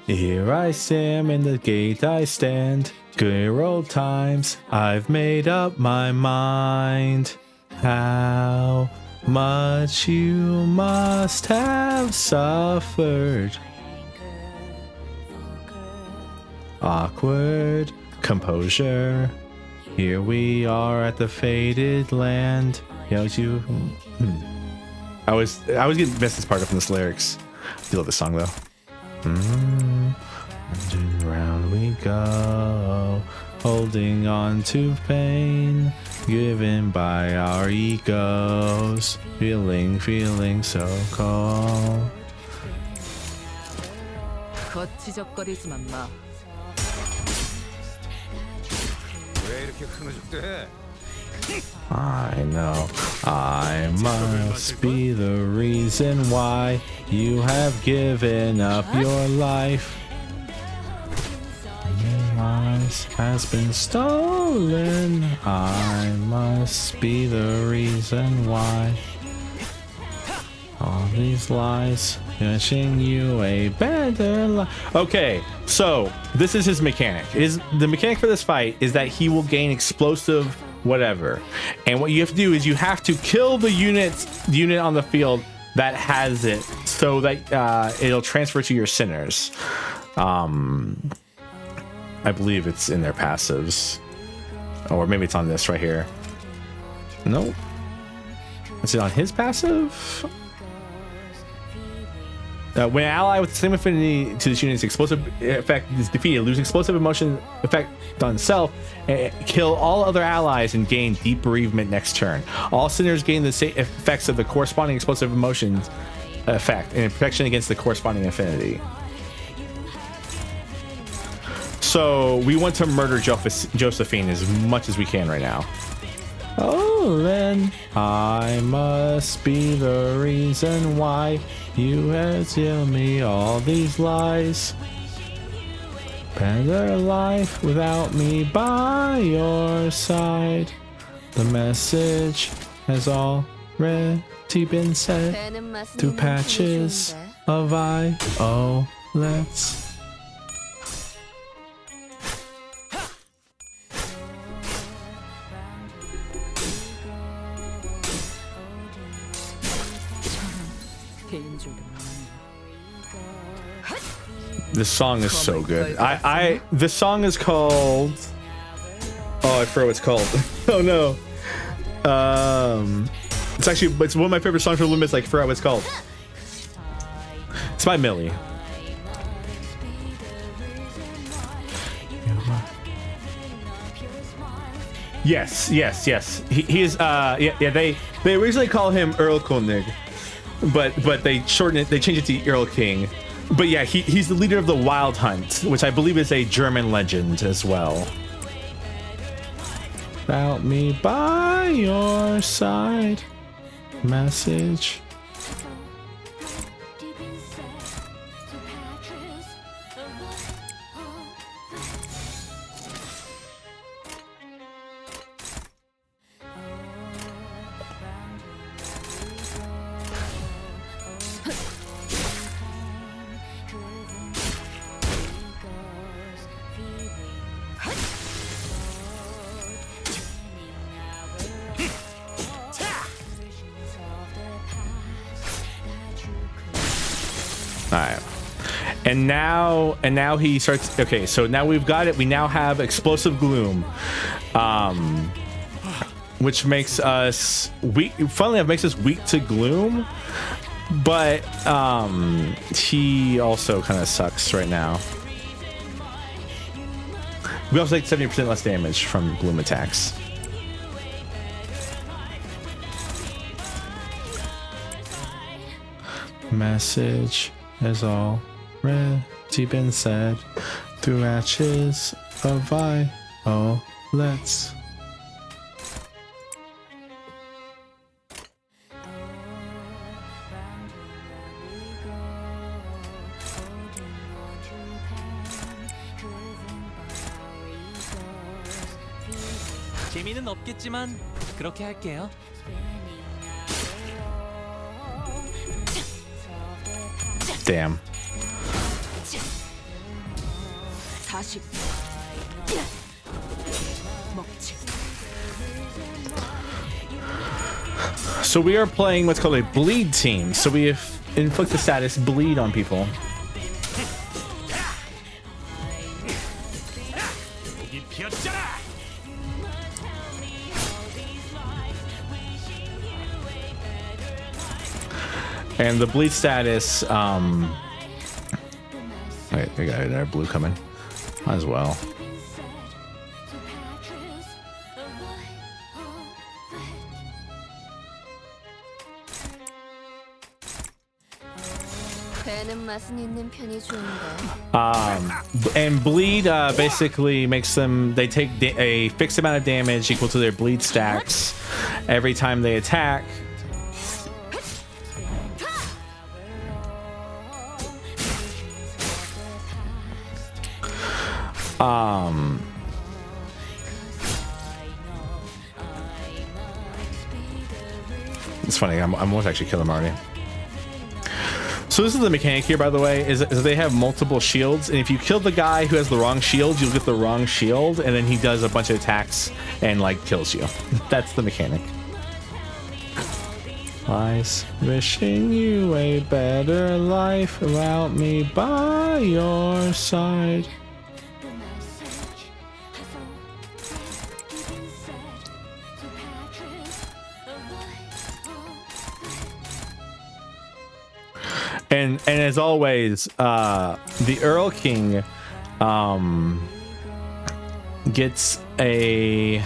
Here I stand, in the gate I stand. Good old times, I've made up my mind. How much you must have suffered. Awkward composure. Here we are at the fated land. I was getting missed this part up in this lyrics. I love this song though. And round we go, holding on to pain given by our egos, feeling so cold. 거치적거리지만 마. 왜 이렇게 흐느적대? I know I must be the reason why you have given up your life. Yours has been stolen. I must be the reason why all these lies wishing you a better life. Okay, so this is his mechanic. The mechanic for this fight is that he will gain explosive whatever, and what you have to do is you have to kill the unit on the field that has it, so that it'll transfer to your sinners. I believe it's in their passives, or maybe it's on this right here. Nope. Is it on his passive? When an ally with the same affinity to this unit's explosive effect is defeated, lose explosive emotion effect on self, kill all other allies, and gain deep bereavement next turn. All sinners gain the same effects of the corresponding explosive emotions effect and protection against the corresponding affinity. So we want to murder Josephine as much as we can right now. Oh, then I must be the reason why you have told me all these lies. Better life without me by your side. The message has already been said through patches of violets. This song is so good. This song is called, oh, I forgot what it's called. Oh no. It's one of my favorite songs from Limbus. I forgot what it's called. It's by Millie. Yes. He is they originally call him Earl Koenig, but they shorten it, they change it to Earl King. But yeah, he's the leader of the Wild Hunt, which I believe is a German legend as well. About me by your side. Message. Alright. And now he starts. Okay, so now we've got it. We now have explosive gloom, which makes us weak. Funnily enough, makes us weak to gloom, but he also kind of sucks right now. We also take 70% less damage from bloom attacks. Message has already been said through ashes of violets. 재미는 없겠지만 그렇게 할게요. Damn. 40 먹지. So we are playing what's called a bleed team. So we inflict the status bleed on people. And the bleed status, wait, we got another blue coming. Might as well. And bleed basically makes them, they take a fixed amount of damage equal to their bleed stacks every time they attack. It's funny, I'm almost actually kill him already. So this is the mechanic here, by the way, is they have multiple shields, and if you kill the guy who has the wrong shield, you'll get the wrong shield, and then he does a bunch of attacks and like kills you. That's the mechanic. Lies, wishing you a better life without me by your side. And as always, the Earl King gets a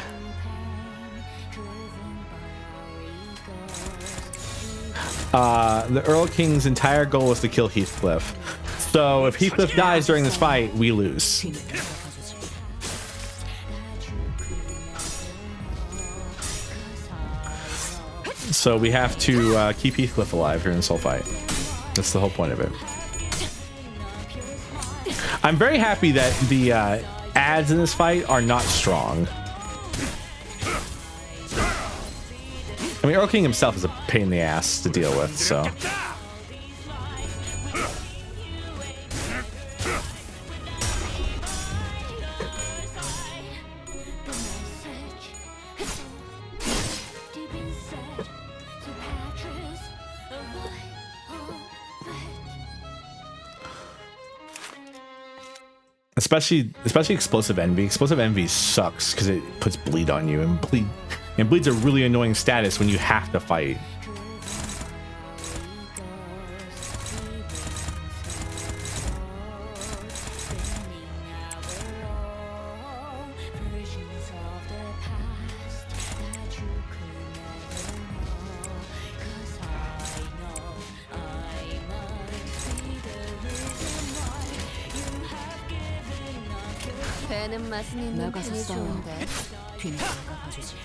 the Earl King's entire goal is to kill Heathcliff. So if Heathcliff dies during this fight, we lose. So we have to keep Heathcliff alive during this whole fight. That's the whole point of it. I'm very happy that the ads in this fight are not strong. I mean, Earl King himself is a pain in the ass to deal with, so. Especially explosive envy. Explosive envy sucks because it puts bleed on you, and bleed's a really annoying status when you have to fight. 나가서 싸워. 뒤는 내가 봐주지.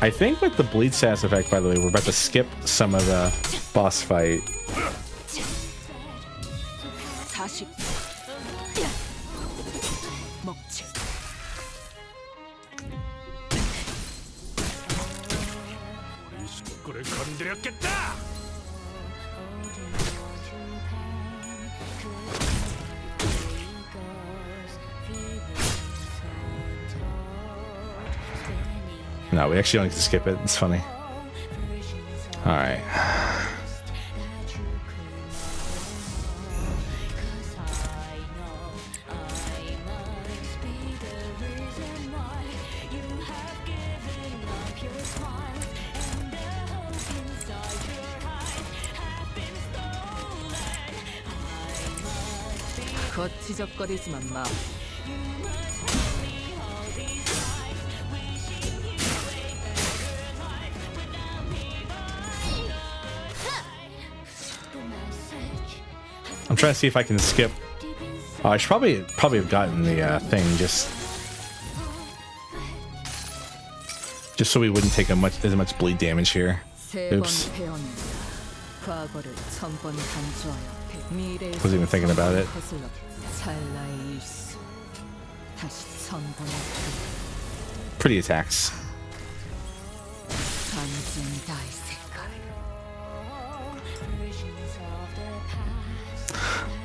I think with the bleed status effect, by the way, we're about to skip some of the boss fight. 40 먹지. 식구를 건드렸겠다. No, we actually don't get to skip it. It's funny. All right. 거치적거리지만 마. I'm trying to see if I can skip. Oh, I should probably have gotten the thing just so we wouldn't take as much bleed damage here. Oops. Wasn't even thinking about it. Pretty attacks.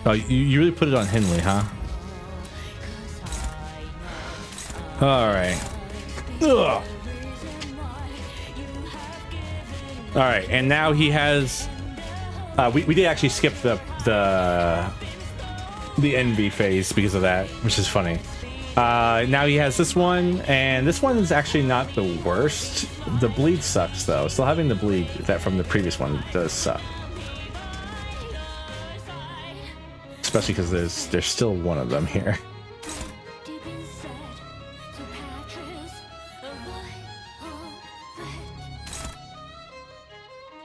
Oh, you really put it on Henley, huh? Alright. Ugh. Alright, and now he has... we did actually skip the envy phase because of that, which is funny. Now he has this one, and this one is actually not the worst. The bleed sucks, though. Still having the bleed that from the previous one does suck. Especially because there's still one of them here.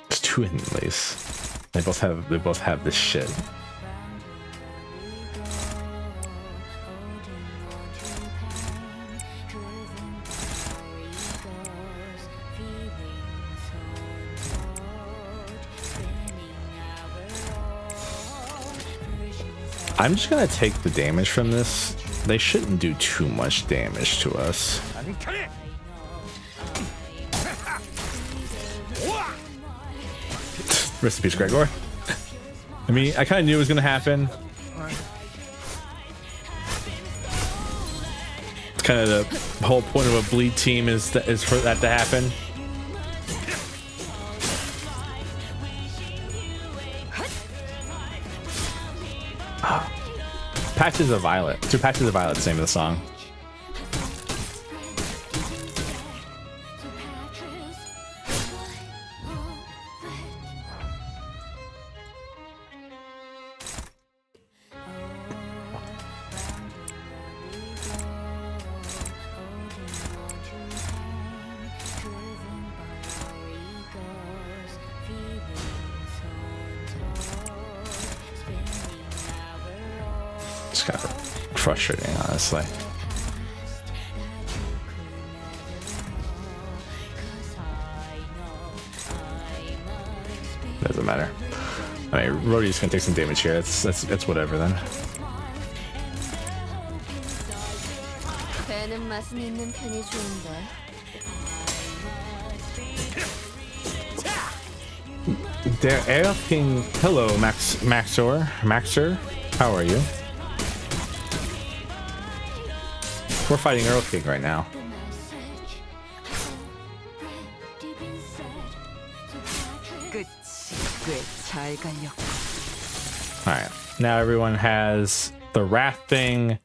There's two Henleys. They both have this shit. I'm just gonna take the damage from this. They shouldn't do too much damage to us. Rest in peace, Gregor. I mean, I kind of knew it was gonna happen. It's kind of the whole point of a bleed team is for that to happen. Patches of Violet. 2 Patches of Violet, the name of the song. Frustrating, honestly. Doesn't matter. I mean, Rhodey's gonna take some damage here. That's whatever then. 배는 맛은 있는 편이 좋은데. There, Air King. Hello, Maxer. How are you? We're fighting Earl King right now. Alright, now everyone has the Wrath thing.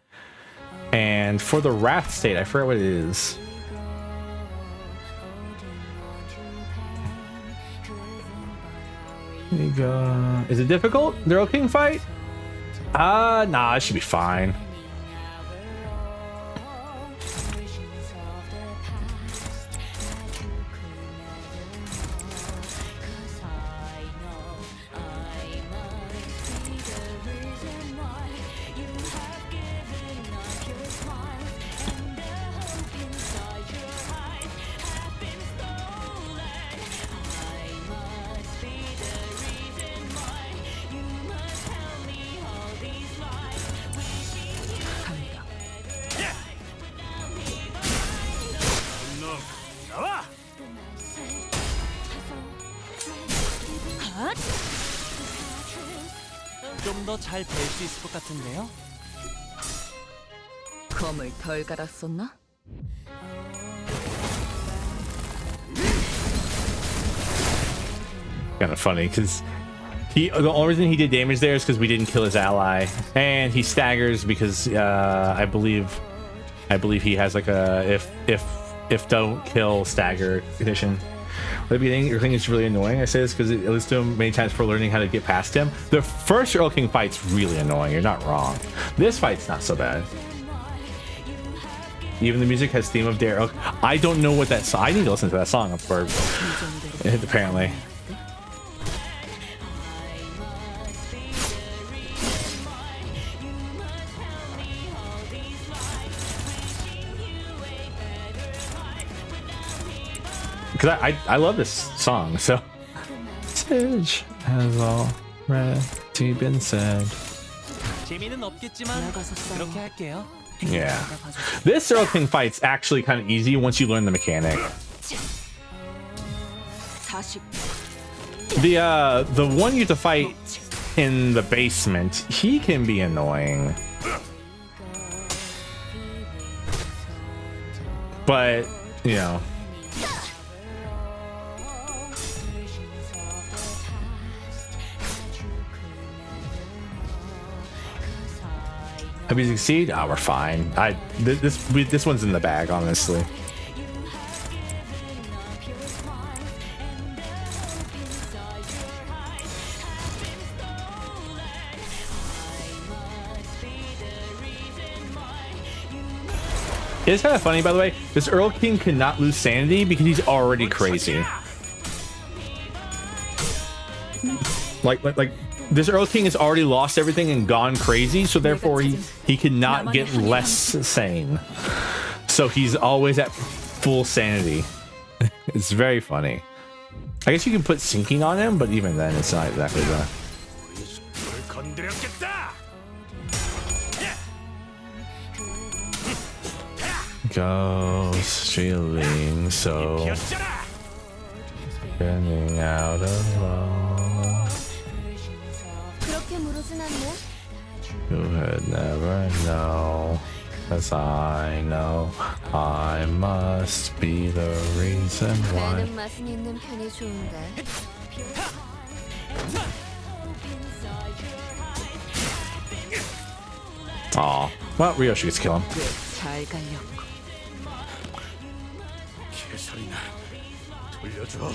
And for the Wrath state, I forget what it is. There you go. Is it difficult? The Earl King fight? Nah, it should be fine. 좀 더 잘 뵐 수 있을 것 같은데요? 검을 덜 갈았었나? Kind of funny because the only reason he did damage there is because we didn't kill his ally, and he staggers because I believe he has like a if don't kill stagger condition. The beginning, your thing is really annoying. I say this because it listened to him many times for learning how to get past him. The first Earl King fight's really annoying. You're not wrong. This fight's not so bad. Even the music has theme of Dare. I don't know what that song. I need to listen to that song for apparently. Because I love this song, so Sage has already been said. 재미는 없겠지만 그렇게 할게요. Yeah, this Earl King fight's actually kind of easy once you learn the mechanic. The one you have to fight in the basement, he can be annoying, but you know. If we succeed, we're fine. This one's in the bag, honestly. It's kind of funny, by the way. This Earl King cannot lose sanity because he's already crazy. Like. This Earl King has already lost everything and gone crazy, so therefore he cannot get less sane. So he's always at full sanity. It's very funny. I guess you can put sinking on him, but even then it's not exactly that. Ghost feeling so getting out of love. You would never know, as I know I must be the reason why. Aw, well, Ryoshi gets to kill him. 개소리나 돌려줘.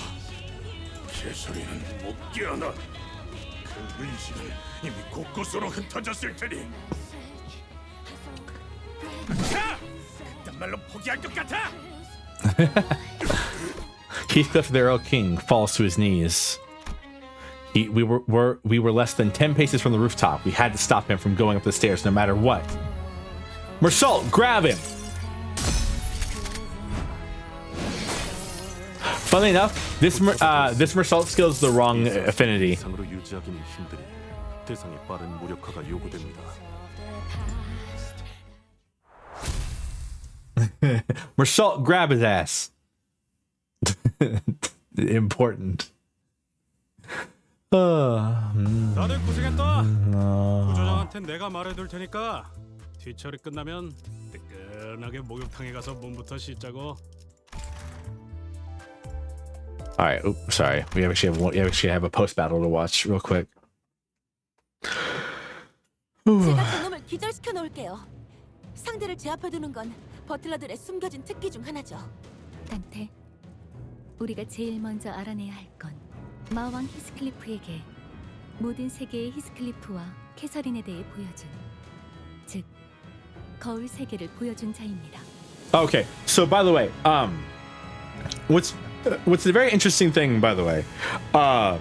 개소리는 못 깨어나. 그 의식은 이미 곳곳으로 흩어졌을 테니. 그딴 말로 포기할 것 같아. Heathcliff the Earl King falls to his knees. We were less than 10 paces from the rooftop. We had to stop him from going up the stairs no matter what. Mersault, grab him! Funnily enough, this Mersault skill is the wrong affinity. Mersault, grab his ass. Important. 다들 고생했다. 부조장한테 내가 말해둘 테니까 뒤처리 끝나면 뜨끈하게 목욕탕에 가서 몸부터 씻자고. All right. Oops, sorry. We actually have a post battle to watch real quick. 제가 저놈을 기절시켜 놓을게요. 상대를 제압해두는 건 버틀러들의 숨겨진 특기 중 하나죠. 단테, 우리가 제일 먼저 알아내야 할 건 마왕 히스클리프에게 모든 세계의 히스클리프와 캐서린에 대해 보여준, 즉 거울 세계를 보여준 자입니다. Okay. So by the way, what's the very interesting thing, by the way, I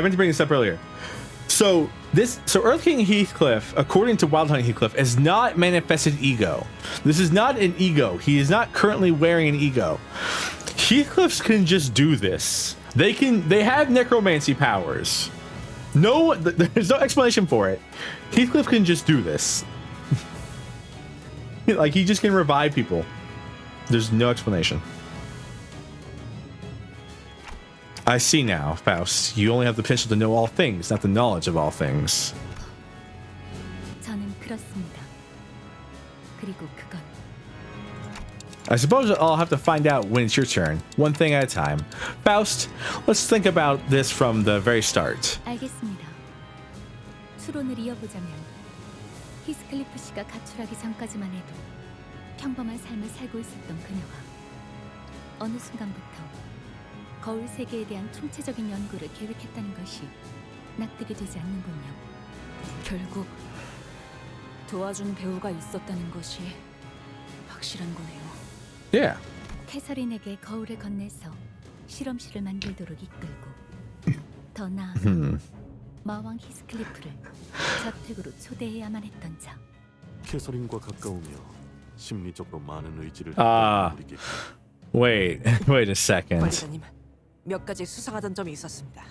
meant to bring this up earlier. So Earth King Heathcliff, according to Wild Hunt Heathcliff, has not manifested ego. This is not an ego. He is not currently wearing an ego. Heathcliffs can just do this. They have necromancy powers. No, there's no explanation for it. Heathcliff can just do this. Like, he just can revive people. There's no explanation. I see now, Faust. You only have the potential to know all things, not the knowledge of all things. 저는 그렇습니다. 그리고 그건 I suppose I'll have to find out when it's your turn, one thing at a time. Faust, let's think about this from the very start. 알겠습니다. 추론을 이어보자면 히스클리프 씨가 가출하기 전까지만 해도 평범한 삶을 살고 있었던 그녀와 어느 순간부터 거울 세계에 대한 총체적인 연구를 계획했다는 것이 납득이 되지 않는군요. 결국 도와준 배우가 있었다는 것이 확실한 거네요. Yeah. 캐서린에게 거울을 건네서 실험실을 만들도록 이끌고 더 나아가 마왕 히스클리프를 저택으로 초대해야만 했던 자. 캐서린과 가까우며 심리적으로 많은 의지를 wait a second. 관리자님, 몇 가지 수상하던 점이 있었습니다.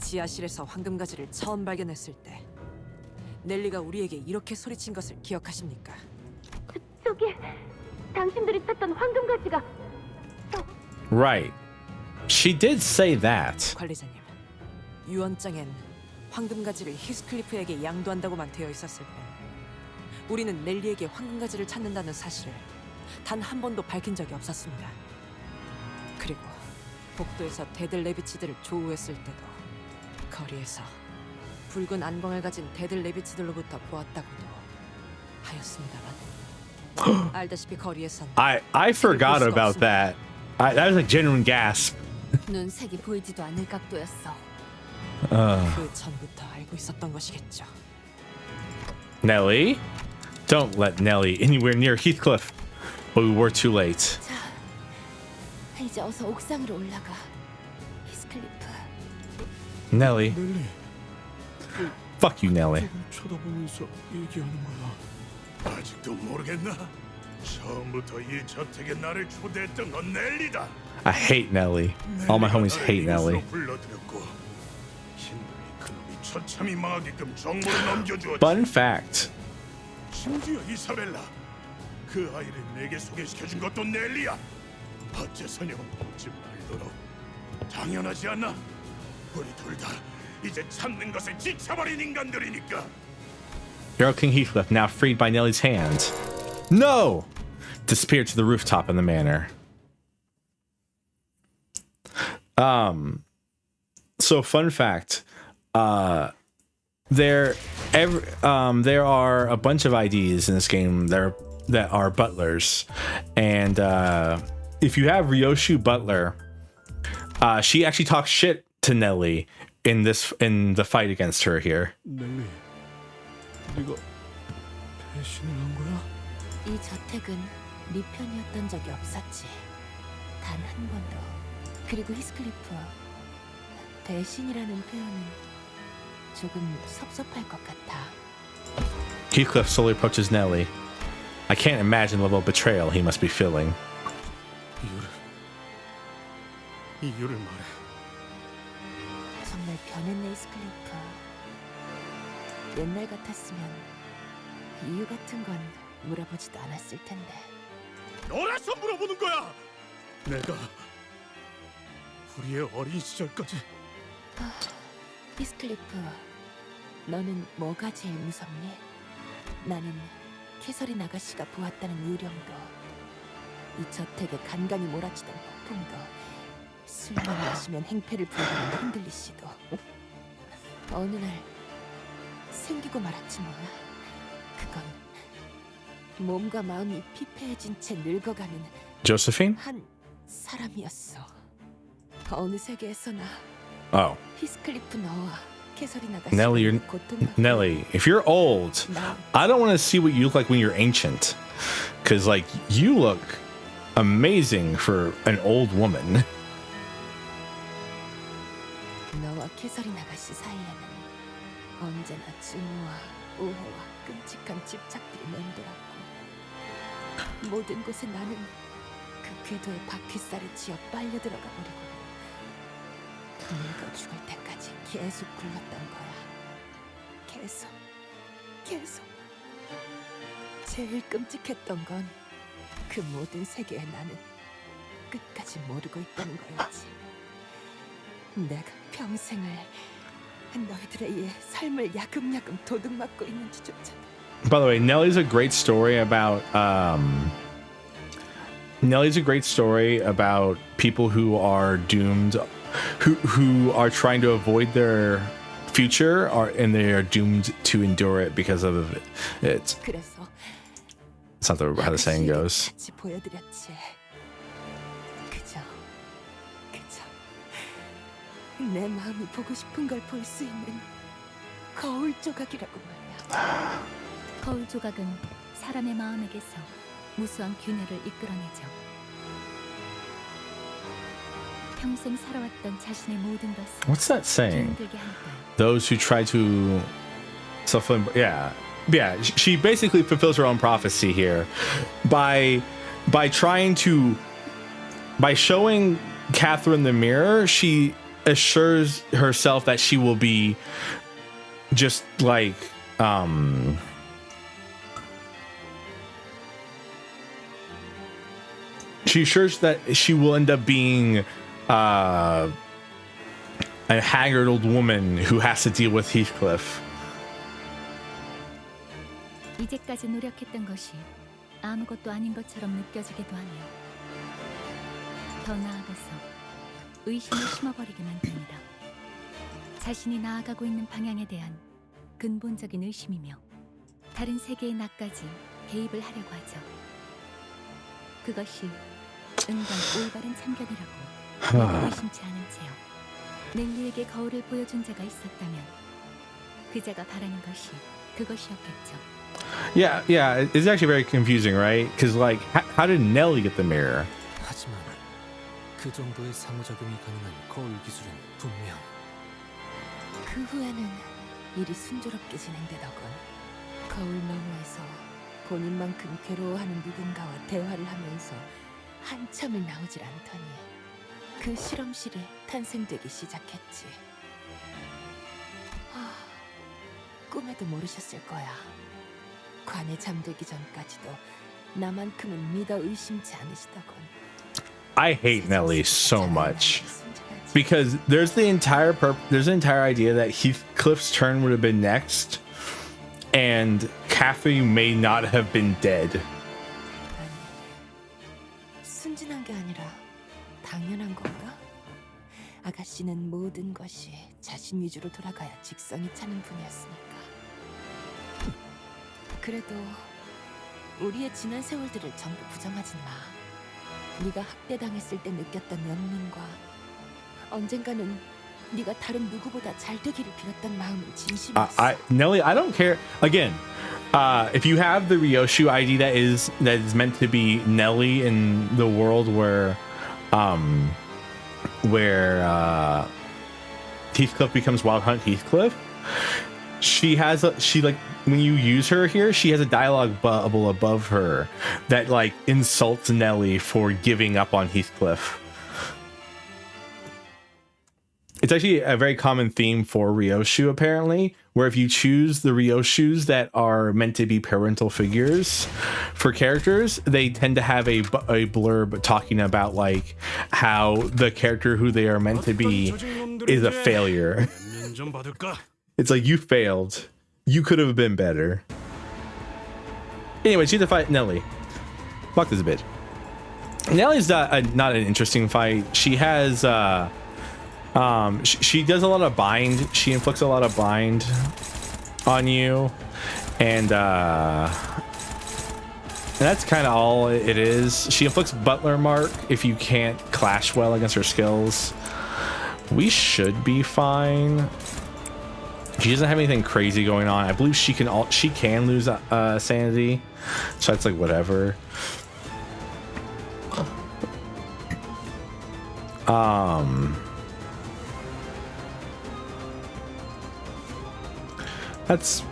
지하실에서 황금가지를 처음 발견했을 때 넬리가 우리에게 이렇게 소리친 것을 기억하십니까? 저기 당신들이 찾던 황금가지가 Right. She did say that. 관리자님, 유언장엔 황금가지를 히스클리프에게 양도한다고만 되어 있었을 뿐 우리는 넬리에게 황금가지를 찾는다는 사실을 단 한 번도 밝힌 적이 없었습니다. 그리고 복도에서 데들 레비치들을 조우했을 때도 거리에서 붉은 안광을 가진 데들 레비치들로부터 보았다고도 하였습니다만 알다시피 거리에선 I forgot about that. That was a genuine gasp. 눈색이 보이지도 않을 각도였어. 그 전부터 알고 있었던 것이겠죠. Nellie? Don't let Nellie anywhere near Heathcliff. But we were too late. 자, 이제 어서 옥상으로 올라가. 히스클리프. Nellie. Fuck you, Nellie. 쳐다보면서 얘기하는 거야. 아직도 모르겠나? 처음부터 이 저택에 나를 초대했던 건 넬리다. I hate Nellie. All my homies hate Nellie. 불러들였고 힘들이 그놈이 처참히 망하게끔 정보를 넘겨주었지. Fun fact. 심지어 이사벨라, 그 아이를 내게 소개시켜준 것도 넬리야. 어째서냐 묻지 말도록. 당연하지 않나? 우리 둘 다 이제 참는 것에 지쳐버린 인간들이니까. Hero King Heathcliff, now freed by Nellie's hand. No! Disappeared to the rooftop in the manor. So fun fact, there are a bunch of IDs in this game that are butlers, and if you have Ryoshu Butler, she actually talks shit to Nellie in the fight against her here. 넬리, 네가 배신을 한 거야? 이 저택은 네 편이었던 적이 없었지. 단 한 번도. 그리고 히스클리프, 배신이라는 표현은 조금 섭섭할 것 같아. Heathcliff slowly approaches Nellie. I can't imagine the level of betrayal he must be feeling. 이유를 말해. 정말 변했네, 히스클리프. 옛날 같았으면 이유 같은 건 물어보지도 않았을 텐데. 너라서 물어보는 거야. 내가 우리의 어린 시절까지. 히스클리프, 너는 뭐가 제일 무섭니? 나는 캐서린 아가씨가 보았다는 유령도, 이 저택에 간간히 몰아치던 폭풍도, 술만 마시면 행패를 부리는 흔들리 씨도 어느 날 생기고 말았지 뭐야. 그건 몸과 마음이 피폐해진 채 늙어가는 Josephine? 한 사람이었어. 어느 세계에서나 Oh. 히스클리프 너와 캐서린 아가씨 Nellie, Nellie, if you're old, I don't want to see what you look like when you're ancient. Because, like, you look amazing for an old woman. 너와 캐서린 아가씨 사이에는 언제나 증오와 오해와 끔찍한 집착들이 맴돌았고, 모든 곳에 나는 그 궤도에 바퀴살을 쥐어 빨려 들어가 버리고 늙어 죽을 때까지 계속 굴렀던 거야. 계속. 제일 끔찍했던 건 그 모든 세계에 나는 끝까지 모르고 있다는 거였지. 내가 평생을 너희들에 의해 삶을 야금야금 도둑맞고 있는지조차. By the way, Nellie's a great story about people who are doomed, who are trying to avoid their future, and they are doomed to endure it because of it. 그래서 It's not how the saying goes. 같이 보여드렸지. 그저 내 마음이 보고 싶은 걸 볼 수 있는 거울 조각이라고 말이야. 거울 조각은 사람의 마음에게서 무수한 균열을 이끌어내죠. 평생 살아왔던 자신의 모든 것을 What's that saying? 힘들게 하니까요. Those who try to yeah. She basically fulfills her own prophecy here by showing Catherine the mirror. She assures herself that she will be just like she assures that she will end up being a haggard old woman who has to deal with Heathcliff. 이제까지 노력했던 것이 아무것도 아닌 것처럼 느껴지기도 하며 더 나아가서 의심을 심어버리게 만듭니다. 자신이 나아가고 있는 방향에 대한 근본적인 의심이며 다른 세계의 나까지 개입을 하려고 하죠. 그것이 은근 올바른 참견이라고 내가 의심치 않은 채요. 넬리에게 거울을 보여준 자가 있었다면 그 자가 바라는 것이 그것이었겠죠. Yeah, it's actually very confusing, right? Because like, how did Nellie get the mirror? 하지만 그 정도의 상호작용이 가능한 거울 기술은 분명. 그 후에는 일이 순조롭게 진행되더군. 거울 너머에서 본인만큼 괴로워하는 누군가와 대화를 하면서 한참을 나오질 않더니 그 실험실이 탄생되기 시작했지. 꿈에도 모르셨을 거야. 관에 잠들기 전까지도 나만큼은 믿어 의심치 않으시더군. I hate Nellie so much because there's the entire idea that Heathcliff's turn would have been next, and Catherine may not have been dead. 순진한 게 아니라 당연한 건가? 아가씨는 모든 것이 자신 위주로 돌아가야 직성이 차는 분이었으니까. 그래도 우리의 지난 세월들을 전부 부정하진 마. 네가 학대당했을 때 느꼈던 연민과 언젠가는 네가 다른 누구보다 잘 되기를 빌었던 마음은 진심이었어. Nellie, I don't care. Again, if you have the Ryoshu ID that is meant to be Nellie in the world where Heathcliff becomes Wild Hunt Heathcliff, she like when you use her here, she has a dialogue bubble above her that like insults Nellie for giving up on Heathcliff. It's actually a very common theme for Ryoshu, apparently, where if you choose the Ryoshus that are meant to be parental figures for characters, they tend to have a blurb talking about like how the character who they are meant to be is a failure. It's like, you failed. You could have been better. Anyway, she's to fight Nellie. Fuck this bitch. Nellie's not an interesting fight. She has she does a lot of bind. She inflicts a lot of bind on you, and that's kind of all it is. She inflicts Butler Mark if you can't clash well against her skills. We should be fine. She doesn't have anything crazy going on. I believe she can lose sanity, so that's like whatever. That's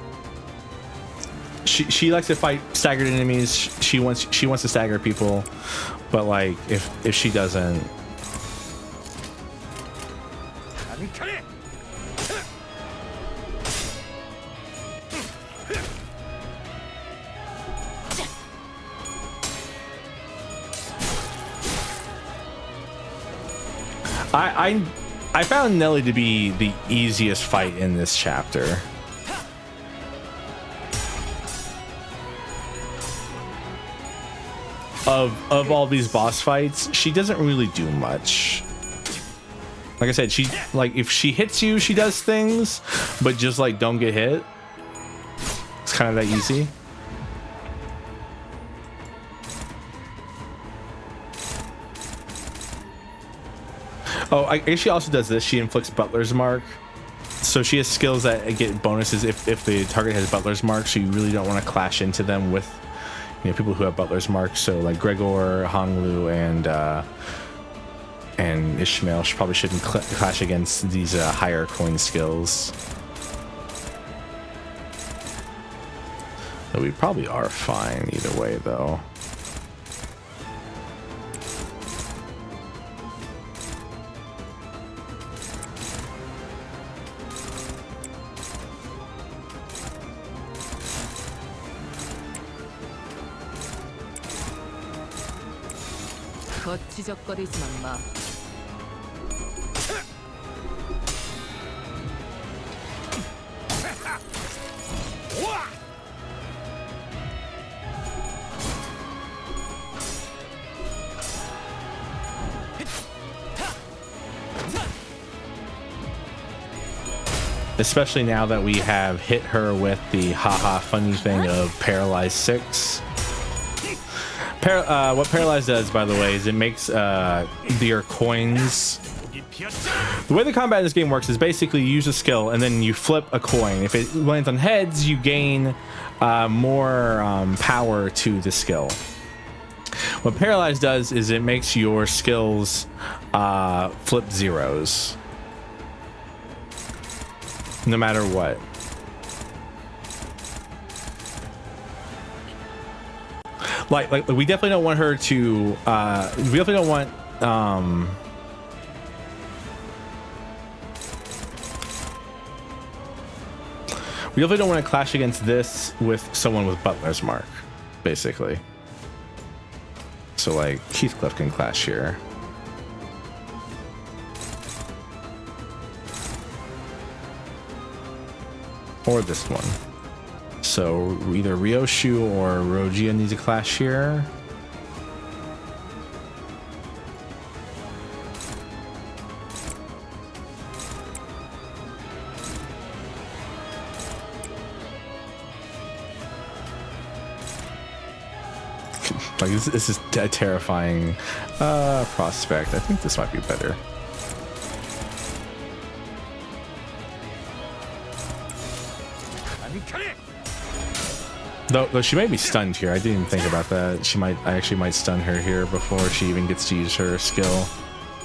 she likes to fight staggered enemies. She wants to stagger people, but like if she doesn't. I found Nellie to be the easiest fight in this chapter. Of all these boss fights, she doesn't really do much. Like I said, if she hits you, she does things, but just like don't get hit. It's kind of that easy. Oh, I guess she also does this. She inflicts Butler's Mark. So she has skills that get bonuses if the target has Butler's Mark. So you really don't want to clash into them with, you know, people who have Butler's Mark. So like Gregor, Honglu, and Ishmael probably shouldn't clash against these higher coin skills. But we probably are fine either way, though. 거치적거리지만 마. Especially now that we have hit her with the haha funny thing of Paralyze 6. What Paralyze does, by the way, is it makes your coins... The way the combat in this game works is basically you use a skill and then you flip a coin. If it lands on heads, you gain more power to the skill. What Paralyze does is it makes your skills flip zeros. No matter what. Like we definitely don't want her to we definitely don't want we definitely don't want to clash against this with someone with Butler's Mark, basically. So like Heathcliff can clash here. Or this one. So either Ryoshu or Rogia needs a clash here. Like this is a terrifying prospect. I think this might be better. Though she might be stunned here. I didn't even think about that. I actually might stun her here before she even gets to use her skill.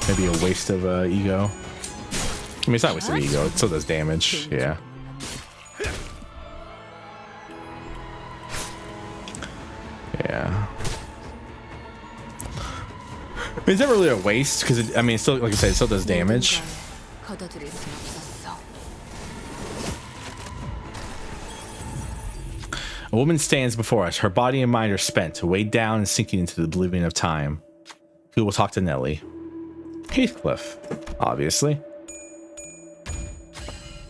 Maybe a waste of ego. I mean, it's not a waste of ego. It still does damage. Yeah. Yeah. I mean, it's not really a waste because I mean, it's still, like I said, it still does damage. A woman stands before us. Her body and mind are spent, weighed down and sinking into the oblivion of time. Who will talk to Nellie? Heathcliff, obviously.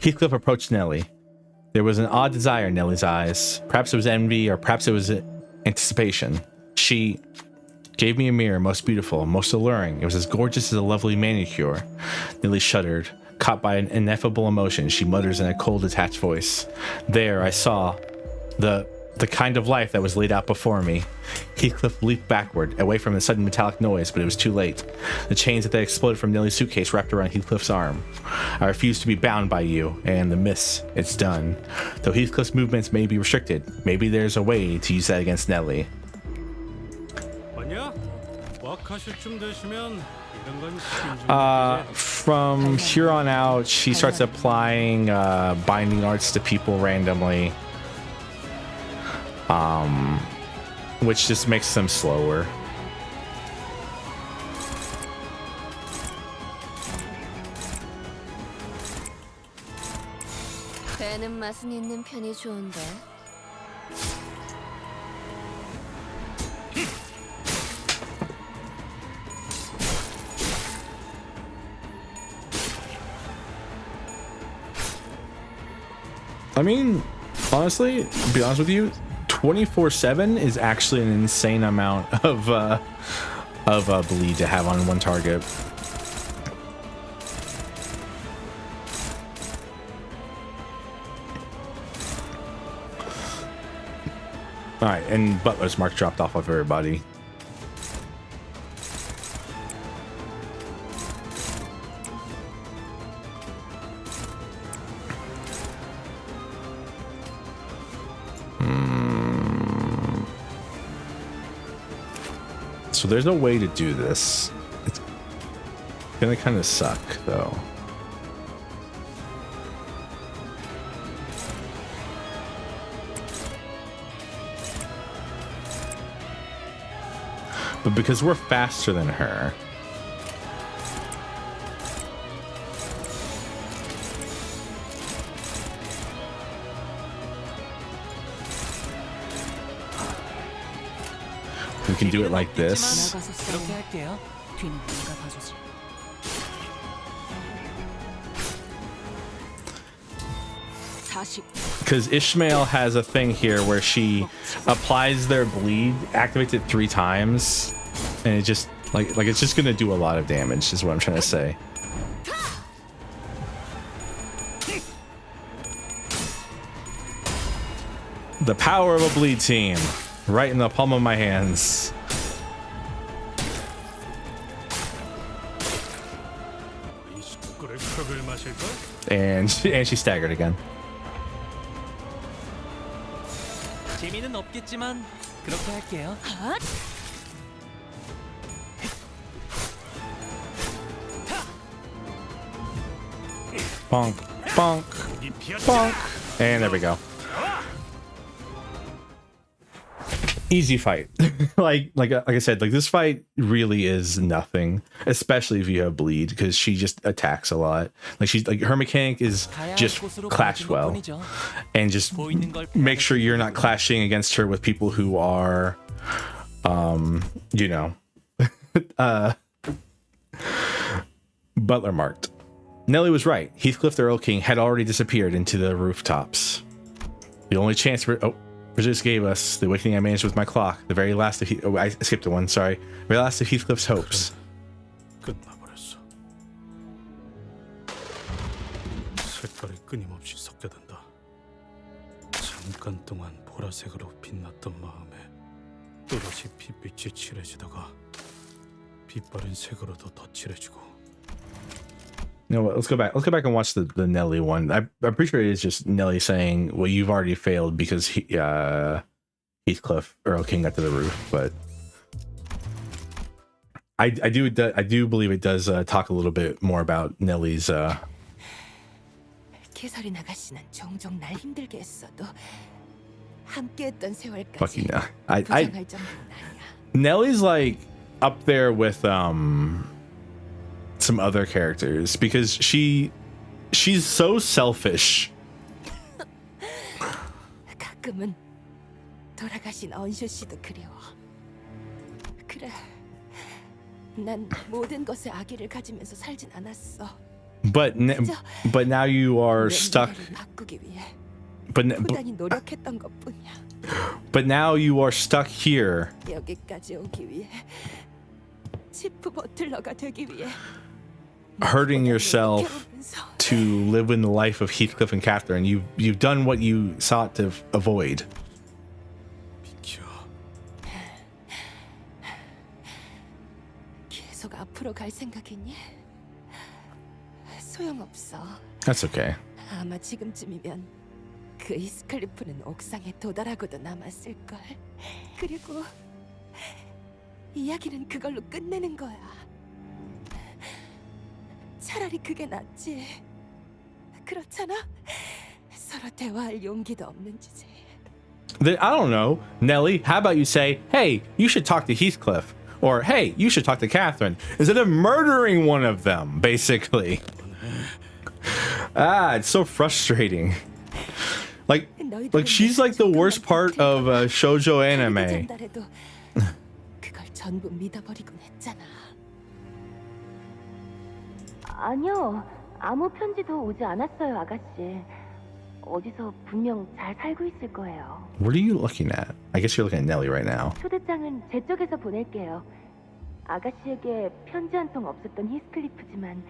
Heathcliff approached Nellie. There was an odd desire in Nellie's eyes. Perhaps it was envy, or perhaps it was anticipation. She gave me a mirror, most beautiful, most alluring. It was as gorgeous as a lovely manicure. Nellie shuddered, caught by an ineffable emotion. She mutters in a cold, detached voice. There, I saw the kind of life that was laid out before me. Heathcliff leaped backward, away from the sudden metallic noise, but it was too late. The chains that exploded from Nellie's suitcase wrapped around Heathcliff's arm. I refuse to be bound by you, and the miss, it's done. Though Heathcliff's movements may be restricted, maybe there's a way to use that against Nellie. From here on out, she starts applying binding arts to people randomly. Which just makes them slower. 배는 맛은 있는 편이 좋은데. I mean, honestly, to be honest with you, 24/7 is actually an insane amount of bleed to have on one target. All right, and Butler's Mark dropped off of everybody. So there's a way to do this. It's gonna kind of suck though. But because we're faster than her, we can do it like this. 그렇게 할게요. 뒤는 네가 봐주지. Because Ishmael has a thing here where she applies their bleed, activates it 3 times, and it just like it's just gonna do a lot of damage. Is what I'm trying to say. The power of a bleed team, right in the palm of my hands. And she staggered again. 재미는 없겠지만 그렇게 할게요. Bonk, bonk, bonk, and there we go. Easy fight. like I said, like this fight really is nothing, especially if you have bleed, because she just attacks a lot. Like she's like her mechanic is just clash well, and just make sure you're not clashing against her with people who are, you know, butler marked. Nellie was right. Heathcliff the Earl King had already disappeared into the rooftops. The only chance Bridges gave us, the awakening I managed with my clock, the very last of I skipped one, sorry. Very last of Heathcliff's hopes. 끝나버렸어. 색깔이 끊임없이 섞여든다. 잠깐 동안 보라색으로 빛났던 마음에 또다시 빛빛이 칠해지다가 빛바랜 색으로도 더 칠해지고. You know what? Let's go back. Let's go back and watch the Nelly one. I'm pretty sure it is just Nelly saying, "Well, you've already failed because Heathcliff Earl King got to the roof." But I do believe it does talk a little bit more about Nelly's. 캐서린 아가씨는 종종 날 힘들게 했어도 함께했던 세월까지 Fucking no. 부정할 정도는 아니야. Nelly's like up there with some other characters because she's so selfish. 가끔은 돌아가신 언쇼 씨도 그리워. 그래, 난 모든 것에 악의를 가지면서 살진 않았어. But now you are stuck. 바꾸기 위해 But 부단히 노력했던 것뿐이야. But now you are stuck here. 여기까지 오기 위해 치프 버틀러가 되기 위해. Hurting yourself to live in the life of Heathcliff and Catherine. You've done what you sought to avoid. 계속 앞으로 갈 생각이니? 소용없어. That's okay. 아마 지금쯤이면 그 히스클리프는 옥상에 도달하고도 남았을 걸. 그리고 이야기는 그걸로 끝내는 거야. 차라리 그게 낫지. 그렇잖아? 서로 대화할 용기도 없는 주제. Then I don't know, Nellie. How about you say, "Hey, you should talk to Heathcliff," or "Hey, you should talk to Catherine," instead of murdering one of them, basically. It's so frustrating. Like she's like the worst part of shoujo anime. 그걸 전부 믿어버리곤 했잖아. 아니요. 아무 편지도 오지 않았어요, 아가씨. 어디서 분명 잘 살고 있을 거예요. What are you looking at? I guess you're looking at Nellie right now. 초대장은 제 쪽에서 보낼게요. 아가씨에게 편지 한 통 없었던 히스클리프지만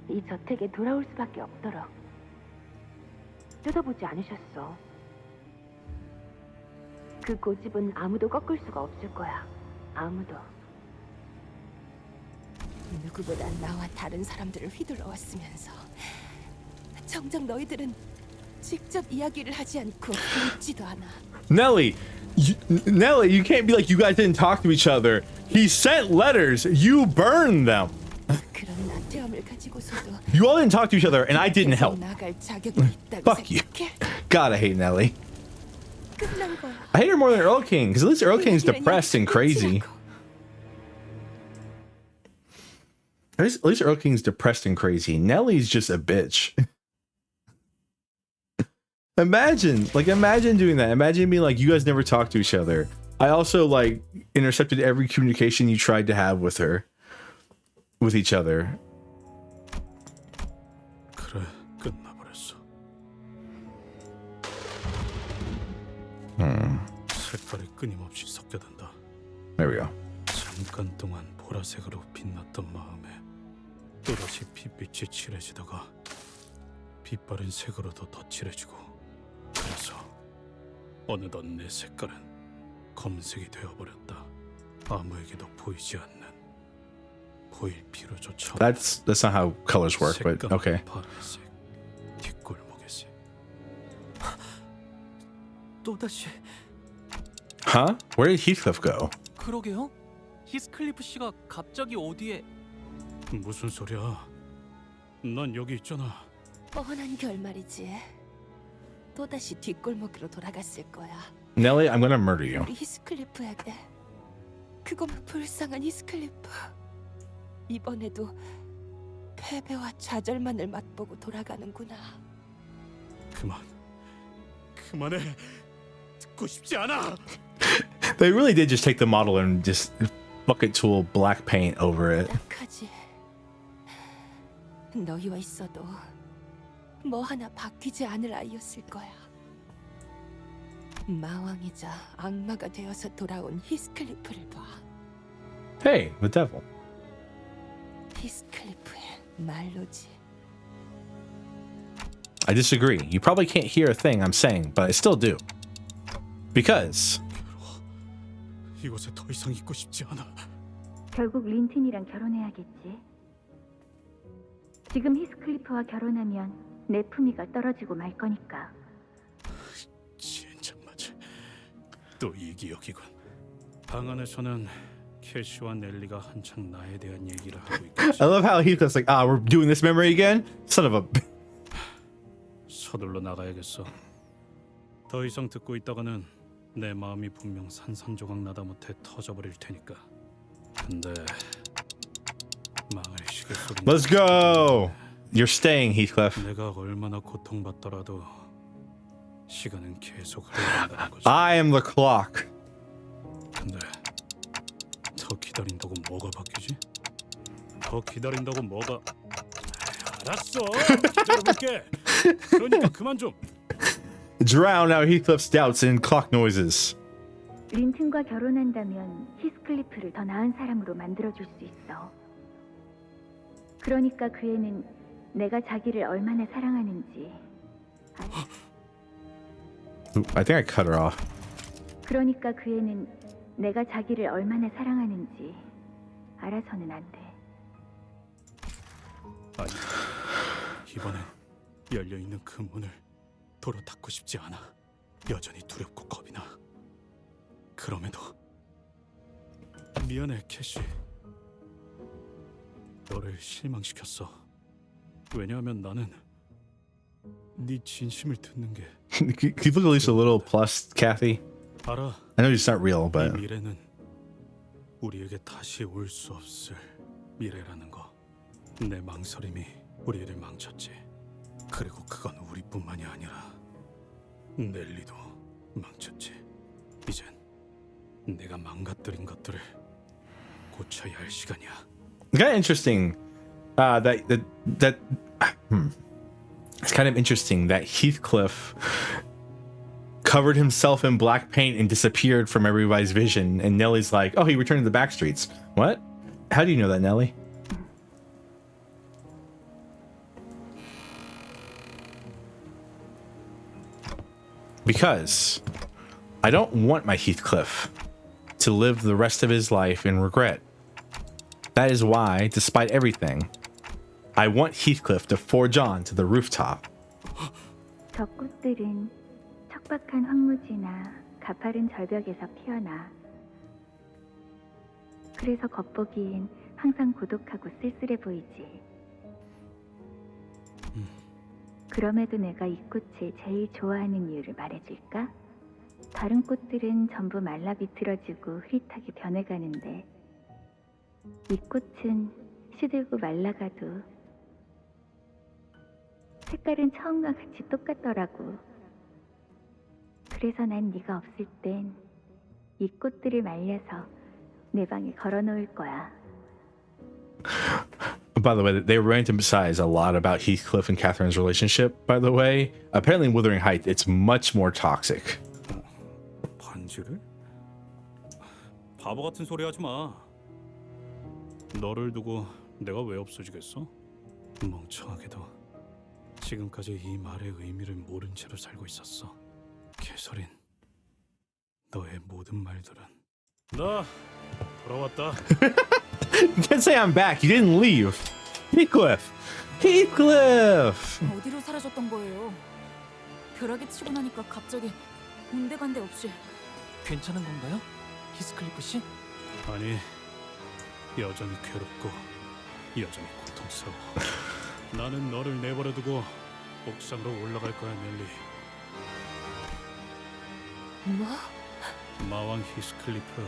이 저택에 돌아올 수밖에 없도록. 뜯어보지 않으셨어. 그 고집은 아무도 꺾을 수가 없을 거야. 아무도. 누구보다 나와 다른 사람들을 휘둘러왔으면서 정작 너희들은 직접 이야기를 하지 않고 묻지도 않아. Nellie, you can't be like you guys didn't talk to each other. He sent letters. You burned them. 그런 나태함을 가지고서도 You all didn't talk to each other, and I didn't help. 나갈 자격이 있다고 Fuck you. 생각해? God, I hate Nelly. 끝난 거야. I hate her more than Earl King, because at least Earl King's depressed and crazy. At least Earl King's depressed and crazy. Nelly's just a bitch. Imagine doing that. Imagine being like, you guys never talked to each other. I also like intercepted every communication you tried to have with her, with each other. 그래, 끝나버렸어. 색깔이 끊임없이 섞여든다. There we go. 잠깐 동안 보라색으로 빛났던 마음에 또다시 빛빛이 칠해지다가 빛바랜 색으로도 더 칠해지고, 그래서 어느덧 내 색깔은 검색이 되어버렸다. 아무에게도 보이지 않는, 보일 필요조차 없는. That's not how colors work, but okay. 파란색, 뒷골목에서. 또다시. Huh? Where did Heathcliff go? 그러게요. 히스클리프 씨가 갑자기 어디에? 무슨 소리야? 난 여기 있잖아. 뻔한 결말이지. 또다시 뒷골목으로 돌아갔을 거야. Nelly, I'm gonna murder you. 우리 히스클리프에게. 그건 불쌍한 히스클리프. 이번에도 패배와 좌절만을 맛보고 돌아가는구나. 그만해. 듣고 싶지 않아. They really did just take the model and just bucket tool black paint over it. 딱하지. 너희와 있어도 뭐 하나 바뀌지 않을 아이였을 거야. 마왕이자 악마가 되어서 돌아온 히스클리프를 봐. Hey, the devil. 히스클리프의 말로지. I disagree. You probably can't hear a thing I'm saying, but I still do. Because 이곳에 더 이상 있고 싶지 않아. 결국 린튼이랑 결혼해야겠지. 지금 히스클리프와 결혼하면 내 품위가 떨어지고 말 거니까. 진짜 맞아. 또 이기적이군. 방 안에서는 캐시와 넬리가 한창 나에 대한 얘기를 하고 있겠지. I love how Heathcliff's like, we're doing this memory again? Son of a... 서둘러 나가야겠어. 더 이상 듣고 있다가는 내 마음이 분명 산산조각 나다 못해 터져버릴 테니까. 근데 망할 시계 소리. Let's go! You're staying, Heathcliff. 내가 얼마나 고통받더라도 시간은 계속 흘러간다는 거지. I am the clock. 근데 더 기다린다고 뭐가 바뀌지? 더 기다린다고 뭐가... 알았어! 기다려볼게! 그러니까 그만 좀! Drown out Heathcliff's doubts in clock noises. 린튼과 결혼한다면 히스클리프를 더 나은 사람으로 만들어줄 수 있어. 그러니까 그 애는 내가 자기를 얼마나 사랑하는지. I think I cut her off. 그러니까 그 애는 내가 자기를 얼마나 사랑하는지 알아서는 안 돼. 아니, 이번엔 열려있는 그 문을 도로 닫고 싶지 않아. 여전히 두렵고 겁이 나. 그럼에도 미안해, 캐시. 너를 실망시켰어. 왜냐하면 나는 네 진심을 듣는 게... Can you look at least a little plus, Kathy? 알아. I know it's not real, 이 but... 미래는 우리에게 다시 올 수 없을 미래라는 거. 내 망설임이 우리를 망쳤지. 그리고 그건 우리뿐만이 아니라 넬리도 망쳤지. 이젠 내가 망가뜨린 것들을 고쳐야 할 시간이야. Kind of interesting. It's kind of interesting that Heathcliff covered himself in black paint and disappeared from everybody's vision, and Nellie's like, "Oh, he returned to the back streets." What? How do you know that, Nellie? Because I don't want my Heathcliff to live the rest of his life in regret. That is why, despite everything, I want Heathcliff to forge on to the rooftop. 저 꽃들은 척박한 황무지나 가파른 절벽에서 피어나. 그래서 겉보기엔 항상 고독하고 쓸쓸해 보이지. 그럼에도 내가 이 꽃을 제일 좋아하는 이유를 말해줄까? 다른 꽃들은 전부 말라 비틀어지고 흐릿하게 변해가는데 이 꽃은 시들고 말라가도 색깔은 처음과 같이 똑같더라고. 그래서 난 네가 없을 땐 이 꽃들을 말려서 내 방에 걸어놓을 거야. By the way, they were going to emphasize a lot about Heathcliff and Catherine's relationship, by the way. Apparently in Wuthering Heights, it's much more toxic. 반지를? 바보 같은 소리 하지 마. 너를 두고 내가 왜 없어지겠어? 멍청하게도 지금까지 이 말의 의미를 모른 채로 살고 있었어. 개설인, 너의 모든 말들은 나 돌아왔다. You can't say I'm back. You didn't leave. Heathcliff! Heathcliff! 어디로 사라졌던 거예요? 벼락이 치고 나니까 갑자기 온데간데 없이. 괜찮은 건가요? 히스클리프 씨? 아니, 여전히 괴롭고 여전히 고통스러워. 나는 너를 내버려두고 옥상으로 올라갈 거야, 넬리. 뭐? 마왕 히스클리프,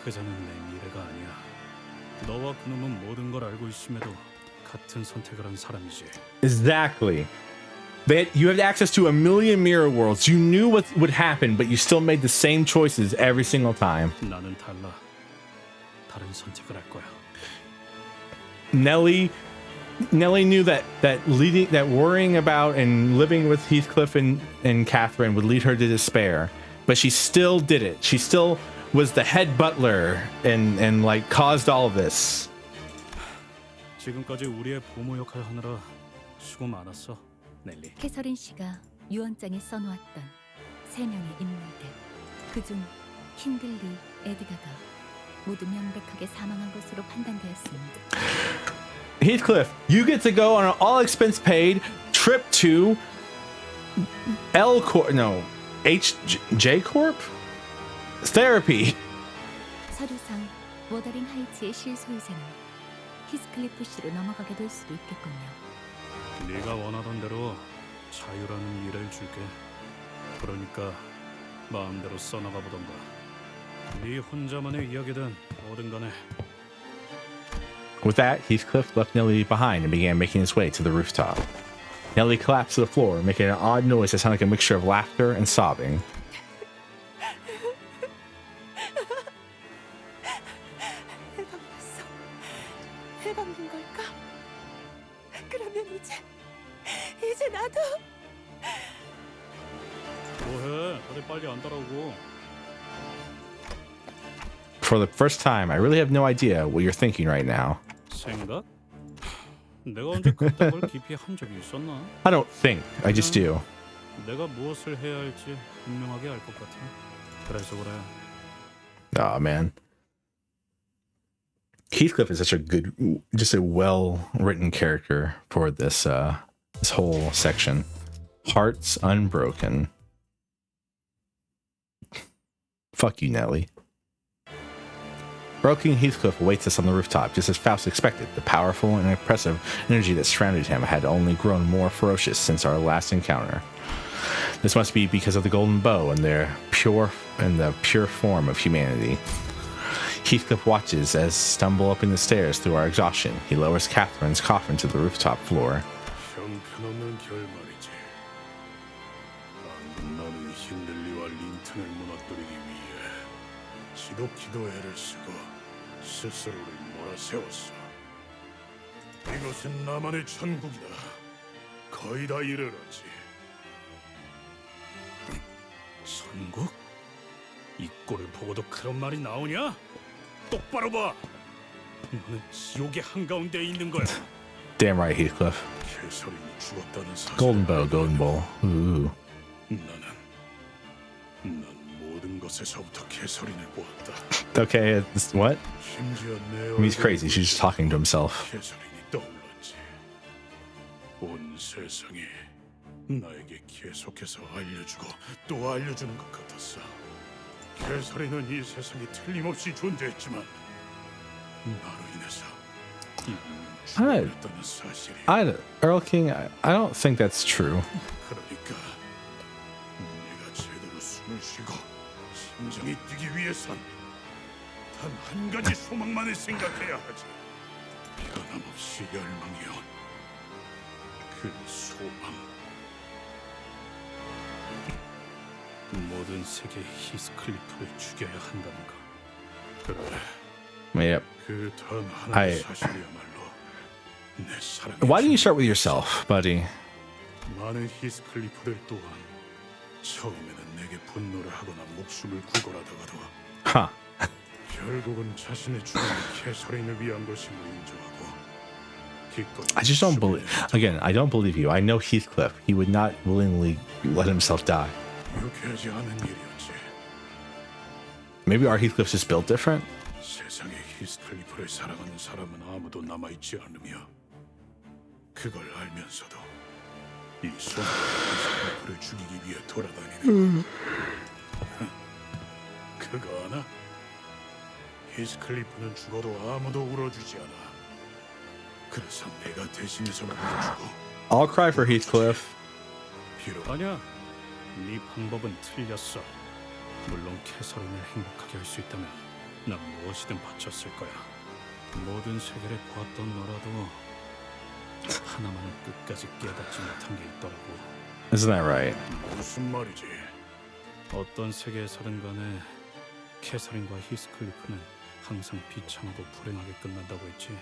그자는 내 미래가 아니야. 너와 그놈은 모든 걸 알고 있음에도 같은 선택을 한 사람이지. Exactly. That you had access to a million mirror worlds. You knew what would happen, but you still made the same choices every single time. 나는 달라. 다른 선택을 할 거야. Nellie knew that worrying about and living with Heathcliff and Catherine would lead her to despair, but she still did it. She still was the head butler and like caused all of this. 지금까지 우리의 부모 역할 하느라 수고 많았어, 넬리. 캐서린 씨가 유언장에 써놓았던 3명의 인물들, 그중 힌들리, 에드가가 모두 명백하게 사망한 것으로 판단되었습니다. Heathcliff, you get to go on an all-expense-paid trip to J Corp therapy. 서류상 워더링 하이츠의 실소유자는 히스클리프 씨로 넘어가게 될 수도 있겠군요. 네가 원하던 대로 자유라는 미래를 줄게. 그러니까 마음대로 써나가 보던가. 네 혼자만의 이야기든 뭐든 간에. With that, Heathcliff left Nellie behind and began making his way to the rooftop. Nellie collapsed to the floor, making an odd noise that sounded like a mixture of laughter and sobbing. 해방된 걸까? 그러면 이제 나도 뭐해? 다들 빨리 안 따라오고. For the first time, I really have no idea what you're thinking right now. 생각? 내가 언제 그딴 걸 깊이 한 적이 있었나? I don't think, I just do. 내가 무엇을 해야 할지 분명하게 알 것 같아. 그래서 그래. Oh man. Heathcliff is such a good, just a well-written character for this this whole section. Hearts unbroken. Fuck you, Nellie. Broken Heathcliff awaits us on the rooftop, just as Faust expected. The powerful and impressive energy that surrounded him had only grown more ferocious since our last encounter. This must be because of the golden bow and the pure form of humanity. Heathcliff watches as stumble up the stairs through our exhaustion. He lowers Catherine's coffin to the rooftop floor. 형편없는 결말이지. 방금 나는 힌들리와 린튼을 무너뜨리기 위해 지독히도 애를 쓰고 스스로를 몰아세웠어. 이것은 나만의 천국이다. 거의 다 이르렀지. 천국? 이 꼴을 보고도 그런 말이 나오냐? 똑바로 봐. 너는 지옥의 한가운데에 있는 거야. Damn right, Heathcliff. 개설인이 죽었다는 사실. Golden bow, golden bowl. Ooh. 난 모든 것에서부터 개설인을 보았다. Okay, what? 심지어 내 I mean, he's crazy. She's just talking to himself. 개설인이 떠올랐지. 온 세상이 나에게 계속해서 알려주고 또 알려주는 것 같았어. 개설이는 이 세상에 틀림없이 존재했지만 Earl King, I don't think that's true. 그러니까 내가 제대로 숨을 쉬고 심장이 뛰기 위해선 단 한 가지 소망만을 생각해야 하지. 변함없이 열망해온 그 소망. 모든 세계의 히스클리프를 죽여야 한다는 거. 그래. Yep. 그 단 하나의 사실이야말로 내 사랑. Why didn't you start with yourself, buddy? 많은 히스클리프들 또한 처음에는 내게 분노를 하거나 목숨을 구걸하다가도 Huh. 결국은 자신의 죽음이 캐서린을 위한 것임을 인정하고 기꺼이. I just don't believe. Again, I don't believe you. I know Heathcliff. He would not willingly let himself die. 유쾌하지 않은 일이었지. Maybe our Heathcliff's just built different. 세상에 히스클리프를 사랑하는 사람은 아무도 남아있지 않으며 그걸 알면서도 이 손 히스클리프를 죽이기 위해 돌아다니는 그거 아나? 히스클리프는 죽어도 아무도 울어주지 않아. 그래서 내가 대신해서 울어주고. I'll cry for Heathcliff. 아니야. 네 방법은 틀렸어. 물론 캐서린을 행복하게 할 수 있다면 난 무엇이든 바쳤을 거야. 모든 세계를 보았던 너라도 하나만은 끝까지 깨닫지 못한 게 있더라고. Isn't that right? 무슨 말이지? 어떤 세계에서든 간에 캐서린과 히스클리프는 항상 비참하고 불행하게 끝난다고 했지.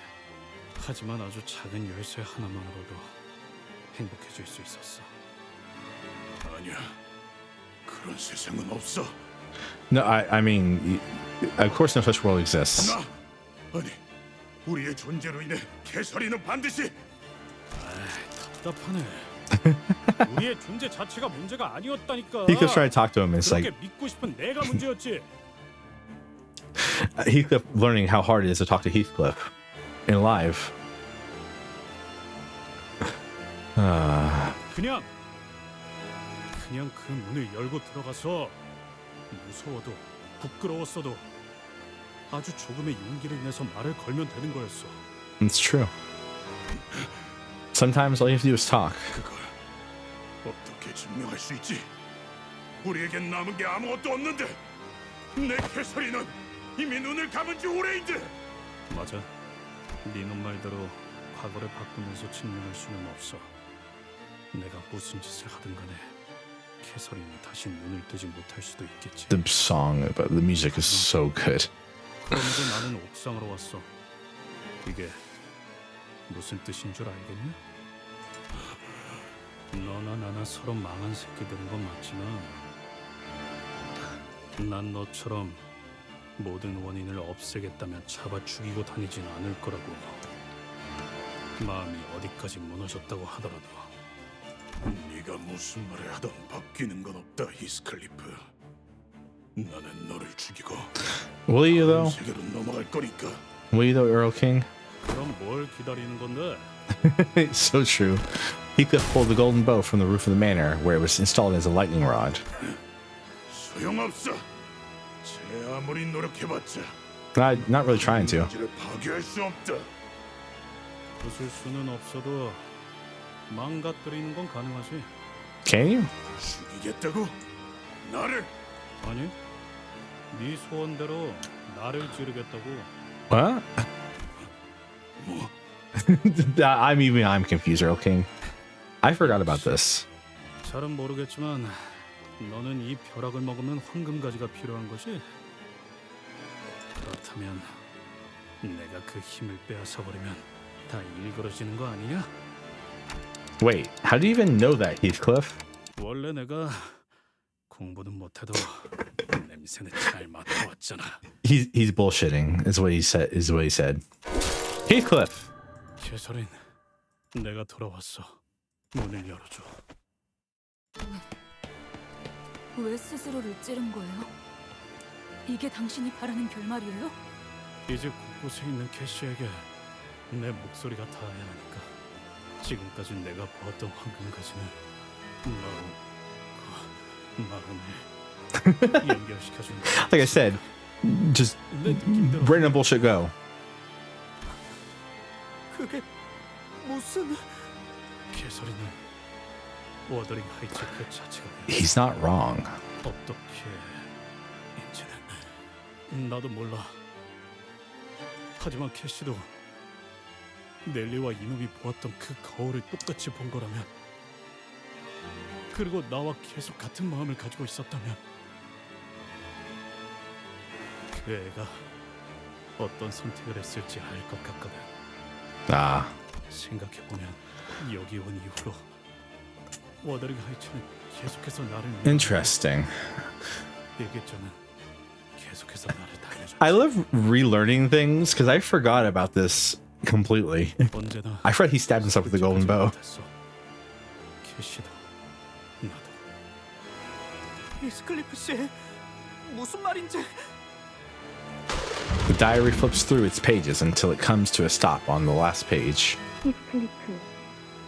하지만 아주 작은 열쇠 하나만으로도 행복해질 수 있었어. 아니야. 그런 세상은 없어. No, I mean, of course, no such world exists. 아니, 우리의 존재로 인해 캐서린은 반드시. 답답하네. 우리의 존재 자체가 문제가 아니었다니까. Heathcliff's trying to talk to him. It's like 그렇게 믿고 싶은 내가 문제였지. Heathcliff learning how hard it is to talk to Heathcliff in live. 그냥 그 문을 열고 들어가서 무서워도 부끄러웠어도 아주 조금의 용기를 내서 말을 걸면 되는 거였어. It's true. Sometimes all you have to do is talk. 그걸 어떻게 증명할 수 있지? 우리에겐 남은 게 아무것도 없는데 내 캐서린은 이미 눈을 감은 지 오래인데. 맞아. 네 놈 말대로 과거를 바꾸면서 증명할 수는 없어. 내가 무슨 짓을 하든 간에 캐서린이 다시 눈을 뜨지 못할 수도 있겠지. The song, but the music is so good. 그런데 나는 옥상으로 왔어. 이게 무슨 뜻인 줄 알겠냐? 너나 나나 서로 망한 새끼들인 건 맞지만 난 너처럼 모든 원인을 없애겠다면 잡아 죽이고 다니진 않을 거라고. 마음이 어디까지 무너졌다고 하더라도. 네가 무슨 말을 하던 바뀌는 건 없다, 히스클리프. 나는 너를 죽이고 Will you though? 세계로 넘어갈 거니까. Will you though, Earl King? 그럼 뭘 기다리는 건데? It's so true. Heathcliff pulled the golden bow from the roof of the manor, where it was installed as a lightning rod. 소용없어. 제 아무리 노력해봤자 Not really trying to. 문제를 파괴할 수 없다. 부술 수는 없어도 망가뜨리는 건 가능하지. Can you? 죽이겠다고? 나를? 아니, 네 소원대로 나를 찌르겠다고. What? I'm confused, Earl King. I forgot about this. 잘은 모르겠지만 너는 이 벼락을 먹으면 황금가지가 필요한 거지? 그렇다면 내가 그 힘을 빼앗아 버리면 다 일그러지는 거 아니냐? Wait, how do you even know that, Heathcliff? 원래 내가 공부는 못해도 냄새는 잘 맡아왔잖아. He's bullshitting. Is what he said. Heathcliff. 캐서린, 내가 돌아왔어. 문을 열어줘. 왜 스스로를 찌른 거예요? 이게 당신이 바라는 결말이에요? 이제 곳곳에 있는 캐시에게 내 목소리가 닿아야 하니까. 지금까지 내가 보았던 황금가지는 마음을 연결시켜준. Like I said, just random bullshit go. 그게 무슨... 개소리는 워더링 하이츠 그 자체가 He's not wrong. 어떻게인지는 나도 몰라. 하지만 캐시도 넬리와 이놈이 보았던 그 거울을 똑같이 본 거라면, 그리고 나와 계속 같은 마음을 가지고 있었다면, 그 애가 어떤 선택을 했을지 알 것 같거든. Ah. 생각해보면 여기 온 이후로 워더링 하이츠는 계속해서 나를 Interesting. 얘기했잖아. 계속해서 나를 달래줘. I love relearning things because I forgot about this completely. I forgot he stabbed himself with the golden bow. 캐시도 나도. 히스클리프 씨, 무슨 말인지. The diary flips through its pages until it comes to a stop on the last page. 히스클리프,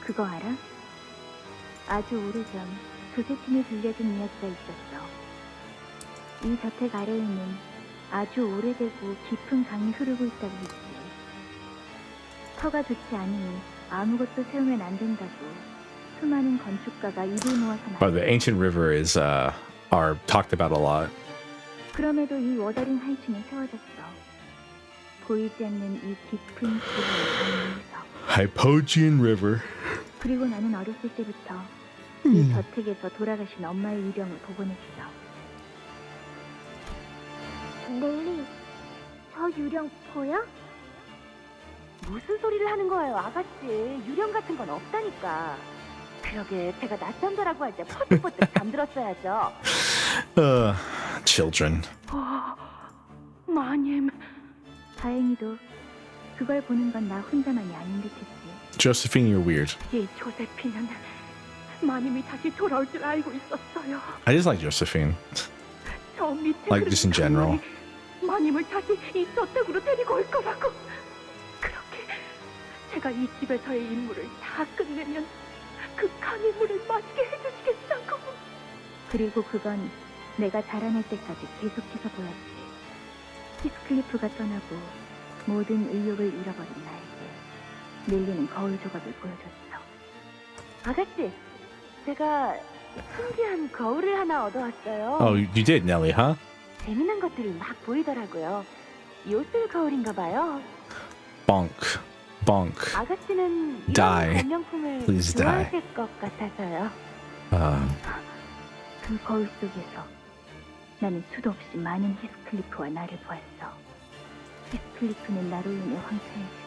그거 알아? 아주 오래전 조세핀이 들려준 이야기가 있었어. 이 저택 아래에는 아주 오래되고 깊은 강이 흐르고 있다고 했지. 터가 좋지 않으니 아무것도 세우면 안 된다고 수많은 건축가가 입을 모아서 Oh, the ancient river is are talked about a lot. 그럼에도 이 워더링 하이츠는 세워졌어. 보이지 않는 이 깊은 지구의 강에서. Hypogean River. 그리고 나는 어렸을 때부터 이 저택에서 돌아가신 엄마의 유령을 보곤 했어. 넬리, 저 유령 보여? 무슨 소리를 하는 거예요, 아가씨? 유령 같은 건 없다니까. 그러게 제가 낮잠자라고 할 때 퍼뜩퍼뜩 잠들었어야죠. Children. 마님. 다행히도 그걸 보는 건 나 혼자만이 아닌 듯했지. Josephine, you're weird. 이 조세피는 마님이 다시 돌아올 줄 알고 있었어요. I just like Josephine. 저 밑에 Like just in general. 마님을 다시 이 저택으로 데리고 올 거라고. 그렇게 제가 이 집에서의 임무를 다 끝내면 그 강의 물을 마시게 해주시겠다고. 그리고 그건 내가 자라날 때까지 계속해서 보였지. 히스클리프가 떠나고 모든 의욕을 잃어버린 나에게 넬리는 거울 조각을 보여줬어. 아가씨, 제가 신기한 거울을 하나 얻어왔어요. Oh, you did, Nelly, huh? 재미난 것들이 막 보이더라고요. 요술 거울인가 봐요. Bonk. Bonk. 아가씨는 이런 Die. 발명품을 Please die. 좋아하실 것 같아서요. 그 거울 속에서 나는 수도 없이 많은 히스클리프와 나를 보았어. 히스클리프는 나로 인해 황폐해지고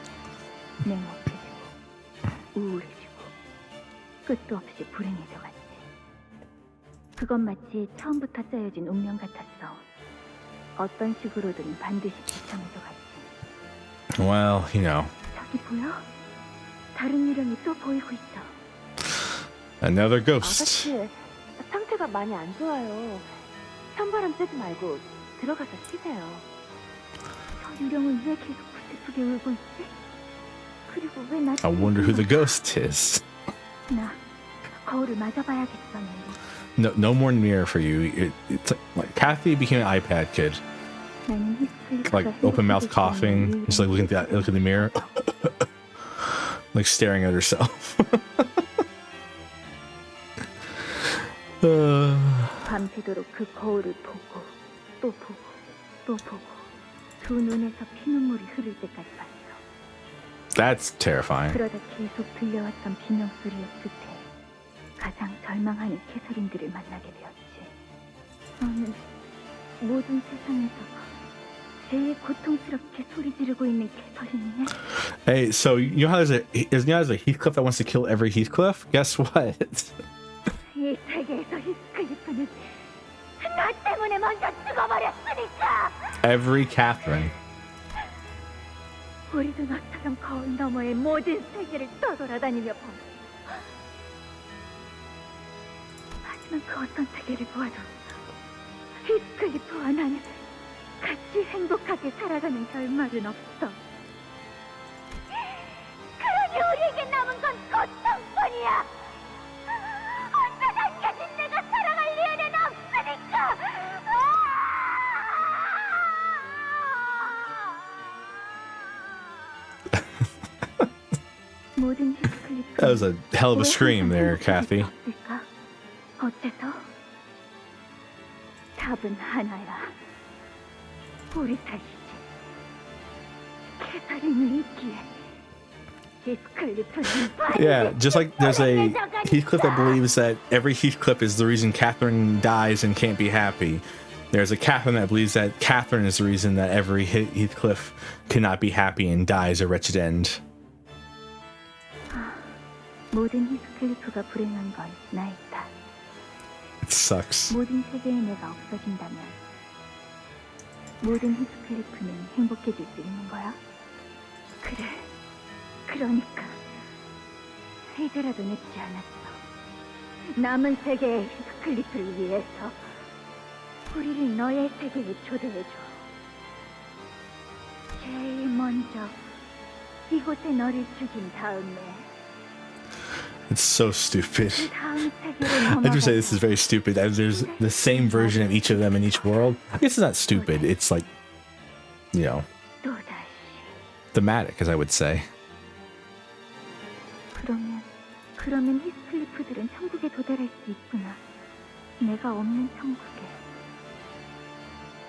냉혹해지고 우울해지고 끝도 없이 불행해져갔지. 그건 마치 처음부터 짜여진 운명 같았어. 어떤 식으로든 반드시 비참해져갔지. Well, you know. 저기 보여? 다른 유령이 또 보이고 있어. Another ghost. 아가씨, 상태가 많이 안 좋아요. 찬바람 쐬지 말고 들어가서 쉬세요. 저 유령은 왜 계속 부슬프게 울고 있지? 그리고 왜 나? I wonder who the ghost is. 나 거울을 맞아봐야겠어, 넬리. No more mirror for you. It's like Kathy became an iPad kid. 나는 히스클리프가 Like open mouth coughing, just like looking at the mirror, like staring at herself. 밤새도록 그 거울을 보고 또 보고 또 보고 두 눈에서 피눈물이 흐를 때까지 봤어. That's terrifying. 그러다 계속 들려왔던 비명 소리의 끝에 가장 절망하는 캐서린들을 만나게 되었지. 너는 모든 세상에서 제일 고통스럽게 소리 지르고 있는 캐서린이네. Hey, so you know how there's a Heathcliff that wants to kill every Heathcliff? Guess what? 이 세계에서 히스클리프는 나 때문에 먼저 죽어버렸으니까. Every Catherine. 우리도 너처럼 거울 너머의 모든 세계를 떠돌아다니며 보았어. 하지만 그 어떤 세계를 보아도 히스클리프와 나는 같이 행복하게 살아가는 결말은 없어. 그러니 우리에게 남은 건 고통뿐이야. 혼자 남겨진 내가 살아갈 리에는 없으니까. That was a hell of a scream there, Kathy. 없을까? 어째서? 답은 하나야. 우리 탓이지. 캐서린이 있기에. Yeah, just like there's a Heathcliff that believes that every Heathcliff is the reason Catherine dies and can't be happy. There's a Catherine that believes that Catherine is the reason that every Heathcliff cannot be happy and dies a wretched end. 모든 히스클리프가 불행한 건 나이다. It sucks. 모든 세계의 내가 없어진다면 모든 히스클리프는 행복해질 수 있는 거야? 그래. 그러니까 이제라도 늦지 않았어. 남은 세계의 히스클리프를 위해서 우리를 너의 세계에 초대해줘. 제일 먼저 이곳에 너를 죽인 다음에 It's so stupid. I just say this is very stupid. There's the same version of each of them in each world. I guess it's not stupid. It's like, you know, thematic, as I would say. 그러면 히스클리프들은 천국에 도달할 수 있구나. 내가 없는 천국에.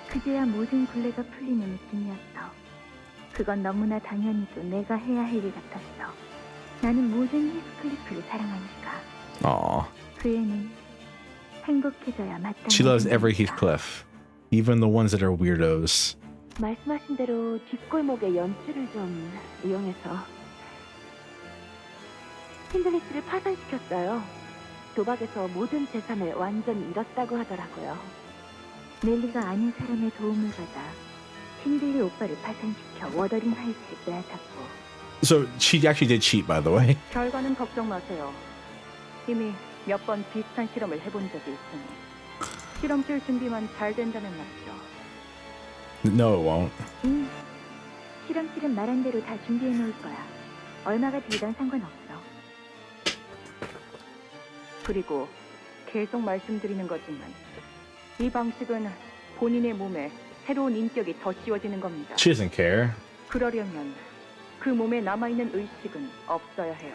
그제야 모든 굴레가 풀리는 느낌이었어. 그건 너무나 당연히도 내가 해야 할 일 같았어. 나는 모든 히스클리프를 사랑하니까. Aww. 그 애는 행복해져야 마땅해. She loves every Heathcliff, even the ones that are weirdos. 말씀하신 대로 뒷골목의 연출을 좀 이용해서 힌들리스를 파산시켰어요. 도박에서 모든 재산을 완전히 잃었다고 하더라고요. 넬리가 아는 사람의 도움을 받아 힌들리 오빠를 파산시켜 워더링 하이트를 빼앗았고. So she actually did cheat, by the way. 결과는 걱정 마세요. 이미 몇 번 비슷한 실험을 해본 적이 있으니 실험실 준비만 잘 된다면 말이죠. No, it won't. 실험실은 말한 대로 다 준비해 놓을 거야. 얼마가 들던 상관없어. 그리고 계속 말씀드리는 거지만 이 방식은 본인의 몸에 새로운 인격이 더 씌워지는 겁니다. She doesn't care. 그러려면 그 몸에 남아있는 의식은 없어야 해요.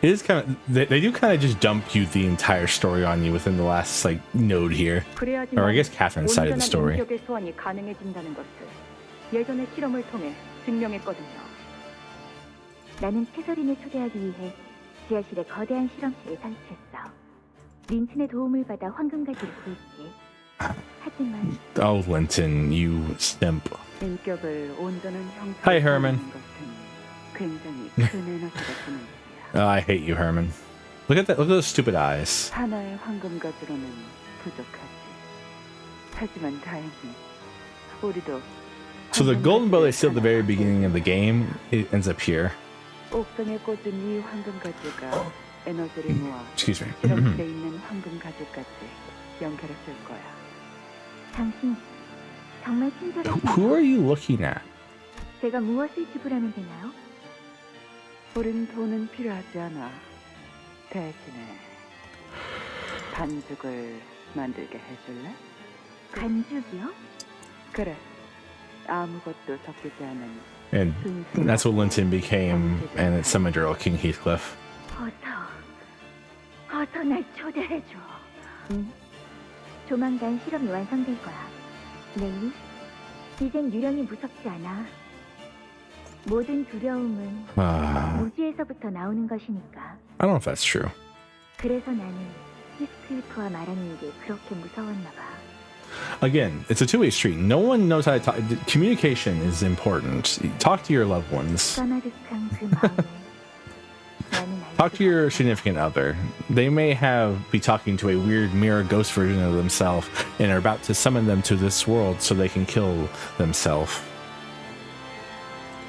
It is kind of they do kind of just dump you the entire story on you within the last like node here. Or I guess Catherine's side of the story. 인격의 소환이 가능해진다는 것을 예전의 실험을 통해 증명했거든요. 나는 캐서린을 초대하기 위해 지하실에 거대한 실험실을 설치했어. 린튼의 도움을 받아 황금가지를 구했지. 하지만 Oh, Linton, you simp. 인격을 온전한 형태로 Hi, Herman. 굉장히 큰 에너지가 드는 Oh, I hate you, Herman. Look at that! Look at those stupid eyes. 하나의 황금가지로는 부족하지. 하지만 다행히 우리도 So the golden bow is still at the very beginning of the game. It ends up here. 옥상에 꽂은 이 황금가지가 에너지를 모아 Excuse me. 실험실에 있는 황금가지까지 연결해 줄 거야. 당신 정말 친절하신. Who are you looking at? 제가 무엇을 지불하면 되나요? 우린 돈은 필요하지 않아. 대신에 반죽을 만들게 해줄래? 반죽이요? 그래. 아무것도 섞이지 않은. And that's what Linton became, and it summoned her King Heathcliff. 어서 날 초대해줘. 조만간 실험이 완성될 거야. 넬리, 이젠 유령이 무섭지 않아. 모든 두려움은 무지에서부터 나오는 것이니까. I don't know if that's true. 그래서 나는 히스클리프와 말하는 게 그렇게 무서웠나 봐. Again, it's a two-way street. No one knows how to talk. Communication is important. Talk to your loved ones. 까마득한 그 마음을 Talk to your significant other. They may be talking to a weird mirror ghost version of themselves and are about to summon them to this world so they can kill themselves.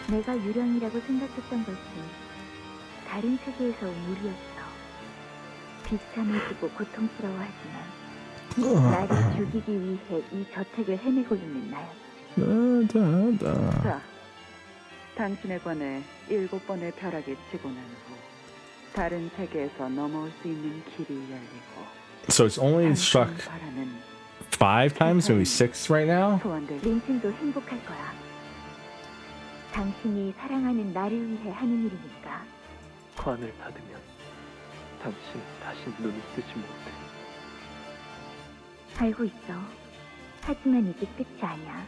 내가 유령이라고 생각했던 것은 다른 세계에서 온 우리였어. 비참해지고 고통스러워하지만 나를 죽이기 위해 이 저택을 헤매고 있는 나였지. 자, 당신에 관해 7번의 벼락이 치고 난 후 다른 세계에서 넘어올 수 있는 길이 열리고. So it's only struck 5 times, maybe 6 right now? 린튼도 행복할 거야. 당신이 사랑하는 나를 위해 하는 일이니까. 관을 닫으면 당신은 다시 눈을 뜨지 못해. 알고 있어. 하지만 이게 끝이 아니야.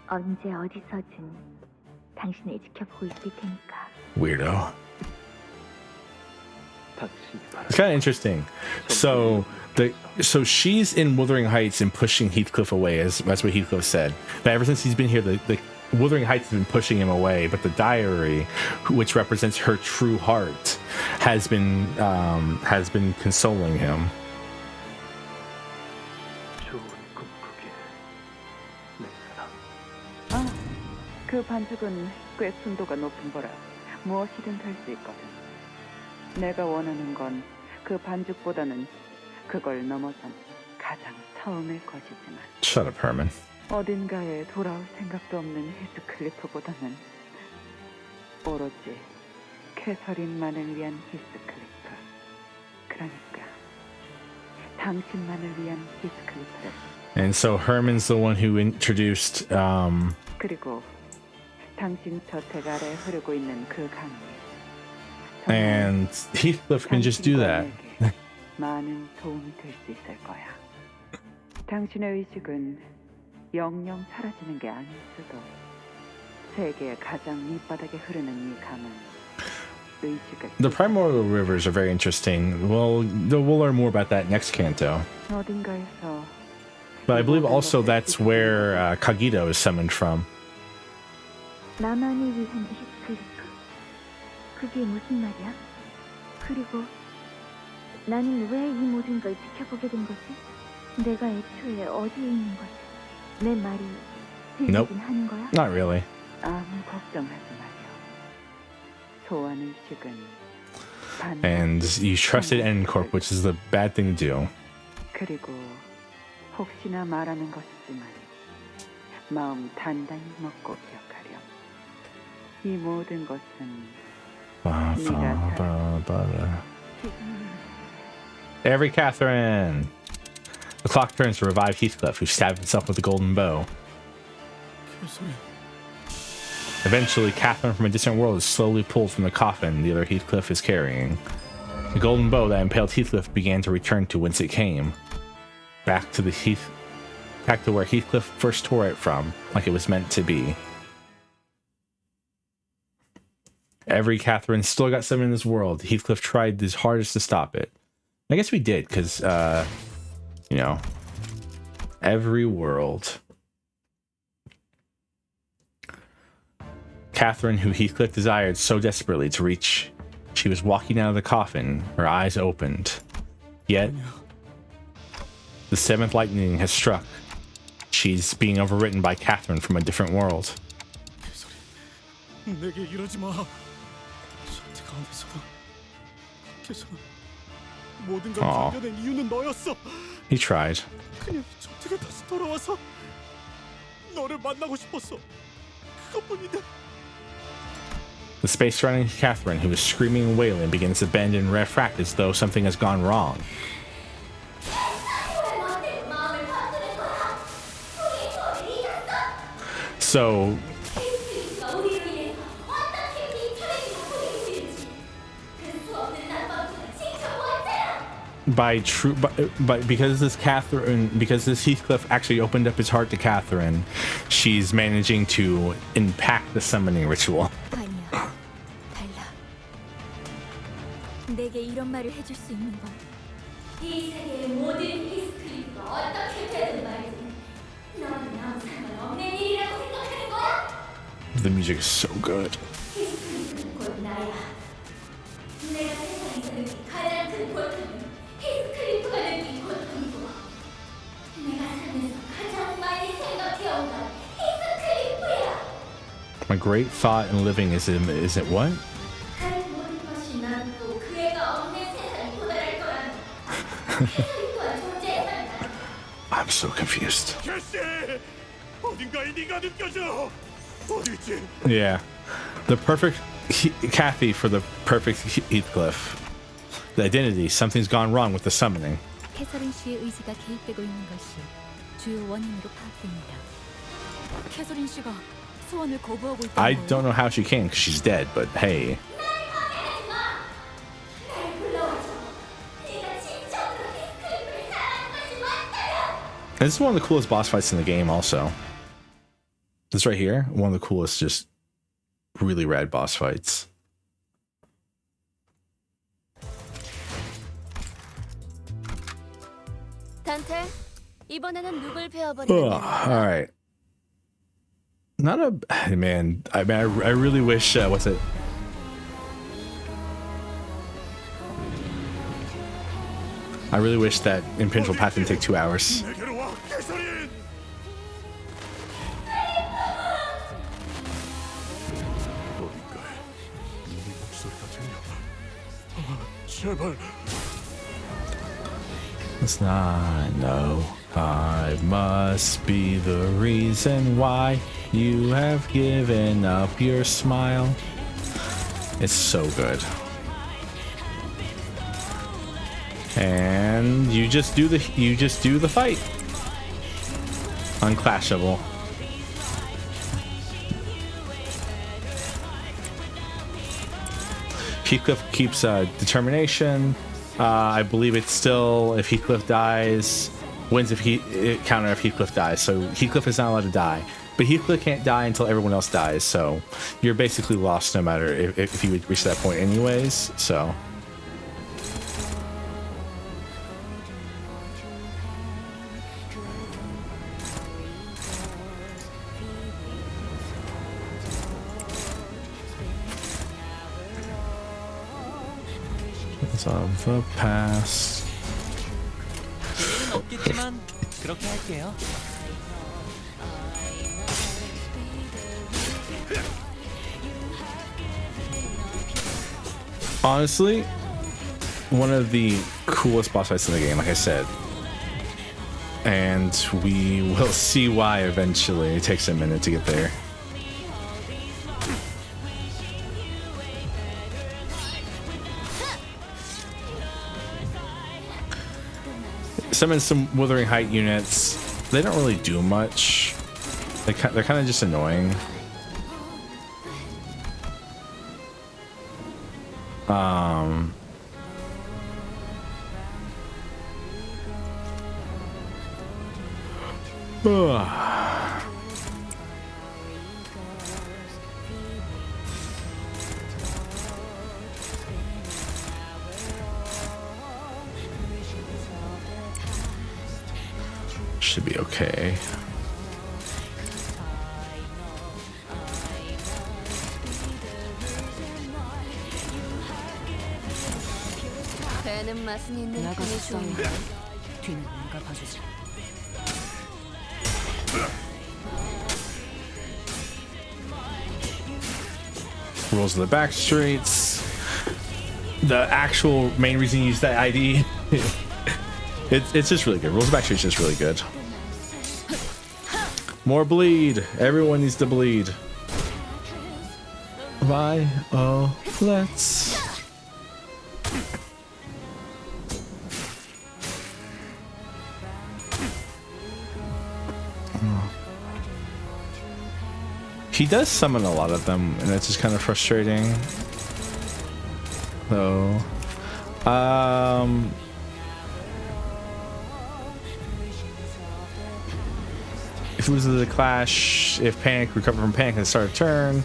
언제 어디서든 당신을 지켜보고 있을 테니까. Weirdo. It's kind of interesting. So she's in Wuthering Heights and pushing Heathcliff away, as that's what Heathcliff said. But ever since he's been here, the Wuthering Heights has been pushing him away. But the diary, which represents her true heart, has been consoling him. 그 반죽은 꽤 순도가 높은 거라 무엇이든 될 수 있거든. 내가 원하는 건 그 반죽보다는 그걸 넘어선 가장 처음의 것이지만. Shut up, Herman. 어딘가에 돌아올 생각도 없는 히스클리프보다는 오로지 캐서린만을 위한 히스클리프. 그러니까 당신만을 위한 히스클리프를. And so Herman's the one who introduced. 그리고 당신 저택 아래 흐르고 있는 그 강이. And Heathcliff can just do that. 많은 도움이 될 수 있을 거야. 당신의 의식은 영영 사라지는 게 아닐 수도. 세계의 가장 밑바닥에 흐르는 이 강은 의식을. The primordial rivers are very interesting. Well, we'll learn more about that next canto. 어딘가에서. But I believe also that's where Kagito is summoned from. 나만을 위한 히스클리프. 그게 무슨 말이야? 그리고 나는 왜 이 모든 걸 지켜보게 된 거지? 내가 애초에 어디에 있는 거지? 내 말이 Nope. 들리긴 하는 거야? Not really. 아무 걱정하지 마요. 소환 의식은 And you trusted N-Corp, which is the bad thing to do. 그리고 혹시나 말하는 것이지만 마음 단단히 먹고 기억하렴. 이 모든 것은 Every Catherine! The clock turns to revive Heathcliff, who stabbed himself with a golden bow. Eventually, Catherine from a distant world is slowly pulled from the coffin the other Heathcliff is carrying. The golden bow that impaled Heathcliff began to return to whence it came. Back to where Heathcliff first tore it from, like it was meant to be. Every Catherine still got summoned in this world. Heathcliff tried his hardest to stop it. I guess we did, because, you know, every world. Catherine, who Heathcliff desired so desperately to reach, she was walking out of the coffin, her eyes opened. Yet, the seventh lightning has struck. She's being overwritten by Catherine from a different world. 내게 이러지 마. 저택 안에서도 밖에서도 모든 걸 견뎌낸 이유는 너였어. He tried. 그냥 저택에 다시 돌아와서 너를 만나고 싶었어. 그것뿐인데. The space surrounding Catherine, who is screaming and wailing, begins to bend and refract as though something has gone wrong. So because this Heathcliff actually opened up his heart to Catherine, she's managing to impact the summoning ritual. 아니야, 달라. 내게 이런 말을 해줄 수 있는 건 이 세계의 모든 히스클리프가 어떻게 되든 말든 너는 아무 상관없는 일이라고 생각하는 거야? The music is so good. 히스클리프는 곧 나야. 내가 세상에서 느낀 가장 큰 고통은 히스클리프가 느낀 고통이고 내가 살면서 가장 많이 생각해온 건 히스클리프야. My great thought in living is it what? 다른 모든 것이 난 또 그 애가 없는 세상에 도달할 거라는 캐서린 또한 존재한다. I'm so confused. 캐시! 어딘가에 네가 느껴져. 어디지? Yeah. The perfect Kathy for the perfect Heathcliff. The identity. Something's gone wrong with the summoning. 캐서린 씨의 의지가 개입되고 있는 것이 주요 원인으로 파악됩니다. 캐서린 씨가 소원을 거부하고 있다는 I 거예요? don't know how she can because she's dead, but hey. This is one of the coolest boss fights in the game also. This right here, one of the coolest, just really rad boss fights. 단테, 이번에는 누굴 Ugh, 베어버리는 all right. Not a man. I really wish. What's it? I really wish that Imperial Path didn't take 2 hours. It's not. No, I must be the reason why you have given up your smile. It's so good. And you just do the fight. Unclashable. Heathcliff keeps determination. I believe it's still, if Heathcliff dies, wins if counter if Heathcliff dies. So Heathcliff is not allowed to die, but Heathcliff can't die until everyone else dies. So you're basically lost no matter if you would reach that point anyways. So. Of the past. 없겠지만 그렇게 할게요. Honestly, one of the coolest boss fights in the game, like I said. And we will see why eventually. It takes a minute to get there. Summon some Withering Height units. They don't really do much. They're kind of just annoying. Should be okay. 배는 맛은 있는 편이 좋은 뒤는 내가 봐주지. Rules of the back streets. The actual main reason you use that ID. It's just really good. Rules of the back streets is just really good. More bleed. Everyone needs to bleed. Let's. He does summon a lot of them, and it's just kind of frustrating. Though, if loses the clash, if panic, recover from panic at the start of turn.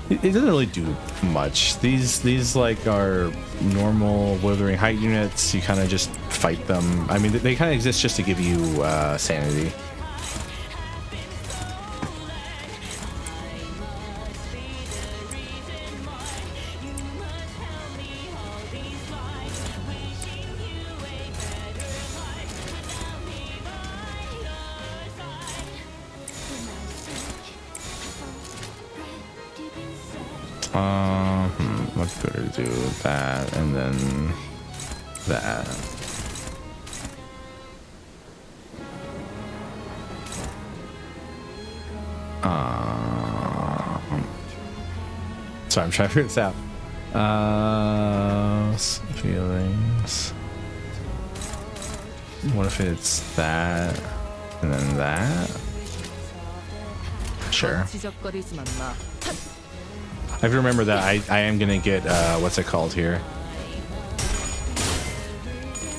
It doesn't really do much. These like are normal Withering Height units. You kind of just fight them. I mean, they kind of exist just to give you sanity. What's better to do? That and then that. Sorry, I'm trying to figure this out. Feelings. What if it's that and then that? Sure. I have to remember that I am gonna get what's it called here?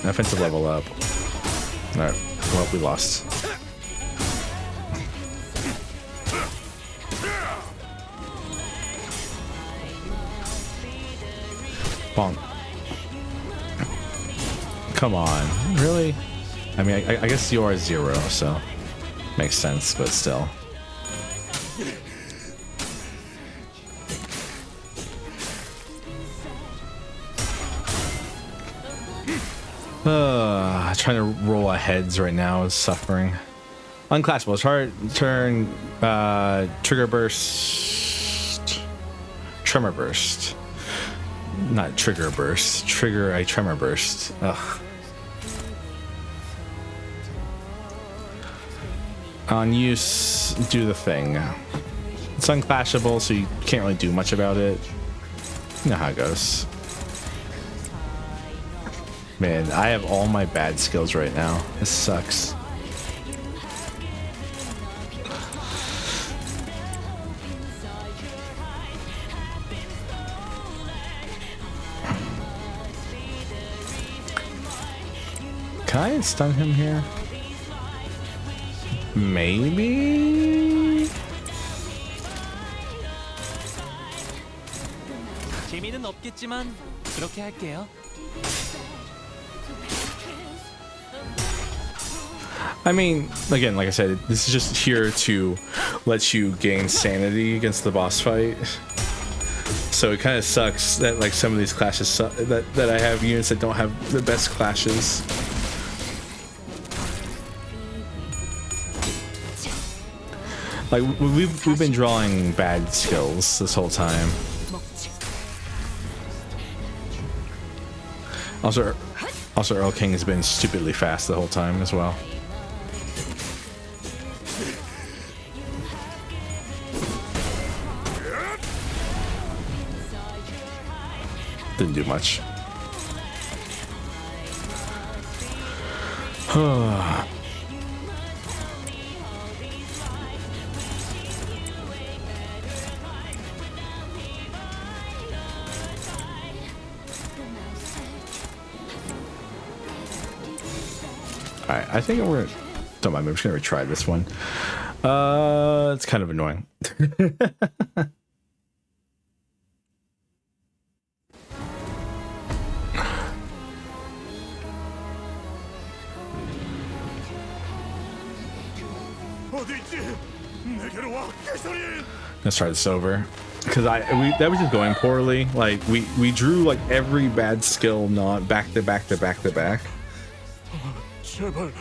An offensive level up. Alright. Well, we lost. Bonk. Come on, really? I mean, I guess you are 0, so makes sense, but still. Trying to roll a heads right now is suffering. Unclassable. Turn, trigger burst, tremor burst. Not trigger burst. Trigger a tremor burst. Ugh. On use, do the thing. It's unclashable, so you can't really do much about it. You know how it goes. Man, I have all my bad skills right now. This sucks. Can I stun him here? Maybe? 재미는 없겠지만 그렇게 할게요. I mean, again, like I said, this is just here to let you gain sanity against the boss fight. So it kind of sucks that like some of these clashes that I have units that don't have the best clashes. Like we've been drawing bad skills this whole time. Also Earl King has been stupidly fast the whole time as well. Didn't do much. Alright, I think we're... Don't mind me, I'm just gonna retry this one. It's kind of annoying. Let's try this over, because that was just going poorly. Like we drew like every bad skill not back to back to back to back. 제발.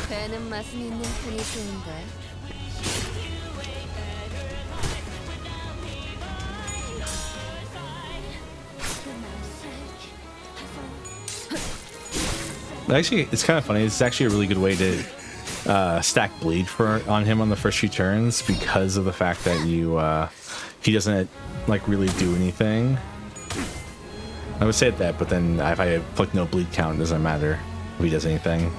배는 맛은 있는 편이 좋은데. Actually, it's kind of funny. It's actually a really good way to stack bleed on him on the first few turns because of the fact that he doesn't like really do anything. I would say that, but then if I put no bleed count, it doesn't matter if he does anything.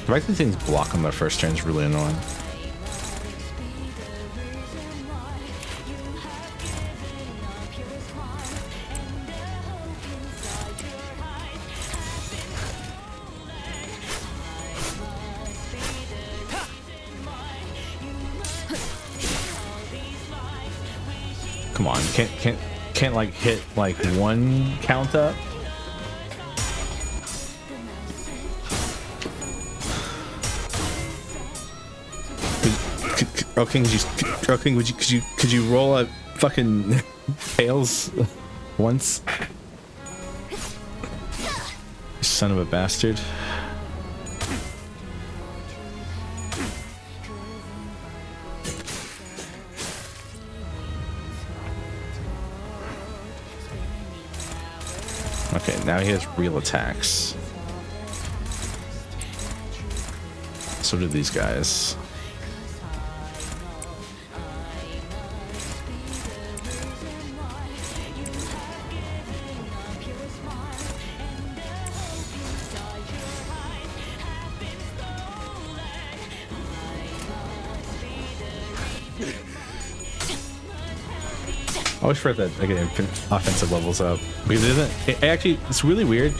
The fact that things block on the first turn is really annoying. Come on, can't like hit like one count up. Earl King, could you roll a fucking tails once? Son of a bastard. Okay, now he has real attacks. So do these guys. I always forget that again, offensive levels up because it's really weird.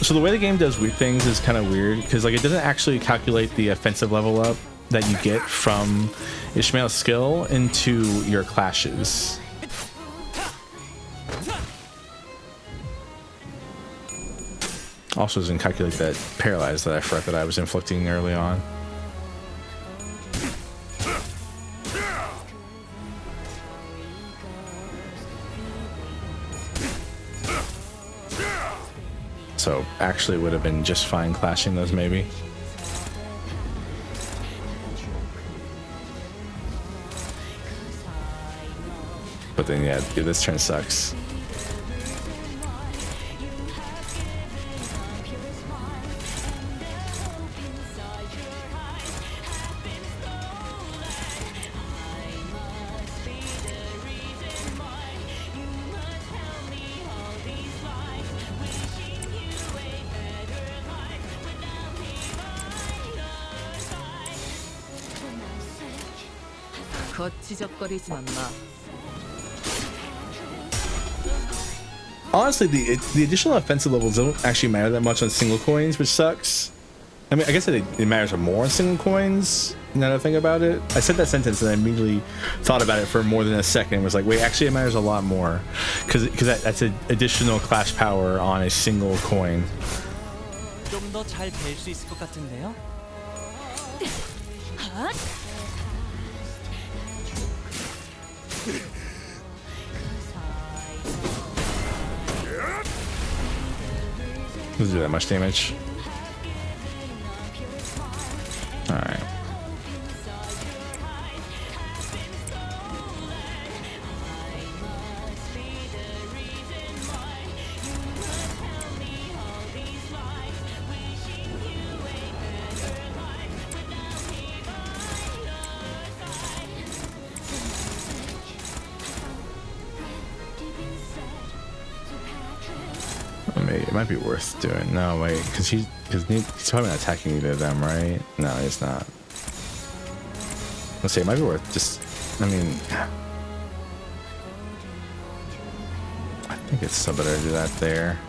So the way the game does weird things is kind of weird because like it doesn't actually calculate the offensive level up that you get from Ishmael's skill into your clashes. Also doesn't calculate that paralyze that I forgot that I was inflicting early on. So actually would have been just fine clashing those maybe. But then yeah, this turn sucks. 거치적거리지만 마. Honestly, the additional offensive levels don't actually matter that much on single coins, which sucks. I mean, I guess it matters more on single coins. Now that I think about it, I said that sentence and I immediately thought about it for more than a second. And was like, wait, actually, it matters a lot more because that's an additional clash power on a single coin. 좀 더 잘 될 수 있을 것 같은데요? Doesn't do that much damage. Alright. It might be worth doing. No, wait, because he's probably not attacking either of them, right? No, he's not. Let's say it might be worth just. I mean, I think it's still better to do that there.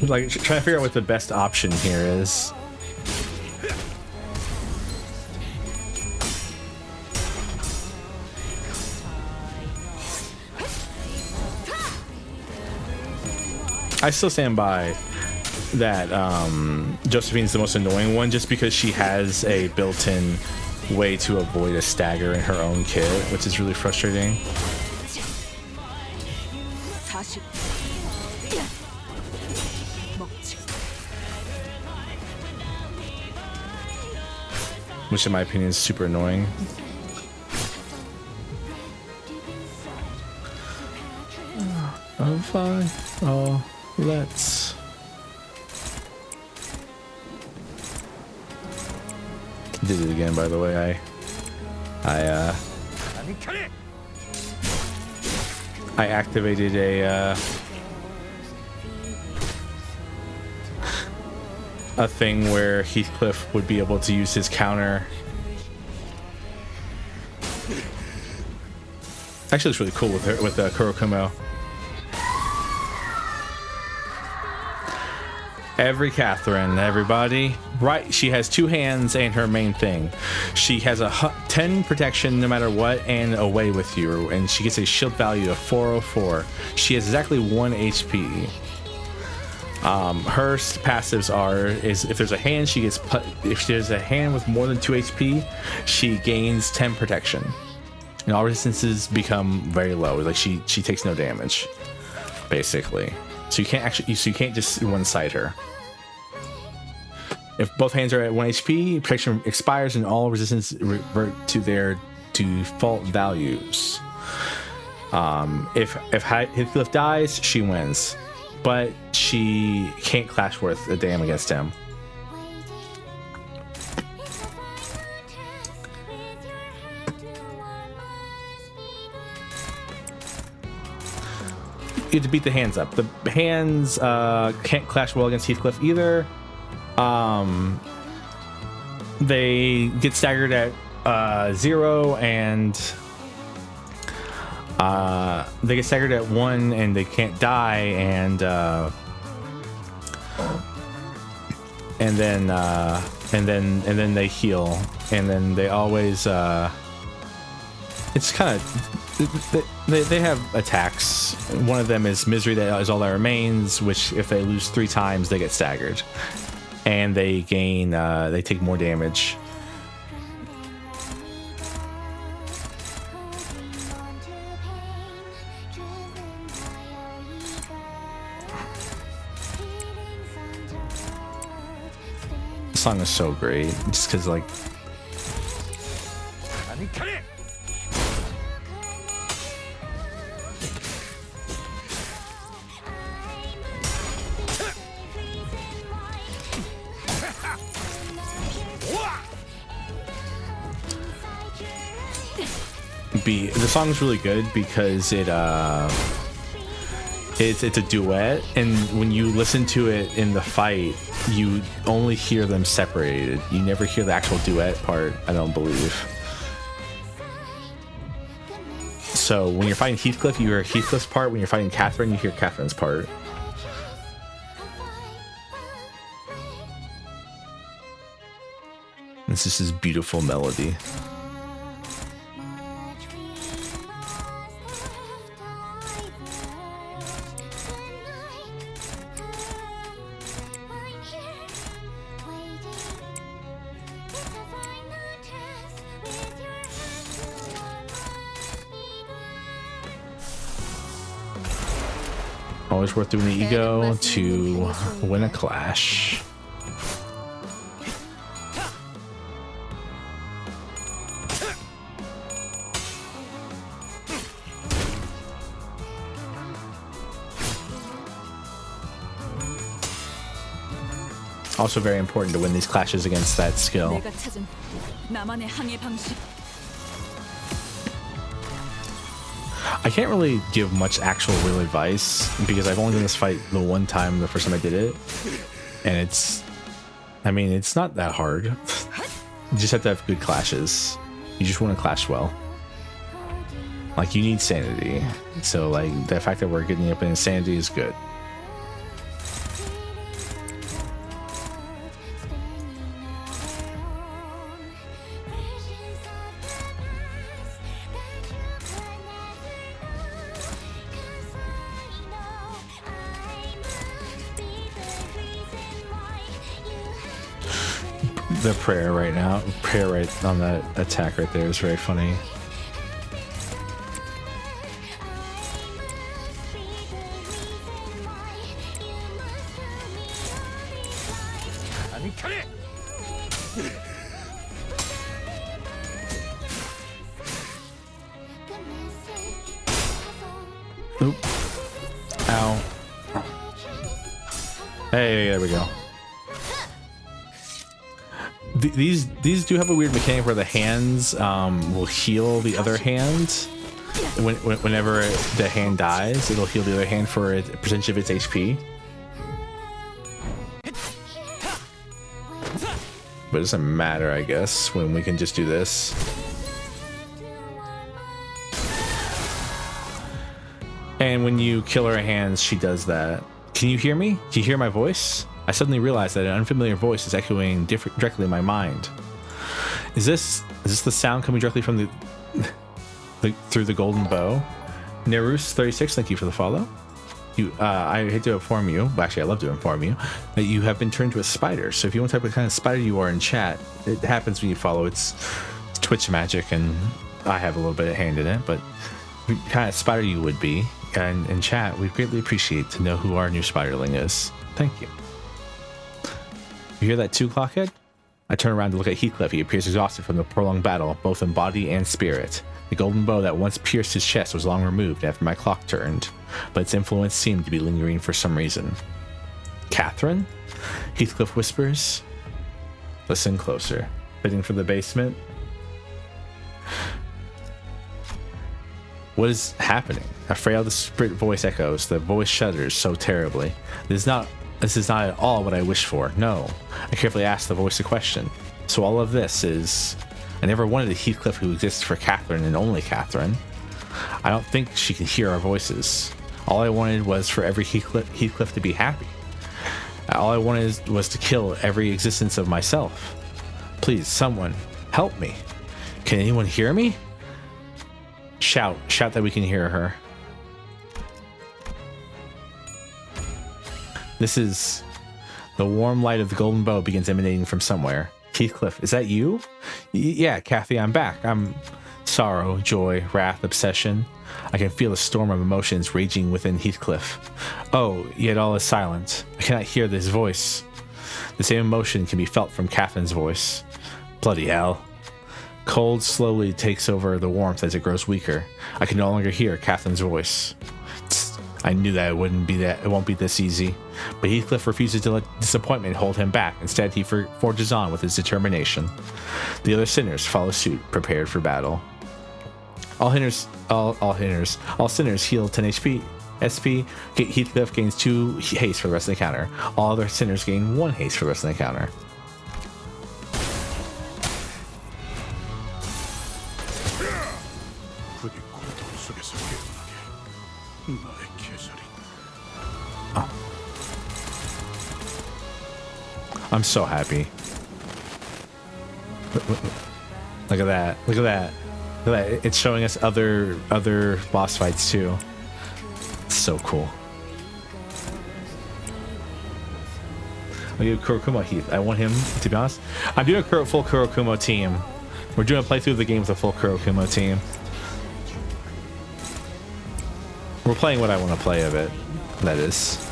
Like trying to figure out what the best option here is. I still stand by that Josephine's the most annoying one just because she has a built-in way to avoid a stagger in her own kit, which is really frustrating. Which in my opinion is super annoying. Oh, fine. Oh, let's. Did it again, by the way. I activated a thing where Heathcliff would be able to use his counter. Actually, it's really cool with her, with Kurokumo. Every Catherine, everybody. Right, she has two hands and her main thing. She has a 10 protection no matter what and away with you, and she gets a shield value of 404. She has exactly 1 HP. Her passives is if there's a hand, she gets if there's a hand with more than 2 HP, she gains 10 protection, and all resistances become very low. Like she takes no damage, basically. So you can't just one-side her. If both hands are at 1 HP, protection expires and all resistance revert to their default values. If Heathcliff dies, she wins, but she can't clash worth a damn against him. You have to beat the hands up. The hands can't clash well against Heathcliff either. They get staggered at 0, and they get staggered at 1, and they can't die, and then they heal, and then they always it's kind of they have attacks. One of them is misery, that is all that remains, which if they lose 3 times they get staggered, and they gain they take more damage. The song is so great just because like the song's really good because it's a duet, and when you listen to it in the fight, you only hear them separated. You never hear the actual duet part, I don't believe. So when you're fighting Heathcliff, you hear Heathcliff's part. When you're fighting Catherine, you hear Catherine's part. It's just this beautiful melody. Always worth doing the ego to win a clash. Also very important to win these clashes against that skill. 내가 찾은 나만의 항해 방식. I can't really give much actual real advice because I've only done this fight the one time, the first time I did it, and it's not that hard. You just have to have good clashes. You just want to clash well. Like, you need sanity, so like the fact that we're getting up in insanity is good. The prayer right now, prayer right on that attack right there is very funny. Oop. Ow. Hey, there we go. These do have a weird mechanic where the hands will heal the other hand. Whenever the hand dies, it'll heal the other hand for a percentage of its HP. But it doesn't matter, I guess, when we can just do this. And when you kill her hands, she does that. Can you hear me? Can you hear my voice? I suddenly realized that an unfamiliar voice is echoing directly in my mind. Is this the sound coming directly from through the golden bow? Nerus36, thank you for the follow. I hate to inform you, but actually I love to inform you, that you have been turned to a spider. So if you want to type what kind of spider you are in chat, it happens when you follow. It's Twitch magic, and I have a little bit of hand in it, but what kind of spider you would be, and in chat, we'd greatly appreciate to know who our new spiderling is. Thank you. You hear that too, Clockhead? I turn around to look at Heathcliff. He appears exhausted from the prolonged battle, both in body and spirit. The golden bow that once pierced his chest was long removed after my clock turned, but its influence seemed to be lingering for some reason. Catherine? Heathcliff whispers. Listen closer. Heading for the basement. What is happening? A frail, disparate voice echoes. The voice shudders so terribly. This is not at all what I wished for. No. I carefully asked the voice a question. So all of this is... I never wanted a Heathcliff who exists for Catherine and only Catherine. I don't think she can hear our voices. All I wanted was for every Heathcliff to be happy. All I wanted was to kill every existence of myself. Please, someone, help me. Can anyone hear me? Shout that we can hear her. This is... The warm light of the golden bow begins emanating from somewhere. Heathcliff, is that you? Yeah, Kathy, I'm back. I'm sorrow, joy, wrath, obsession. I can feel a storm of emotions raging within Heathcliff. Oh, yet all is silent. I cannot hear this voice. The same emotion can be felt from Catherine's voice. Bloody hell. Cold slowly takes over the warmth as it grows weaker. I can no longer hear Catherine's voice. I knew that it won't be this easy. But Heathcliff refuses to let disappointment hold him back. Instead, he forges on with his determination. The other sinners follow suit, prepared for battle. All sinners heal 10 HP. SP, Heathcliff gains 2 haste for the rest of the encounter. All other sinners gain 1 haste for the rest of the encounter. I'm so happy. Look at that. Look at that. Look at that. It's showing us other boss fights too. So cool. I'll give Kurokumo Heath. I want him, to be honest. I'm doing a full Kurokumo team. We're doing a playthrough of the game with a full Kurokumo team. We're playing what I want to play of it. That is.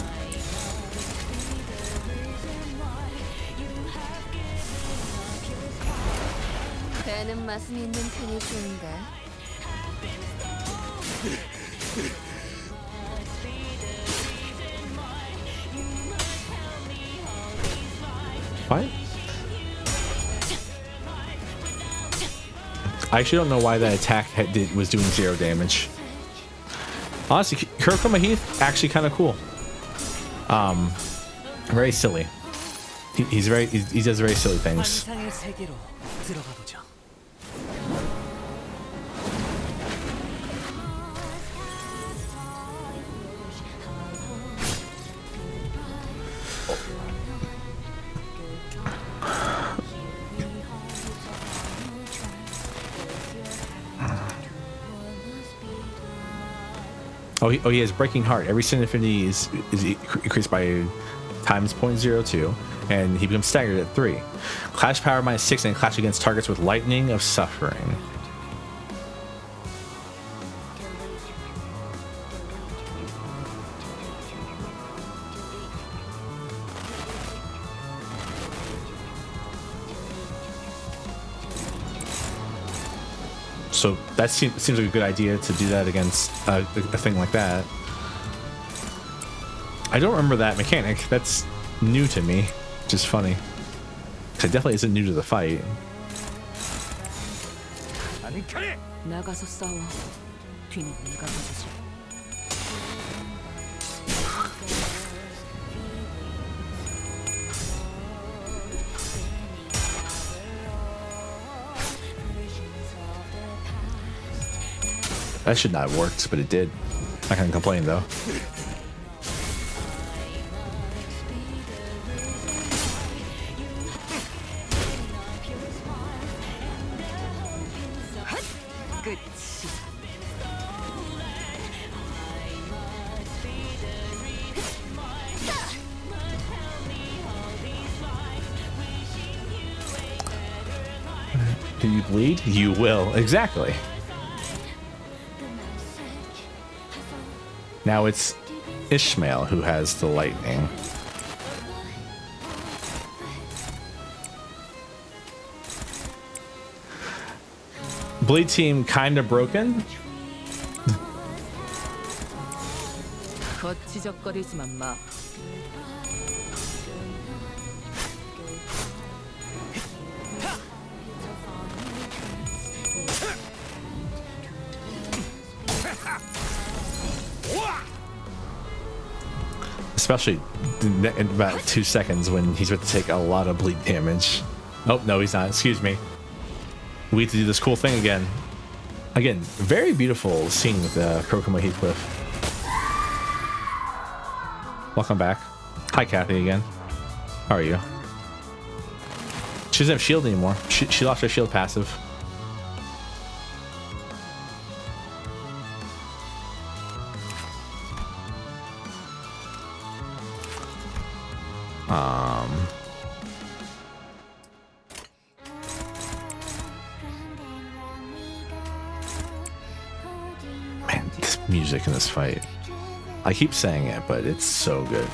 배는 맛은 있는 편이 좋은데. What? I actually don't know why that attack was doing 0 damage. Honestly, Kurokumo Heath actually kind of cool. Very silly. He does very silly things. Oh, he has Breaking Heart. Every sin infinity is increased by times 0.02, and he becomes staggered at 3. Clash power -6 and clash against targets with lightning of suffering. So that seems like a good idea to do that against a thing like that. I don't remember that mechanic. That's new to me, which is funny. It definitely isn't new to the fight. 나가서 싸워. 뒤는 내가 봐주지. That should not have worked, but it did. I can't complain though. Can you bleed? You will. Exactly. Now it's Ishmael who has the lightning. Bleed team kind of broken. 거치적거리지만 마. Especially in about 2 seconds when he's about to take a lot of bleed damage. Oh, no, he's not. Excuse me. We get to do this cool thing again. Again, very beautiful scene with Krokoma Heathcliff. Welcome back. Hi, Kathy, again. How are you? She doesn't have shield anymore. She lost her shield passive. Man, this music in this fight. I keep saying it, but it's so good.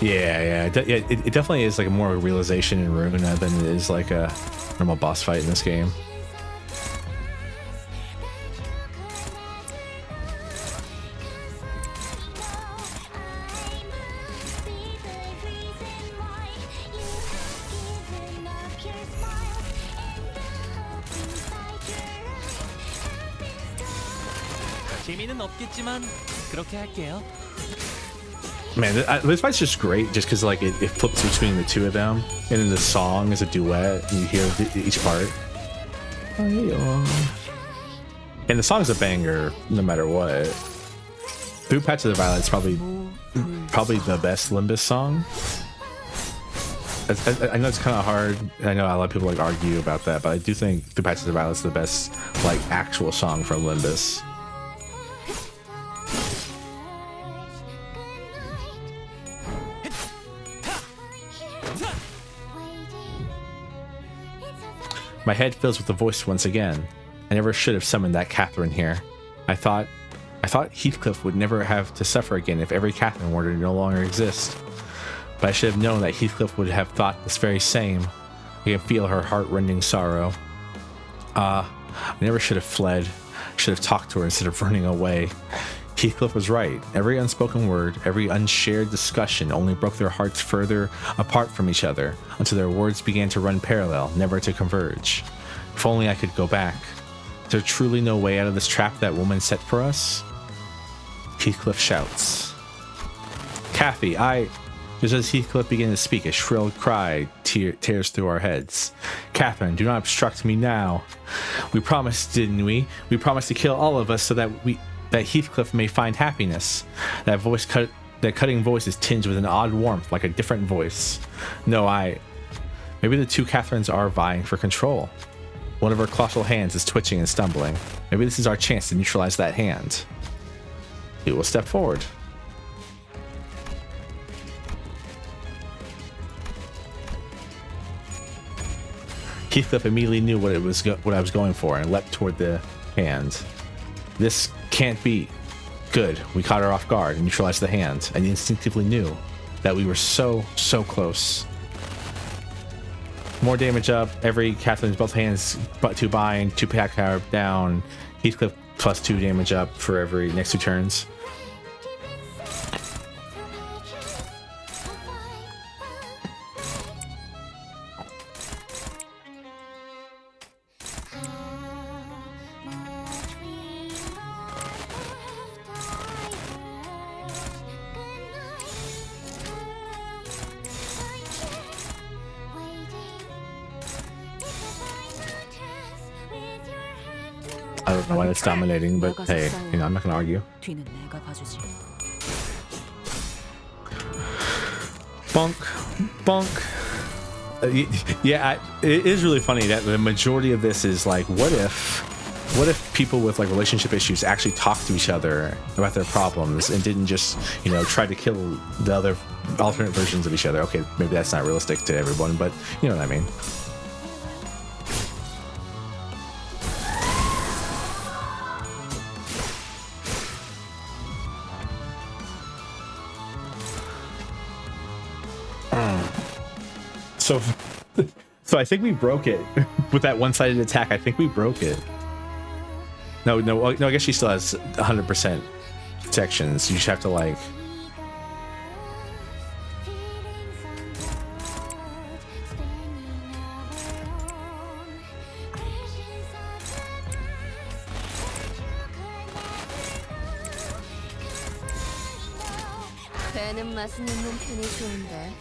Yeah, it definitely is like more of a realization in Runa than it is like a normal boss fight in this game. 재미는 없겠지만 그렇게 할게요. Man, this fight's just great just because like it flips between the two of them, and then the song is a duet and you hear each part. And the song's a banger no matter what. Through Patch of the Violet's probably the best Limbus song. I know it's kind of hard. I know a lot of people like argue about that, but I do think Through Patch of the Violet's the best like actual song from Limbus. My head fills with the voice once again. I never should have summoned that Catherine here. I thought Heathcliff would never have to suffer again if every Catherine were to no longer exist. But I should have known that Heathcliff would have thought this very same. I can feel her heart-rending sorrow. I never should have fled. I should have talked to her instead of running away. Heathcliff was right. Every unspoken word, every unshared discussion only broke their hearts further apart from each other until their words began to run parallel, never to converge. If only I could go back. Is there truly no way out of this trap that woman set for us? Heathcliff shouts. Kathy, Just as Heathcliff began to speak, a shrill cry tears through our heads. Catherine, do not obstruct me now. We promised, didn't we? We promised to kill all of us so that Heathcliff may find happiness. That cutting voice is tinged with an odd warmth, like a different voice. No, maybe the two Catherines are vying for control. One of her colossal hands is twitching and stumbling. Maybe this is our chance to neutralize that hand. We will step forward. Heathcliff immediately knew what I was going for and leapt toward the hand. This can't be. Good. We caught her off guard and neutralized the hand, and instinctively knew that we were so close. More damage up. Every Catherine's both hands, but 2 bind, 2 pack power down. Heathcliff plus 2 damage up for every next 2 turns. I don't know why that's dominating, but hey, I'm not gonna argue. Bonk. Yeah, it is really funny that the majority of this is like, what if people with like relationship issues actually talk to each other about their problems and didn't just, try to kill the other alternate versions of each other? Okay, maybe that's not realistic to everyone, but you know what I mean. So I think we broke it with that one-sided attack. I think we broke it. No. I guess she still has 100% protections. You just have to like. 배는 맛은 있는 편이 좋은데.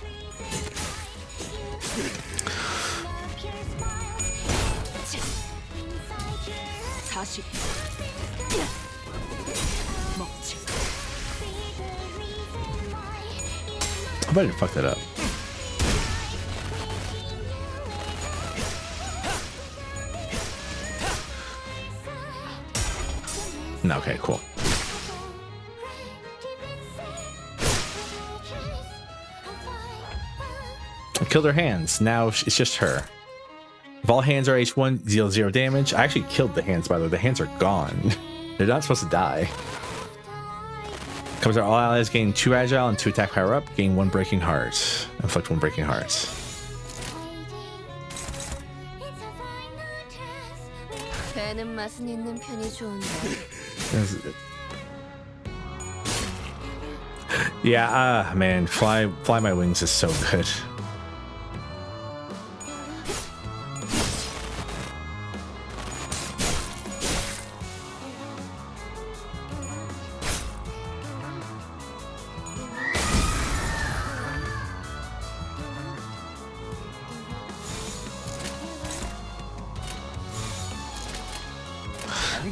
40 먹지. I better fuck that up. No, okay, cool. I killed her hands. Now it's just her. If all hands are H1, deal 0 damage. I actually killed the hands, by the way. The hands are gone. They're not supposed to die. Comes out all allies gain 2 agile and 2 attack power up. Gain 1 breaking heart. Inflict 1 breaking heart. 배는 맛은 있는 편이 좋은데. Yeah, man, fly my wings is so good.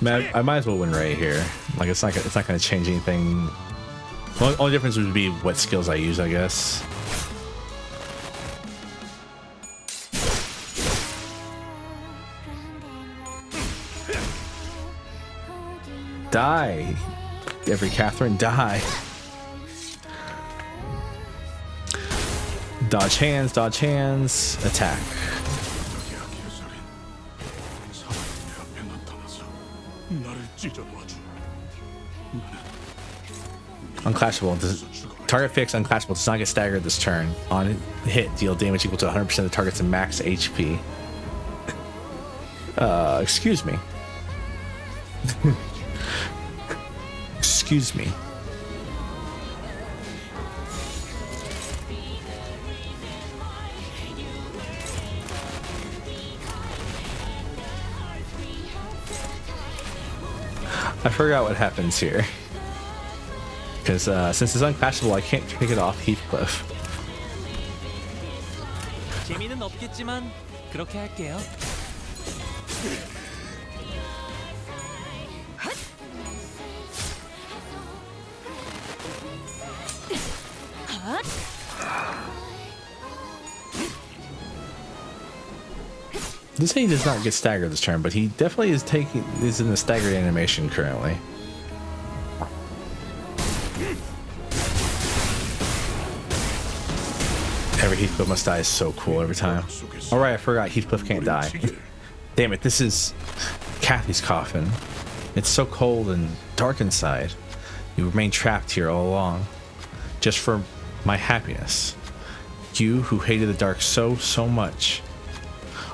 Man, I might as well win right here. Like it's not gonna change anything. Only difference would be what skills I use, I guess. Die, every Catherine, die. Dodge hands, attack. Unclashable. Target fix unclashable does not get staggered this turn. On hit, deal damage equal to 100% of the target's max HP. Excuse me. Excuse me. I forgot what happens here. Because since it's unclashable, I can't take it off Heathcliff. 재미는 없겠지만 그렇게 할게요. This he does not get staggered this turn, but he definitely is in the staggered animation currently. Every Heathcliff must die is so cool every time. Alright, I forgot Heathcliff can't die. Damn it, this is Kathy's coffin. It's so cold and dark inside. You remain trapped here all along. Just for my happiness. You who hated the dark so much.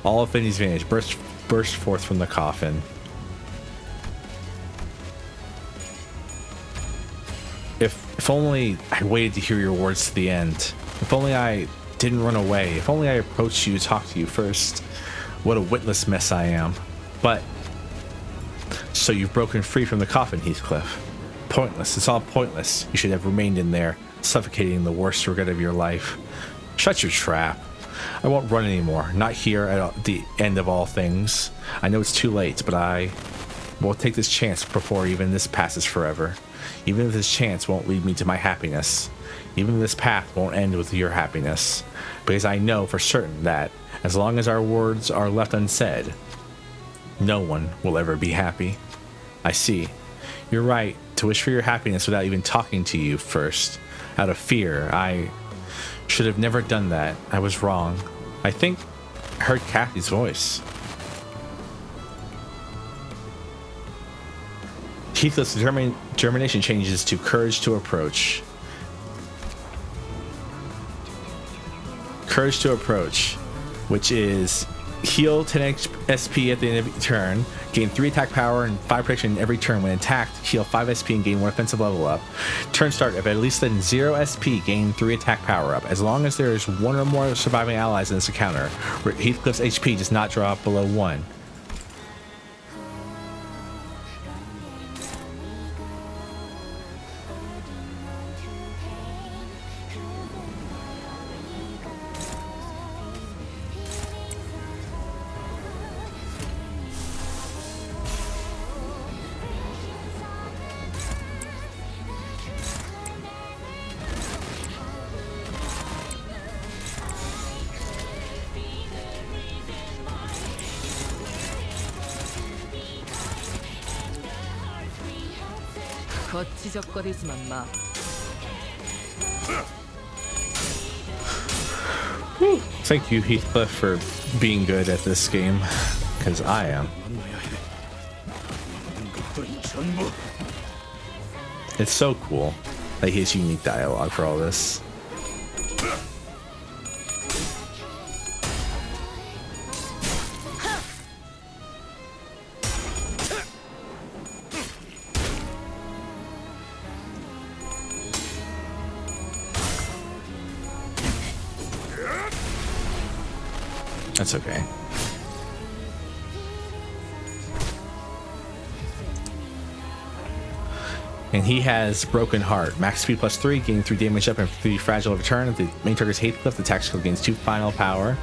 All of Vinny's vantage burst forth from the coffin. If only I waited to hear your words to the end. If only I didn't run away. If only I approached you to talk to you first. What a witless mess I am. But so you've broken free from the coffin, Heathcliff. Pointless. It's all pointless. You should have remained in there, suffocating the worst regret of your life. Shut your trap. I won't run anymore. Not here at the end of all things. I know it's too late, but I will take this chance before even this passes forever. Even if this chance won't lead me to my happiness. Even if this path won't end with your happiness. Because I know for certain that, as long as our words are left unsaid, no one will ever be happy. I see. You're right to wish for your happiness without even talking to you first. Out of fear, I should have never done that. I was wrong. I think I heard Kathy's voice. Heathcliff's determination changes to courage to approach. Courage to approach. which is heal 10 SP at the end of each turn, gain 3 attack power and 5 protection every turn. When attacked, heal 5 SP and gain 1 offensive level up. Turn start, if at least then 0 SP, gain 3 attack power up. As long as there is 1 or more surviving allies in this encounter, Heathcliff's HP does not drop below 1. 거치적거리지만 마. Thank you, Heathcliff, for being good at this game, because I am. It's so cool that he has unique dialogue for all this. That's okay. And he has Broken Heart. Max speed plus 3, gain 3 damage up and 3 fragile every turn. If the main target's Heathcliff, the attack skill gains 2 final power.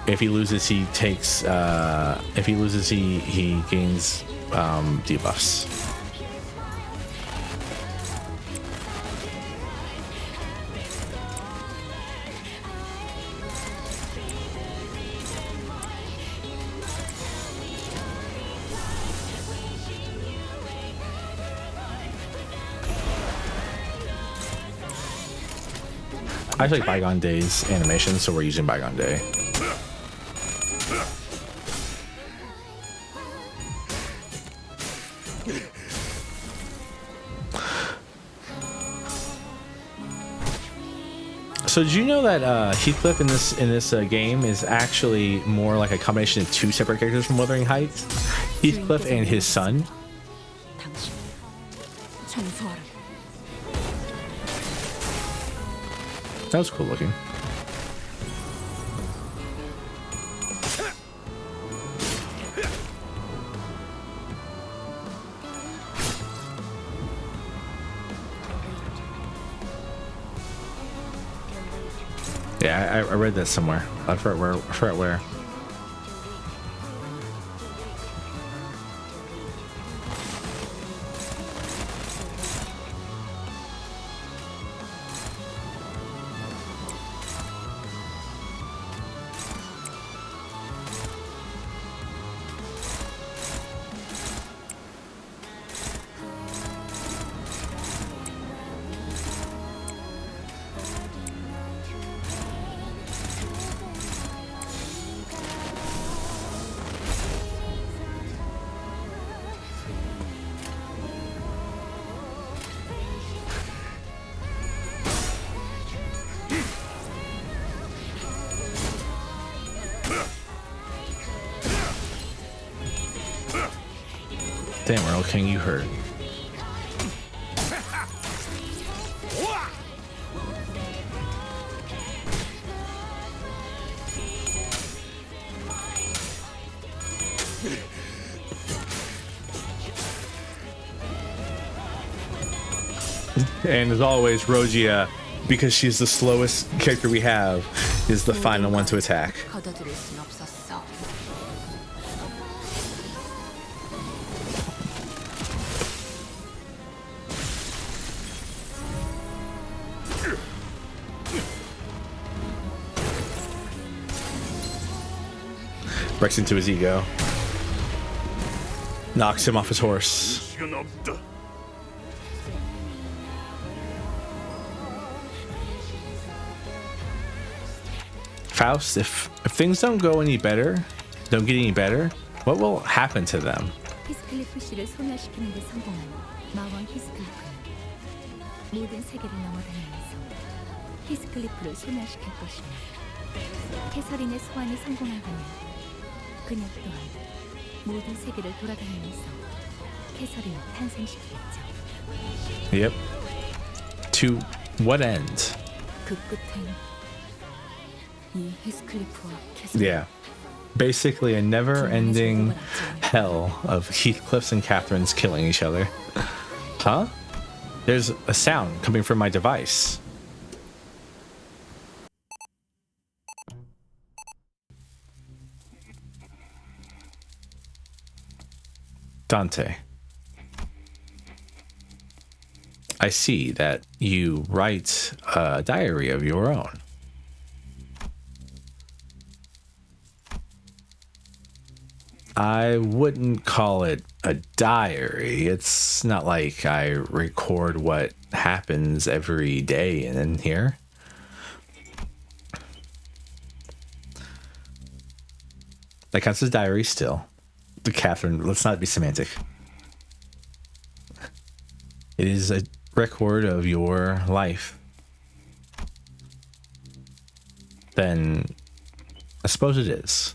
If he loses, he takes. If he loses, he gains debuffs. I like Bygone Day's animation, so we're using Bygone Day. So did you know that Heathcliff in this game is actually more like a combination of 2 separate characters from Wuthering Heights? Heathcliff and his son. That was cool looking. Yeah, I read that somewhere. I forgot where. Damn, Earl King, you hurt. And as always, Rogia, because she's the slowest character we have, is the final one to attack. Breaks into his ego. Knocks him off his horse. Faust, if things don't get any better, what will happen to them? 히스클리프 씨를 소멸시키는 데 성공한 마왕 히스클리프는 모든 세계를 넘어다니면서 히스클리프를 소멸시킬 것입니다. 캐서린의 소환이 성공하고는 그녀 또한 모든 세계를 돌아다니면서 캐서린을 탄생시키겠죠. Yep. To what end? 그 끝엔 이 히스클리프와 캐서린. Yeah. Basically a never-ending hell of Heathcliff's and Catherine's killing each other. Huh? There's a sound coming from my device. Dante. I see that you write a diary of your own. I wouldn't call it a diary. It's not like I record what happens every day in here. That counts as diary still. But Catherine, let's not be semantic. It is a record of your life. Then I suppose it is.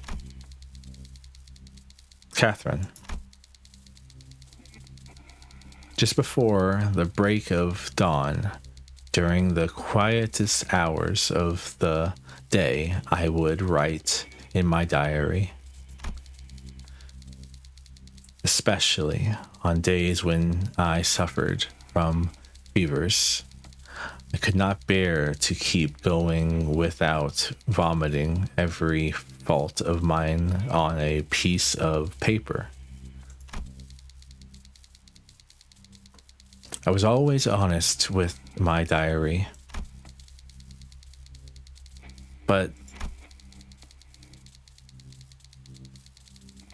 Catherine, just before the break of dawn, during the quietest hours of the day, I would write in my diary, especially on days when I suffered from fevers. I could not bear to keep going without vomiting every fault of mine on a piece of paper. I was always honest with my diary, but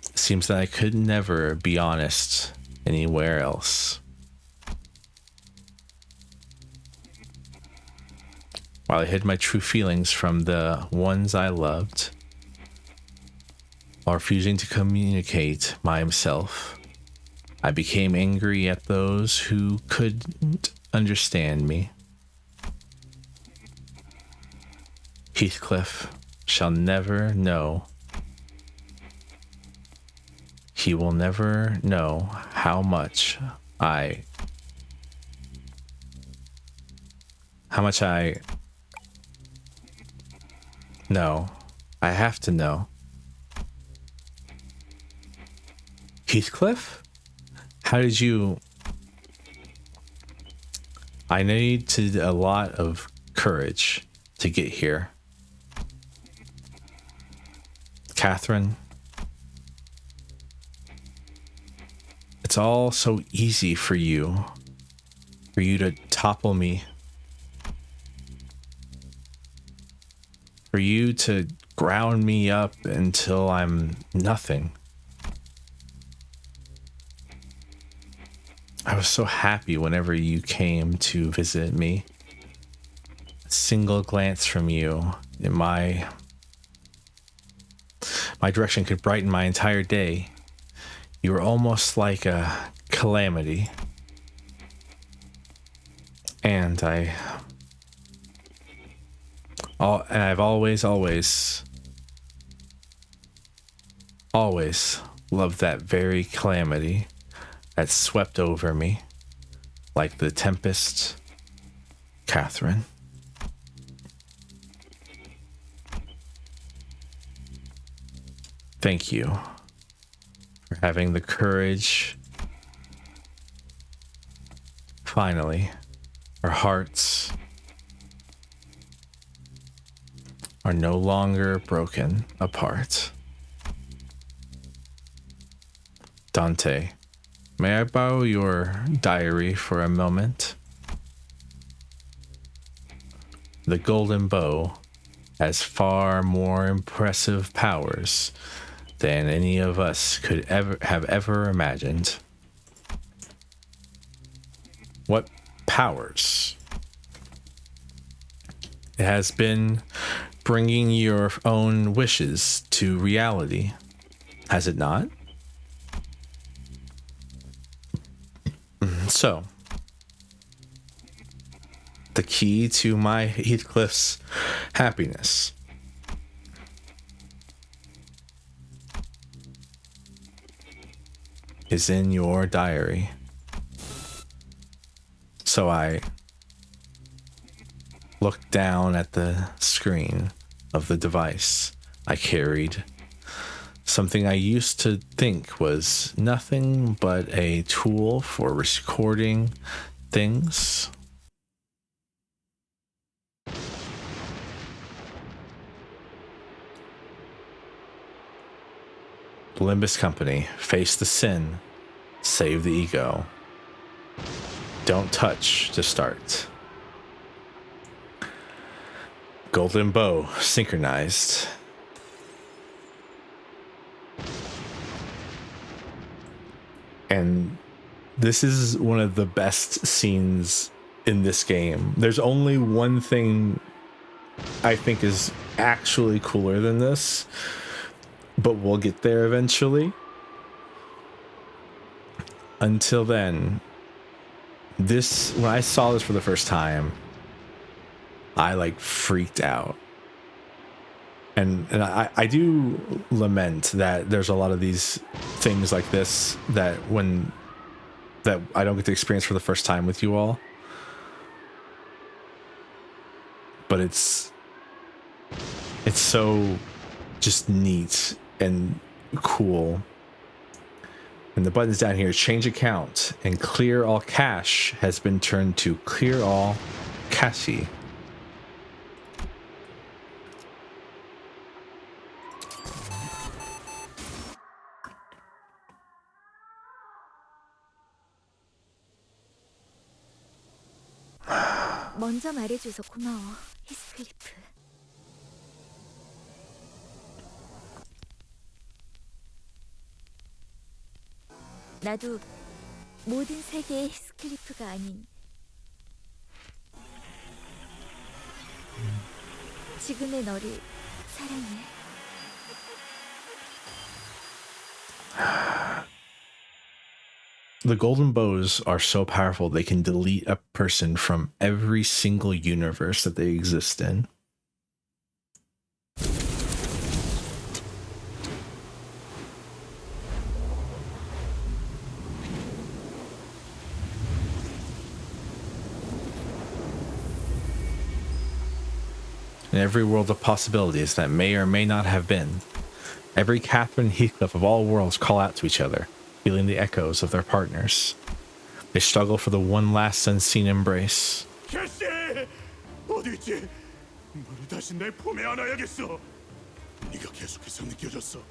it seems that I could never be honest anywhere else. While I hid my true feelings from the ones I loved, while refusing to communicate myself, I became angry at those who couldn't understand me. Heathcliff shall never know. He will never know how much I know. I have to know. Heathcliff? How did you... I needed a lot of courage to get here. Catherine, it's all so easy for you to topple me, for you to ground me up until I'm nothing. I was so happy whenever you came to visit me. A single glance from you in my direction could brighten my entire day. You were almost like a calamity. And I've always loved that very calamity that swept over me like the tempest. Catherine. Thank you for having the courage. Finally, our hearts are no longer broken apart. Dante, may I borrow your diary for a moment? The golden bow has far more impressive powers than any of us could ever imagined. What powers? It has been bringing your own wishes to reality, has it not? So, the key to my Heathcliff's happiness is in your diary. So I looked down at the screen of the device I carried. Something I used to think was nothing but a tool for recording things. The Limbus Company, face the sin, save the ego. Don't touch to start. Golden bow synchronized. And this is one of the best scenes in this game. There's only one thing I think is actually cooler than this, but we'll get there eventually. Until then, when I saw this for the first time, I like freaked out. And I do lament that there's a lot of these things like this that I don't get to experience for the first time with you all. But it's so just neat and cool. And the buttons down here, change account and clear all cache has been turned to clear all cache. 먼저 말해줘서 고마워, 히스클리프. 나도 모든 세계의 히스클리프가 아닌 지금의 너를 사랑해. The golden bows are so powerful they can delete a person from every single universe that they exist in. In every world of possibilities that may or may not have been, every Catherine and Heathcliff of all worlds call out to each other, feeling the echoes of their partners. They struggle for the one last unseen embrace. 캐시! 어디 있지? 너를 다시 내 품에 안아야겠어. 네가 계속해서 느껴졌어.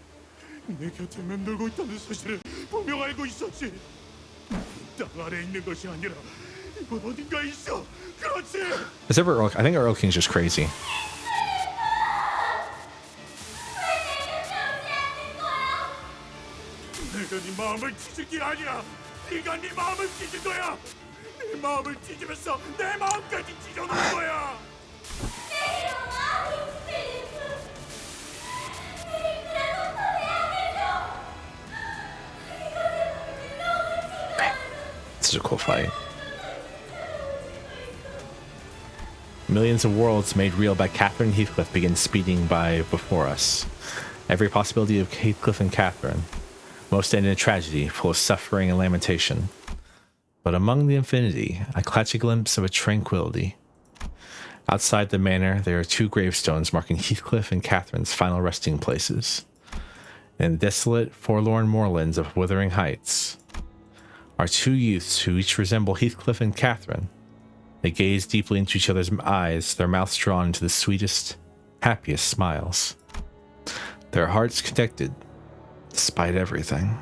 내 곁에 맴돌고 있다는 사실을 분명 알고 있었지. 땅 아래 있는 것이 아니라 이곳 어딘가 있어. 그렇지. I think Earl King's just crazy. 내가 네 마음을 찢을 게 아니야. 네가 네 마음을 찢은 거야. 네 마음을 찢으면서 내 마음까지 찢어놓은 거야. Such a cool fight. Millions of worlds made real by Catherine and Heathcliff begin speeding by before us. Every possibility of Heathcliff and Catherine. Most end in a tragedy, full of suffering and lamentation. But among the infinity, I catch a glimpse of a tranquility. Outside the manor, there are two gravestones marking Heathcliff and Catherine's final resting places. In the desolate, forlorn moorlands of Wuthering Heights are two youths who each resemble Heathcliff and Catherine. They gaze deeply into each other's eyes, their mouths drawn into the sweetest, happiest smiles. Their hearts connected, despite everything.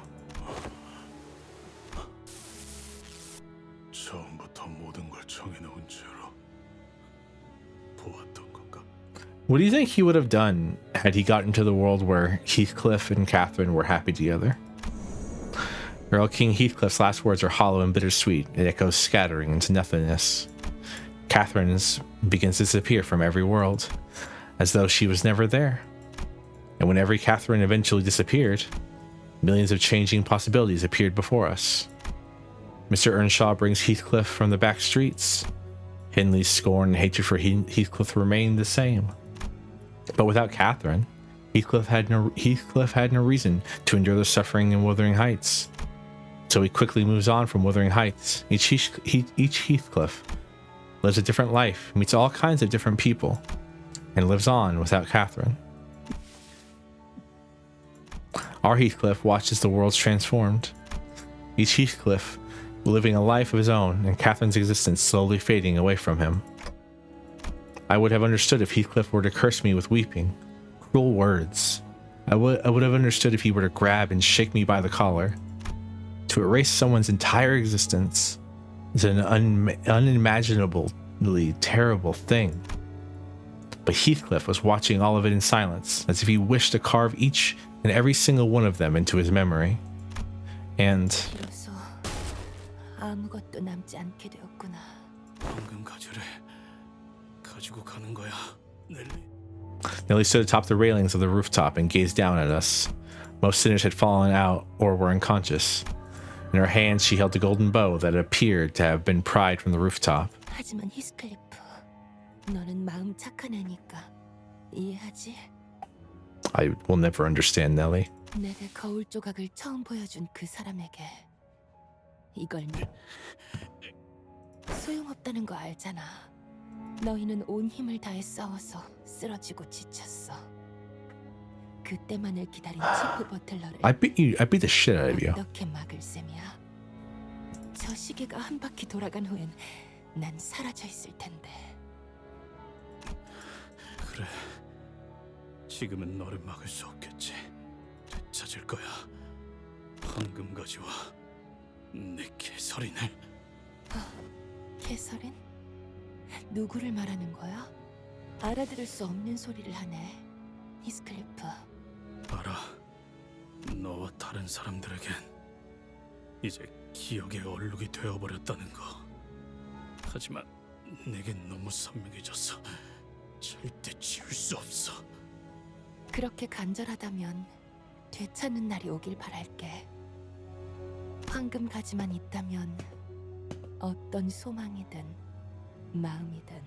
처음부터 모든 걸 정해놓은 채로 보았던 건가? What do you think he would have done had he gotten to the world where Heathcliff and Catherine were happy together? Earl King Heathcliff's last words are hollow and bittersweet. It echoes scattering into nothingness. Catherine's begins to disappear from every world, as though she was never there. And when every Catherine eventually disappeared, millions of changing possibilities appeared before us. Mr. Earnshaw brings Heathcliff from the back streets. Hindley's scorn and hatred for Heathcliff remained the same. But without Catherine, Heathcliff had no reason to endure the suffering in Wuthering Heights. So he quickly moves on from Wuthering Heights. Each Heathcliff lives a different life, meets all kinds of different people, and lives on without Catherine. Our Heathcliff watches the worlds transformed. Each Heathcliff living a life of his own, and Catherine's existence slowly fading away from him. I would have understood if Heathcliff were to curse me with weeping, cruel words. I would have understood if he were to grab and shake me by the collar. To erase someone's entire existence is an unimaginably terrible thing. But Heathcliff was watching all of it in silence, as if he wished to carve each and every single one of them into his memory. And 비로소 아무것도 남지 않게 되었구나. 황금 가지를 가지고 가는 거야, 넬리. Nellie stood atop the railings of the rooftop and gazed down at us. Most sinners had fallen out or were unconscious. In her hands, she held the golden bow that appeared to have been pried from the rooftop. 하지만 히스클리프, 너는 마음 착한 애니까 이해하지? I will never understand, Nellie. 내게 거울 조각을 처음 보여준 그 사람에게 이걸 소용없다는 거 알잖아. 너희는 온 힘을 다해 싸워서 쓰러지고 지쳤어. 그때만을 기다린 치프 버틀러를 I beat the shit out of you. 어떻게 막을 셈이야? 저 시계가 한 바퀴 돌아간 후엔 난 사라져 있을 텐데. 그래, 지금은 너를 막을 수 없겠지. 되찾을 거야. 황금 가지와 내 개설인을. 개설인? 누구를 말하는 거야? 알아들을 수 없는 소리를 하네. 히스클리프. 알아. 너와 다른 사람들에겐 이제 기억의 얼룩이 되어버렸다는 거. 하지만 내겐 너무 선명해져서 절대 지울 수 없어. 그렇게 간절하다면 되찾는 날이 오길 바랄게. 황금 가지만 있다면 어떤 소망이든 마음이든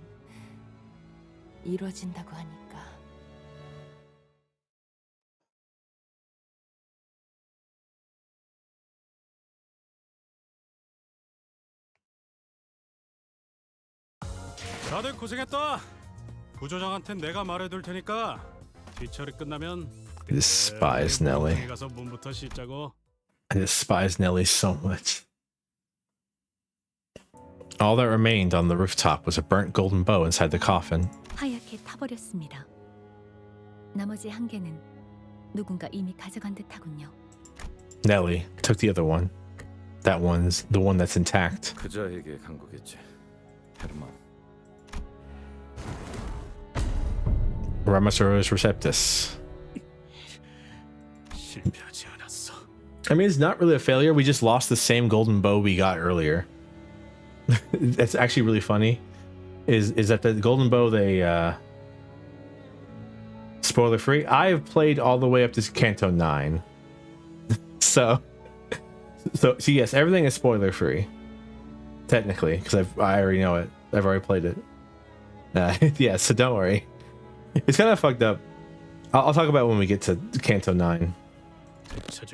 이루어진다고 하니까. 다들 고생했다. 부조장한텐 내가 말해둘 테니까 뒤처리 끝나면 I despise Nellie. 가서 문부터 씻자고. I despise Nellie so much. All that remained on the rooftop was a burnt golden bow inside the coffin. 하얗게 타버렸습니다. 나머지 한 개는 누군가 이미 가져간 듯하군요. Nellie took the other one. That one's the one that's intact. 그자에게 간 거겠지. 헤르만. Ramasaurus receptus. 실패하지 않았어. I mean, it's not really a failure. We just lost the same golden bow we got earlier. That's actually really funny. Is that the golden bow they spoiler free? I have played all the way up to Canto 9. so yes, everything is spoiler free. Technically, because I already know it. I've already played it. Yeah, so don't worry. It's kind of fucked up. I'll talk about it when we get to Canto 9.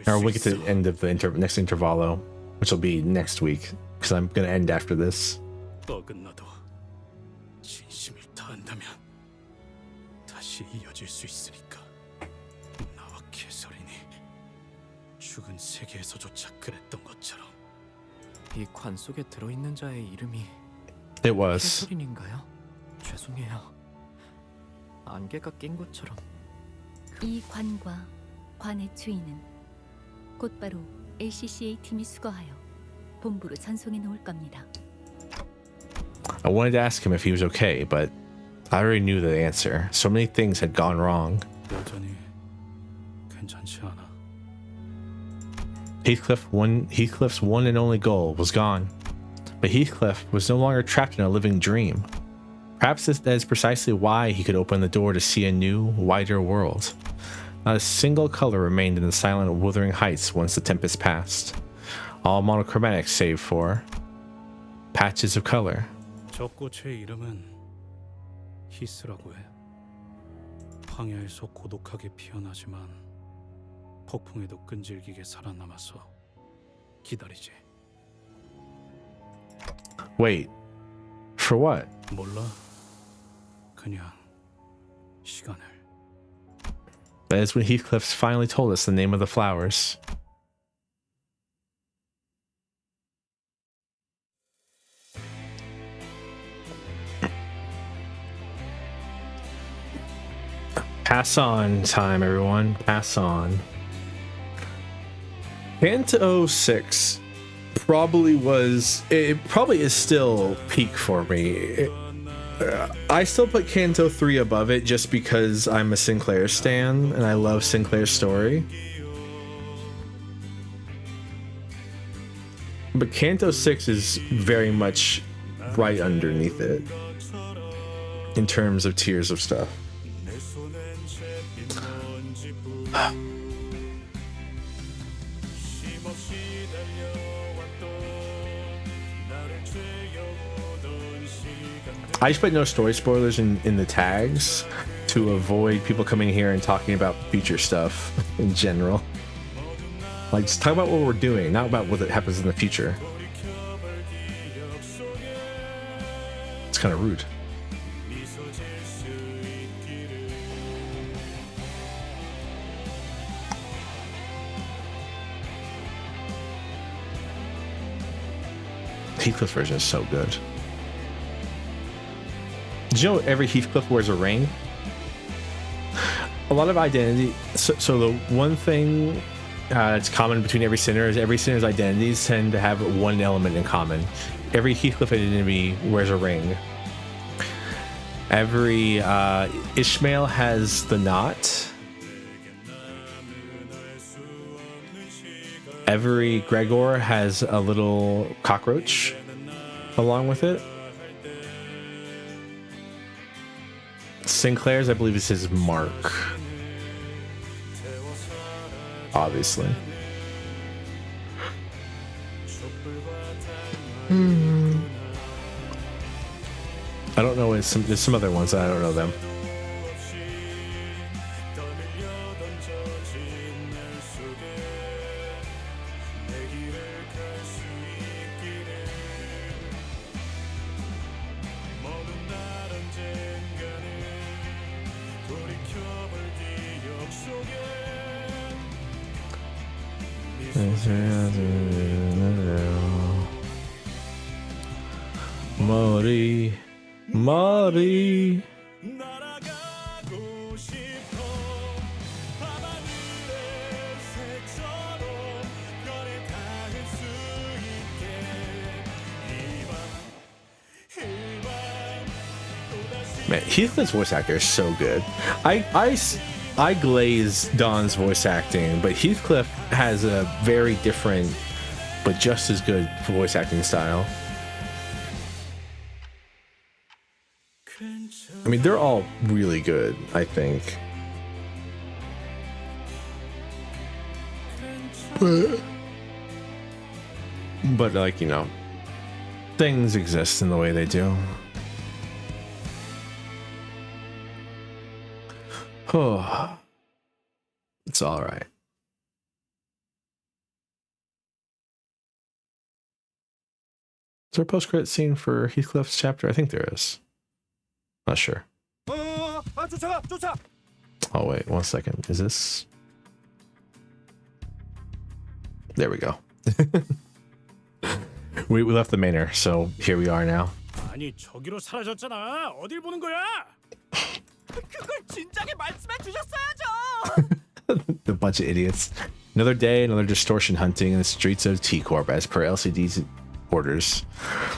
Or when we get to the end of the next intervallo, which will be next week, because I'm going to end after this. 어긋나도 진심을 다한다면 다시 이어질 수 있으니까. 나와 개설이니 죽은 세계에서조차 그랬던 것처럼. 이 관 속에 들어있는 자의 이름이 It was. 캐서린인가요? 죄송해요. 안개가 낀 것처럼. 이 관과 관의 주인은 곧바로 LCCA 팀이 수거하여 본부로 전송해 놓을 겁니다. I wanted to ask him if he was okay, but I already knew the answer. So many things had gone wrong. 여전히 괜찮지 않아. Heathcliff's one and only goal was gone. But Heathcliff was no longer trapped in a living dream. Perhaps that is precisely why he could open the door to see a new, wider world. Not a single color remained in the silent Wuthering Heights once the tempest passed. All monochromatic save for patches of color. 저 꽃의 이름은 히스라고 해. 황야에서 고독하게 피어나지만 폭풍에도 끈질기게 살아남아서 기다리지. Wait, for what? 몰라. 그냥 시간을. That is when Heathcliff finally told us the name of the flowers. Pass on time, everyone. Pass on. Kanto 6 probably was... It probably is still peak for me. I still put Kanto 3 above it just because I'm a Sinclair stan and I love Sinclair's story. But Kanto 6 is very much right underneath it in terms of tiers of stuff. I just put no story spoilers in the tags to avoid people coming here and talking about future stuff in general. Like, just talk about what we're doing, not about what happens in the future. It's kind of rude. Heathcliff version is so good. Did you know every Heathcliff wears a ring? A lot of identity. So the one thing that's common between every sinner is every sinner's identities tend to have one element in common. Every Heathcliff identity wears a ring. Every Ishmael has the knot. Every Gregor has a little cockroach along with it. Sinclair's, I believe, is his mark. Obviously. I don't know. There's some other ones that I don't know them. 머리 머리 Man, Heathcliff's voice actor is so good. I glaze Don's voice acting, but Heathcliff has a very different but just as good voice acting style. I mean, they're all really good, I think. But like, you know, things exist in the way they do. Oh, it's all right. Is there a post-credit scene for Heathcliff's chapter? I think there is. Not sure. Oh wait, 1 second. Is this? There we go. we left the manor, so here we are now. 아니 저기로 사라졌잖아. 어딜 보는 거야? 그걸 진작에 말씀해 주셨어야죠. The bunch of idiots. Another day, another distortion hunting in the streets of T-Corp as per LCD's orders.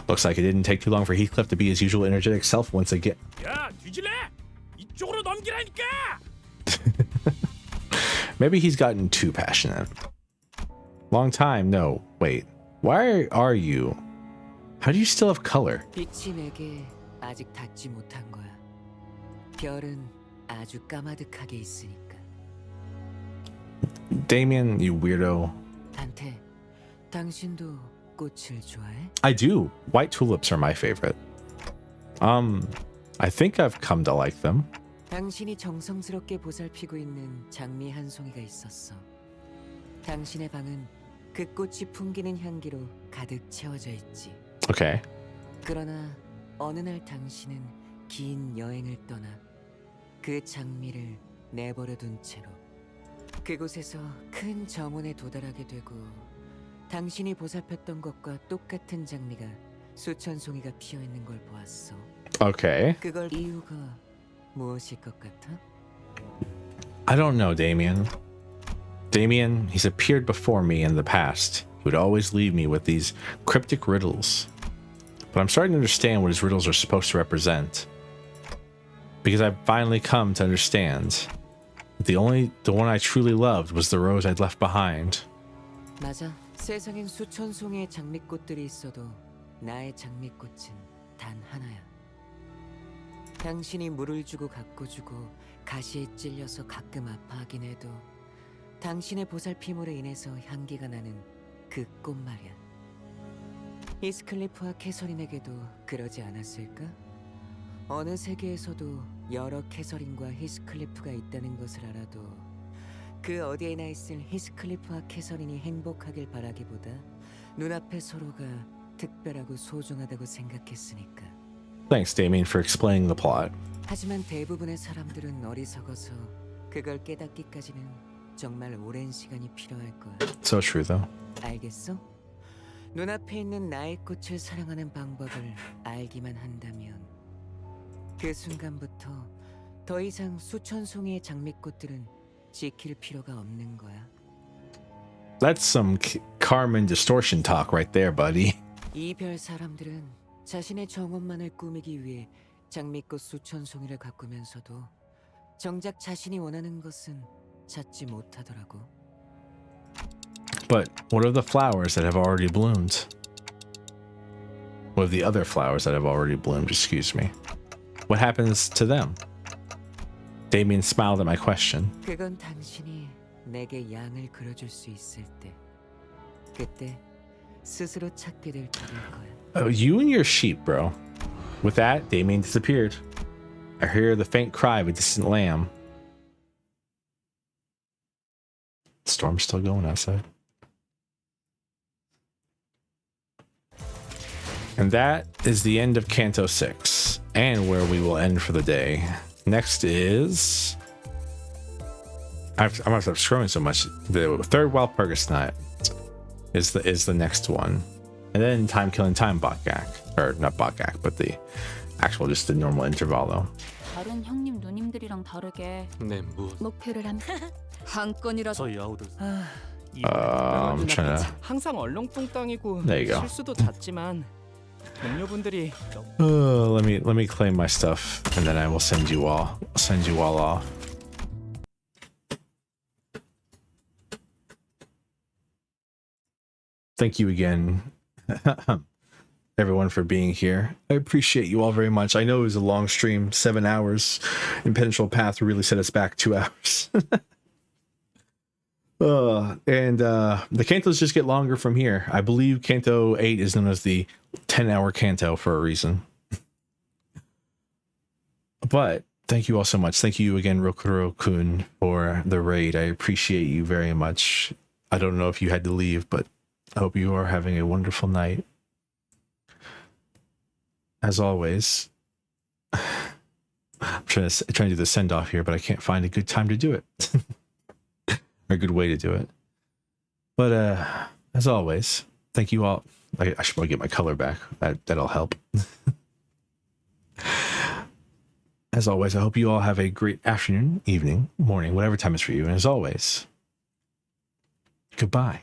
Looks like it didn't take too long for Heathcliff to be his usual energetic self once again. 야, 뒤질래? 이쪽으로 넘기라니까. Maybe he's gotten too passionate. Long time. No, wait. Why are you? How do you still have color? 빛이 내게 아직 닿지 못한 거야. 별은 아주 까마득하게 있으니까. Damien, you weirdo. 단테, 당신도 꽃을 좋아해? I do. White tulips are my favorite. I think I've come to like them. 당신이 정성스럽게 보살피고 있는 장미 한 송이가 있었어. 당신의 방은 그 꽃이 풍기는 향기로 가득 채워져 있지. Okay. 그러나 어느 날 당신은 긴 여행을 떠나 그 장미를 내버려둔 채로 그곳에서 큰 정원에 도달하게 되고 당신이 보살폈던 것과 똑같은 장미가 수천 송이가 피어 있는 걸 보았어. Okay. 그걸 이유가 무엇일 것 같아? I don't know, Damien. Damien, he's appeared before me in the past. He would always leave me with these cryptic riddles. But I'm starting to understand what his riddles are supposed to represent. Because I've finally come to understand that the one I truly loved was the rose I'd left behind. 맞아. 세상엔 수천 송이의 장미꽃들이 있어도 나의 장미꽃은 단 하나야. 당신이 물을 주고 가꿔 주고 가시에 찔려서 가끔 아파하긴 해도 당신의 보살핌으로 인해서 향기가 나는 그 꽃 말이야. 히스클리프와 캐서린에게도 그러지 않았을까? 어느 세계에서도 여러 캐서린과 히스클리프가 있다는 것을 알아도 그 어디에나 있을 히스클리프와 캐서린이 행복하길 바라기보다 눈앞의 서로가 특별하고 소중하다고 생각했으니까. Thanks, Damien, for explaining the plot. 하지만 대부분의 사람들은 어리석어서 그걸 깨닫기까지는 정말 오랜 시간이 필요할 거야. So true, though. 알겠어? 눈앞에 있는 나의 꽃을 사랑하는 방법을 알기만 한다면 그 순간부터 더 이상 수천 송이의 장미꽃들은 지킬 필요가 없는 거야. That's some Carmen distortion talk right there, buddy. 이 별 사람들은 자신의 정원만을 꾸미기 위해 장미꽃 수천 송이를 가꾸면서도 정작 자신이 원하는 것은 찾지 못하더라고. But what are the flowers that have already bloomed? What are the other flowers that have already bloomed? Excuse me. What happens to them? Damien smiled at my question. 그건 당신이 내게 양을 그려줄 수 있을 때, 그때 스스로 찾게 될 길일 거야. Oh, you and your sheep, bro. With that, Damien disappeared. I hear the faint cry of a distant lamb. The storm's still going outside. And that is the end of Canto 6, and where we will end for the day. Next is... I must have scrolling so much. The third Walpurgis Night is the next one. And then Time Killing Time Botgak. Or not Botgak, but the actual, just the normal intervalo. 다른 형님 누님들이랑 다르게 네, 목표를 함. 한 건이라도 저희 아우들 I'm trying to... 항상 얼렁뚱땅이고 There you go. 실수도 잦지만 동료분들이 let me claim my stuff, and then I will send you all off. Thank you again, everyone, for being here. I appreciate you all very much. I know it was a long stream, 7 hours. Impenetrable Path really set us back 2 hours. And the cantos just get longer from here. I believe Canto 8 is known as the 10-hour canto for a reason. But thank you all so much. Thank you again, Rokuro-kun, for the raid. I appreciate you very much. I don't know if you had to leave, but I hope you are having a wonderful night. As always, I'm trying to do the send-off here, but I can't find a good time to do it. Or a good way to do it. But as always, thank you all. I should probably get my color back. That'll help. As always, I hope you all have a great afternoon, evening, morning, whatever time it's for you. And as always, goodbye.